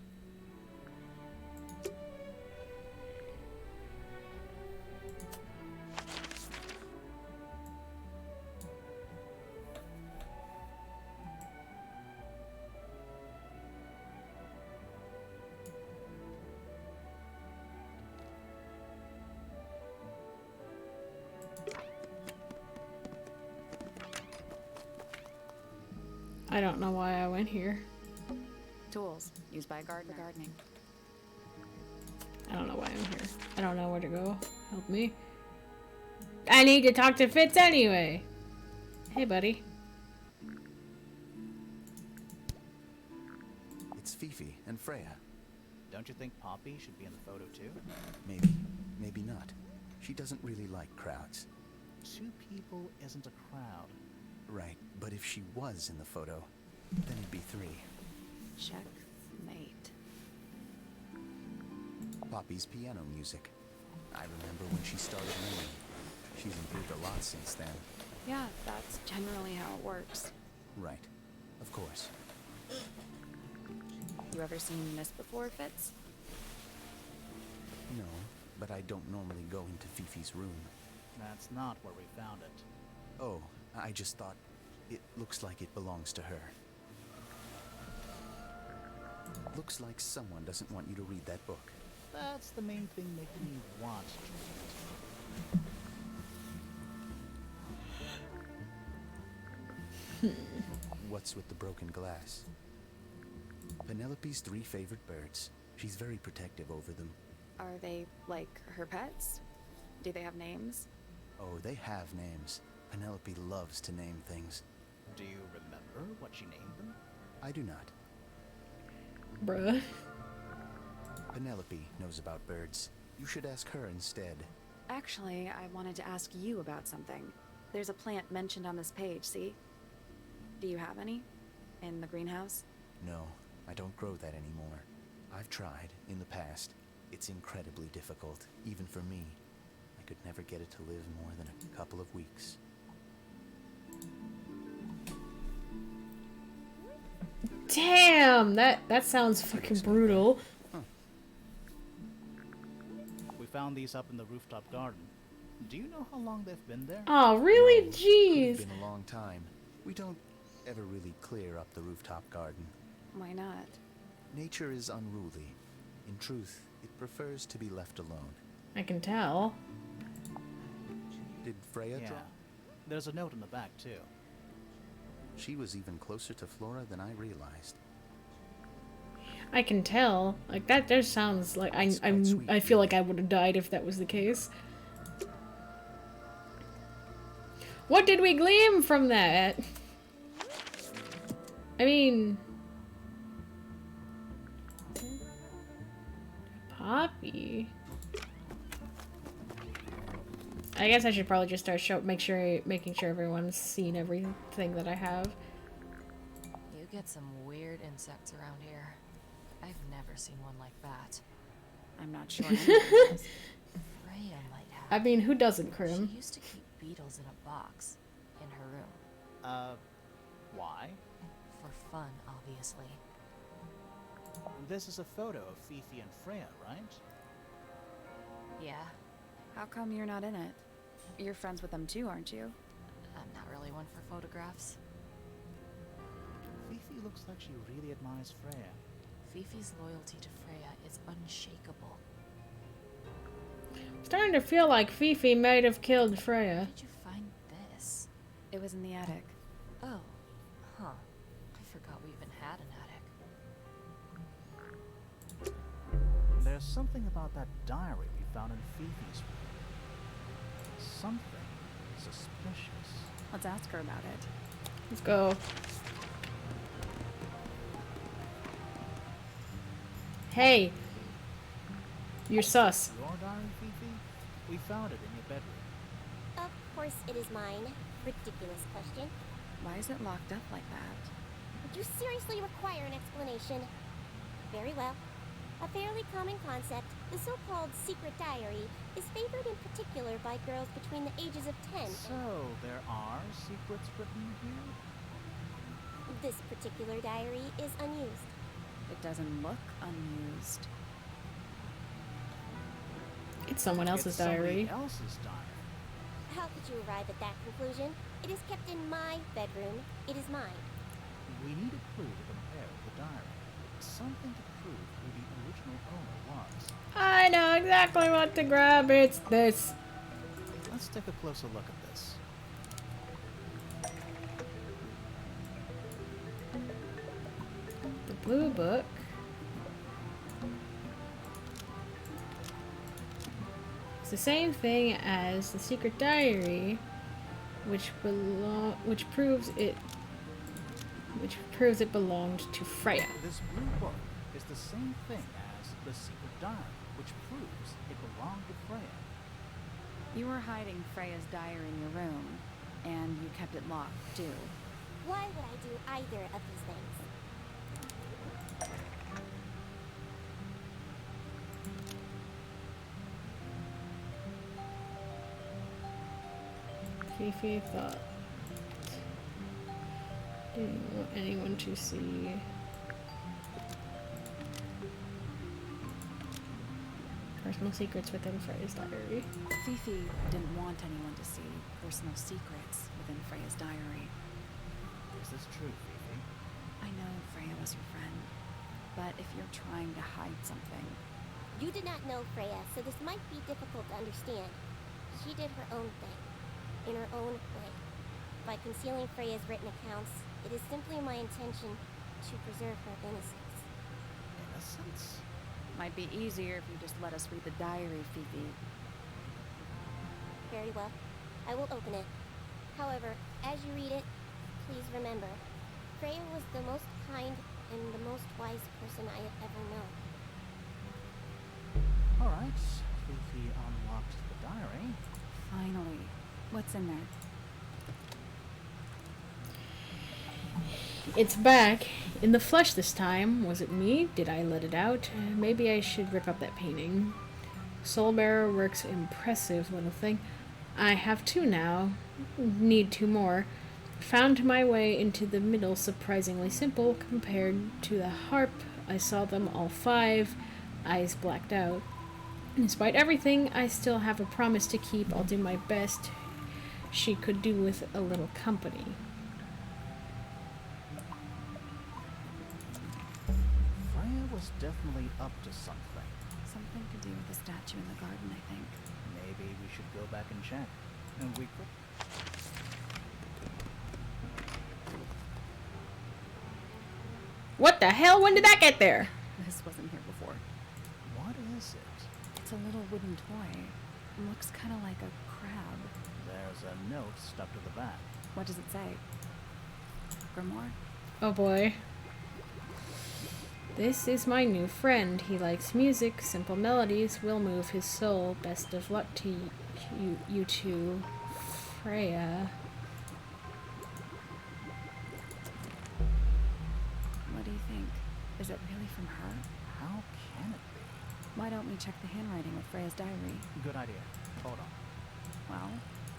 I don't know why I went here.
Tools used by a gardener. For gardening.
I don't know why I'm here. I don't know where to go. Help me. I need to talk to Fitz anyway. Hey, buddy.
It's Fifi and Freya.
Don't you think Poppy should be in the photo too?
Maybe, maybe not. She doesn't really like crowds.
2 people isn't a crowd.
Right, but if she was in the photo, then it'd be 3.
Checkmate.
Poppy's piano music. I remember when she started learning. She's improved a lot since then.
Yeah, that's generally how it works.
Right, of course.
You ever seen this before, Fitz?
No, but I don't normally go into Fifi's room.
That's not where we found it.
Oh, I just thought it looks like it belongs to her. Looks like someone doesn't want you to read that book.
That's the main thing making me want to read it.
What's with the broken glass? Penelope's 3 favorite birds. She's very protective over them.
Are they, like, her pets? Do they have names?
Oh, they have names. Penelope loves to name things.
Do you remember what she named them?
I do not.
Bruh.
Penelope knows about birds. You should ask her instead.
Actually, I wanted to ask you about something. There's a plant mentioned on this page, see? Do you have any? In the greenhouse?
No, I don't grow that anymore. I've tried, in the past. It's incredibly difficult, even for me. I could never get it to live more than a couple of weeks.
Damn, that sounds fucking brutal.
We found these up in the rooftop garden. Do you know how long they've been there?
Oh, really?
No,
Jeez.
It's been a long time. We don't ever really clear up the rooftop garden.
Why not?
Nature is unruly. In truth, it prefers to be left alone.
I can tell.
Did Freya
Yeah.
draw?
There's a note in the back, too.
She was even closer to Flora than I realized.
I can tell. Like, that just sounds like
It's quite sweet,
I feel like
really.
I would have died if that was the case. What did we glean from that? I mean... Poppy? I guess I should probably just start making sure everyone's seen everything that I have.
You get some weird insects around here. I've never seen one like that.
I'm not sure.
Freya might have.
I mean, who doesn't, Krim?
She used to keep beetles in a box in her room.
Why?
For fun, obviously.
This is a photo of Fifi and Freya, right?
Yeah,
How come you're not in it? You're friends with them too, aren't you?
I'm not really one for photographs.
Fifi looks like she really admires Freya.
Fifi's loyalty to Freya is unshakable.
Starting to feel like Fifi might have killed
Where
Freya.
did you find this?
It was in the attic.
Oh, huh. I forgot we even had an attic.
There's something about that diary we found in Fifi's room. Something suspicious.
Let's ask her about it.
Let's go. Hey. You're sus.
Your diary, Fifi? We found it in your bedroom.
Of course it is mine. Ridiculous question.
Why is it locked up like that?
Would you seriously require an explanation? Very well. A fairly common concept, the so-called secret diary, is favored in particular by girls between the ages of 10.
So, there are secrets written here?
This particular diary is unused.
It doesn't look unused.
It's someone else's
It's somebody
diary.
else's diary.
How could you arrive at that conclusion? It is kept in my bedroom. It is mine.
We need a clue to compare with the diary. Something to prove who the original owner was.
I know exactly what to grab. It's this.
Let's take a closer look at this.
The blue book. It's the same thing as the secret diary, which proves it belonged to Freya.
This blue book is the same thing as the secret diary, which proves it belonged to Freya.
You were hiding Freya's diary in your room, and you kept it locked too.
Why would I do either of these things?
Fifi thought didn't want anyone to see. Personal secrets within Freya's diary.
Fifi didn't want anyone to see personal secrets within Freya's diary.
Is this true, Fifi?
I know Freya was your friend, but if you're trying to hide something,
You did not know Freya, so this might be difficult to understand. She did her own thing, in her own way. By concealing Freya's written accounts, it is simply my intention to preserve her innocence.
Innocence?
Might be easier if you just let us read the diary, Fifi.
Very well. I will open it. However, as you read it, please remember, Freya was the most kind and the most wise person I have ever known.
Alright, Fifi unlocked the diary.
Finally. What's in there?
It's back. In the flesh this time. Was it me? Did I let it out? Maybe I should rip up that painting. Soulbearer works impressive, little thing. I have 2 now. Need 2 more. Found my way into the middle surprisingly simple compared to the harp. I saw them all 5. Eyes blacked out. Despite everything, I still have a promise to keep. I'll do my best. She could do with a little company.
Freya was definitely up to something.
Something to do with the statue in the garden, I think.
Maybe we should go back and check. And we could...
What the hell? When did that get there?
This wasn't here before.
What is it?
It's a little wooden toy. Looks kind of like a crab.
There's a note stuck to the back.
What does it say? Grimoire?
Oh boy. This is my new friend. He likes music. Simple melodies will move his soul. Best of luck to you two, Freya.
What do you think? Is it really from her?
How can it be?
Why don't we check the handwriting with Freya's diary?
Good idea. Hold on.
Well,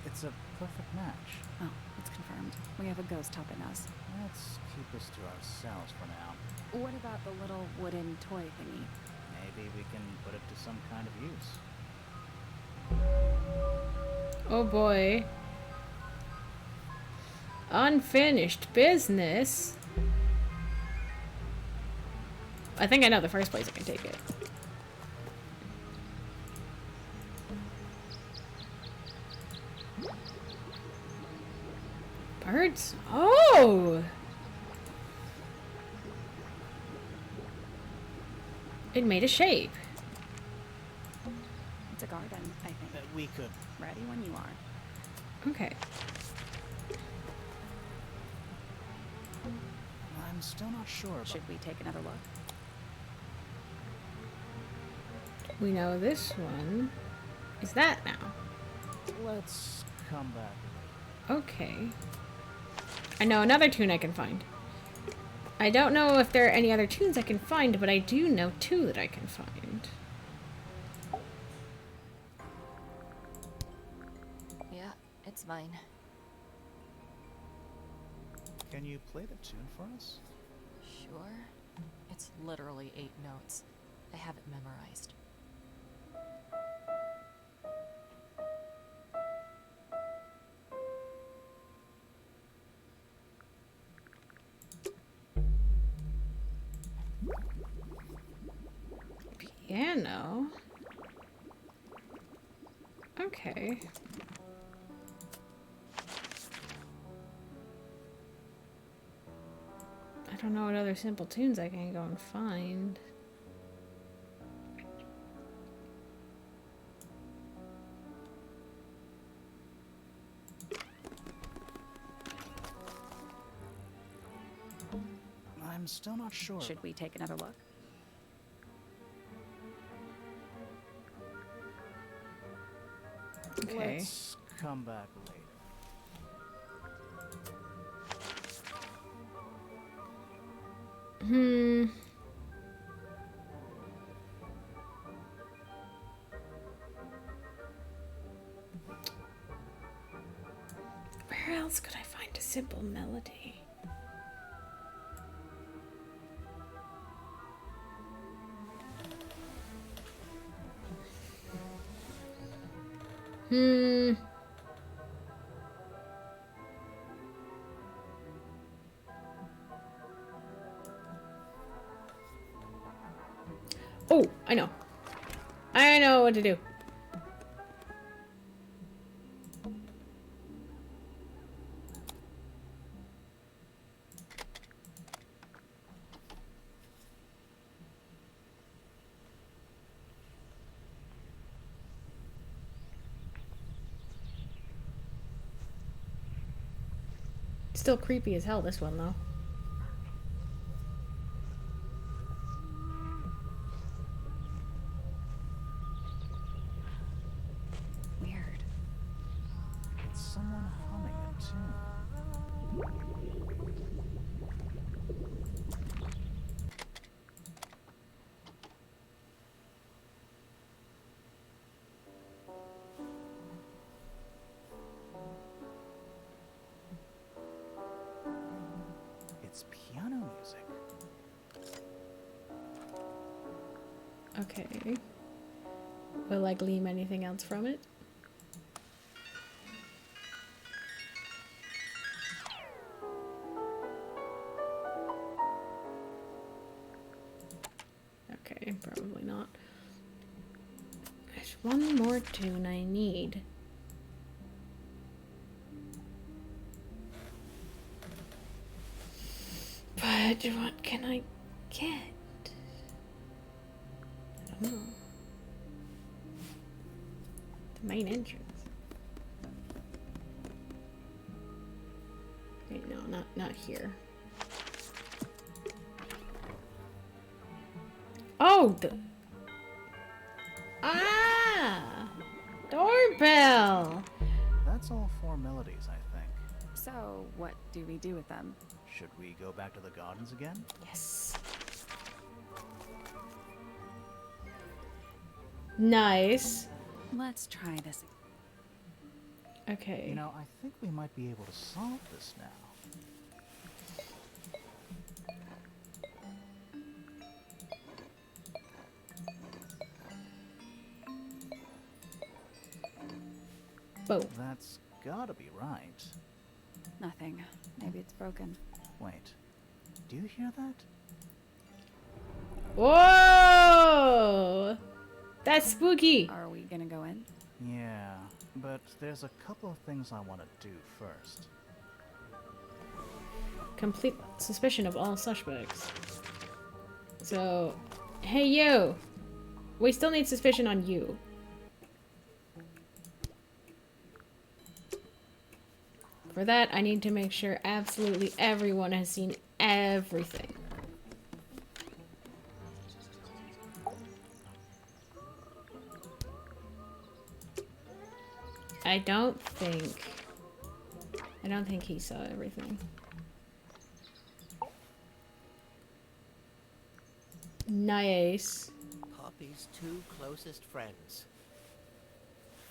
It's a perfect match.
oh, it's confirmed. We have a ghost helping us.
Let's keep this to ourselves for now.
What about the little wooden toy thingy?
Maybe we can put it to some kind of use.
Oh boy. Unfinished business. I think I know the first place I can take it. Birds? Oh! It made a shape.
It's a garden, I think.
We could.
Ready when you are.
Okay.
I'm still not sure about...
Should we take another look?
We know this one is that now.
Let's come back later.
Okay. I know another tune I can find. I don't know if there are any other tunes I can find, but I do know 2 that I can find.
Yeah, it's mine.
Can you play the tune for us?
Sure. It's literally 8 notes. I have it memorized.
Piano? Okay. I don't know what other simple tunes I can go and find.
I'm still not sure.
Should we take another look?
Okay.
Let's come back later.
Where else could I find a simple melody? Oh, I know. I know what to do. Still creepy as hell, this one, though.
Weird.
It's someone humming a tune. It's piano music.
Okay. Will I glean anything else from it? Okay, probably not. There's one more tune I need. But what can I get? I don't know. The main entrance. Wait, no, not here. Oh, doorbell.
That's all formalities, I think.
So, what do we do with them?
Should we go back to the gardens again?
Yes. Nice.
Let's try this.
Okay.
You know, I think we might be able to solve this now.
Whoa.
That's gotta be right.
Nothing. Maybe it's broken.
Wait, do you hear that?
Whoa! That's spooky.
Are we gonna go in?
Yeah, but there's a couple of things I want to do first.
Complete suspicion of all suspects. So, hey you! We still need suspicion on you. For that, I need to make sure absolutely everyone has seen everything. I don't think he saw everything. Nice.
Poppy's two closest friends.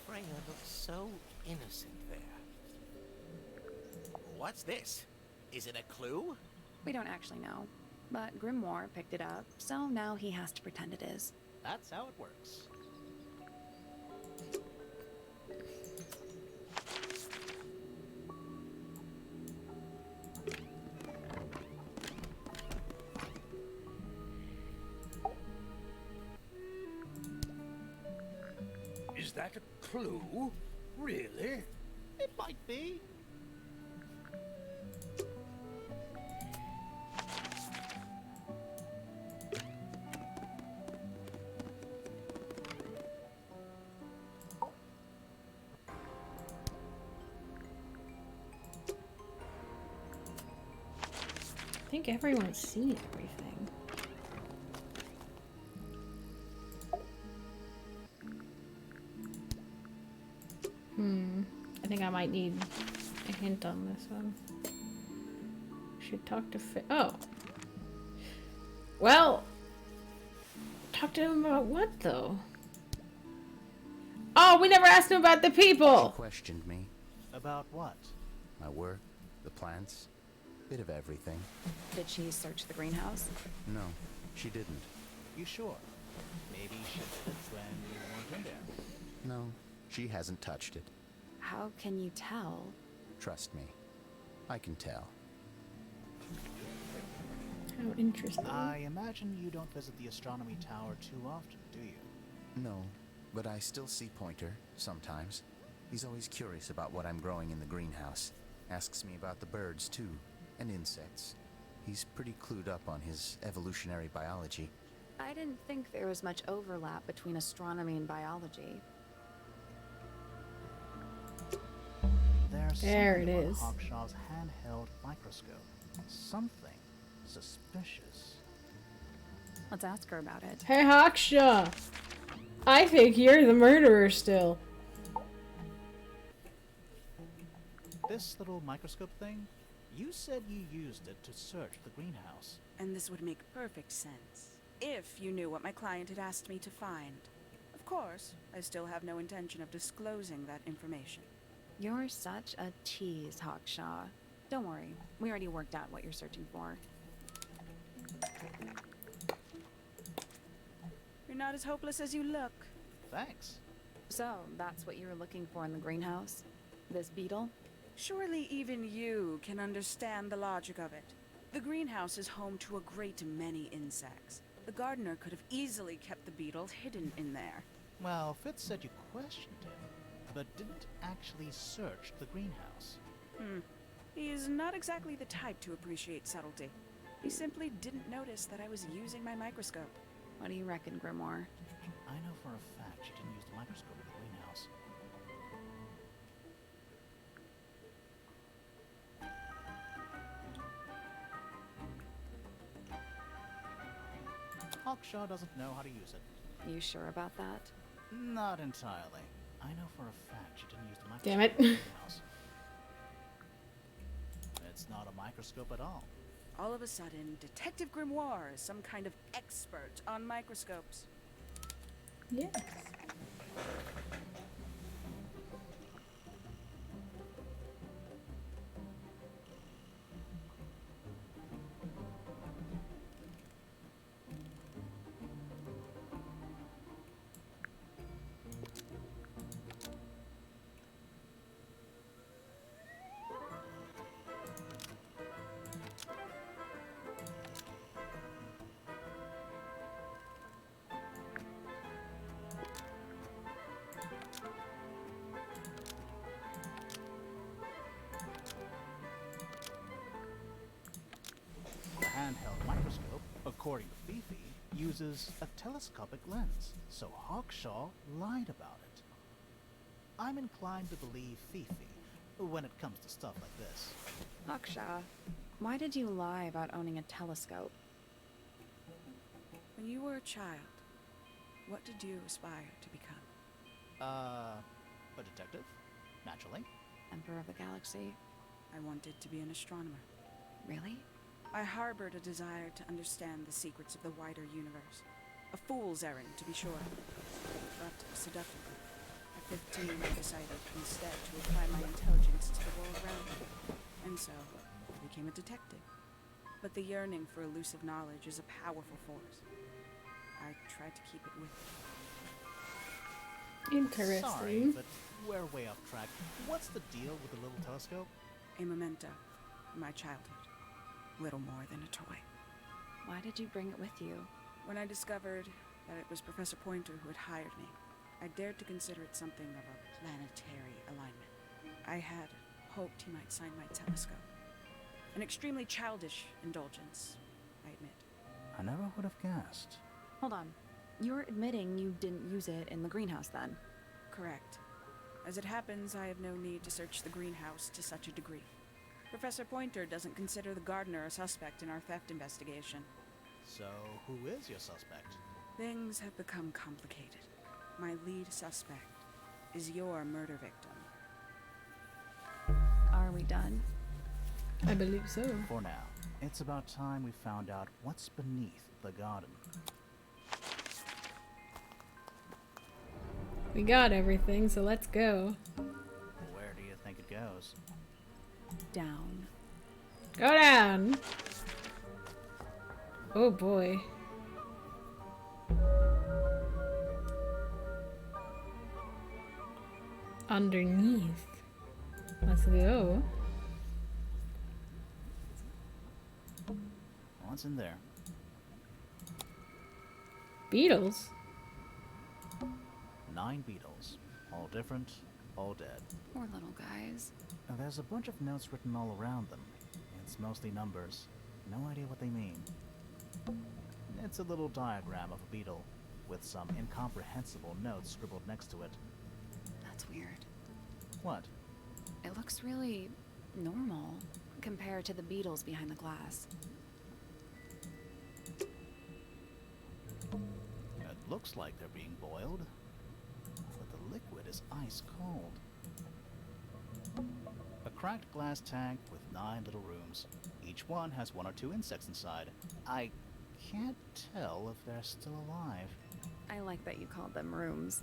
Freya looks so innocent there. What's this? Is it a clue?
We don't actually know. But Grimoire picked it up, so now he has to pretend it is.
That's how it works.
Is that a clue? Really?
It might be.
I think everyone's seen everything. I think I might need a hint on this one. Should talk to oh. Well, talk to him about what, though? Oh, we never asked him about the people!
She questioned me.
About what?
My work, the plants, bit of everything.
Did she search the greenhouse?
No, she didn't.
You sure? Maybe she did it when you weren't in there.
No, she hasn't touched it.
How can you tell?
Trust me, I can tell.
How interesting.
I imagine you don't visit the astronomy tower too often, do you?
No, but I still see Pointer, sometimes. He's always curious about what I'm growing in the greenhouse. Asks me about the birds, too, and insects. He's pretty clued up on his evolutionary biology.
I didn't think there was much overlap between astronomy and biology.
There There's
There
something
it
about
is.
Hawkshaw's handheld microscope. Something suspicious.
Let's ask her about it.
Hey, Hawkshaw! I think you're the murderer still.
This little microscope thing, you said you used it to search the greenhouse.
And this would make perfect sense if you knew what my client had asked me to find. Of course, I still have no intention of disclosing that information.
You're such a tease, Hawkshaw. Don't worry, we already worked out what you're searching for.
You're not as hopeless as you look.
Thanks.
So, that's what you were looking for in the greenhouse? This beetle?
Surely even you can understand the logic of it. The greenhouse is home to a great many insects. The gardener could have easily kept the beetle hidden in there.
Well, Fitz said you questioned him, but didn't actually search the greenhouse.
He is not exactly the type to appreciate subtlety. He simply didn't notice that I was using my microscope.
What do you reckon, Grimoire?
I know for a fact she didn't use the microscope in the greenhouse. Hawkshaw doesn't know how to use it.
You sure about that?
Not entirely. I know for a fact she didn't use the microscope
Damn it.
in the greenhouse. It's not a microscope at all.
All of a sudden, Detective Grimoire is some kind of expert on microscopes.
Yes.
The handheld microscope, according to Fifi, uses a telescopic lens, so Hawkshaw lied about it. I'm inclined to believe Fifi when it comes to stuff like this.
Hawkshaw, why did you lie about owning a telescope?
When you were a child, what did you aspire to become?
A detective, naturally.
Emperor of the Galaxy?
I wanted to be an astronomer.
Really?
I harbored a desire to understand the secrets of the wider universe. A fool's errand, to be sure, but seductively. At 15, I decided instead to apply my intelligence to the world around me, and so I became a detective. But the yearning for elusive knowledge is a powerful force. I tried to keep it with me.
Interesting.
Sorry, but we're way off track. What's the deal with the little telescope?
A memento from my childhood. Little more than a toy.
Why did you bring it with you?
When I discovered that it was Professor Pointer who had hired me, I dared to consider it something of a planetary alignment. I had hoped he might sign my telescope. An extremely childish indulgence, I admit.
I never would have guessed.
Hold on. You're admitting you didn't use it in the greenhouse then?
Correct. As it happens, I have no need to search the greenhouse to such a degree. Professor Pointer doesn't consider the gardener a suspect in our theft investigation.
So, who is your suspect?
Things have become complicated. My lead suspect is your murder victim.
Are we done?
I believe so.
For now, it's about time we found out what's beneath the garden.
We got everything, so let's go.
Where do you think it goes?
Down.
Go down! Oh boy. Underneath. Let's go.
What's in there?
Beetles?
9 beetles. All different, all dead.
Poor little guys.
Now, there's a bunch of notes written all around them. It's mostly numbers. No idea what they mean. It's a little diagram of a beetle, with some incomprehensible notes scribbled next to it.
That's weird.
What?
It looks really normal compared to the beetles behind the glass.
It looks like they're being boiled, but the liquid is ice cold. A cracked glass tank with 9 little rooms. Each one has 1 or 2 insects inside. I can't tell if they're still alive.
I like that you called them rooms.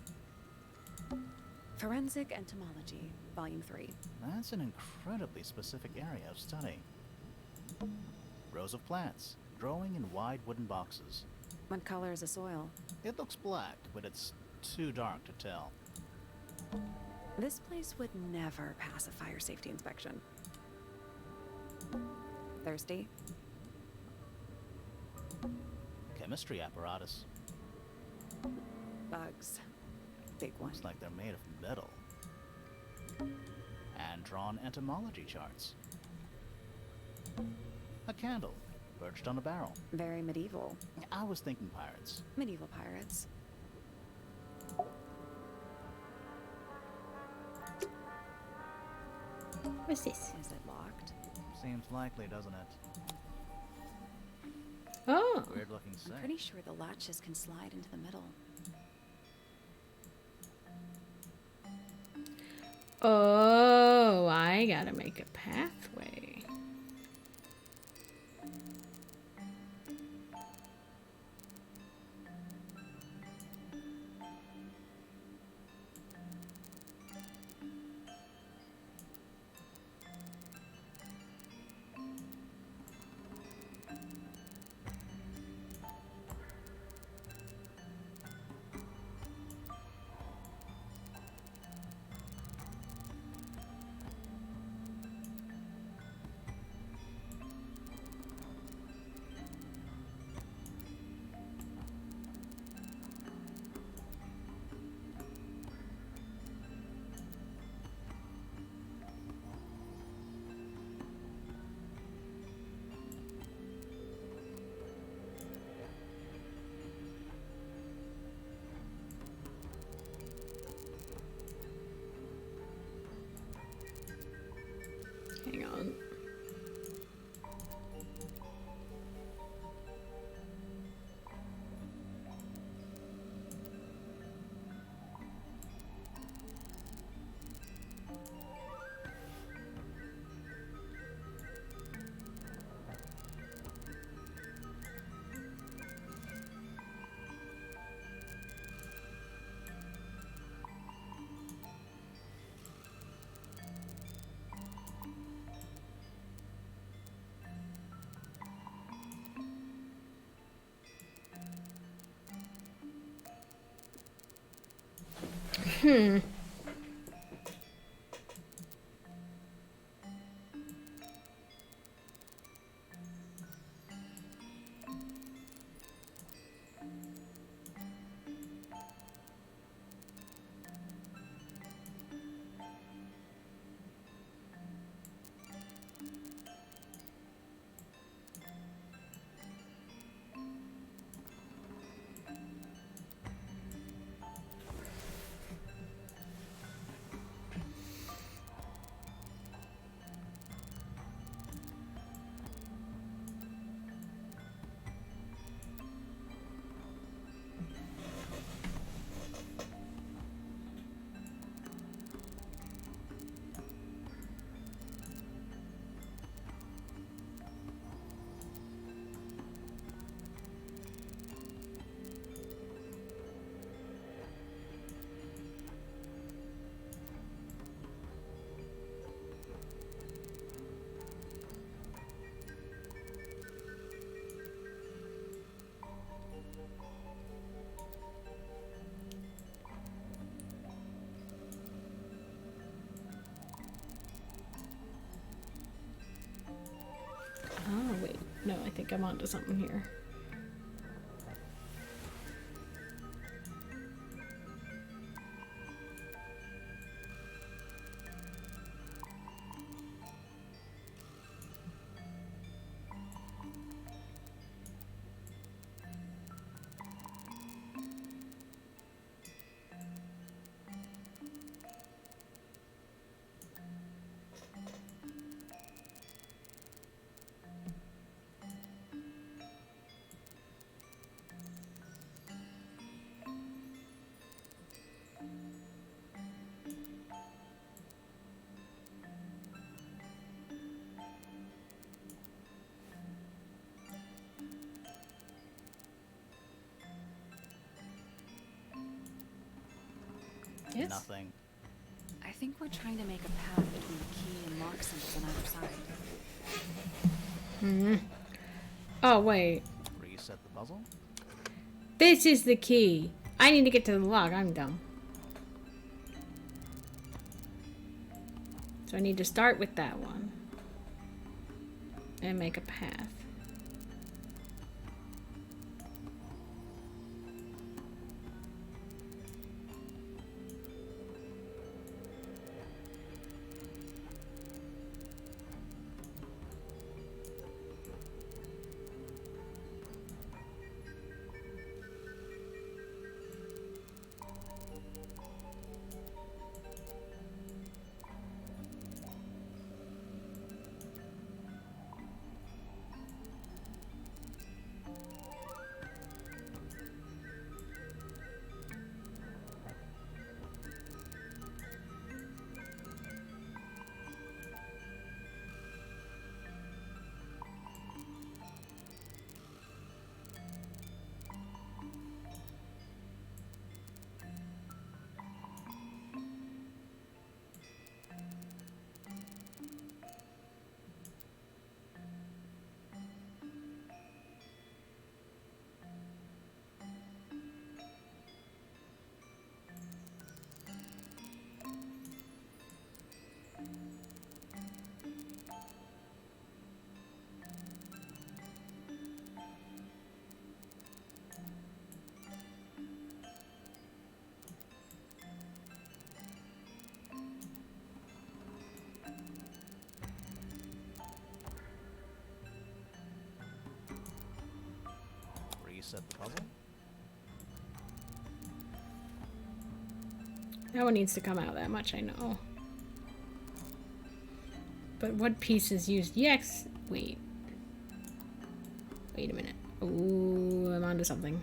Forensic Entomology, Volume 3.
That's an incredibly specific area of study. Rows of plants, growing in wide wooden boxes.
What color is the soil?
It looks black, but it's too dark to tell.
This place would never pass a fire safety inspection. Thirsty?
Chemistry apparatus.
Bugs. Big one.
Looks like they're made of metal. Hand-drawn entomology charts. A candle, perched on a barrel.
Very medieval.
I was thinking pirates.
Medieval pirates.
What's this?
Is it locked?
Seems likely, doesn't it?
Oh,
Weird looking
I'm
safe.
pretty sure the latches can slide into the middle.
oh, I gotta make a pathway. Hang on. Hmm. Oh, wait. No, I think I'm onto something here.
It's-
nothing.
I think we're trying to make a path between the key and lock symbols on either side.
Oh, wait.
Reset the puzzle.
This is the key. I need to get to the lock. I'm dumb. So I need to start with that one. And make a path.
Reset the puzzle.
That one needs to come out, that much I know. But what piece is used? Yes. Wait. Wait a minute. Ooh, I'm onto something.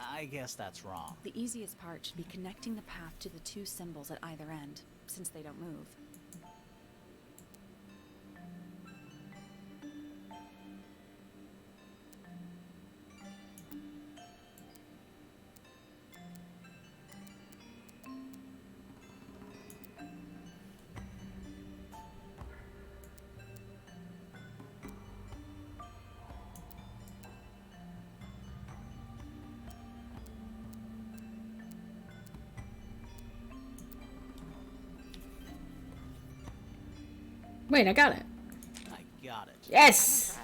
I guess that's wrong.
The easiest part should be connecting the path to the two symbols at either end, since they don't move.
Wait, I got it.
I got it.
Yes!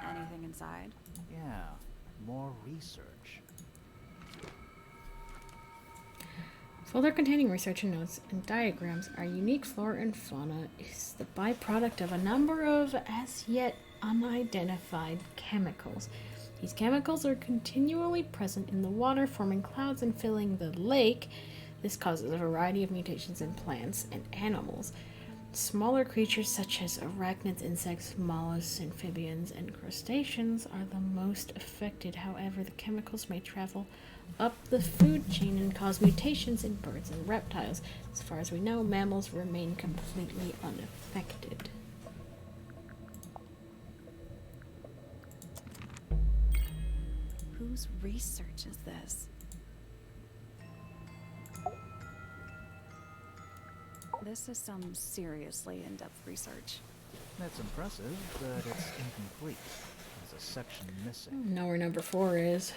Anything inside?
Yeah, more research.
Folder containing research and notes and diagrams. Our unique flora and fauna is the byproduct of a number of as yet unidentified chemicals. These chemicals are continually present in the water, forming clouds and filling the lake. This causes a variety of mutations in plants and animals. Smaller creatures such as arachnids, insects, mollusks, amphibians, and crustaceans are the most affected. However, the chemicals may travel up the food chain and cause mutations in birds and reptiles. As far as we know, mammals remain completely unaffected.
Whose research is this? This is some seriously in-depth research.
It's impressive, but it's incomplete. There's a section missing.
Know where number 4 is.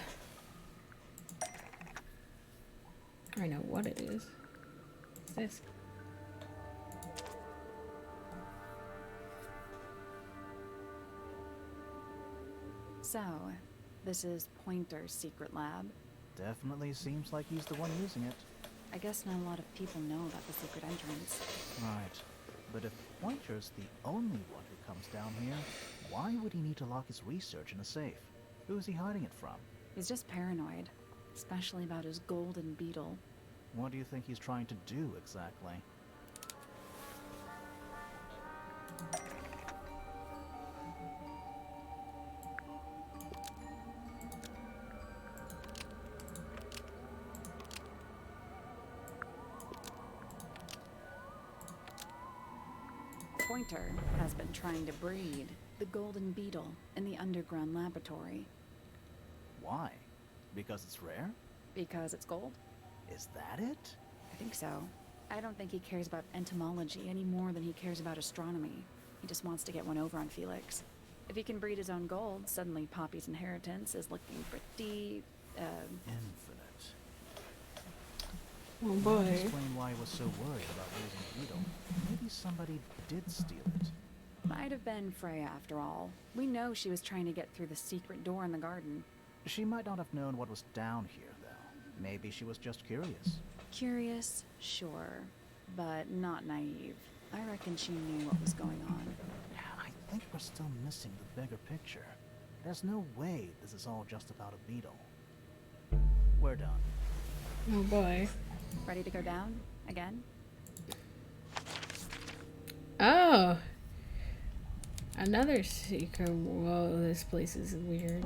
I know what it is. What's this?
So, this is Pointer's secret lab.
Definitely seems like he's the one using it.
I guess not a lot of people know about the secret entrance.
Right. But if Pointer's the only one who comes down here, why would he need to lock his research in a safe? Who is he hiding it from?
He's just paranoid, especially about his golden beetle.
What do you think he's trying to do exactly?
Pointer has been trying to breed the golden beetle in the underground laboratory.
Why? Because it's rare?
Because it's gold?
Is that it?
I think so. I don't think he cares about entomology any more than he cares about astronomy. He just wants to get one over on Felix. If he can breed his own gold, suddenly Poppy's inheritance is looking pretty,
Infinite.
Oh
Might
boy.
explain why he was so worried about losing the beetle. Maybe somebody did steal it.
Might have been Freya after all. We know she was trying to get through the secret door in the garden.
She might not have known what was down here, though. Maybe she was just curious.
Curious, sure, but not naive. I reckon she knew what was going on.
I think we're still missing the bigger picture. There's no way this is all just about a beetle. We're done.
Oh boy.
Ready to go down? Again?
Oh! Another secret. Whoa, this place is weird.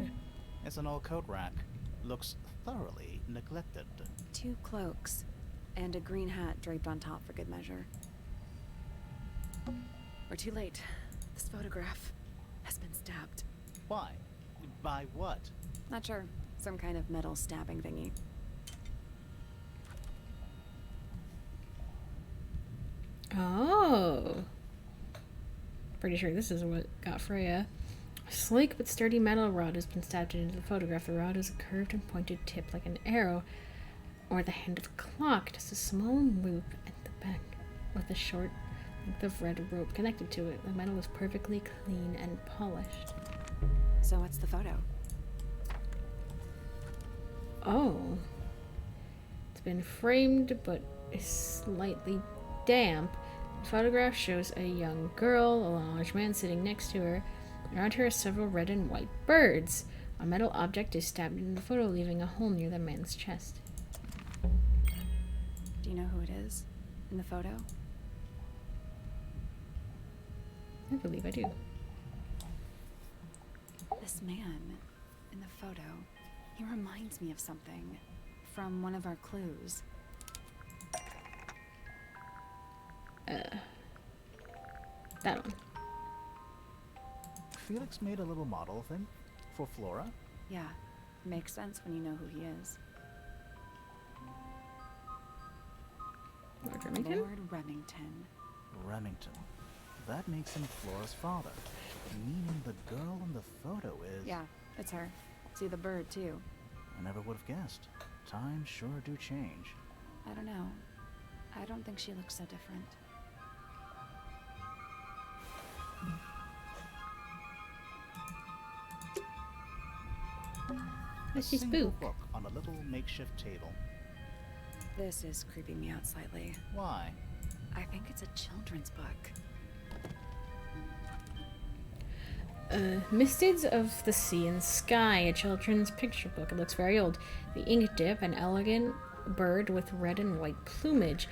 It's an old coat rack. Looks thoroughly neglected.
2 cloaks, and a green hat draped on top for good measure. We're too late. This photograph has been stabbed.
Why? By what?
Not sure. Some kind of metal stabbing thingy.
Oh. Pretty sure this is what got Freya. A sleek but sturdy metal rod has been stabbed into the photograph. The rod is a curved and pointed tip like an arrow or the hand of a clock. Just a small loop at the back with a short length of red rope connected to it. The metal is perfectly clean and polished.
So what's the photo?
Oh. It's been framed but is slightly damp. The photograph shows a young girl, a large man sitting next to her. Around her are several red and white birds. A metal object is stabbed into the photo, leaving a hole near the man's chest.
Do you know who it is in the photo?
I believe I do.
This man in the photo, he reminds me of something from one of our clues.
That one.
Felix made a little model thing for Flora.
Yeah, makes sense when you know who he is.
Lord Remington?
Lord Remington.
Remington. That makes him Flora's father. Meaning the girl in the photo is...
Yeah, it's her. See the bird, too.
I never would have guessed. Times sure do change.
I don't know. I don't think she looks so different.
Let's see
Single
spook.
book on a little makeshift table.
This is creeping me out slightly.
Why?
I think it's a children's book.
Mistids of the Sea and Sky, a children's picture book. It looks very old. The ink dip, an elegant bird with red and white plumage.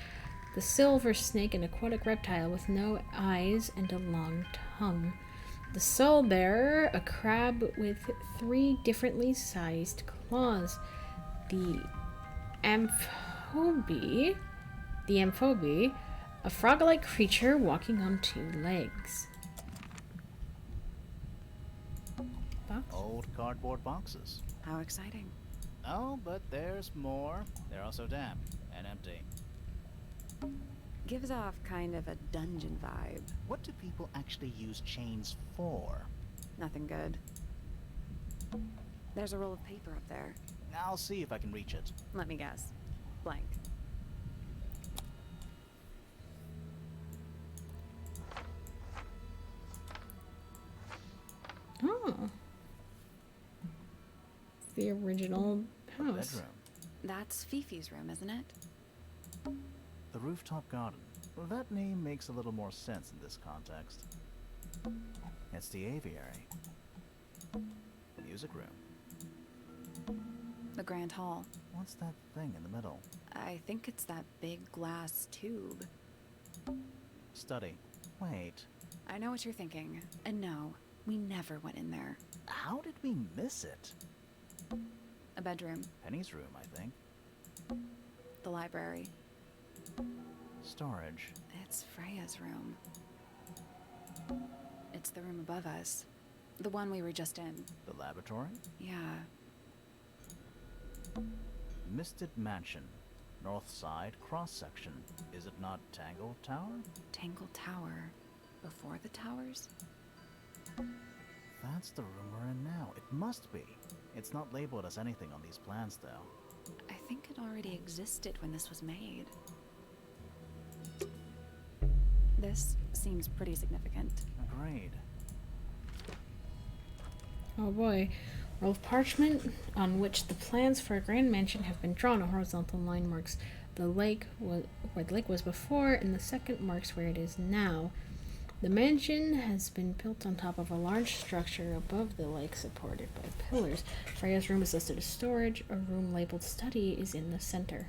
The silver snake, an aquatic reptile with no eyes and a long tongue. The soul bearer, a crab with 3 differently sized claws. The amphibie, a frog-like creature walking on 2 legs. Box?
Old cardboard boxes.
How exciting.
Oh, but there's more. They're also damp and empty.
Gives off kind of a dungeon vibe.
What do people actually use chains for?
Nothing good. There's a roll of paper up there.
I'll see if I can reach it.
Let me guess. Blank.
Oh. The original
A
house.
bedroom.
That's Fifi's room, isn't it?
The rooftop garden. Well, that name makes a little more sense in this context. It's the aviary. Music room.
The grand hall.
What's that thing in the middle?
I think it's that big glass tube.
Study. Wait,
I know what you're thinking. And no, we never went in there.
how did we miss it?
A bedroom.
Penny's room, I think.
The library.
Storage.
It's Freya's room. It's the room above us. The one we were just in.
The laboratory.
Yeah.
Misted Mansion. North side, cross-section. Is it not Tangle Tower?
Tangle Tower. Before the towers?
That's the room we're in now. It must be. It's not labeled as anything on these plans, though.
I think it already existed when this was made. This seems pretty significant.
Agreed.
Oh boy. Roll of parchment on which the plans for a grand mansion have been drawn. A horizontal line marks the lake where the lake was before, and the second marks where it is now. The mansion has been built on top of a large structure above the lake, supported by pillars. Freya's room is listed as storage. A room labeled study is in the center.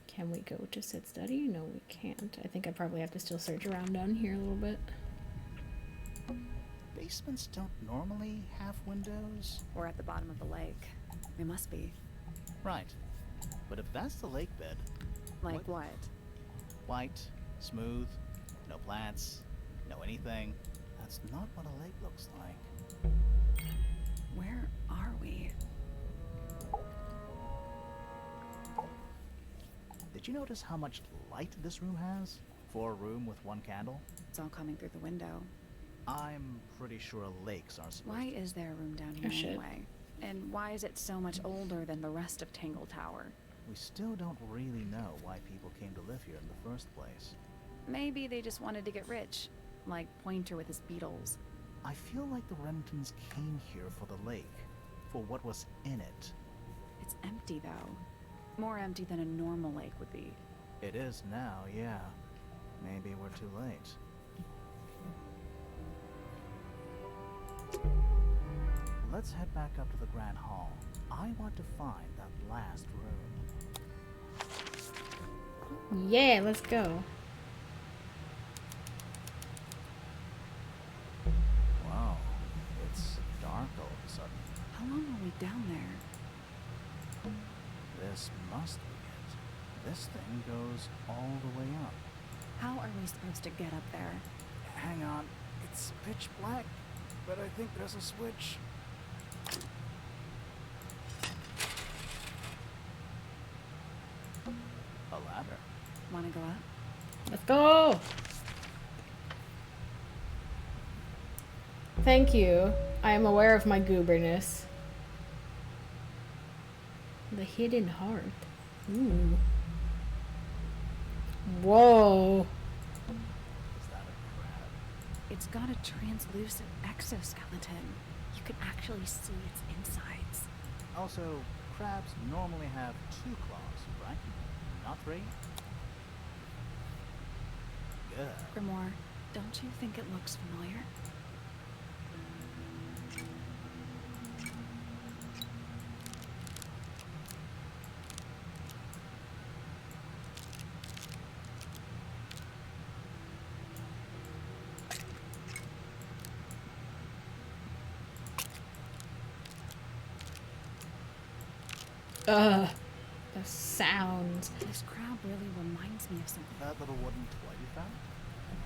Can we go to said study? No, we can't. I think I probably have to still search around down here a little bit.
Basements don't normally have windows.
We're at the bottom of the lake. We must be.
Right. But if that's the lake bed,
Like what?
white, smooth, no plants, no anything, that's not what a lake looks like.
Where are we?
Did you notice how much light this room has? For a room with one candle?
It's all coming through the window.
I'm pretty sure lakes aren't supposed
Why
to.
is there a room down here
Oh, shit.
anyway? And why is it so much older than the rest of Tangle Tower?
We still don't really know why people came to live here in the first place.
Maybe they just wanted to get rich, like Pointer with his beetles.
I feel like the Remingtons came here for the lake, for what was in it.
It's empty though. More empty than a normal lake would be.
It is now, yeah. Maybe we're too late. Let's head back up to the Grand Hall. I want to find that last room.
Yeah, let's go.
Wow, it's dark all of a sudden.
How long were we down there?
This must be it. This thing goes all the way up.
How are we supposed to get up there?
Hang on, it's pitch black, but I think there's a switch. A ladder.
Wanna go up?
Let's go! Thank you. I am aware of my gooberness. The hidden hearth. Ooh. Whoa.
Is that a crab?
It's got a translucent exoskeleton. You can actually see its insides.
Also, crabs normally have 2 claws, right? Not 3? Good.
Grimoire, don't you think it looks familiar?
The sounds.
This crab really reminds me of something.
That little wooden toy you found?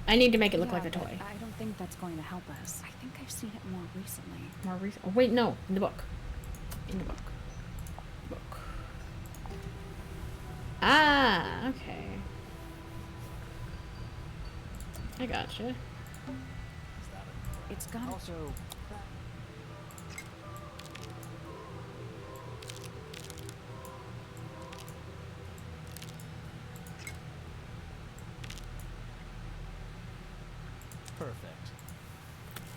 I need to make it look
Yeah,
like a
but
toy.
I don't think that's going to help us. I think I've seen it more recently.
More recent. Oh, wait, no. In the book. In the book. Book. Ah, okay. I gotcha.
Is that it?
It's gotta
Also, perfect.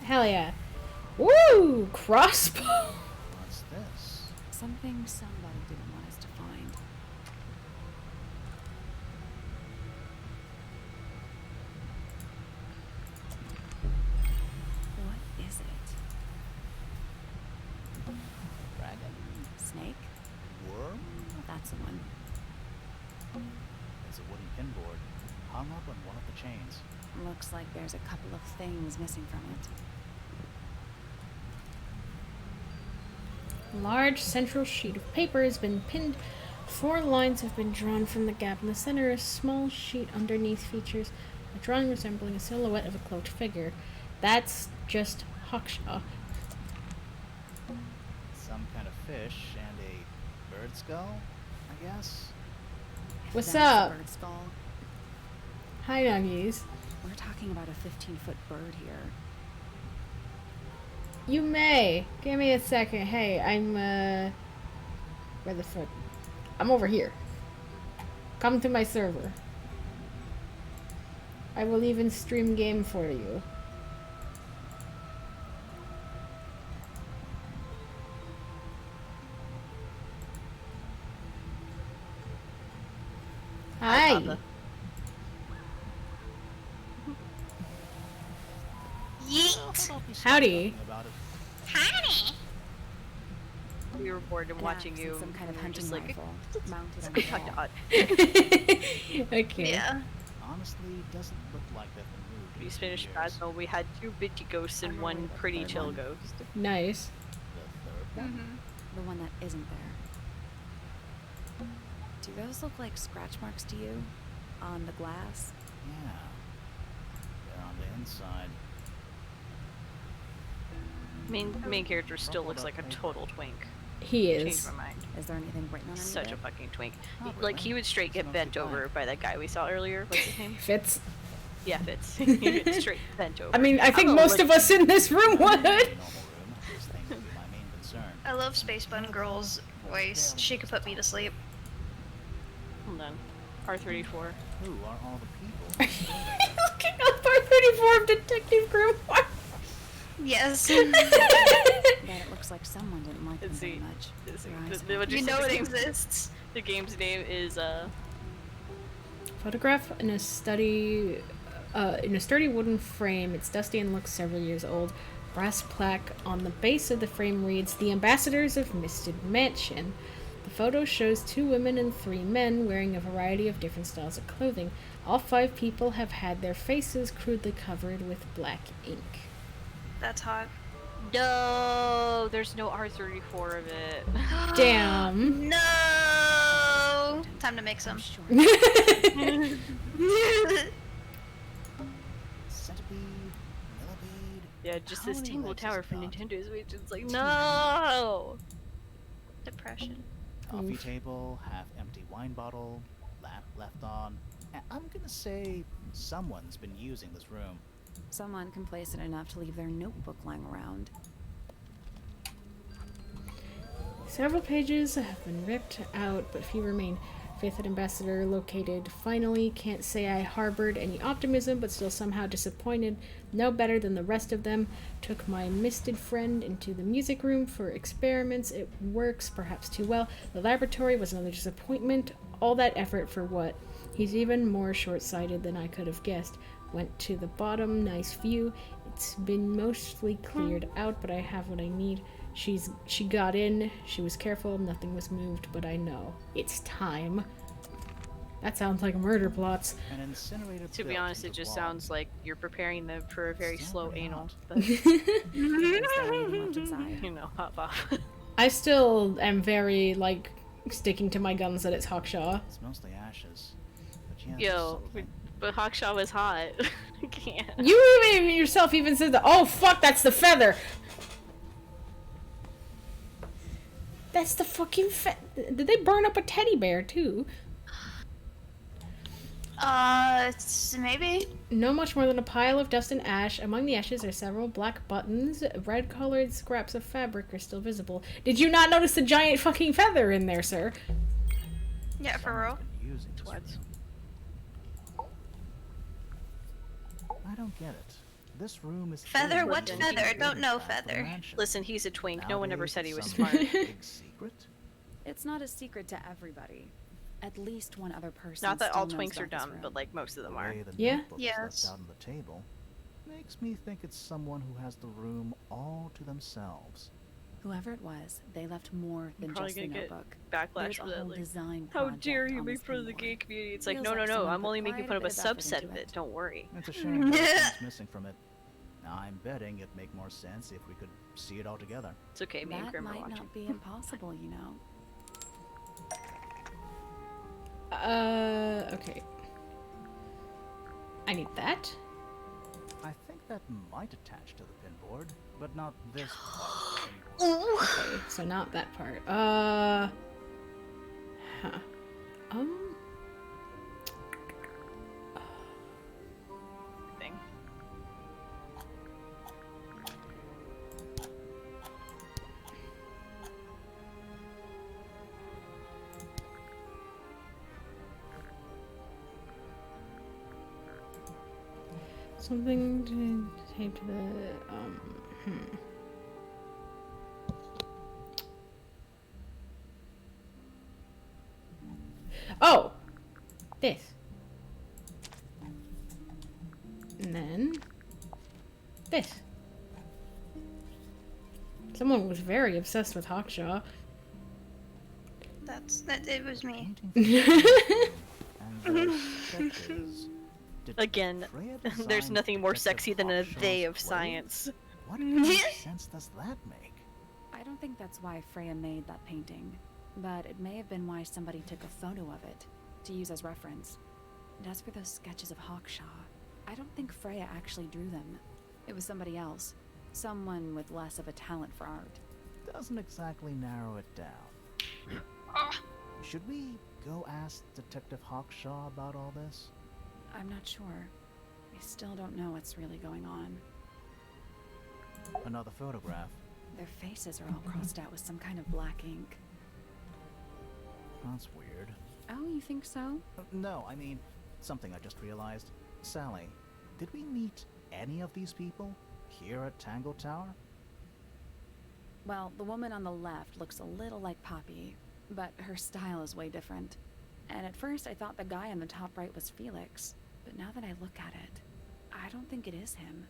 Hell yeah. Woo! Crossbow!
What's this?
something somebody didn't want us to find. What is it?
Dragon?
Snake?
Worm?
That's the one.
It's a wooden pinboard, hung up on one of the chains.
Looks like there's a couple of things missing from it.
A large central sheet of paper has been pinned. 4 lines have been drawn from the gap in the center. A small sheet underneath features a drawing resembling a silhouette of a cloaked figure. That's just Hawkshaw.
Some kind of fish and a bird skull, I guess?
What's
That's
up?
a bird skull.
Hi, Nuggies.
We're talking about a 15-foot bird here.
You may. Give me a second. Hey, I'm, where the fuck? I'm over here. Come to my server. I will even stream game for you. Hi.
Yeet!
Howdy.
About it.
Howdy!
We were bored and
An
watching
axe
you.
and some kind of
and we were
hunting
just like,
rifle mounted on
go
the
talk to
wall.
Odd.
Okay.
Yeah.
Honestly, doesn't look like they've been moved in
We
2
finished
years.
Phasmo. We had 2 bitchy ghosts and 1 pretty chill ghost.
Nice.
The third one?
Mm-hmm.
The one that isn't there. Do those look like scratch marks to you? On the glass?
Yeah. They're on the inside.
Main character still looks like a total twink.
He
Changed
is.
my mind.
Is there anything written on any
Such
of
a
it?
fucking twink.
Not
Like,
really.
he would straight get
It's
bent
mostly
over by that guy we saw earlier. What's his name?
Fits.
Yeah, Fitz. He would get straight bent over.
I mean, I think
I'm
most of us in this room would.
Normal room, this thing would be my main concern.
I love Space Bun Girl's voice. She could put me to sleep.
Hold on. R34.
Who are all the people?
Looking up our 34 of Detective Grimoire.
Yes.
But it looks like someone didn't like them
Let's
very
see.
much.
Let's see.
Their eyes
The-
have-
You
just
know
the
it
game-
exists.
The game's name is,
Photograph in a sturdy wooden frame. It's dusty and looks several years old. Brass plaque on the base of the frame reads, "The Ambassadors of Misted Mansion." The photo shows 2 women and 3 men wearing a variety of different styles of clothing. All 5 people have had their faces crudely covered with black ink.
That's hot.
no, there's no R34 of it.
Damn.
No! Time to make some.
I'm sure.
Centipede, millipede.
Yeah, just
How
this
many
Tangle
legs has
Tower
it
for
got?
Nintendo Switch. It's like, no!
Depression.
Coffee
Oof.
table, half empty wine bottle, lamp left on. I'm gonna say someone's been using this room.
Someone complacent enough to leave their notebook lying around.
Several pages have been ripped out, but few remain. Faithful ambassador located. Finally, can't say I harbored any optimism, but still somehow disappointed. No better than the rest of them. Took my misted friend into the music room for experiments. It works, perhaps too well. The laboratory was another disappointment. All that effort for what? He's even more short-sighted than I could have guessed. Went to the bottom, nice view. It's been mostly cleared out, but I have what I need. She got in, she was careful, nothing was moved, but I know. It's time. That sounds like murder plots.
An incinerator
To be
built
honest,
into
it just
the wall.
sounds like you're preparing them for a very
Still
slow
pretty
anal.
hot.
But,
Is there anything left inside?
you know, hop off.
I still am very, like, sticking to my guns that it's Hawkshaw.
It's mostly ashes. But yeah, there's
Yo,
something.
but Hawkshaw was hot. I can't.
You even yourself even said that. Oh, fuck, that's the feather! That's the fucking Did they burn up a teddy bear, too?
Maybe?
No much more than a pile of dust and ash. Among the ashes are several black buttons. Red-colored scraps of fabric are still visible. Did you not notice the giant fucking feather in there, sir?
Yeah, for real.
Using this
Twats.
room. I don't get it. This room is
Feather?
filled
What
with
feather?
building
Don't know
craft for the
feather.
mansion.
Listen, he's a twink. No one ever
Nowadays,
said he was
it's
smart.
some big secret.
It's not a secret to everybody. At least one other person.
Not that
still
all
knows
twinks are
about this
dumb,
room.
but like most of them
The
are.
way the
Yeah.
notebook is
Yes.
left out on the table makes me think it's someone who has the room all to themselves.
Whoever it was, they left more than
probably
just the
gonna get
notebook.
backlash
There's
for
a
that.
whole
Like,
design
how
project
dare you
on
make
this
fun of the
pinboard.
gay community? It's like,
Feels
no, no,
like
no.
someone
I'm
put
only making
quite
fun
a
of a
bit of effort
subset
into
of it.
it.
Don't worry.
It's a shame everything's missing from it. I'm betting it'd make more sense if we could see it all together.
It's okay. Me and
That
Grim are
might
watching.
not be impossible, you know.
Okay. I need that.
I think that might attach to the pinboard, but not this part of the pinboard.
Okay, so not that part. Huh.
Thing.
Something to tape to the, Oh! This. And then... this. Someone was very obsessed with Hawkshaw.
It was me.
And those sketches. Did
Again,
Freya
there's
design
nothing more
Detective
sexy than a
Hawkshaw's
they of
clothes?
science.
What kind of sense does that make?
I don't think that's why Freya made that painting, but it may have been why somebody took a photo of it to use as reference. And as for those sketches of Hawkshaw, I don't think Freya actually drew them. It was somebody else, someone with less of a talent for art.
Doesn't exactly narrow it down. Should we go ask Detective Hawkshaw about all this?
I'm not sure. I still don't know what's really going on.
Another photograph.
Their faces are all crossed out with some kind of black ink.
That's weird.
Oh, you think so?
No, I mean, something I just realized. Sally, did we meet any of these people here at Tangle Tower?
Well, the woman on the left looks a little like Poppy, but her style is way different. And at first I thought the guy on the top right was Felix, but now that I look at it, I don't think it is him.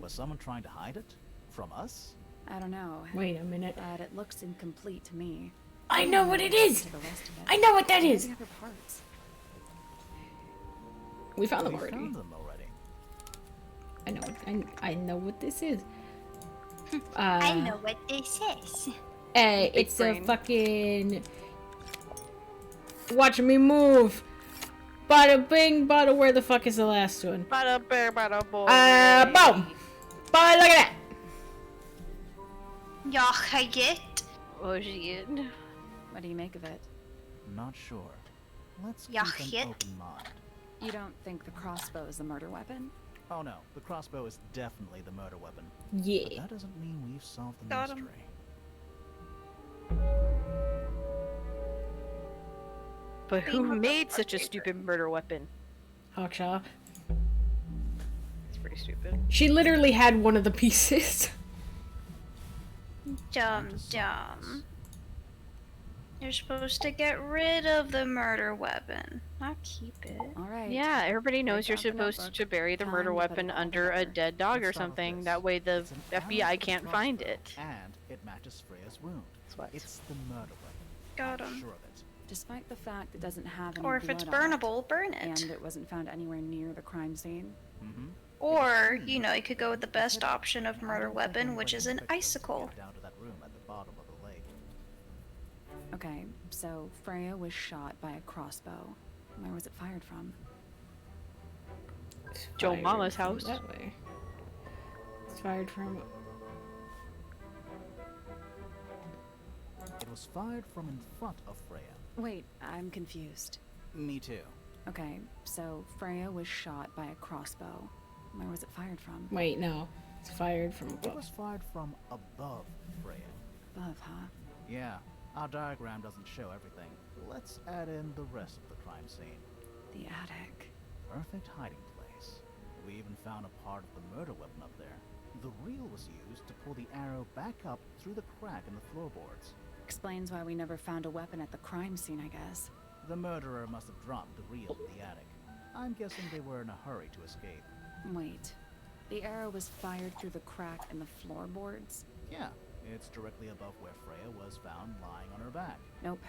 Was someone trying to hide it? From us?
I don't know.
Wait a minute.
But it looks incomplete to me.
I know what it is!
To the rest of it.
I know what that
Where are
is!
the other parts?
We found them
We
already.
found them already.
I know what this is.
I know what this is.
Hey,
Big
it's
brain.
a fucking... Watch me move! Bada bing, bada, where the fuck is the last one?
Bada bear, bada boy.
Boom! But look at that!
Yachayit.
Oh shit.
What do you make of it?
Not sure. Let's
Yeah,
keep
shit.
an open mind.
You don't think the crossbow is the murder weapon?
Oh no, the crossbow is definitely the murder weapon.
Yeah.
But that doesn't mean we've solved the
Got 'em.
mystery.
But who made such a stupid murder weapon?
Hawkshaw.
It's pretty stupid.
She literally had one of the pieces.
Dumb. You're supposed to get rid of the murder weapon, not keep it.
Alright.
Yeah, everybody knows you're
Pick up the
supposed
notebook.
to bury the
Time
murder
to put
weapon
it all
under a
together.
dead dog or
Let's start with
something.
this.
That way the
It's an arrow
FBI
for the
can't find
crossbow,
it.
And it matches Freya's wound.
What?
It's the murder weapon.
Got
I'm
'em.
sure of it.
Despite the fact it doesn't have any
Or if it's
blood on it,
burnable, burn it.
and it wasn't found anywhere near the crime scene.
Mm-hmm.
Or, you know, you could go with the best option of murder weapon, which is an icicle.
Down to that room at the bottom of the lake.
Okay, so Freya was shot by a crossbow. Where was it fired from?
Joe
Fired
Mama's
from
house.
That way. It's fired from...
It was fired from in front of Freya.
Wait, I'm confused.
Me too.
Okay, so Freya was shot by a crossbow. Where was it fired from?
Wait, no. It's fired from
It
above.
was fired from above Freya.
Above, huh?
Yeah, our diagram doesn't show everything. Let's add in the rest of the crime scene.
The attic.
Perfect hiding place. We even found a part of the murder weapon up there. The reel was used to pull the arrow back up through the crack in the floorboards.
Explains why we never found a weapon at the crime scene, I guess.
The murderer must have dropped the reel in the attic. I'm guessing they were in a hurry to escape.
Wait. The arrow was fired through the crack in the floorboards?
Yeah, it's directly above where Freya was found lying on her back.
Nope.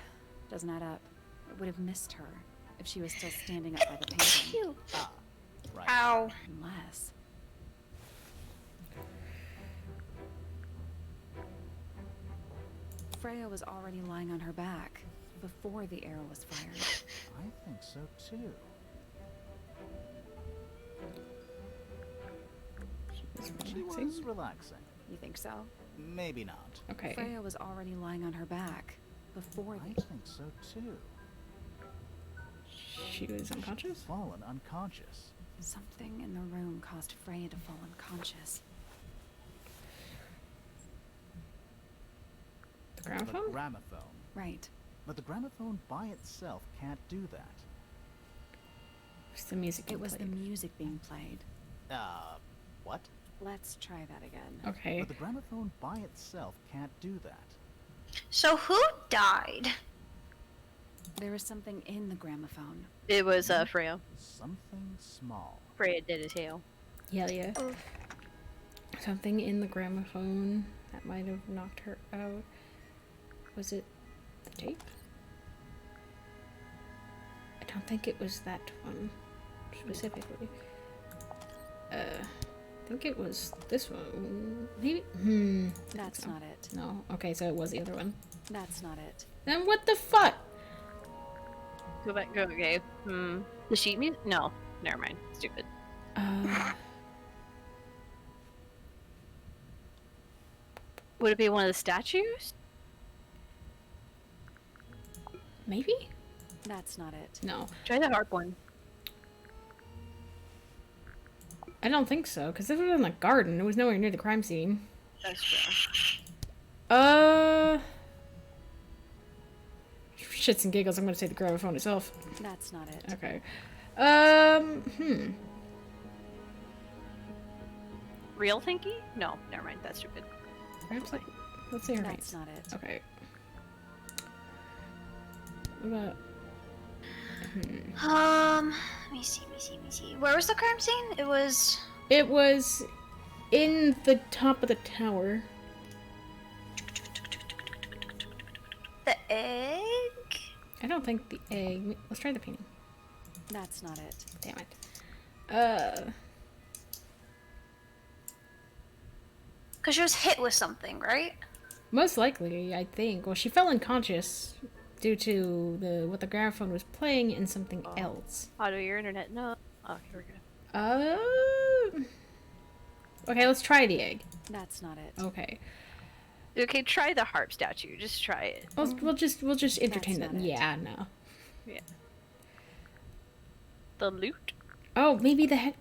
Doesn't add up. It would have missed her if she was still standing up by the painting.
Ah, right.
Ow.
Unless... Freya was already lying on her back before the arrow was fired.
I think so too. She was relaxing.
You think so?
Maybe not.
Okay.
Freya was already lying on her back before
I
the...
think so too.
She was unconscious?
Fallen unconscious.
Something in the room caused Freya to fall unconscious.
The
The
gramophone?
gramophone.
Right.
But the gramophone by itself can't do that.
It's the music.
It was the
played.
music being played.
What?
Let's try that again.
Okay.
But the gramophone by itself can't do that.
So who died?
There was something in the gramophone.
It was Freya.
Something small.
Freya did as hell.
Yeah. Something in the gramophone that might have knocked her out. Was it the tape? I don't think it was that one specifically. I think it was this one. Maybe.
That's not it.
No. Okay, so it was the other one.
That's not it.
Then what the fuck?
Go back. Go. Okay. The sheet music? No. Never mind. Stupid. Would it be one of the statues?
Maybe?
That's not it.
No.
Try the harp one.
I don't think so, because this was in the garden. It was nowhere near the crime scene.
That's true.
Shits and giggles, I'm gonna say the gramophone itself.
That's not it.
Okay.
Real thinky? No. Never mind. That's stupid.
Perhaps like, let's say her
That's
name.
not it.
Okay. What about...
Let me see. Where was the crime scene? It was
in the top of the tower.
the egg?
I don't think the egg... Let's try the painting.
That's not it.
Damn it.
Because she was hit with something, right?
Most likely, I think. Well, she fell unconscious due to what the gramophone was playing and something else.
Otto, your internet? No. Oh, here we go.
Okay, let's try the egg.
That's not it.
Okay.
Okay, try the harp statue. Just try it.
We'll just entertain
That's
them.
not it.
Yeah, no.
Yeah. The lute?
Oh, maybe the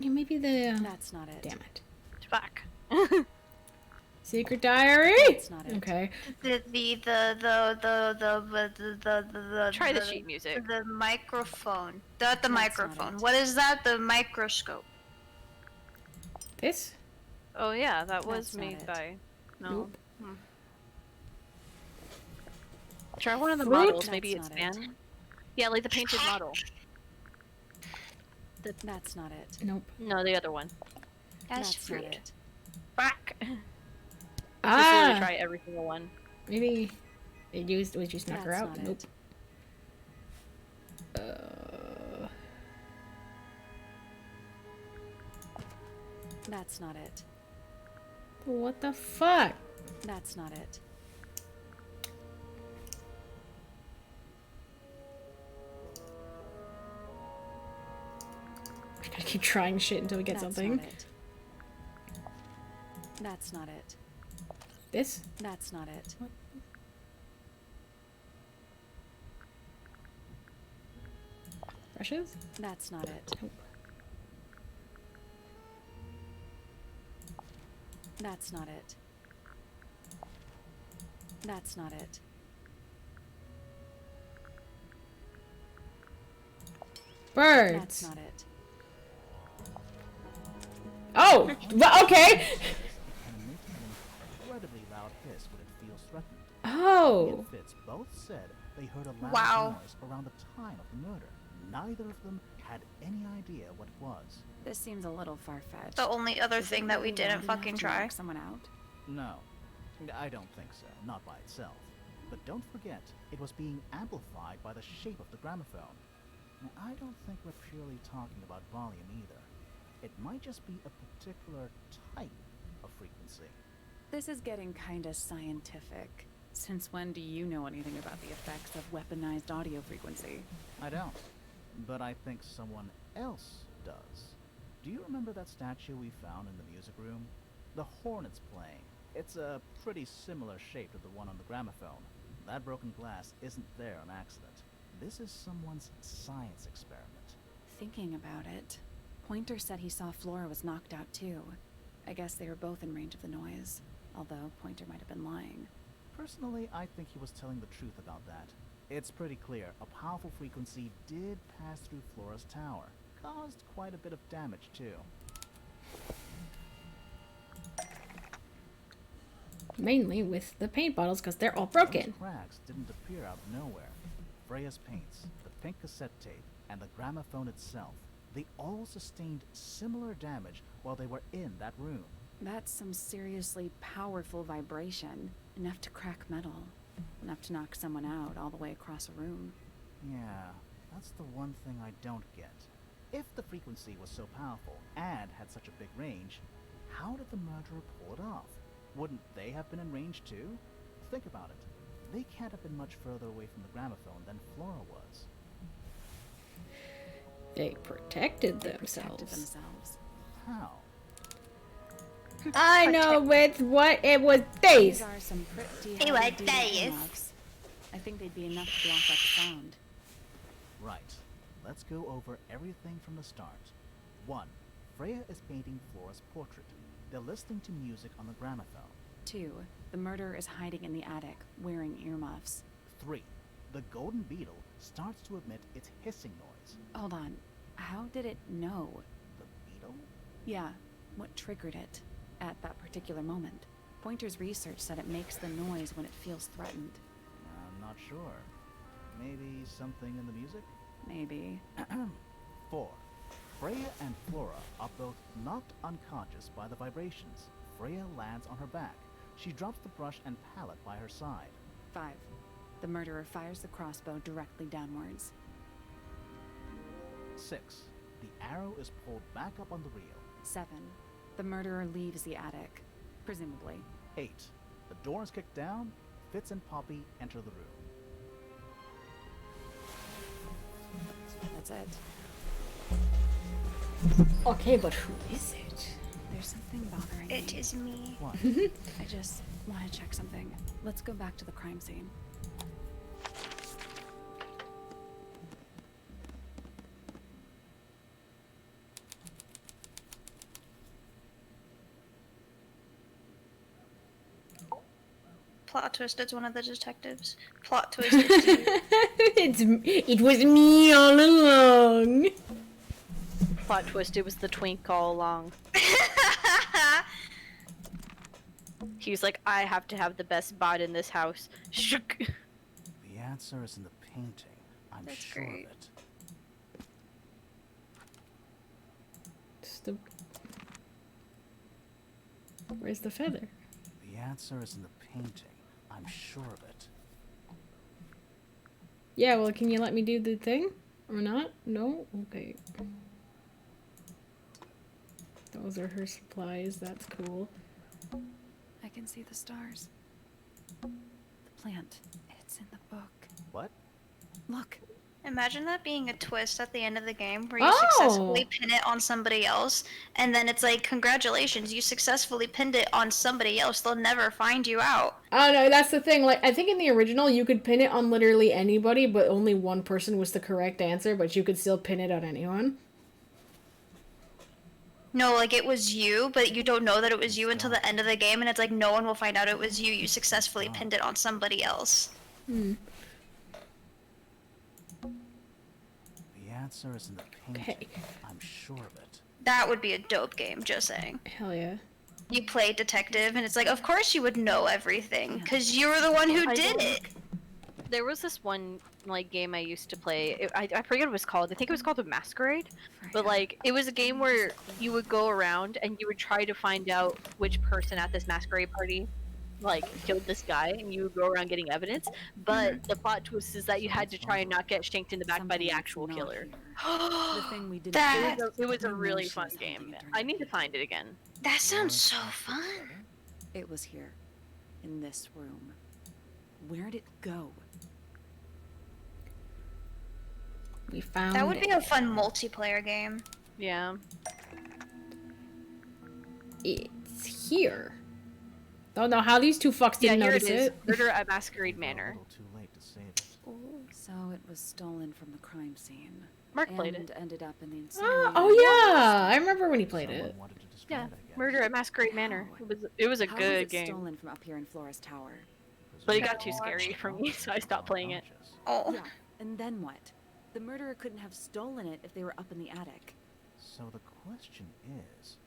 That's not it.
Damn it.
Fuck.
Secret diary.
That's not it.
Okay.
The
Try the sheet music.
The microphone. The
not
microphone.
it.
What is that? The microscope.
This?
Oh yeah, that was
That's not
made
it.
by. No.
Nope.
Try one of the
Fruit?
models. Maybe
That's
it's
not it.
fan. Yeah, like the painted model.
That's not it.
Nope.
No, the other one.
That's
That's not
fruit.
it.
Fuck. Just
Ah.
literally try every single one.
Maybe it was just knock her
That's
out.
not
Nope.
it. That's not it.
What the fuck?
That's not it.
I gotta keep trying shit until we get
That's
something.
Not it. That's not it.
This?
That's not it.
What? brushes?
That's not it.
Nope.
That's not it. That's not it.
Birds.
That's not it.
Oh, well, okay.
And emit an incredibly loud hiss when it feels threatened.
Oh.
The Fitz both said they heard a loud
Wow.
noise around the time of the murder. Neither of them had any idea what it was.
This seems a little far-fetched.
The only other
Is it
thing that we
really
didn't
loud enough
fucking
to
try.
knock someone out?
No, I don't think so. Not by itself. But don't forget, it was being amplified by the shape of the gramophone. Now, I don't think we're purely talking about volume either. It might just be a particular type of frequency.
This is getting kinda scientific. Since when do you know anything about the effects of weaponized audio frequency?
I don't. But I think someone else does. Do you remember that statue we found in the music room? The horn it's playing. It's a pretty similar shape to the one on the gramophone. That broken glass isn't there on accident. This is someone's science experiment.
Thinking about it, Pointer said he saw Flora was knocked out too. I guess they were both in range of the noise, although Pointer might have been lying.
Personally, I think he was telling the truth about that. It's pretty clear a powerful frequency did pass through Flora's tower. Caused quite a bit of damage too.
Mainly with the paint bottles because they're all
Those
broken.
cracks didn't appear out of nowhere. Freya's paints, the pink cassette tape, and the gramophone itself, they all sustained similar damage while they were in that room.
That's some seriously powerful vibration. Enough to crack metal. Enough to knock someone out all the way across a room.
Yeah, that's the one thing I don't get. If the frequency was so powerful and had such a big range, how did the murderer pull it off? Wouldn't they have been in range too? Think about it. They can't have been much further away from the gramophone than Flora was.
They protected
They
themselves.
protected themselves.
How?
I know with what it was based.
These are some pretty
They were
heavy-duty
days.
earmuffs. I think they'd be enough to block out the sound.
Right. Let's go over everything from the start. 1. Freya is painting Flora's portrait. They're listening to music on the gramophone.
2. The murderer is hiding in the attic, wearing earmuffs.
3. The golden beetle starts to emit its hissing noise.
Hold on. How did it know?
The beetle?
Yeah, what triggered it at that particular moment? Pointer's research said it makes the noise when it feels threatened.
I'm not sure. Maybe something in the music?
Maybe.
4. Freya and Flora are both knocked unconscious by the vibrations. Freya lands on her back. She drops the brush and palette by her side.
5. The murderer fires the crossbow directly downwards.
6. The arrow is pulled back up on the reel.
7. The murderer leaves the attic, presumably.
8. The door is kicked down. Fitz and Poppy enter the room.
That's it.
Okay, but who is it?
There's something bothering
It
me.
is me.
What?
I just want to check something. Let's go back to the crime scene.
Plot twist, it's one of the detectives. Plot twist, it's you.
It was me all along.
Plot twist, it was the twink all along. He was like, I have to have the best bot in this house. Shook.
The answer is in the painting. I'm
That's
sure
great.
of it.
Where's the feather?
The answer is in the painting. I'm sure of it.
Yeah, well, can you let me do the thing? Or not? No? Okay. Those are her supplies. That's cool.
I can see the stars. The plant. It's in the book.
What?
Look,
Imagine that being a twist at the end of the game where you successfully
Oh!
pin it on somebody else, and then it's like, congratulations, you successfully pinned it on somebody else. They'll never find you out.
Oh no, that's the thing. Like, I think in the original you could pin it on literally anybody, but only one person was the correct answer, but you could still pin it on anyone.
No, like it was you, but you don't know that it was you until the end of the game, and it's like no one will find out it was you. You successfully pinned it on somebody else.
Hmm.
The answer is in the painting.
Okay.
I'm sure of it.
That would be a dope game, just saying.
Hell yeah.
You play detective, and it's like, of course you would know everything, because you were the one who did it.
There was this one like game I used to play. I forget what it was called. I think it was called The Masquerade. But like, it was a game where you would go around and you would try to find out which person at this masquerade party like killed this guy, and you would go around getting evidence. But the plot twist is that you had to try and not get shanked in the back by the actual killer.
The thing we didn't
That-
It was a really fun game. I need to find it again.
That sounds so fun.
It was here, in this room. Where'd it go?
We found
That would
it.
be a fun multiplayer game.
Yeah.
It's here. Don't know how these two fucks
Yeah,
didn't
here it
notice
is.
it.
Murder at Masquerade
A
Manor.
little too late to save it.
So it was stolen from the crime scene.
Mark played
and
it.
ended up in the incinerator.
Oh yeah, I remember when he played
Someone
it.
wanted to destroy
Yeah,
it, I guess.
Murder at Masquerade Manor. It was a
How
good
was it
game,
stolen from up here in Flora's tower?
but it
Presumably
got too
all
scary
the
for me, so I stopped playing it.
unconscious.
Oh.
Yeah, and then what? The murderer couldn't have stolen it if they were up in the attic.
So the question is,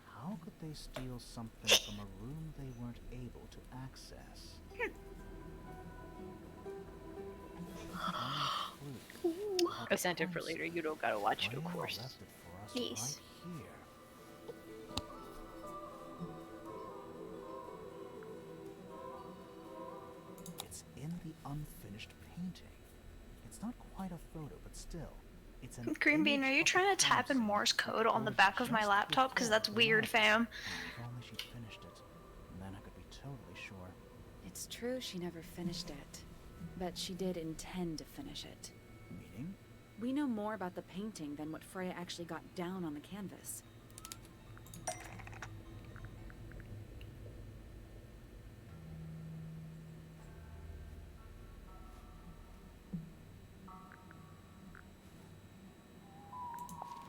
how could they steal something from a room they weren't able to access?
I sent it for later. You don't gotta watch it, of
Freya
course.
left it for us
Yes.
right here. It's in the unfinished painting. It's not quite a photo, but still, it's an
Green Bean,
image
are you
of the
trying to type in
crime
Morse
scene
code on the
before
back of my
just
laptop? Because
before
that's
the
weird,
light.
fam.
If only she'd finished it, then I could be totally sure.
It's true she never finished it, but she did intend to finish it.
Meaning?
We know more about the painting than what Freya actually got down on the canvas.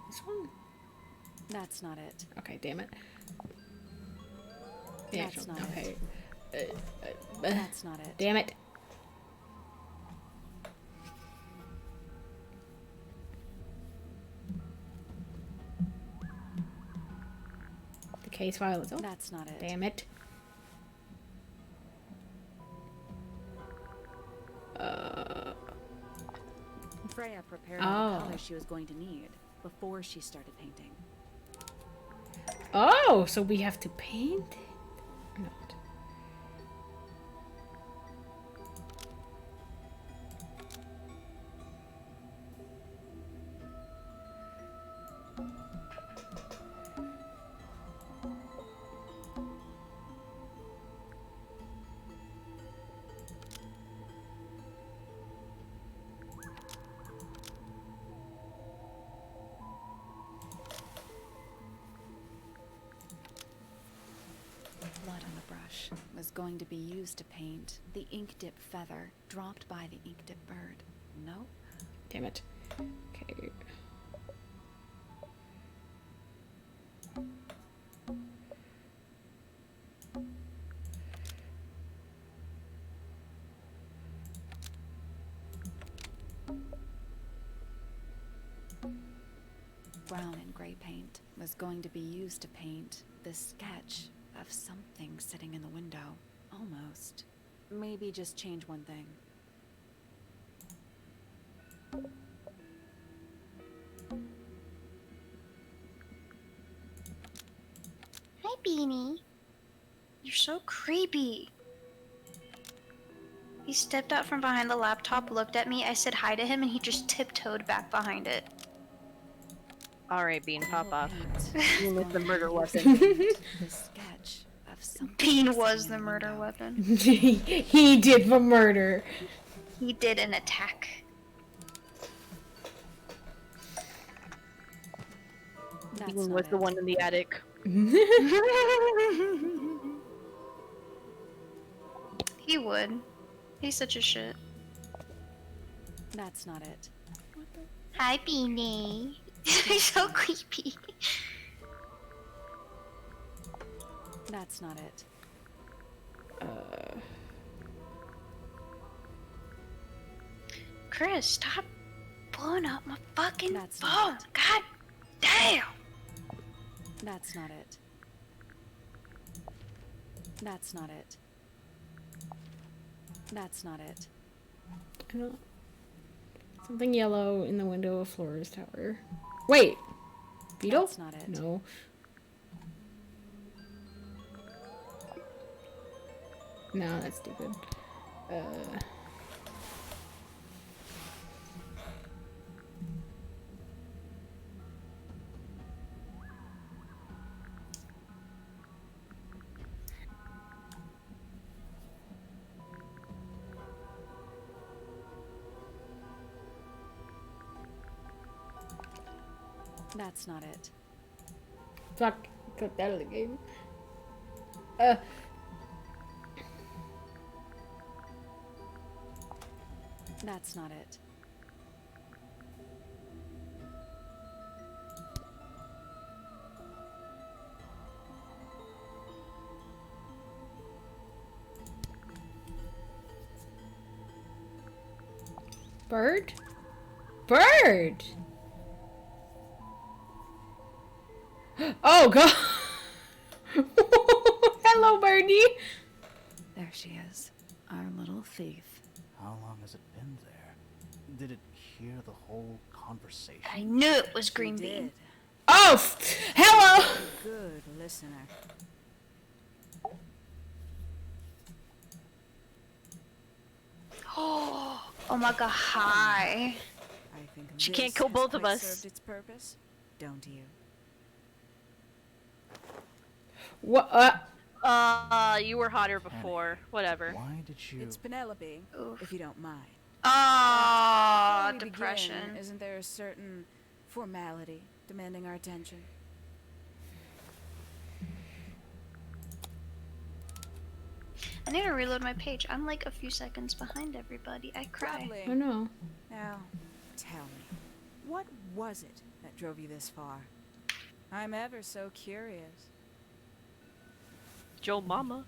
This one?
That's not it.
Okay, damn it. Yeah,
That's not
okay.
That's not it.
Damn it. The case file is open.
That's not it.
Damn it.
Freya prepared all the
Oh.
colors she was going to need before she started painting.
Oh, so we have to paint it? No.
Blood on the brush was going to be used to paint the ink dip feather dropped by the ink dip bird. Nope.
Damn it. Okay.
Brown and gray paint was going to be used to paint the sketch of something sitting in the window. Almost. Maybe just change one thing.
Hi, Beanie. You're so creepy. He stepped out from behind the laptop, looked at me, I said hi to him, and he just tiptoed back behind it.
Alright, Bean, pop off.
Paint
Bean with the murder weapon.
the sketch of something.
Bean was
sitting
the
in
murder
window.
weapon.
He did the murder.
He did an attack.
That's
Dean
not
was the
it.
one in the attic.
He would. He's such a shit.
That's not it.
Hi, Beanie. He's so creepy.
That's not it.
Chris, stop blowing up my fucking
That's
phone.
not it.
God damn.
That's not it. That's not it. That's not it.
I don't. Something yellow in the window of Flora's tower. Wait! Beetle?
That's not it.
No. No, that's stupid.
That's not it.
Fuck. Took that out of the game.
That's not it.
Bird? Bird! Oh god! Hello, birdie!
There she is. Our little thief.
How long has it been there? Did it hear the whole conversation?
I knew it was Green
She
Bean.
did.
Oh! Hello!
Good listener.
Oh my god, hi.
I think
She
this
can't kill
has
both of
quite
us.
served its purpose, don't you?
What?
You were hotter before. Whatever.
Why did you...
It's Penelope,
Oof.
if you don't mind.
Ah,
Before we
depression.
begin, isn't there a certain formality demanding our attention?
I need to reload my page. I'm like a few seconds behind everybody. I cry.
Lovely.
Oh no.
Now, tell me, what was it that drove you this far? I'm ever so curious.
Joe Mama.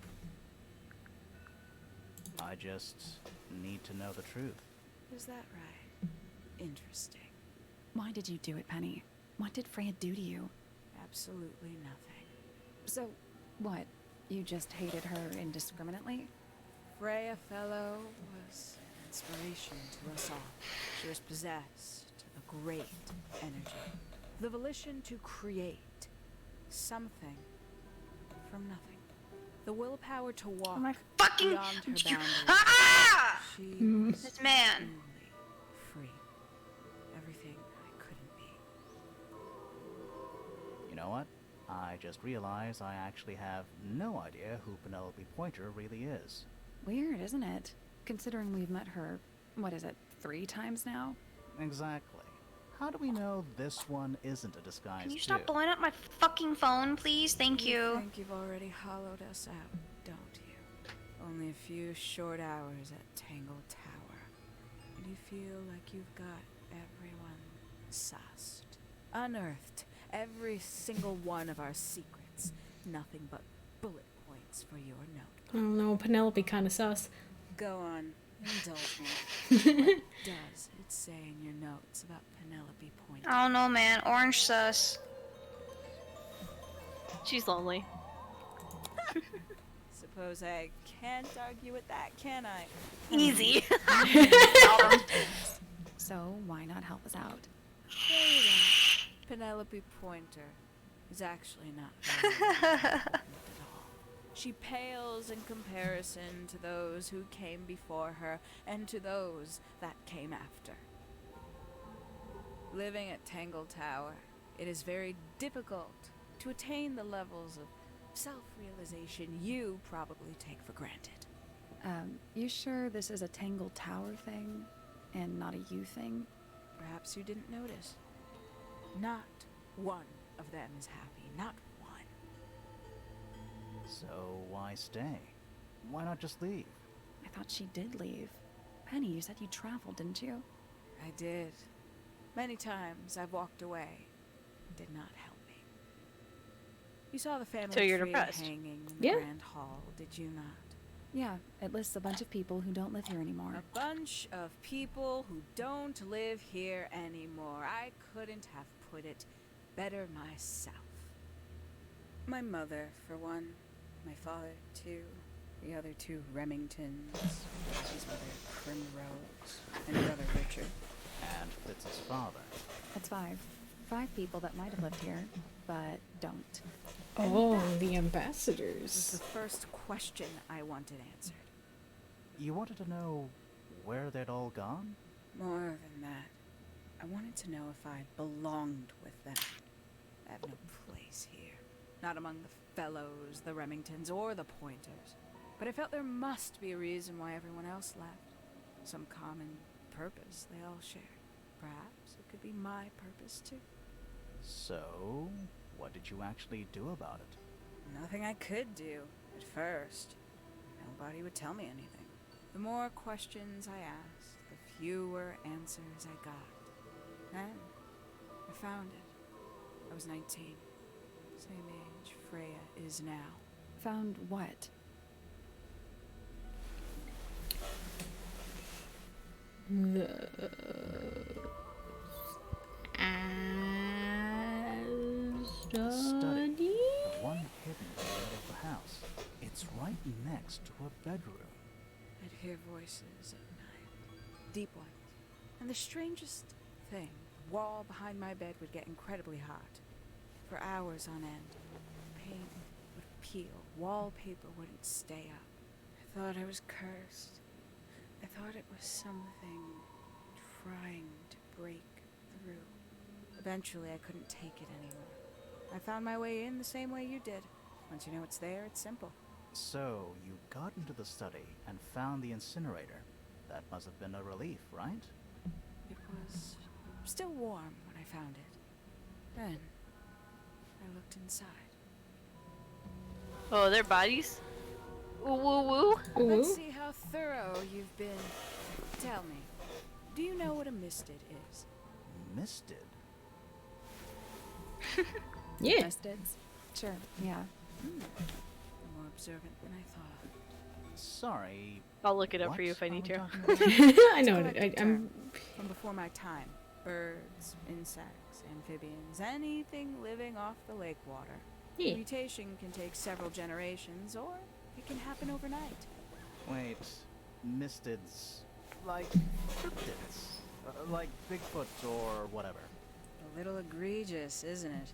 I just need to know the truth.
Is that right? Interesting.
Why did you do it, Penny? What did Freya do to you?
Absolutely nothing.
So, what? You just hated her indiscriminately?
Freya Fellow was an inspiration to us all. She was possessed of a great energy. The volition to create something from nothing. The willpower to walk
Oh my fucking
beyond her
computer.
boundaries.
Ah!
She
Mhm.
was
This man.
truly free. Everything I couldn't be.
You know what? I just realized I actually have no idea who Penelope Pointer really is.
Weird, isn't it? Considering we've met her, what is it, 3 times now?
Exactly. How do we know this one isn't a disguise
Can you
too?
stop blowing up my fucking phone, please? Thank
You
you.
think you've already hollowed us out, don't you? Only a few short hours at Tangle Tower. And you feel like you've got everyone sussed. Unearthed every single one of our secrets. Nothing but bullet points for your note.
I don't know. Penelope kind of sus.
Go on, indulge me. What does it say in your notes about Penelope Pointer?
I don't know, man. Orange sus.
She's lonely.
Suppose I can't argue with that, can I?
Easy.
So, why not help us out?
Very well. Penelope Pointer is actually not very important at all. She pales in comparison to those who came before her and to those that came after. Living at Tangle Tower, it is very difficult to attain the levels of self-realization you probably take for granted.
You sure this is a Tangle Tower thing and not a you thing?
Perhaps you didn't notice. Not one of them is happy, not one.
So why stay? Why not just leave?
I thought she did leave. Penny, you said you traveled, didn't you?
I did. Many times I've walked away. It did not help me. You saw the family
So you're
tree
depressed.
hanging in the
Yeah.
grand hall, did you not?
Yeah, it lists a bunch of people who don't live here anymore.
A bunch of people who don't live here anymore. I couldn't have put it better myself. My mother, for one. My father, too. The other two Remingtons. His mother, Primrose. And brother Richard.
And Fitz's father.
That's 5. 5 people that might have lived here, but don't.
Oh, the
was
ambassadors.
the first question I wanted answered.
You wanted to know where they'd all gone?
More than that, I wanted to know if I belonged with them. I have no place here. Not among the Fellows, the Remingtons, or the Pointers. But I felt there must be a reason why everyone else left. Some common purpose they all shared. Perhaps it could be my purpose too.
So, what did you actually do about it?
Nothing I could do at first. Nobody would tell me anything. The more questions I asked, the fewer answers I got. Then, I found it. I was 19. Same age Freya is now.
Found what?
The
Study.
study?
The one hidden in the middle of the house. It's right next to a bedroom.
I'd hear voices at night. Deep ones. And the strangest thing, the wall behind my bed would get incredibly hot. For hours on end. Paint would peel. Wallpaper wouldn't stay up. I thought I was cursed. I thought it was something trying to break through. Eventually, I couldn't take it anymore. I found my way in the same way you did. Once you know it's there, it's simple.
So, you got into the study and found the incinerator. That must have been a relief, right?
It was still warm when I found it. Then, I looked inside.
Oh, their bodies? Ooh, woo, woo.
Ooh.
Let's see how thorough you've been. Tell me, do you know what a misted is?
Misted?
Yeah.
Mistids? Sure, yeah.
More observant than I thought.
Sorry.
I'll look it up for
what
you if I
are
need
we
to.
talking about?
I know
It's a
it.
collective
I'm.
term from before my time. Birds, insects, amphibians, anything living off the lake water.
Yeah.
Mutation can take several generations, or it can happen overnight.
Wait, mistids. Like cryptids. Like Bigfoot or whatever.
A little egregious, isn't it?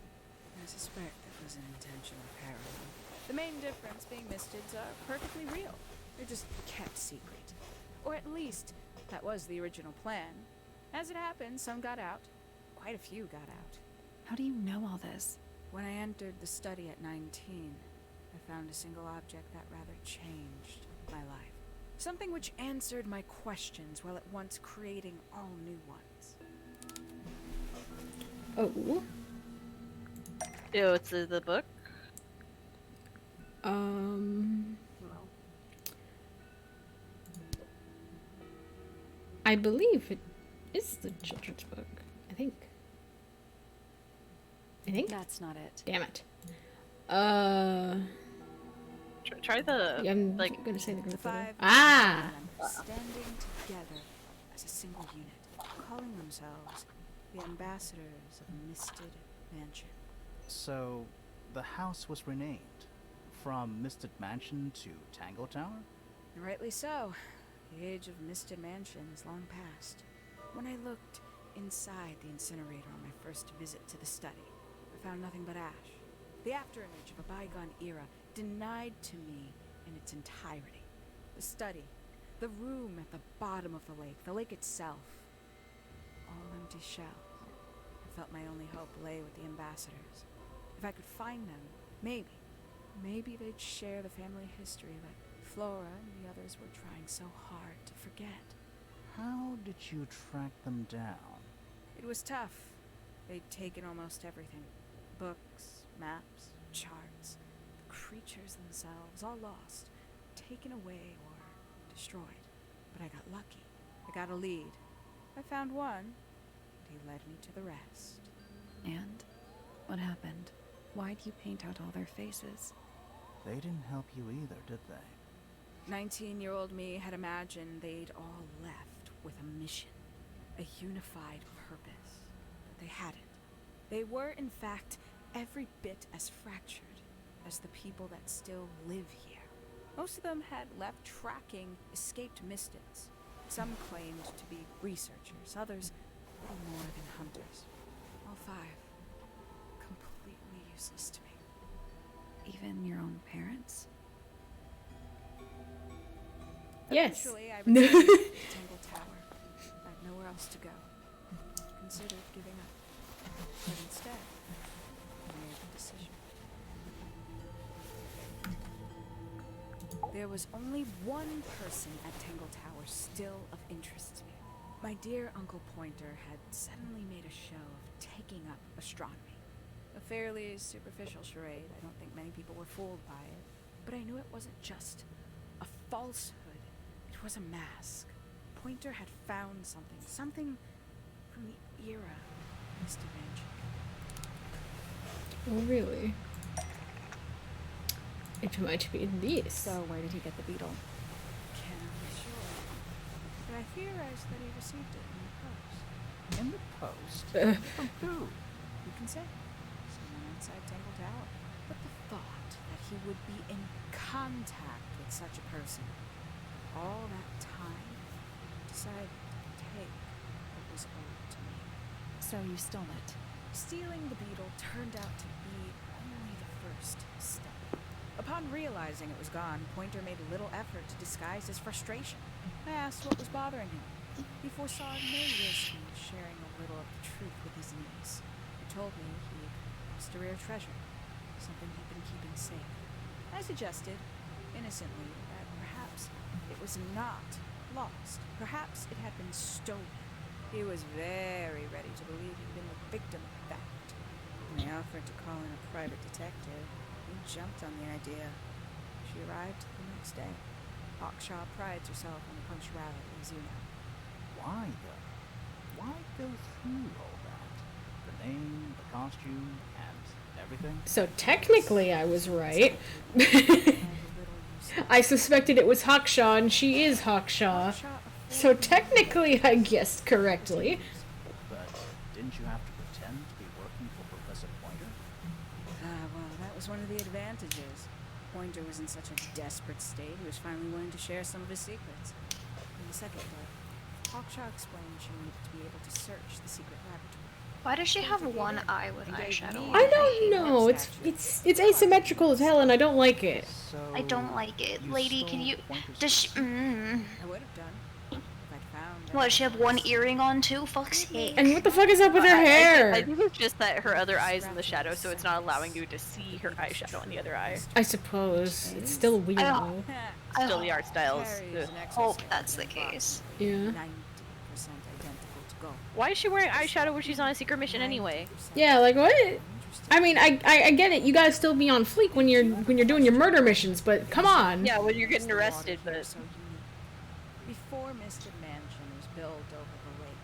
I suspect that was an intentional parallel. The main difference being mistids are perfectly real. They're just kept secret. Or at least, that was the original plan. As it happened, some got out. Quite a few got out.
How do you know all this?
When I entered the study at 19, I found a single object that rather changed my life. Something which answered my questions while at once creating all new ones.
Oh.
Ew, it's the book?
I believe it is the children's book. I think.
That's not it.
Damn it.
Try the,
I'm
like...
gonna say the
The
grandfather.
5
Ah!
standing together as a single unit, calling themselves the ambassadors of Misted Mansion.
So, the house was renamed from Misted Mansion to Tangle Tower?
Rightly so. The age of Misted Mansion is long past. When I looked inside the incinerator on my first visit to the study, I found nothing but ash. The afterimage of a bygone era, denied to me in its entirety. The study, the room at the bottom of the lake itself. All empty shells. I felt my only hope lay with the ambassadors. If I could find them, maybe they'd share the family history that Flora and the others were trying so hard to forget.
How did you track them down?
It was tough. They'd taken almost everything. Books, maps, charts, the creatures themselves, all lost, taken away or destroyed. But I got lucky. I got a lead. I found one, and he led me to the rest.
And what happened? Why'd you paint out all their faces?
They didn't help you either, did they?
19-year-old me had imagined they'd all left with a mission, a unified purpose. But they hadn't. They were, in fact, every bit as fractured as the people that still live here. Most of them had left tracking escaped mystics. Some claimed to be researchers, others little more than hunters. All 5 completely useless to me.
Even your own parents?
Yes.
Eventually, I returned to Tangle Tower. I had nowhere else to go. Considered giving up. But instead, I made a decision. There was only one person at Tangle Tower still of interest to me. My dear Uncle Pointer had suddenly made a show of taking up astronomy. A fairly superficial charade. I don't think many people were fooled by it. But I knew it wasn't just a falsehood. It was a mask. Pointer had found something from the era Mr. Mansion.
Oh, really? It might be this.
So where did he get the beetle?
Cannot be sure. But I theorized that he received it in the post.
In the post? From who?
You can say. Someone outside Tangle Tower. But the thought that he would be in contact with such a person, all that time, decided to take what was owed to me.
So you stole it.
Stealing the beetle turned out to be only the first step. Upon realizing it was gone, Pointer made little effort to disguise his frustration. I asked what was bothering him. He foresaw no risk in sharing a little of the truth with his niece. He told me he'd lost a rare treasure, something he'd been keeping safe. I suggested, innocently, that perhaps it was not lost. Perhaps it had been stolen. He was very ready to believe he'd been the victim of theft. When I offered to call in a private detective, he jumped on the idea. She arrived the next day. Hawkshaw prides herself on punctuality, as you know.
Why, though? Why go through all that? The name, the costume, and everything?
So technically I was right. I suspected it was Hawkshaw, and she is Hawkshaw. So technically I guessed correctly.
But didn't you have to pretend to be working for Professor Pointer?
Well, that was one of the advantages. Pointer was in such a desperate state, he was finally willing to share some of his secrets. In the second day, Hawkshaw explained she needed to be able to search the secret laboratory.
Why does she have one eye with eyeshadow on
I
it?
don't know. It's asymmetrical as hell, and I don't like it.
So
I don't like it.
you
Lady, can
stole
you...
Pointer's
Does she...
I would have done if I'd found
What, does she have one earring on too? Fuck's sake.
And what the fuck is up with her hair?
I think it's just that her other eye's in the shadow, so it's not allowing you to see her eyeshadow on the other eye.
I suppose. It's still weird, though.
Still, the art styles. Ugh.
Hope that's the case.
Yeah.
90% identical to gold.
Why is she wearing eyeshadow when she's on a secret mission anyway?
Yeah, like what? I mean, I get it. You gotta still be on fleek when you're doing your murder missions, but come on.
Yeah, when you're getting arrested, but...
Before Mr. Mansion was built over the lake,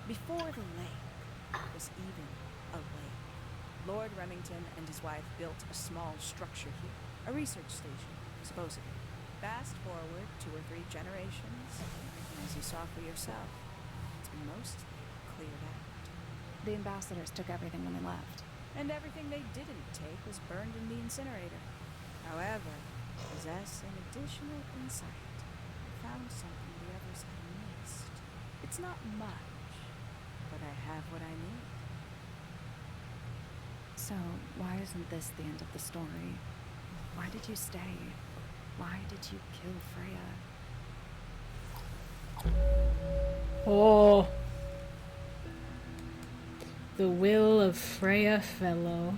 before the lake was even a lake, Lord Remington and his wife built a small structure here, a research station, supposedly. Fast forward 2 or 3 generations, and as you saw for yourself, it's been mostly cleared out.
The ambassadors took everything when they left.
And everything they didn't take was burned in the incinerator. However, possessing additional insight, I found something the others had missed. It's not much, but I have what I need.
So, why isn't this the end of the story? Why did you stay? Why did you kill Freya?
Oh. The will of Freya Fellow.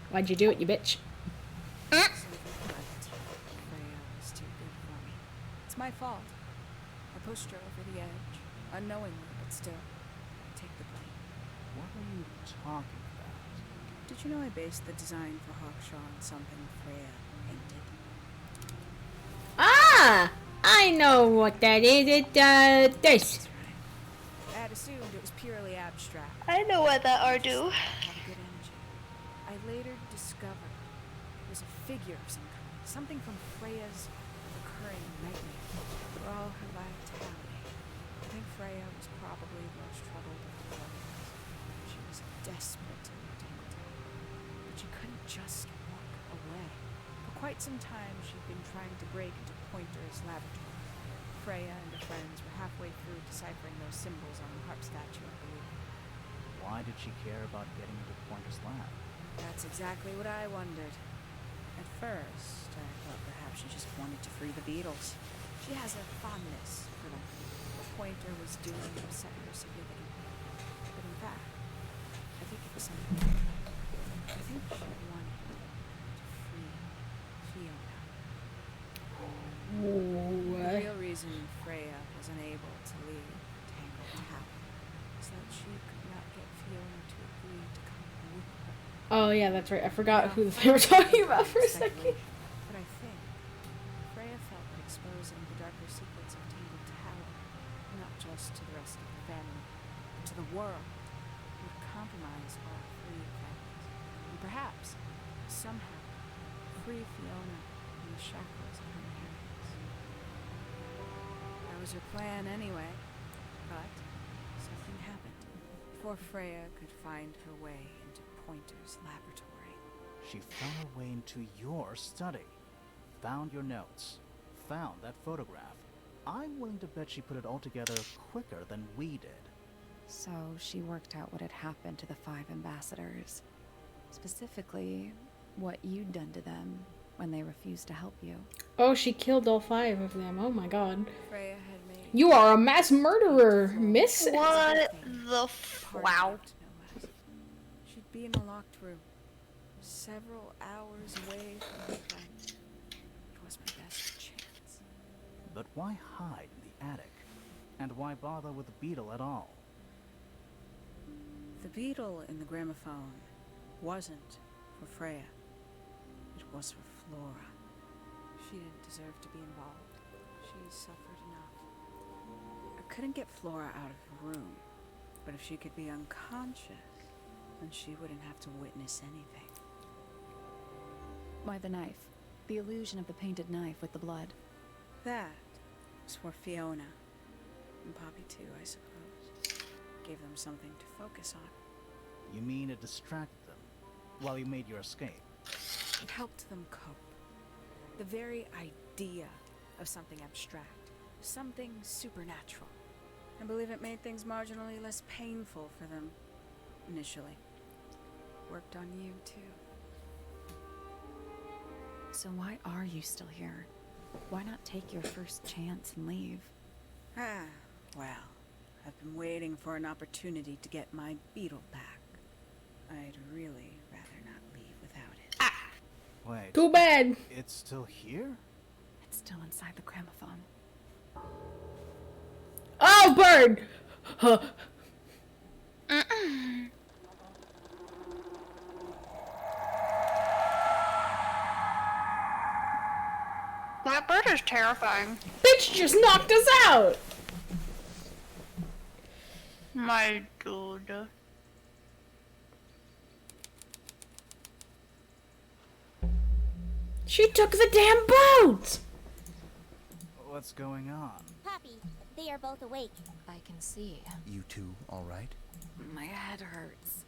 Why'd you do it, you bitch?
Freya was too good for me. It's my fault. I pushed her over the edge. Unknowingly, but still, I take the blame.
What are you talking about?
Did you know I based the design for Hawkshaw on something Freya painted?
Ah! I know what that is. It's, this.
I had assumed it was purely abstract.
I know what that are do.
Have a good energy. I later discovered it was a figure of some kind, something from Freya's recurring nightmare. For all her vitality, I think Freya was probably the most troubled of the ones. She was desperate to leave Tangle, but she couldn't just walk away. For quite some time, she'd been trying to break into Pointer's laboratory. Freya and her friends were halfway through deciphering those symbols on the harp statue, I believe.
Why did she care about getting into Pointer's lab?
That's exactly what I wondered. At first, I thought perhaps she just wanted to free the beetles. She has a fondness for them. What Pointer was doing upset her significantly. But in fact, I think it was something different. I think she wanted to free Fiona. The real reason Freya was unable to leave Tangle Tower was that she could not get Fiona to agree to come with her.
Oh yeah, that's right. I forgot who they were talking about for a second.
But I think Freya felt that exposing the darker secrets of Tangle Tower, not just to the rest of the family, but to the world, would compromise all three families. And perhaps, somehow, free Fiona from the shackles of her inheritance. That was her plan anyway, but something happened before Freya could find her way into Pointer's laboratory.
She found her way into your study, found your notes, found that photograph. I'm willing to bet she put it all together quicker than we did.
So she worked out what had happened to the 5 ambassadors. Specifically, what you'd done to them when they refused to help you.
Oh, she killed all 5 of them. Oh my god.
Freya had made
You are a mass murderer, miss.
What the wow.
She'd be in a locked room, several hours away from her friends. It was my best chance.
But why hide in the attic? And why bother with the beetle at all?
The beetle in the gramophone wasn't for Freya. It was for Flora. She didn't deserve to be involved. She suffered enough. I couldn't get Flora out of the room, but if she could be unconscious, then she wouldn't have to witness anything.
Why the knife? The illusion of the painted knife with the blood.
That was for Fiona. And Poppy too, I suppose. Gave them something to focus on.
You mean it distracted them while you made your escape?
It helped them cope. The very idea of something abstract, something supernatural. I believe it made things marginally less painful for them, initially. Worked on you, too.
So why are you still here? Why not take your first chance and leave?
Well, I've been waiting for an opportunity to get my beetle back. I'd really rather not leave without it.
Wait.
Too bad.
It's still here?
It's still inside the gramophone.
Oh, bird! Huh.
That bird is terrifying.
Bitch just knocked us out!
My dude.
She took the damn boat!
What's going on?
Poppy, they are both awake.
I can see.
You two, all right?
My head hurts.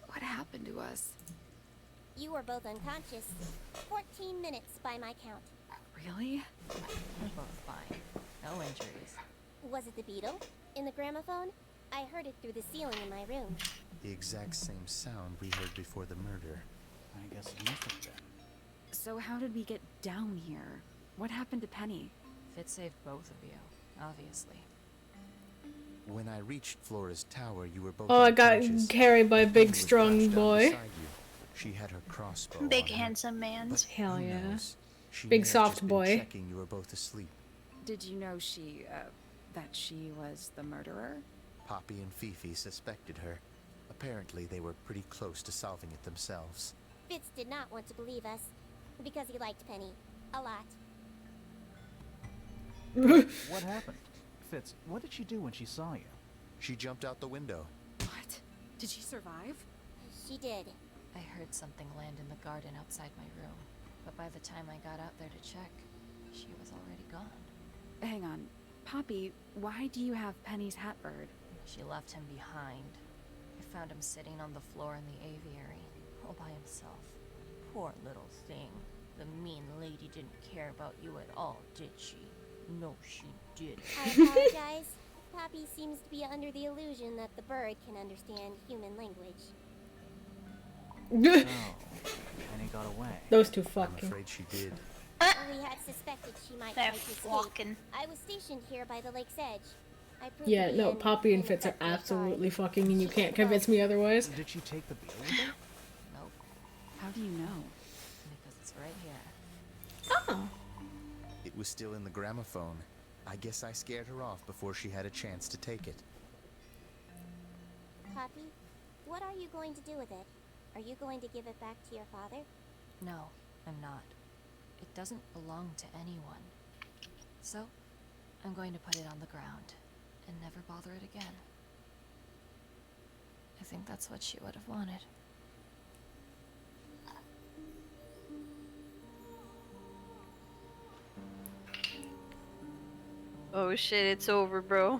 What happened to us?
You were both unconscious. 14 minutes by my count.
Really?
We're both fine. No injuries.
Was it the beetle? In the gramophone? I heard it through the ceiling in my room.
The exact same sound we heard before the murder.
I guess it must have been.
So how did we get down here? What happened to Penny?
Fit saved both of you, obviously.
When I reached Flora's tower, you were both
Oh, I got
unconscious.
carried by a big,
Penny was
strong
crouched down
boy.
beside you. She had her crossbow
Big
on her,
handsome man.
but
Hell
who
yeah.
knows? She
Big
may have
soft
just been
boy.
checking you were both asleep.
Did you know she, That she was the murderer?
Poppy and Fifi suspected her. Apparently, they were pretty close to solving it themselves.
Fitz did not want to believe us, because he liked Penny. A lot.
What happened? Fitz, what did she do when she saw you?
She jumped out the window.
What? Did she survive?
She did.
I heard something land in the garden outside my room, but by the time I got out there to check, she was already gone.
Hang on. Poppy, why do you have Penny's hat bird?
She left him behind. I found him sitting on the floor in the aviary, all by himself. Poor little thing. The mean lady didn't care about you at all, did she? No, she did.
I apologize. Poppy seems to be under the illusion that the bird can understand human language.
Oh, Penny got away.
Those two
I'm
fucking.
afraid she did.
We had suspected she might
They're
try to escape.
fucking.
I was stationed here by the lake's edge. I proved
Yeah,
to
no,
be
Poppy and
an
Fitz are
effective guard.
absolutely fucking, and you can't convince me otherwise.
Did she take the beetle with her?
Nope,
How do you know?
because it's right here.
Oh.
It was still in the gramophone. I guess I scared her off before she had a chance to take it.
Poppy, what are you going to do with it? Are you going to give it back to your father?
No, I'm not. It doesn't belong to anyone. So, I'm going to put it on the ground and never bother it again. I think that's what she would have wanted.
Oh shit, it's over, bro.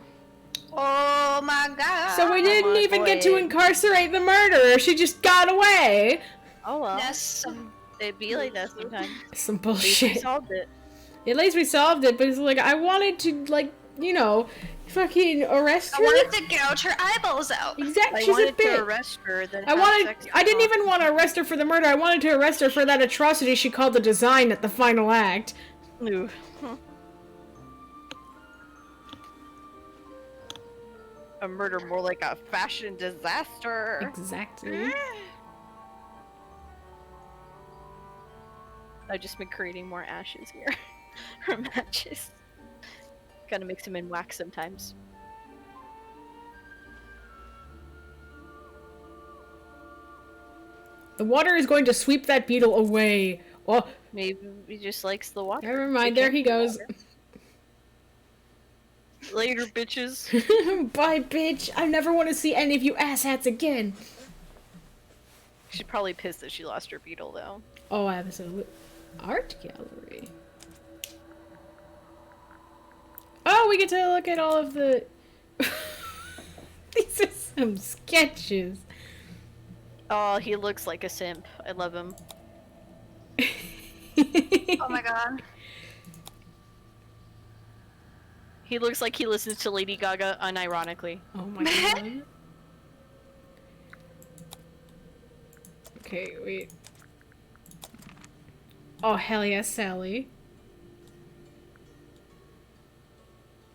Oh my god.
So we didn't even get to incarcerate the murderer. She just got away.
Oh well.
That's some
It'd be like that sometimes.
Some
At least we
bullshit.
solved it.
At least we solved it, but it's like I wanted to, like, you know, fucking arrest
I
her.
wanted to gouge her eyeballs out.
Exactly.
I
She's a
wanted to
bitch.
arrest her, then
I
have
wanted.
sex
I didn't
with her.
even want to arrest her for the murder. I wanted to arrest her for that atrocity she called the design at the final act.
Ooh. A murder more like a fashion disaster.
Exactly.
I've just been creating more ashes here from matches. Gotta mix them in wax sometimes.
The water is going to sweep that beetle away. Oh,
Maybe he just likes the water.
never mind.
They
There he
can't
goes.
water. Later, bitches.
Bye, bitch. I never want to see any of you asshats again.
She's probably pissed that she lost her beetle, though.
Oh, absolutely. Art gallery. Oh, we get to look at all of the... These are some sketches.
Oh, he looks like a simp. I love him.
Oh my god.
He looks like he listens to Lady Gaga unironically.
Oh my god. Okay, wait. Oh, hell yes, Sally.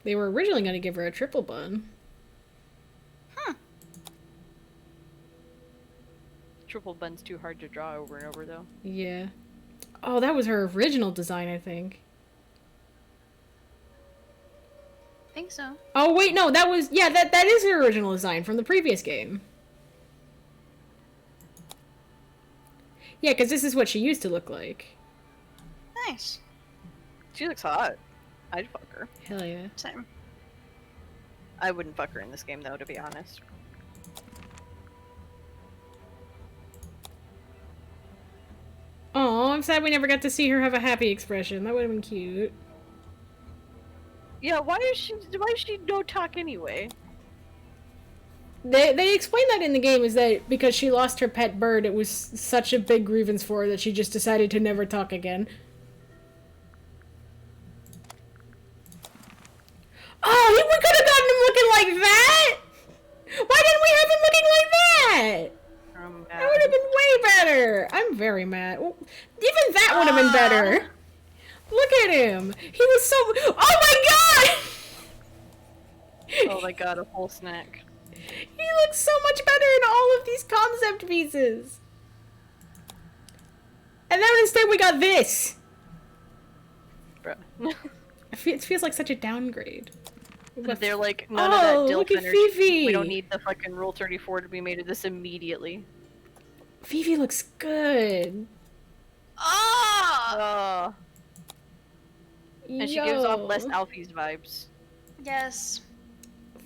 They were originally going to give her a triple bun.
Triple bun's too hard to draw over and over, though.
Yeah. Oh, that was her original design, I think.
I think so.
Oh, wait, no, that was... Yeah, that is her original design from the previous game. Yeah, because this is what she used to look like.
Nice.
She looks hot. I'd fuck her.
Hell yeah.
Same.
I wouldn't fuck her in this game, though, to be honest.
Oh, I'm sad we never got to see her have a happy expression. That would have been cute.
Yeah, why is she no talk anyway?
They explained that in the game, is that because she lost her pet bird, it was such a big grievance for her that she just decided to never talk again. Oh, we could have gotten him looking like that! Why didn't we have him looking like that? That would have been way better! I'm very mad. Well, even that would have been better. Look at him! He was so... Oh my god!
Oh my god, a whole snack.
He looks so much better in all of these concept pieces. And then instead we got this.
Bruh.
It feels like such a downgrade.
They're like, none of that
Oh,
DILF
look at
energy.
Fifi!
We don't need the fucking Rule 34 to be made of this immediately.
Fifi looks good.
Oh!
And she gives off less Alfie's vibes.
Yes.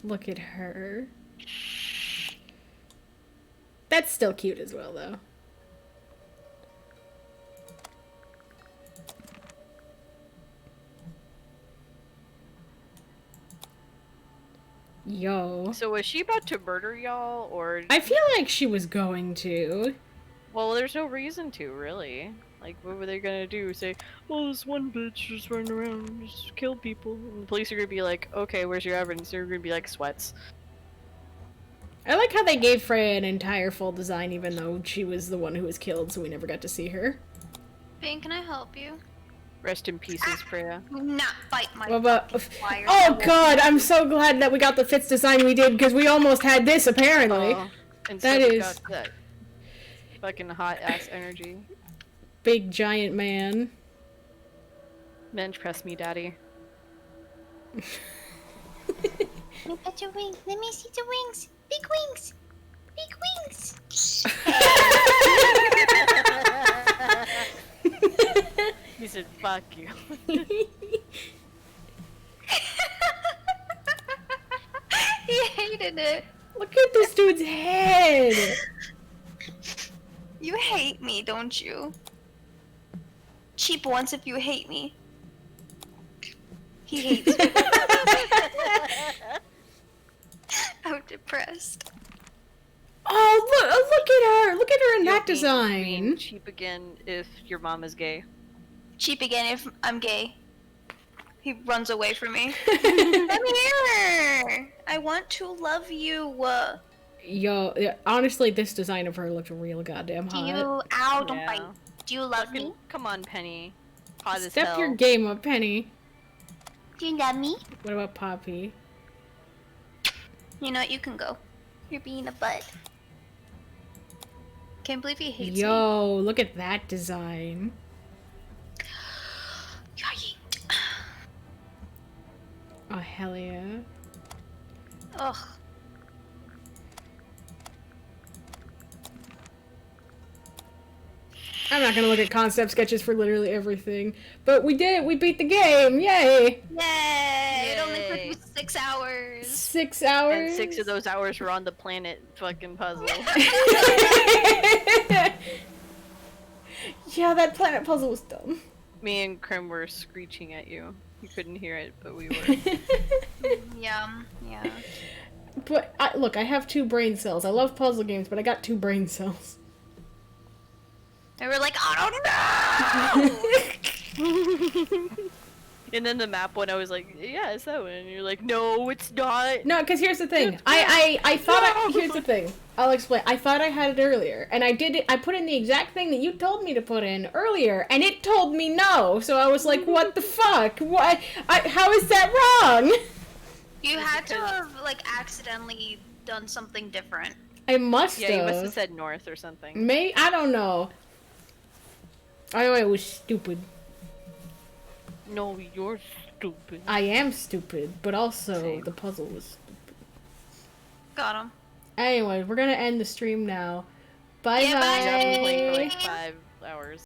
Look at her. That's still cute as well, though. Yo.
So was she about to murder y'all, or...
I feel like she was going to.
Well, there's no reason to, really. Like, what were they gonna do? Say, oh, this one bitch just running around and just kill people. And the police are gonna be like, okay, where's your evidence? They're gonna be like, sweats.
I like how they gave Freya an entire full design even though she was the one who was killed, so we never got to see her.
Bane, can I help you?
Rest in pieces, Freya.
Not bite my
What about...
wires.
Oh god, I'm so glad that we got the Fitz design we did, because we almost had this, apparently.
Instead
That
we
is...
got that fucking hot-ass energy.
Big giant man.
Bench press me, daddy.
Look at your wings. Let me see the wings. Big wings. Big wings.
He said, fuck you.
He hated it.
Look at this dude's head!
You hate me, don't you? Cheap once if you hate me. He hates me. I'm depressed.
Oh, look at her! Look at her in that
Being
design!
cheap again if your mom is gay.
Cheap again if I'm gay. He runs away from me. Come here! I want to love you.
Yo, yeah, honestly, this design of her looked real goddamn
Do
hot.
you... Ow, don't
Yeah.
bite. Do you love
Fucking-
me?
Come on, Penny. Hot as
Step
hell.
your game up, Penny.
Do you love me?
What about Poppy?
You know what? You can go. You're being a butt. Can't believe he hates me.
Yo, look at that design. Oh, hell yeah.
Ugh.
I'm not gonna look at concept sketches for literally everything. But we did it! We beat the game! Yay!
Yay! It only took
Yay.
me 6 hours.
6 hours?
And 6 of those hours were on the planet fucking puzzle.
Yeah, that planet puzzle was dumb.
Me and Krim were screeching at you. You couldn't hear it, but we were.
Yeah.
But, look, I have 2 brain cells. I love puzzle games, but I got 2 brain cells.
They were like, oh no!
And then the map one, I was like, yeah, it's that one. And you're like, no, it's not.
No, because here's the thing. I thought here's the thing. I'll explain. I thought I had it earlier, and I did it. I put in the exact thing that you told me to put in earlier, and it told me no. So I was like, what the fuck? What? How is that wrong?
You had to have, like, accidentally done something different.
I must have.
Yeah, you must have said north or something.
I don't know. I know it was stupid.
No, you're stupid.
I am stupid, but also
Same.
the puzzle was stupid.
Got him.
Anyway, we're gonna end the stream now. Bye
Yeah, bye.
bye.
I've been playing for like 5 hours.